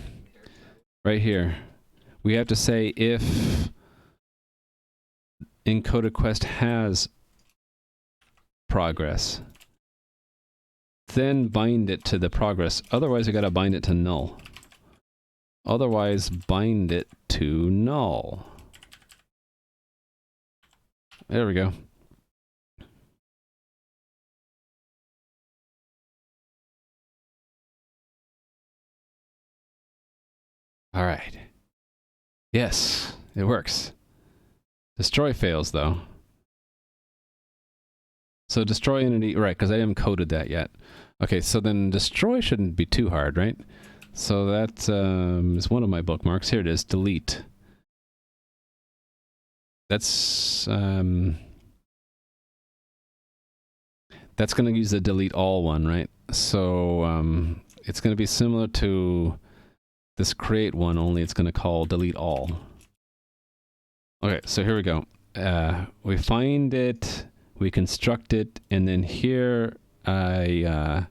Right here. We have to say if encoded quest has progress, then bind it to the progress. Otherwise, we gotta bind it to null. Otherwise, bind it to null. There we go. All right. Yes, it works. Destroy fails, though. So destroy entity, right, because I haven't coded that yet. Okay, so then destroy shouldn't be too hard, right? So that is one of my bookmarks. Here it is, delete. That's going to use the delete all one, right? So it's going to be similar to this create one, only it's going to call delete all. Okay, so here we go. We find it, we construct it, and then here I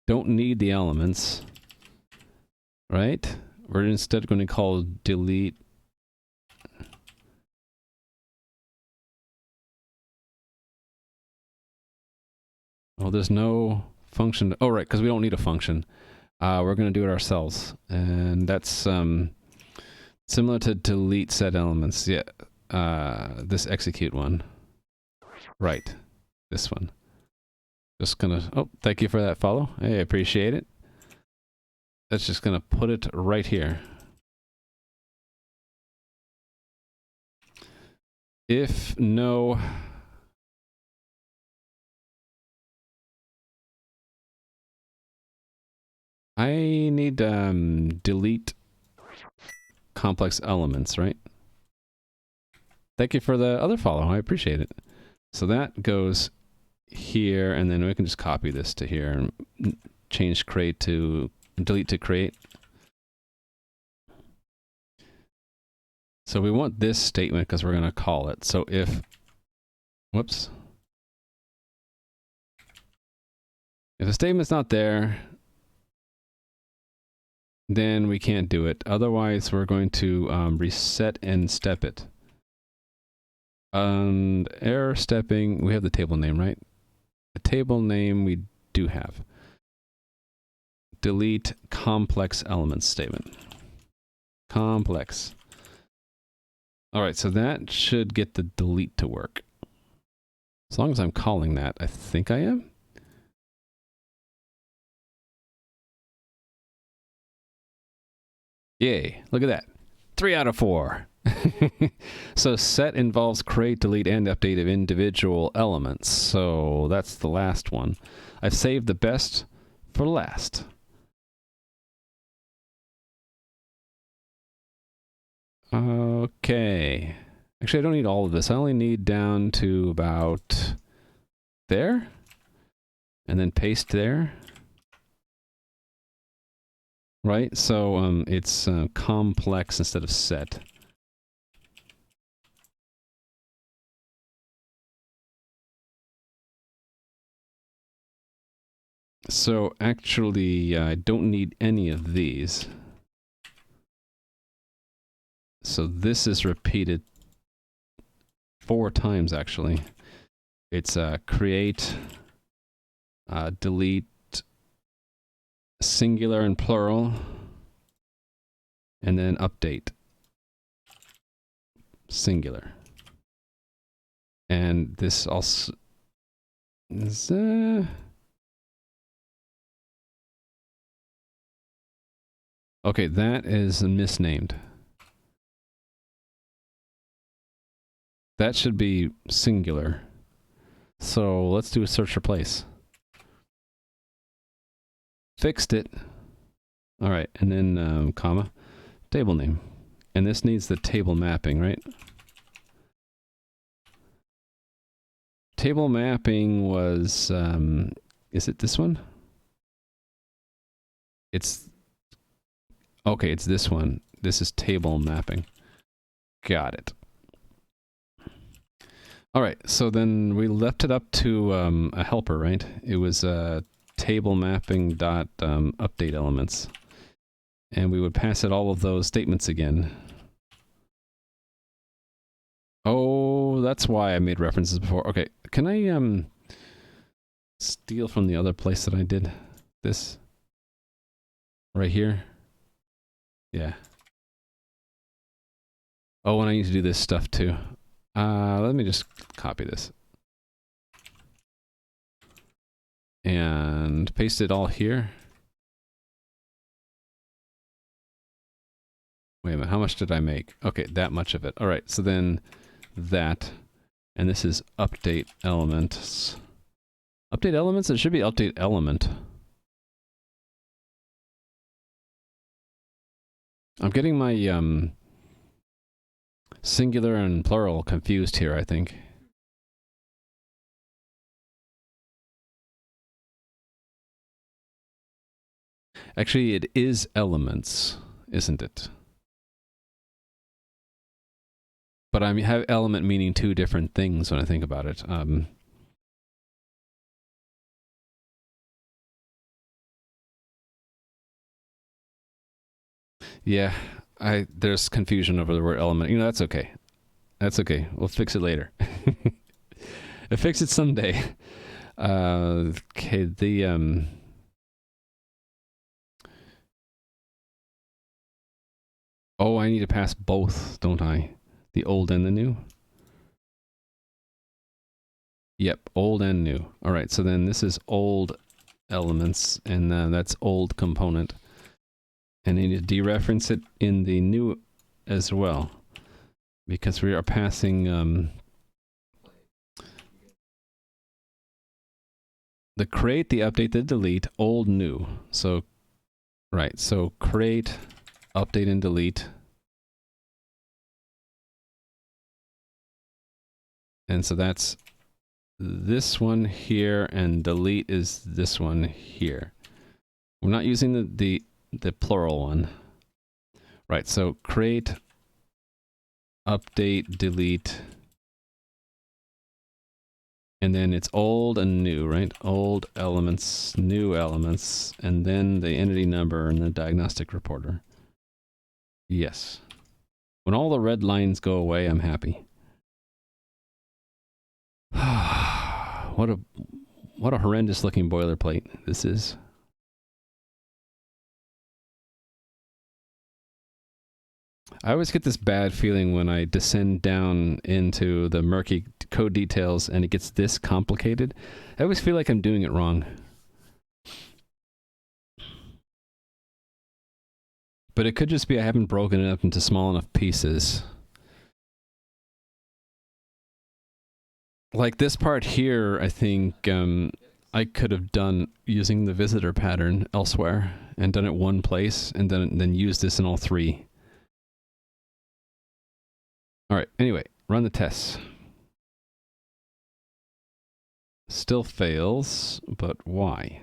don't need the elements, right? We're instead going to call delete. Oh, there's no function. Oh, right, because we don't need a function. We're going to do it ourselves. And that's similar to delete set elements. Yeah, this execute one. Right, this one. Just going to... Oh, thank you for that follow. I appreciate it. That's just going to put it right here. If no... I need delete complex elements, right? Thank you for the other follow. I appreciate it. So that goes here, and then we can just copy this to here and change create to delete to create. So we want this statement because we're going to call it. So if, whoops. If a statement's not there, then we can't do it. Otherwise, we're going to reset and step it. And error stepping, we have the table name, right? The table name we do have. Delete complex elements statement. Complex. All right, so that should get the delete to work. As long as I'm calling that, I think I am. Yay, look at that. 3 out of 4. So set involves create, delete, and update of individual elements. So that's the last one. I've saved the best for last. Okay. Actually, I don't need all of this. I only need down to about there. And then paste there. Right? So it's complex instead of set. So actually, I don't need any of these. So this is repeated 4 times, actually. It's create, delete, singular and plural, and then update, singular. And this also is... Okay, that is misnamed. That should be singular. So let's do a search replace. Fixed it. All right, and then comma, table name. And this needs the table mapping, right? Table mapping was, is it this one? It's, okay, it's this one. This is table mapping. Got it. All right, so then we left it up to a helper, right? It was table mapping dot update elements. And we would pass it all of those statements again. Oh, that's why I made references before. Okay, can I steal from the other place that I did this? Right here? Yeah. Oh, and I need to do this stuff too. Let me just copy this. And paste it all here. Wait a minute, how much did I make? Okay, that much of it. All right, so then that, and this is update elements. Update elements? It should be update element. I'm getting my singular and plural confused here, I think. Actually, it is elements, isn't it? But I have element meaning 2 different things when I think about it. Yeah, there's confusion over the word element. You know, that's okay. That's okay. We'll fix it later. I'll fix it someday. Okay, the oh, I need to pass both, don't I? The old and the new? Yep, old and new. All right, so then this is old elements, and that's old component. And I need to dereference it in the new as well, because we are passing the create, the update, the delete, old, new. So, right, so create, update, and delete. And so that's this one here, and delete is this one here. We're not using the plural one. Right, so create, update, delete, and then it's old and new, right? Old elements, new elements, and then the entity number and the diagnostic reporter. Yes. When all the red lines go away, I'm happy. What a horrendous looking boilerplate this is. I always get this bad feeling when I descend down into the murky code details and it gets this complicated. I always feel like I'm doing it wrong. But it could just be I haven't broken it up into small enough pieces. like this part here, I think I could have done using the visitor pattern elsewhere and done it one place and then use this in all three. All right, anyway, run the tests. Still fails, but why?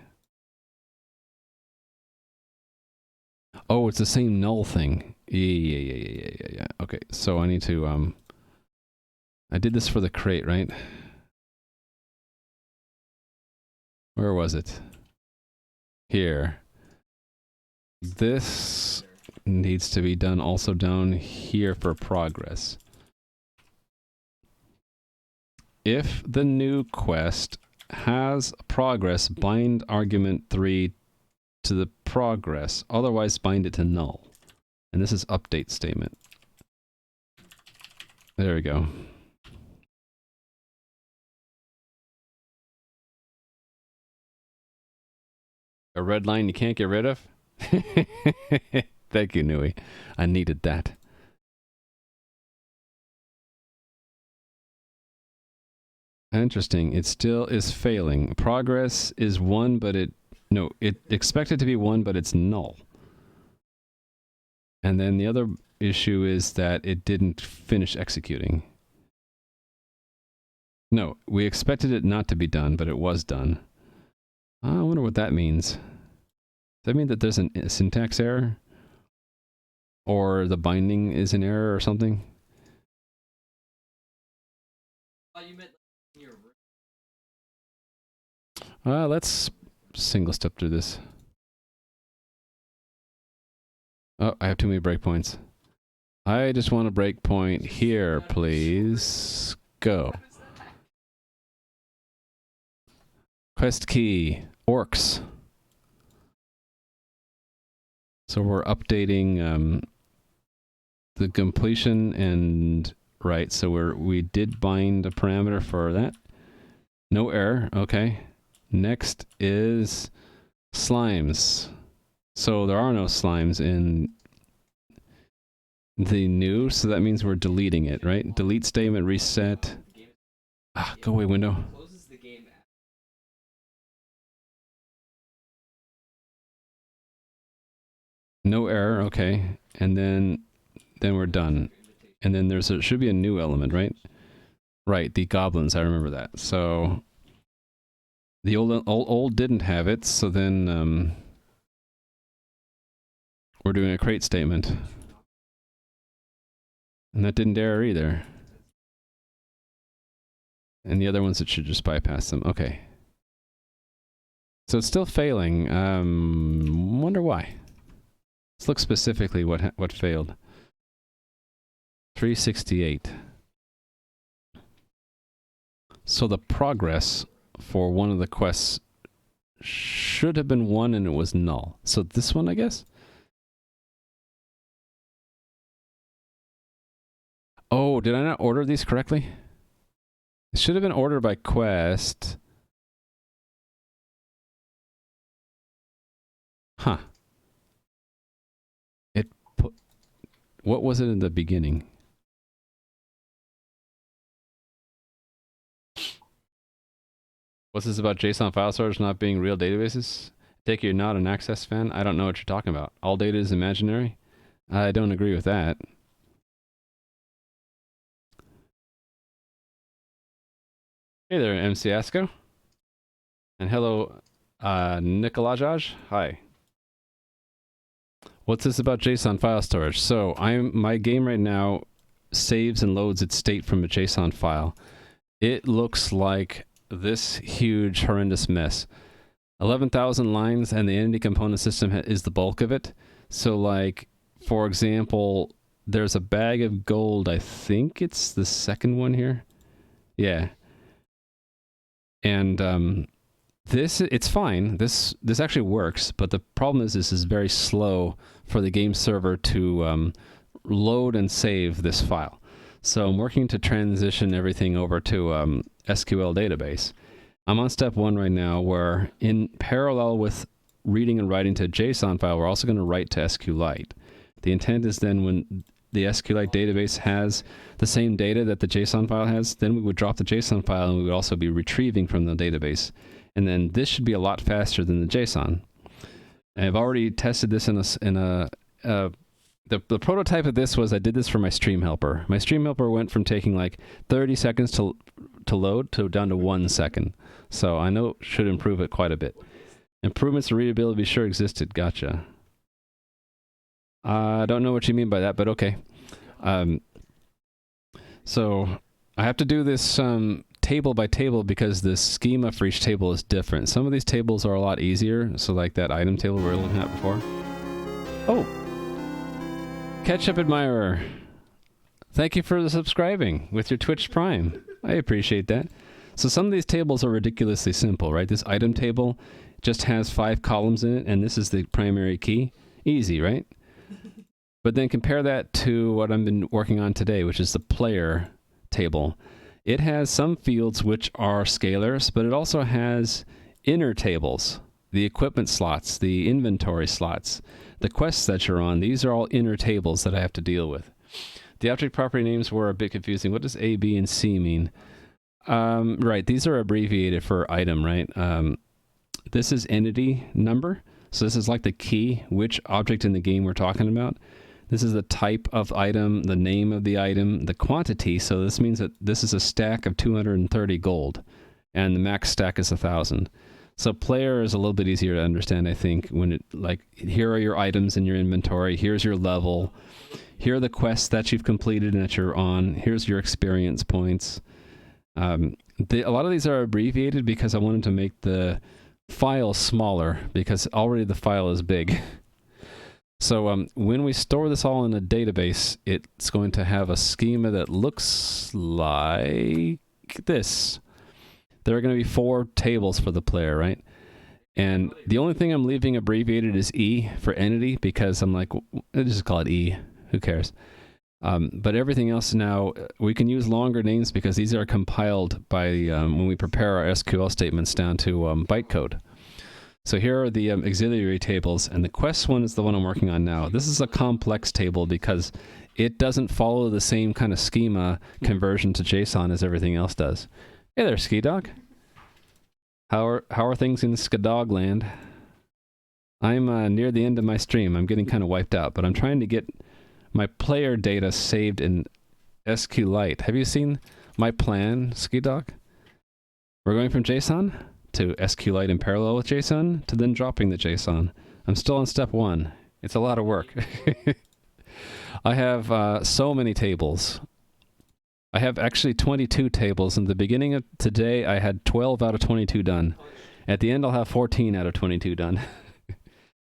Oh, it's the same null thing. Yeah. Okay, so I need to, I did this for the crate, right? Where was it? Here. This needs to be done also down here for progress. If the new quest has progress, bind argument 3 to the progress, otherwise bind it to null. And this is update statement. There we go. A red line you can't get rid of? Thank you, Nui. I needed that. Interesting. It still is failing. Progress is 1, but it expected to be 1, but it's null. And then the other issue is that it didn't finish executing. No, we expected it not to be done, but it was done. I wonder what that means. Does that mean that there's a syntax error? Or the binding is an error or something? Let's single step through this. Oh, I have too many breakpoints. I just want a breakpoint here, please. Go. Quest key, orcs. So we're updating the completion and right. So we did bind a parameter for that. No error. Okay. Next is slimes. So there are no slimes in the new, so that means we're deleting it, right? Delete statement, reset. Ah, go away, window. No error, okay. And then we're done. And then should be a new element, right? Right, the goblins, I remember that. So the old didn't have it, so then we're doing a crate statement. And that didn't error either. And the other ones, it should just bypass them. Okay. So it's still failing. Wonder why. Let's look specifically what failed. 368. So the progress for one of the quests should have been 1 and it was null. So this one, I guess? Oh, did I not order these correctly? It should have been ordered by quest. Huh. What was it in the beginning? What's this about JSON file storage not being real databases? Take it you're not an Access fan? I don't know what you're talking about. All data is imaginary? I don't agree with that. Hey there, MC Asco. And hello, Nikolajaj. Hi. What's this about JSON file storage? So my game right now saves and loads its state from a JSON file. It looks like this huge, horrendous mess. 11,000 lines, and the entity component system is the bulk of it. So, like, for example, there's a bag of gold. I think it's the second one here. Yeah. And it's fine. This actually works, but the problem is this is very slow for the game server to load and save this file. So I'm working to transition everything over to SQL database. I'm on step 1 right now, where in parallel with reading and writing to a JSON file, we're also going to write to SQLite. The intent is then when the SQLite database has the same data that the JSON file has, then we would drop the JSON file and we would also be retrieving from the database. And then this should be a lot faster than the JSON. And I've already tested this the prototype of this was I did this for my stream helper. My stream helper went from taking like 30 seconds to load to down to 1 second. So I know it should improve it quite a bit. Improvements to readability sure existed. Gotcha. I don't know what you mean by that, but okay. So I have to do this table by table because the schema for each table is different. Some of these tables are a lot easier. So like that item table we were looking at before. Oh, Ketchup Admirer. Thank you for subscribing with your Twitch Prime. I appreciate that. So some of these tables are ridiculously simple, right? This item table just has 5 columns in it, and this is the primary key. Easy, right? But then compare that to what I've been working on today, which is the player table. It has some fields which are scalars, but it also has inner tables, the equipment slots, the inventory slots, the quests that you're on. These are all inner tables that I have to deal with. The object property names were a bit confusing. What does A, B, and C mean? Right, these are abbreviated for item, right? This is entity number. So this is like the key, which object in the game we're talking about. This is the type of item, the name of the item, the quantity. So this means that this is a stack of 230 gold, and the max stack is 1,000. So player is a little bit easier to understand, I think, when it, like, here are your items in your inventory, here's your level, here are the quests that you've completed and that you're on, here's your experience points. A lot of these are abbreviated because I wanted to make the file smaller, because already the file is big. So when we store this all in a database, it's going to have a schema that looks like this. There are going to be 4 tables for the player, right? And the only thing I'm leaving abbreviated is E for entity, because I'm like, let's just call it E. Who cares? But everything else now, we can use longer names because these are compiled by when we prepare our SQL statements down to bytecode. So here are the auxiliary tables, and the quest one is the one I'm working on now. This is a complex table because it doesn't follow the same kind of schema conversion to JSON as everything else does. Hey there, Ski Dog. How are things in Skadog land? I'm near the end of my stream. I'm getting kind of wiped out, but I'm trying to get my player data saved in SQLite. Have you seen my plan, Ski Dog? We're going from JSON to SQLite in parallel with JSON to then dropping the JSON. I'm still on step 1. It's a lot of work. I have so many tables. I have actually 22 tables. In the beginning of today, I had 12 out of 22 done. At the end, I'll have 14 out of 22 done.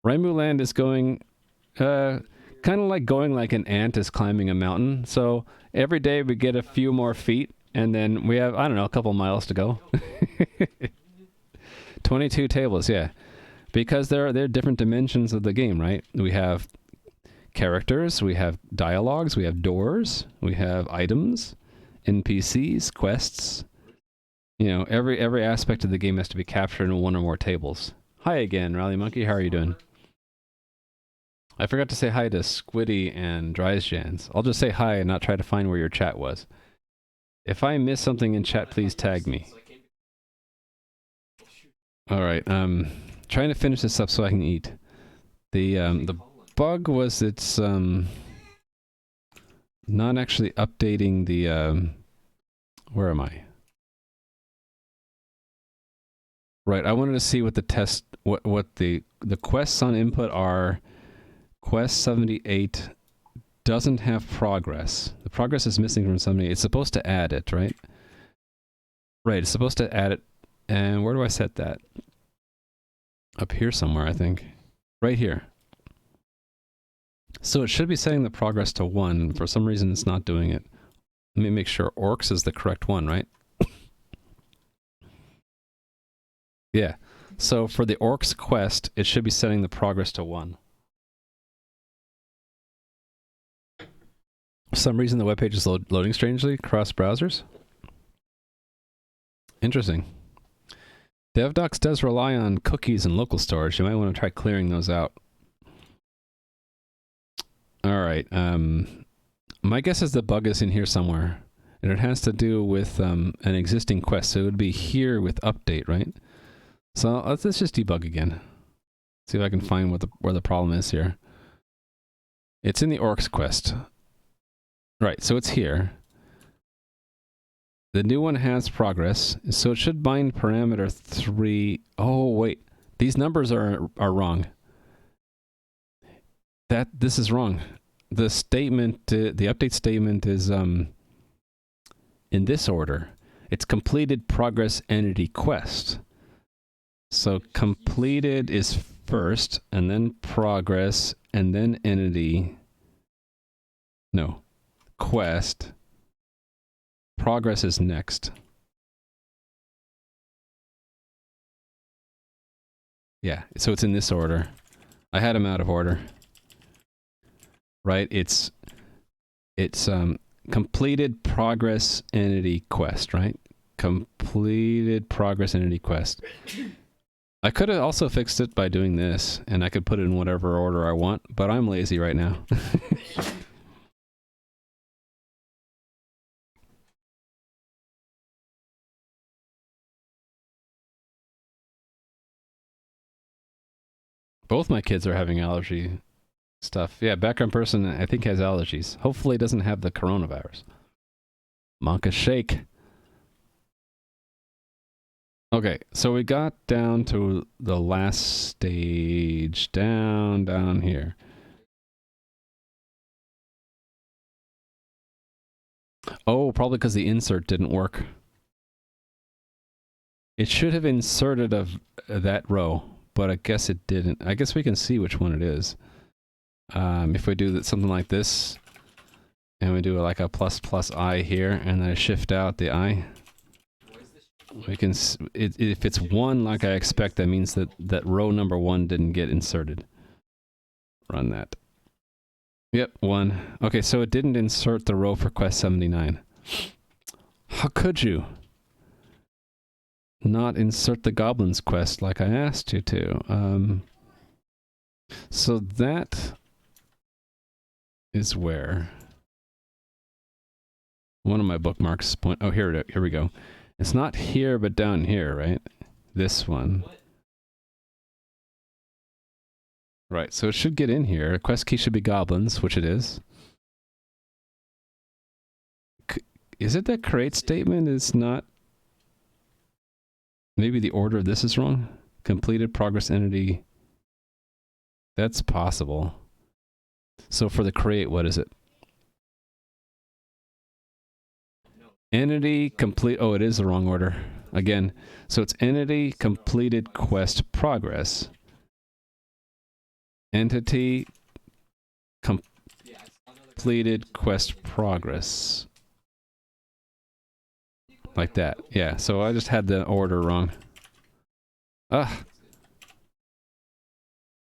Raimu Land is going, kind of like going like an ant is climbing a mountain. So every day we get a few more feet, and then we have, I don't know, a couple miles to go. 22 tables, yeah. Because they're different dimensions of the game, right? We have characters, we have dialogues, we have doors, we have items, NPCs, quests. You know, every aspect of the game has to be captured in one or more tables. Hi again, Rally Monkey. How are you doing? I forgot to say hi to Squiddy and Dryjans. I'll just say hi and not try to find where your chat was. If I miss something in chat, please tag me. All right, trying to finish this up so I can eat. The bug was it's not actually updating the where am I? Right, I wanted to see what the test what the quests on input are. Quest 78 doesn't have progress. The progress is missing from 78. It's supposed to add it, right? Right, it's supposed to add it. And where do I set that? Up here somewhere, I think. Right here. So it should be setting the progress to 1. For some reason, it's not doing it. Let me make sure orcs is the correct one, right? Yeah. So for the orcs quest, it should be setting the progress to 1. For some reason, the web page is loading strangely across browsers. Interesting. DevDocs does rely on cookies and local storage. You might want to try clearing those out. All right. My guess is the bug is in here somewhere. And it has to do with an existing quest. So it would be here with update, right? So let's just debug again. See if I can find where the problem is here. It's in the orcs quest. Right, so it's here. The new one has progress, so it should bind parameter 3. Oh, wait. These numbers are wrong. This is wrong. The statement, the update statement is in this order. It's completed progress entity quest. So completed is first, and then progress, and then entity. No. Quest. Progress is next. Yeah, so it's in this order. I had them out of order. Right? It's completed progress entity quest, right? Completed progress entity quest. I could have also fixed it by doing this, and I could put it in whatever order I want, but I'm lazy right now. Both my kids are having allergy stuff. Yeah, background person I think has allergies. Hopefully doesn't have the coronavirus. Monka shake. Okay, so we got down to the last stage. Down here. Oh, probably because the insert didn't work. It should have inserted that row, but I guess it didn't. I guess we can see which one it is. If we do something like this, and we do like a ++ I here, and then I shift out the I, we can. If it's 1 like I expect, that means that row number 1 didn't get inserted. Run that. Yep, 1. Okay, so it didn't insert the row for quest 79. How could you not insert the goblins quest like I asked you to? So that is where one of my bookmarks point. Oh, here we go. It's not here, but down here, right? This one. Right, so it should get in here. Quest key should be goblins, which it is. Is it that create statement is not... Maybe the order of this is wrong? Completed progress entity. That's possible. So for the create, what is it? Entity complete. Oh, it is the wrong order. Again. So it's entity completed quest progress. Entity completed quest progress. Like that. Yeah, so I just had the order wrong.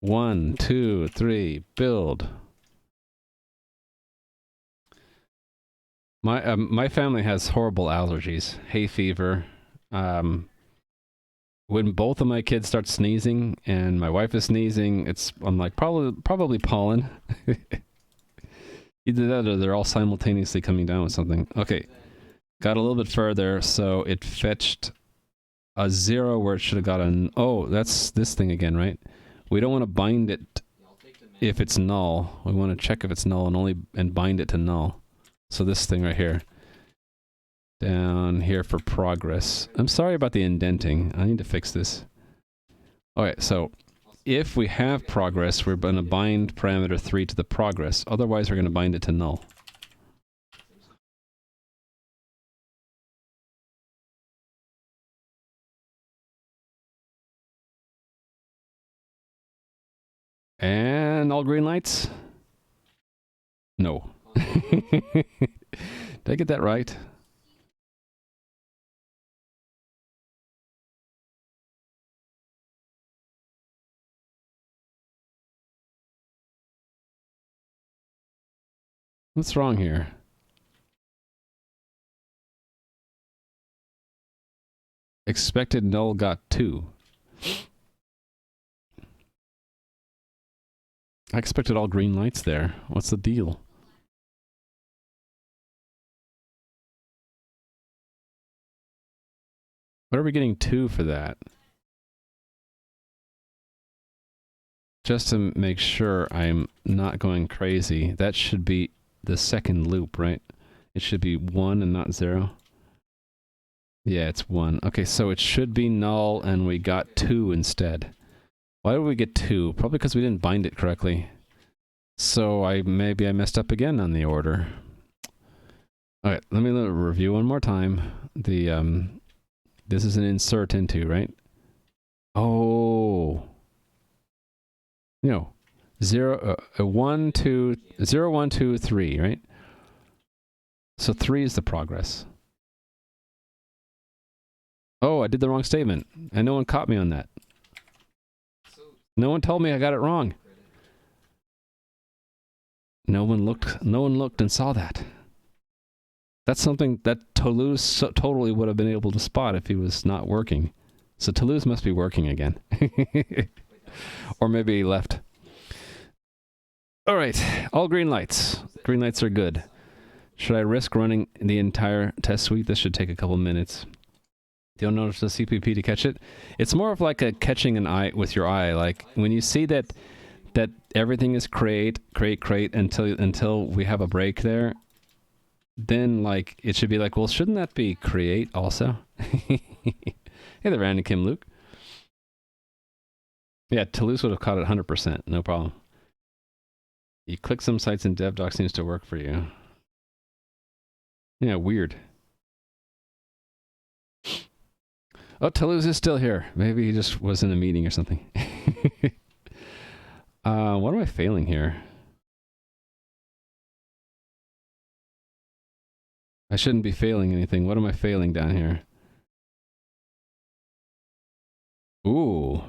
1, 2, 3, build. My family has horrible allergies. Hay fever. When both of my kids start sneezing and my wife is sneezing, I'm like probably pollen. Either that or they're all simultaneously coming down with something. Okay. Got a little bit further, so it fetched a 0 where it should have got an... Oh, that's this thing again, right? We don't want to bind it if it's null. We want to check if it's null and bind it to null. So this thing right here. Down here for progress. I'm sorry about the indenting. I need to fix this. Okay, so if we have progress, we're going to bind parameter 3 to the progress. Otherwise, we're going to bind it to null. And all green lights? No. Did I get that right? What's wrong here? Expected null got 2. I expected all green lights there. What's the deal? What are we getting 2 for that? Just to make sure I'm not going crazy, that should be the second loop, right? It should be 1 and not 0. Yeah, it's 1. Okay, so it should be null, and we got 2 instead. Why did we get 2? Probably because we didn't bind it correctly. So maybe I messed up again on the order. Alright, let me review one more time. This is an insert into, right? Oh. No. 1, 2, 0, 1, 2, 3, right? So 3 is the progress. Oh, I did the wrong statement, and no one caught me on that. No one told me I got it wrong. No one looked and saw that. That's something that Toulouse totally would have been able to spot if he was not working. So Toulouse must be working again. Or maybe he left. All right, all green lights. Green lights are good. Should I risk running the entire test suite? This should take a couple minutes. Don't notice the CPP to catch it. It's more of like a catching an eye with your eye. Like when you see that everything is create until we have a break there, then like it should be like, well, shouldn't that be create also? Hey there, Randy Kim Luke. Yeah, Toulouse would have caught it 100%, no problem. You click some sites and DevDoc seems to work for you. Yeah, weird. Oh, Toulouse is still here. Maybe he just was in a meeting or something. What am I failing here? I shouldn't be failing anything. What am I failing down here? Ooh.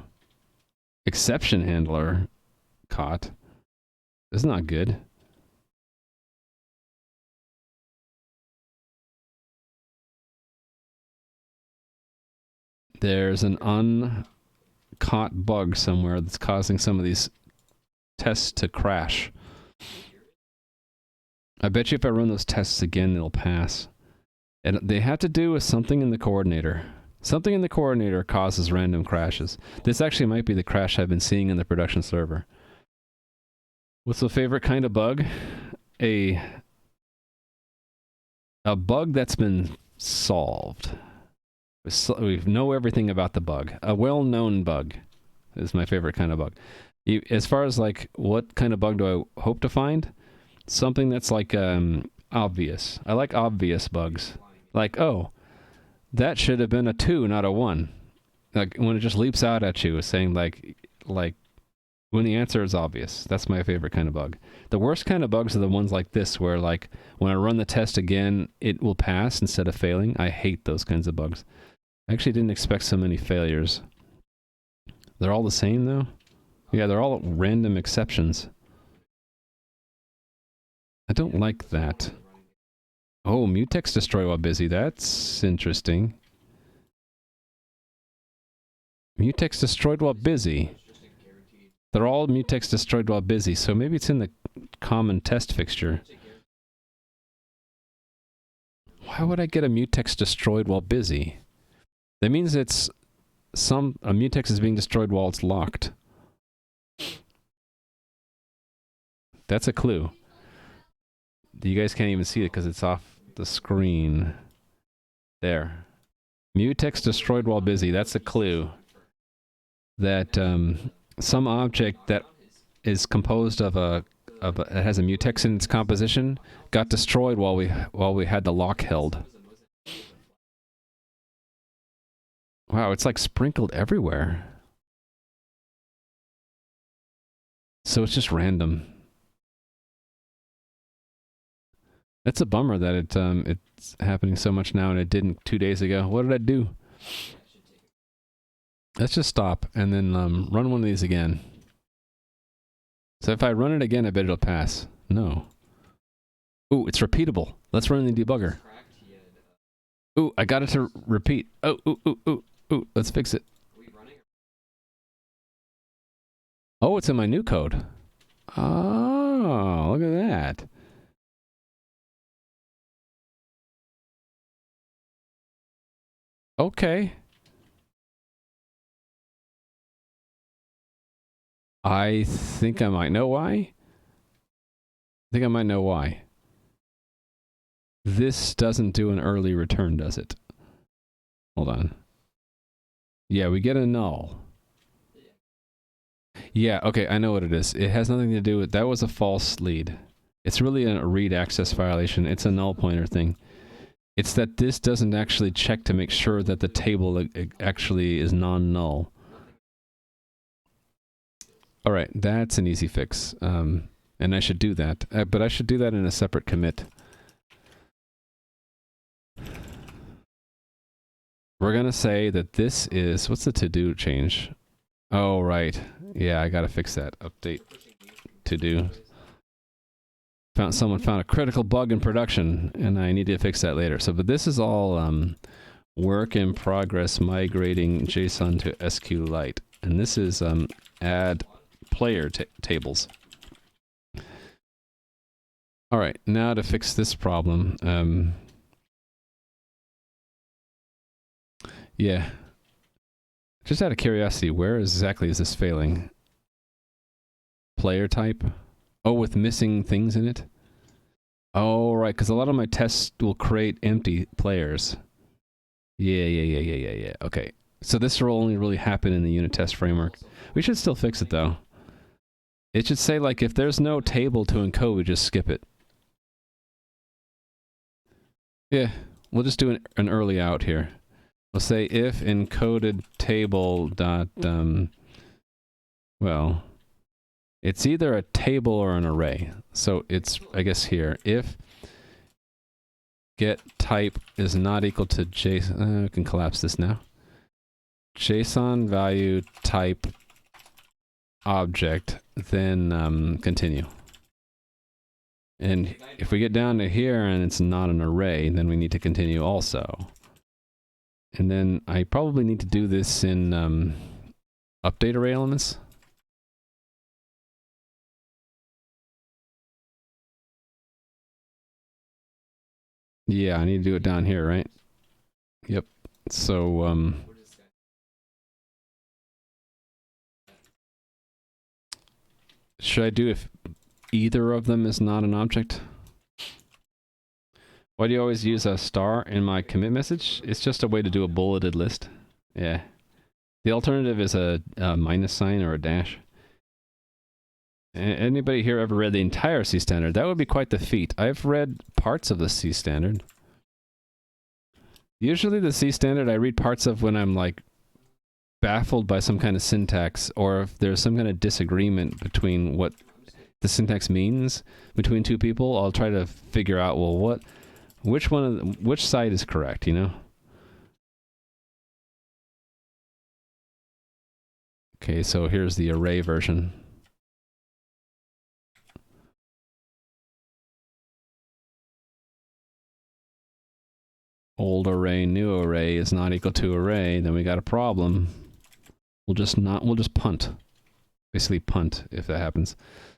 Exception handler caught. This is not good. There's an uncaught bug somewhere that's causing some of these tests to crash. I bet you if I run those tests again, it'll pass. And they have to do with something in the coordinator. Something in the coordinator causes random crashes. This actually might be the crash I've been seeing in the production server. What's the favorite kind of bug? A bug that's been solved. We know everything about the bug. A well-known bug is my favorite kind of bug. As far as like what kind of bug do I hope to find? Something that's like obvious. I like obvious bugs. Like, oh, that should have been a 2, not a 1. Like when it just leaps out at you, saying like when the answer is obvious. That's my favorite kind of bug. The worst kind of bugs are the ones like this, where like when I run the test again, it will pass instead of failing. I hate those kinds of bugs. I actually didn't expect so many failures. They're all the same though? Yeah, they're all random exceptions. I don't like that. Oh, mutex destroy while busy. That's interesting. Mutex destroyed while busy. They're all mutex destroyed while busy, so maybe it's in the common test fixture. Why would I get a mutex destroyed while busy? That means it's a mutex is being destroyed while it's locked. That's a clue. You guys can't even see it because it's off the screen. There. Mutex destroyed while busy. That's a clue. That some object that is composed of it has a mutex in its composition got destroyed while we had the lock held. Wow, it's like sprinkled everywhere. So it's just random. That's a bummer that it's happening so much now and it didn't 2 days ago. What did I do? Let's just stop and then run one of these again. So if I run it again, I bet it'll pass. No. Ooh, it's repeatable. Let's run the debugger. Ooh, I got it to repeat. Oh, ooh. Let's fix it. Oh, it's in my new code. Oh, look at that. Okay. I think I might know why. This doesn't do an early return, does it? Hold on. Yeah, we get a null. Yeah, okay, I know what it is. It has nothing to do with... That was a false lead. It's really a read access violation. It's a null pointer thing. It's that this doesn't actually check to make sure that the table actually is non-null. All right, that's an easy fix. And I should do that. But I should do that in a separate commit. We're going to say that this is... What's the to-do change? Oh, right. Yeah, I got to fix that. Update to-do. Someone found a critical bug in production, and I need to fix that later. So, but this is all work in progress migrating JSON to SQLite. And this is add player tables. All right, now to fix this problem. Yeah. Just out of curiosity, where exactly is this failing? Player type? Oh, with missing things in it? Oh, right, because a lot of my tests will create empty players. Yeah. Okay. So this will only really happen in the unit test framework. We should still fix it, though. It should say, like, if there's no table to encode, we just skip it. Yeah, we'll just do an early out here. We'll say if encoded table dot, well, it's either a table or an array. So it's, I guess here, if get type is not equal to JSON, I can collapse this now. JSON value type object, then continue. And if we get down to here and it's not an array, then we need to continue also. And then I probably need to do this in update array elements. Yeah, I need to do it down here, right? Yep. So, should I do if either of them is not an object? Why do you always use a star in my commit message? It's just a way to do a bulleted list. Yeah. The alternative is a minus sign or a dash. Anybody here ever read the entire C standard? That would be quite the feat. I've read parts of the C standard. Usually the C standard I read parts of when I'm like baffled by some kind of syntax, or if there's some kind of disagreement between what the syntax means between two people. I'll try to figure out, well, which side is correct, you know? Okay, so here's the array version. Old array, new array is not equal to array, then we got a problem. We'll just punt. Basically punt if that happens.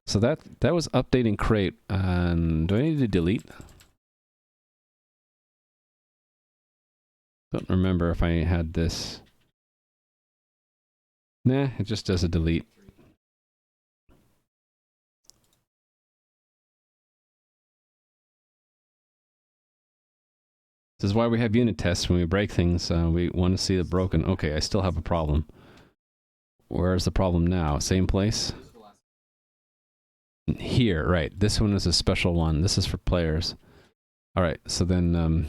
So that was updating crate. Do I need to delete? Don't remember if I had this. Nah, it just does a delete. This is why we have unit tests. When we break things, we want to see it broken. Okay, I still have a problem. Where's the problem now? Same place? Here, right. This one is a special one. This is for players. All right, so then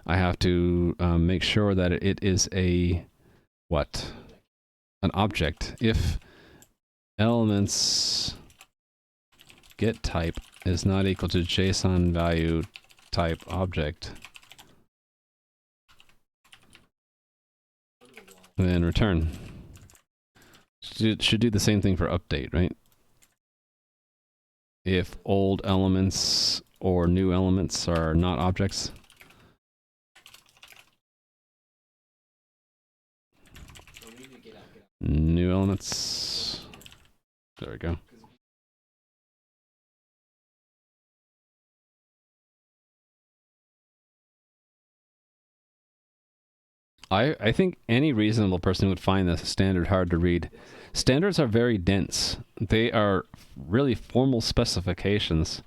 I have to make sure that it is a, what? An object. If elements get type is not equal to JSON value type object, then return. Should do the same thing for update, right? If old elements or new elements are not objects. New elements. There we go. I think any reasonable person would find this standard hard to read. Standards are very dense. They are really formal specifications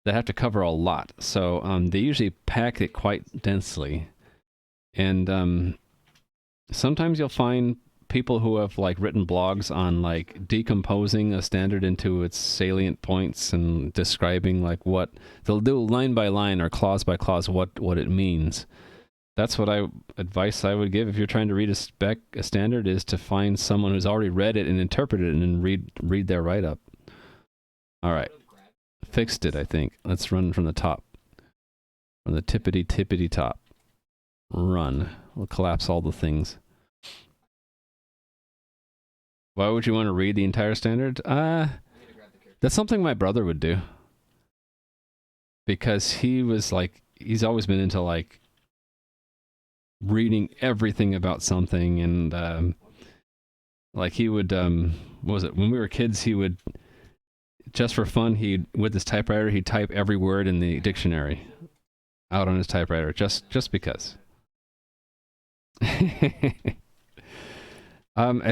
that have to cover a lot. So they usually pack it quite densely. And sometimes you'll find people who have like written blogs on like decomposing a standard into its salient points and describing like what they'll do line by line or clause by clause what it means. That's what advice I would give if you're trying to read a standard, is to find someone who's already read it and interpreted it and read their write-up. All right. Fixed it, I think. Let's run from the top. From the tippity top. Run. We'll collapse all the things. Why would you want to read the entire standard? That's something my brother would do. Because he's always been into like reading everything about something, and like he would what was it, when we were kids, he would, just for fun, with his typewriter, he'd type every word in the dictionary out on his typewriter, just because. I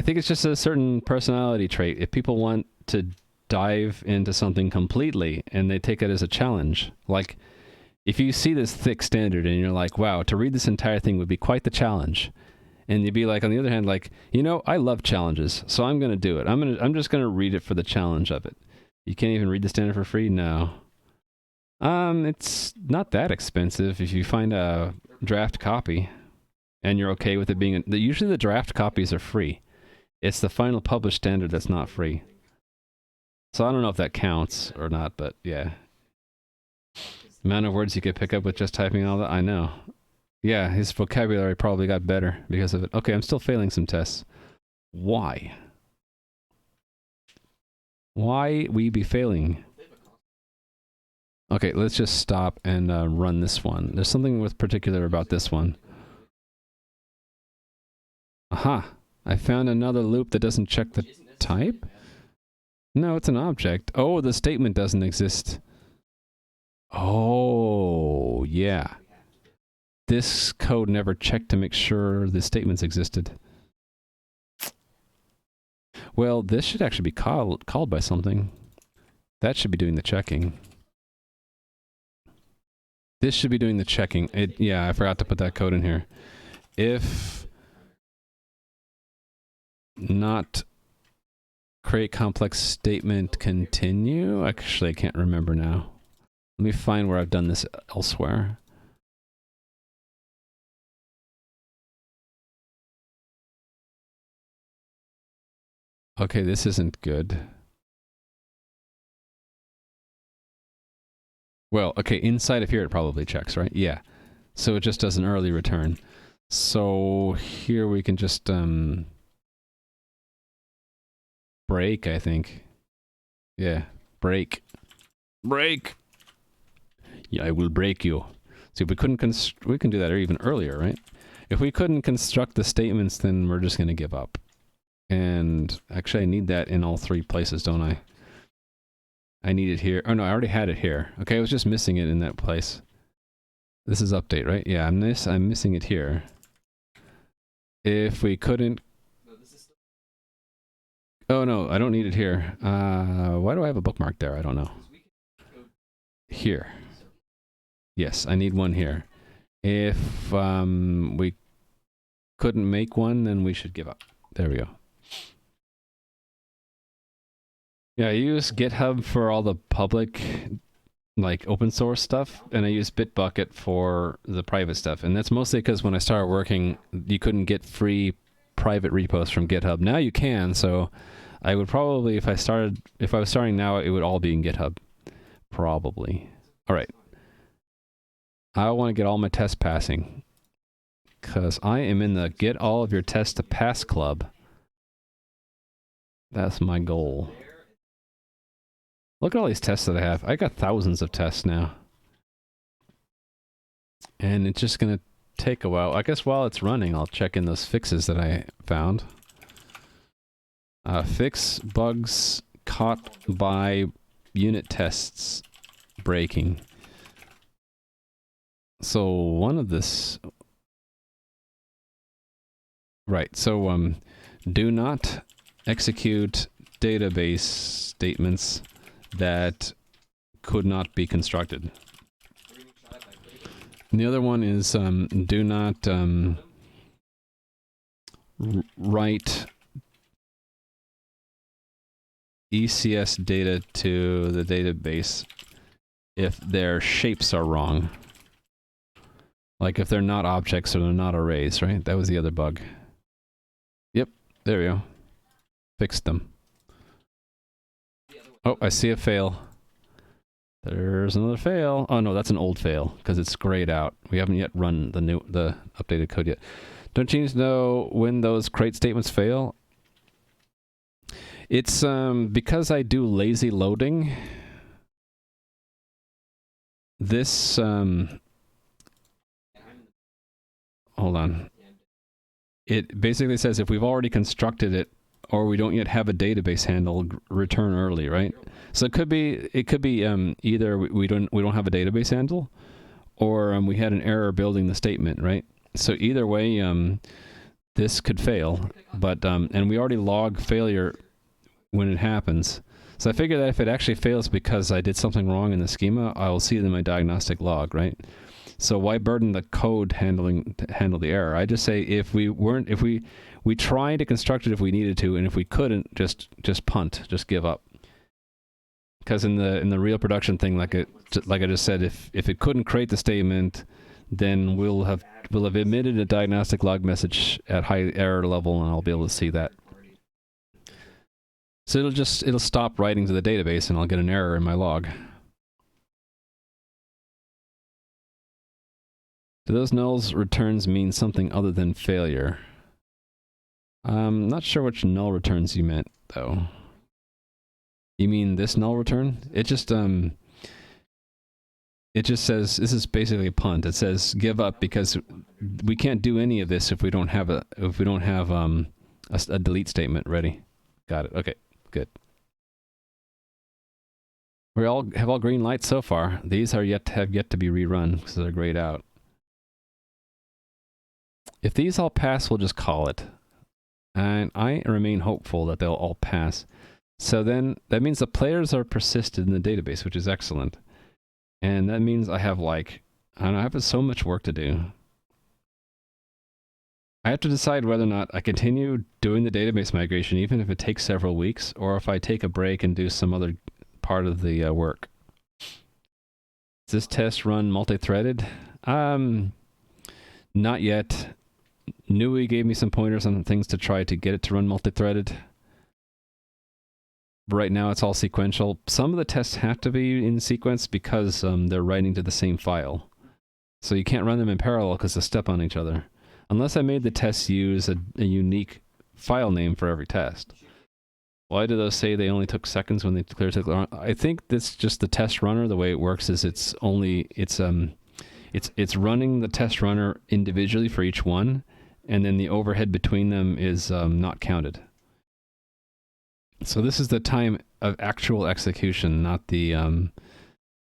think it's just a certain personality trait. If people want to dive into something completely and they take it as a challenge, like if you see this thick standard and you're like, wow, to read this entire thing would be quite the challenge. And you'd be like, on the other hand, like, I love challenges, so I'm going to do it. I'm just going to read it for the challenge of it. You can't even read the standard for free? No. It's not that expensive if you find a draft copy and you're okay with it being, usually the draft copies are free. It's the final published standard that's not free. So I don't know if that counts or not, but yeah. Amount of words you could pick up with just typing all that, I know. Yeah, his vocabulary probably got better because of it. Okay, I'm still failing some tests. Why? Why we be failing? Okay, let's just stop and run this one. There's something with particular about this one. Aha! I found another loop that doesn't check the type? No, it's an object. Oh, the statement doesn't exist. Oh, yeah. This code never checked to make sure the statements existed. Well, this should actually be called by something. That should be doing the checking. This should be doing the checking. Yeah, I forgot to put that code in here. If not create complex statement continue. Actually, I can't remember now. Let me find where I've done this elsewhere. Okay, this isn't good. Well, okay, inside of here it probably checks, right? Yeah. So it just does an early return. So here we can just break, I think. Yeah, break. Break! Yeah, I will break you. See, if we couldn't we can do that even earlier, right? If we couldn't construct the statements, then we're just going to give up. And actually, I need that in all three places, don't I? I need it here. Oh, no, I already had it here. Okay, I was just missing it in that place. This is update, right? Yeah, I'm missing it here. If we couldn't... Oh, no, I don't need it here. Why do I have a bookmark there? I don't know. Here. Yes, I need one here. If we couldn't make one, then we should give up. There we go. Yeah, I use GitHub for all the public, like, open source stuff, and I use Bitbucket for the private stuff. And that's mostly because when I started working, you couldn't get free private repos from GitHub. Now you can, so I would probably, if I was starting now, it would all be in GitHub. Probably. All right. I want to get all my tests passing, because I am in the Get All of Your Tests to Pass club. That's my goal. Look at all these tests that I have. I got thousands of tests now. And it's just going to take a while. I guess while it's running, I'll check in those fixes that I found. Fix bugs caught by unit tests breaking. So one of this... Right. So do not execute database statements that could not be constructed. And the other one is do not write ECS data to the database if their shapes are wrong. Like if they're not objects or they're not arrays, right? That was the other bug. Yep, there we go. Fixed them. Oh, I see a fail. There's another fail. Oh no, that's an old fail because it's grayed out. We haven't yet run the updated code yet. Don't you need to know when those crate statements fail? It's because I do lazy loading. This hold on. It basically says if we've already constructed it or we don't yet have a database handle, return early, right? So it could be either we don't have a database handle, or we had an error building the statement, right? So either way, this could fail, but and we already log failure when it happens. So I figure that if it actually fails because I did something wrong in the schema, I will see it in my diagnostic log, right? So why burden the code to handle the error? I just say if we try to construct it if we needed to, and if we couldn't, just punt, just give up. Because in the real production thing, like I just said, if it couldn't create the statement, then we'll have emitted a diagnostic log message at high error level, and I'll be able to see that. So it'll stop writing to the database, and I'll get an error in my log. Do those nulls returns mean something other than failure? I'm not sure which null returns you meant, though. You mean this null return? It just says this is basically a punt. It says give up because we can't do any of this if we don't have a delete statement ready. Got it. Okay, good. We have all green lights so far. These have yet to be rerun because they're grayed out. If these all pass, we'll just call it. And I remain hopeful that they'll all pass. So then that means the players are persisted in the database, which is excellent. And that means I have I have so much work to do. I have to decide whether or not I continue doing the database migration, even if it takes several weeks, or if I take a break and do some other part of the work. Does this test run multi-threaded? Not yet. Nui gave me some pointers on things to try to get it to run multi-threaded. Right now it's all sequential. Some of the tests have to be in sequence because they're writing to the same file. So you can't run them in parallel because they step on each other. Unless I made the tests use a unique file name for every test. Why do those say they only took seconds when they cleared it? I think that's just the test runner. The way it works is it's running the test runner individually for each one, and then the overhead between them is not counted. So this is the time of actual execution, not the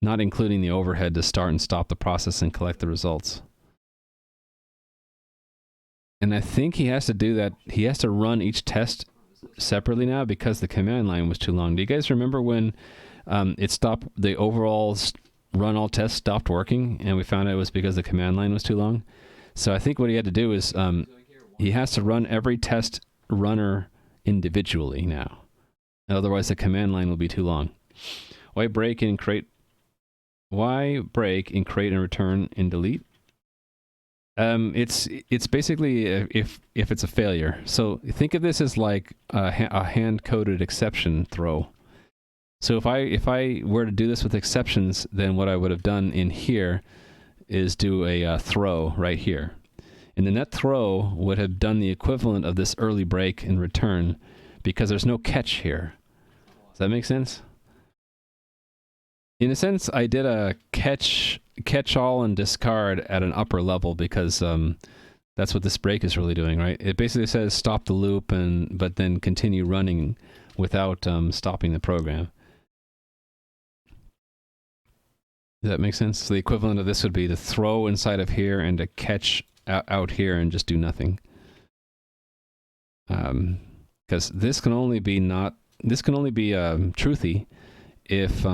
not including the overhead to start and stop the process and collect the results. And I think he has to do that. He has to run each test separately now because the command line was too long. Do you guys remember when it stopped, the overall run all tests stopped working, and we found out it was because the command line was too long? So I think what he had to do is he has to run every test runner individually now. Otherwise, the command line will be too long. Why break and create and return and delete? It's basically if it's a failure. So think of this as like a hand-coded exception throw. So if I were to do this with exceptions, then what I would have done in here is do a throw right here. And then that throw would have done the equivalent of this early break and return because there's no catch here. Does that make sense? In a sense, I did a catch all and discard at an upper level because that's what this break is really doing, right? It basically says stop the loop but then continue running without stopping the program. Does that make sense? So the equivalent of this would be to throw inside of here and to catch out here and just do nothing. Because this can only be truthy if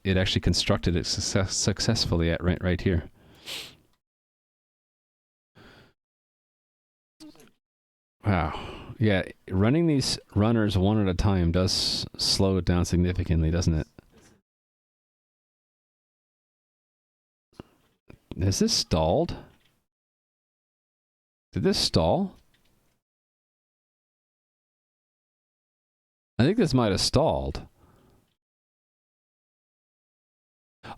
it actually constructed it successfully at right here. Wow. Yeah, running these runners one at a time does slow it down significantly, doesn't it? Is this stalled? Did this stall? I think this might have stalled.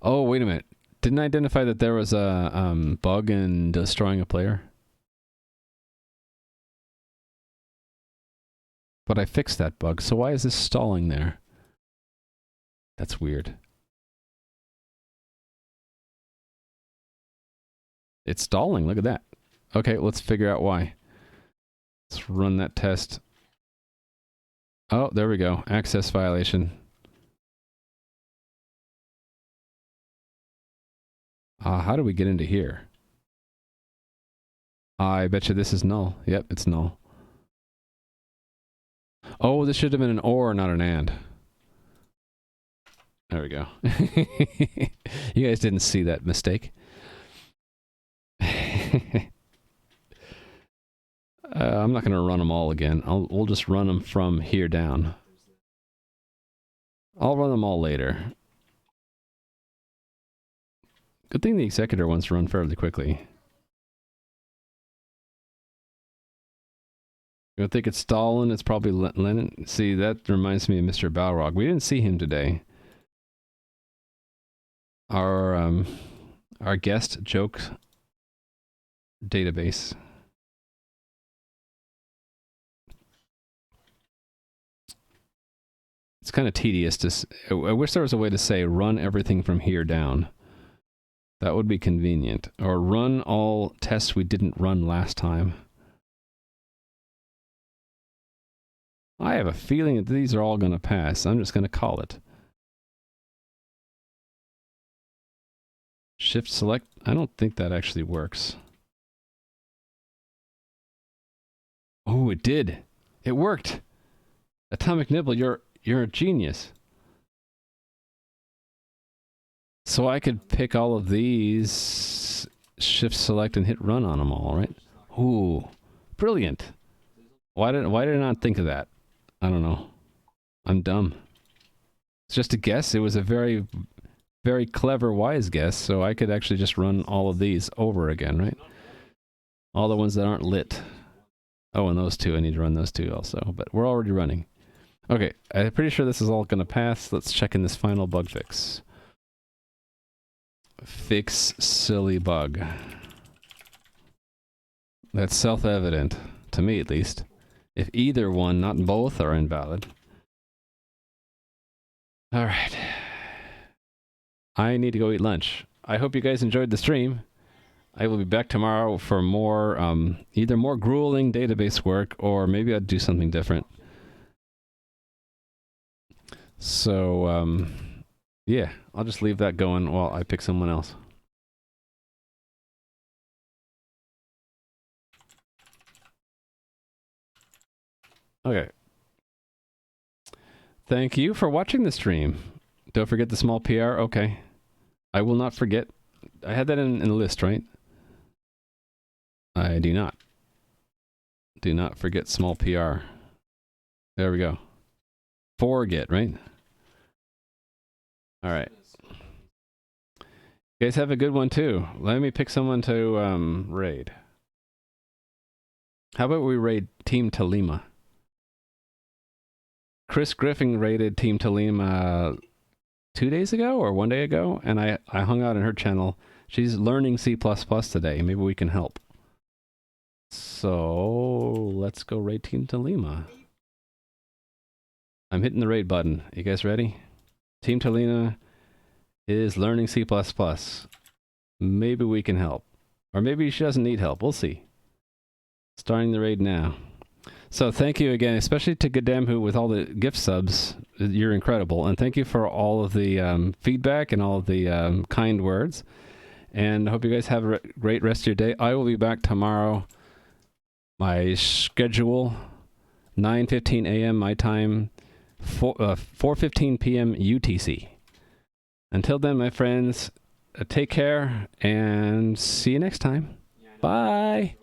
Oh, wait a minute. Didn't I identify that there was a bug in destroying a player? But I fixed that bug, so why is this stalling there? That's weird. It's stalling, look at that. Okay, let's figure out why. Let's run that test. Oh, there we go. Access violation. How do we get into here? I bet you this is null. Yep, it's null. Oh, this should have been an or, not an and. There we go. You guys didn't see that mistake. I'm not going to run them all again. We'll just run them from here down. I'll run them all later. Good thing the executor wants to run fairly quickly. You think it's Stalin? It's probably Lenin. See, that reminds me of Mr. Balrog. We didn't see him today. Our guest joke database. It's kind of tedious to... I wish there was a way to say run everything from here down. That would be convenient. Or run all tests we didn't run last time. I have a feeling that these are all going to pass. I'm just going to call it. Shift select. I don't think that actually works. Oh, it did. It worked. Atomic Nibble, you're a genius. So I could pick all of these, shift select and hit run on them all, right? Ooh, brilliant. Why did I not think of that? I don't know. I'm dumb. It's just a guess. It was a very, very clever, wise guess, so I could actually just run all of these over again, right? All the ones that aren't lit. Oh, and those two. I need to run those two also, but we're already running. Okay, I'm pretty sure this is all going to pass. Let's check in this final bug fix. Fix silly bug. That's self-evident, to me at least. If either one, not both, are invalid. Alright. I need to go eat lunch. I hope you guys enjoyed the stream. I will be back tomorrow for more, either more grueling database work, or maybe I'll do something different. So, yeah, I'll just leave that going while I pick someone else. Okay. Thank you for watching the stream. Don't forget the small PR. Okay. I will not forget. I had that in the list, right? I do not. Do not forget small PR. There we go. Forget, right? All right. You guys have a good one too. Let me pick someone to raid. How about we raid Team Tolima? Chris Griffin raided Team Tolima 2 days ago or 1 day ago, and I hung out in her channel. She's learning C++ today. Maybe we can help. So let's go raid Team Tolima. I'm hitting the raid button. You guys ready? Team Tolima is learning C++. Maybe we can help. Or maybe she doesn't need help. We'll see. Starting the raid now. So thank you again, especially to Gadem, who with all the gift subs, you're incredible. And thank you for all of the feedback and all of the kind words. And I hope you guys have a great rest of your day. I will be back tomorrow. My schedule, 9:15 a.m. my time, 4:15 p.m. UTC. Until then, my friends, take care and see you next time. Bye.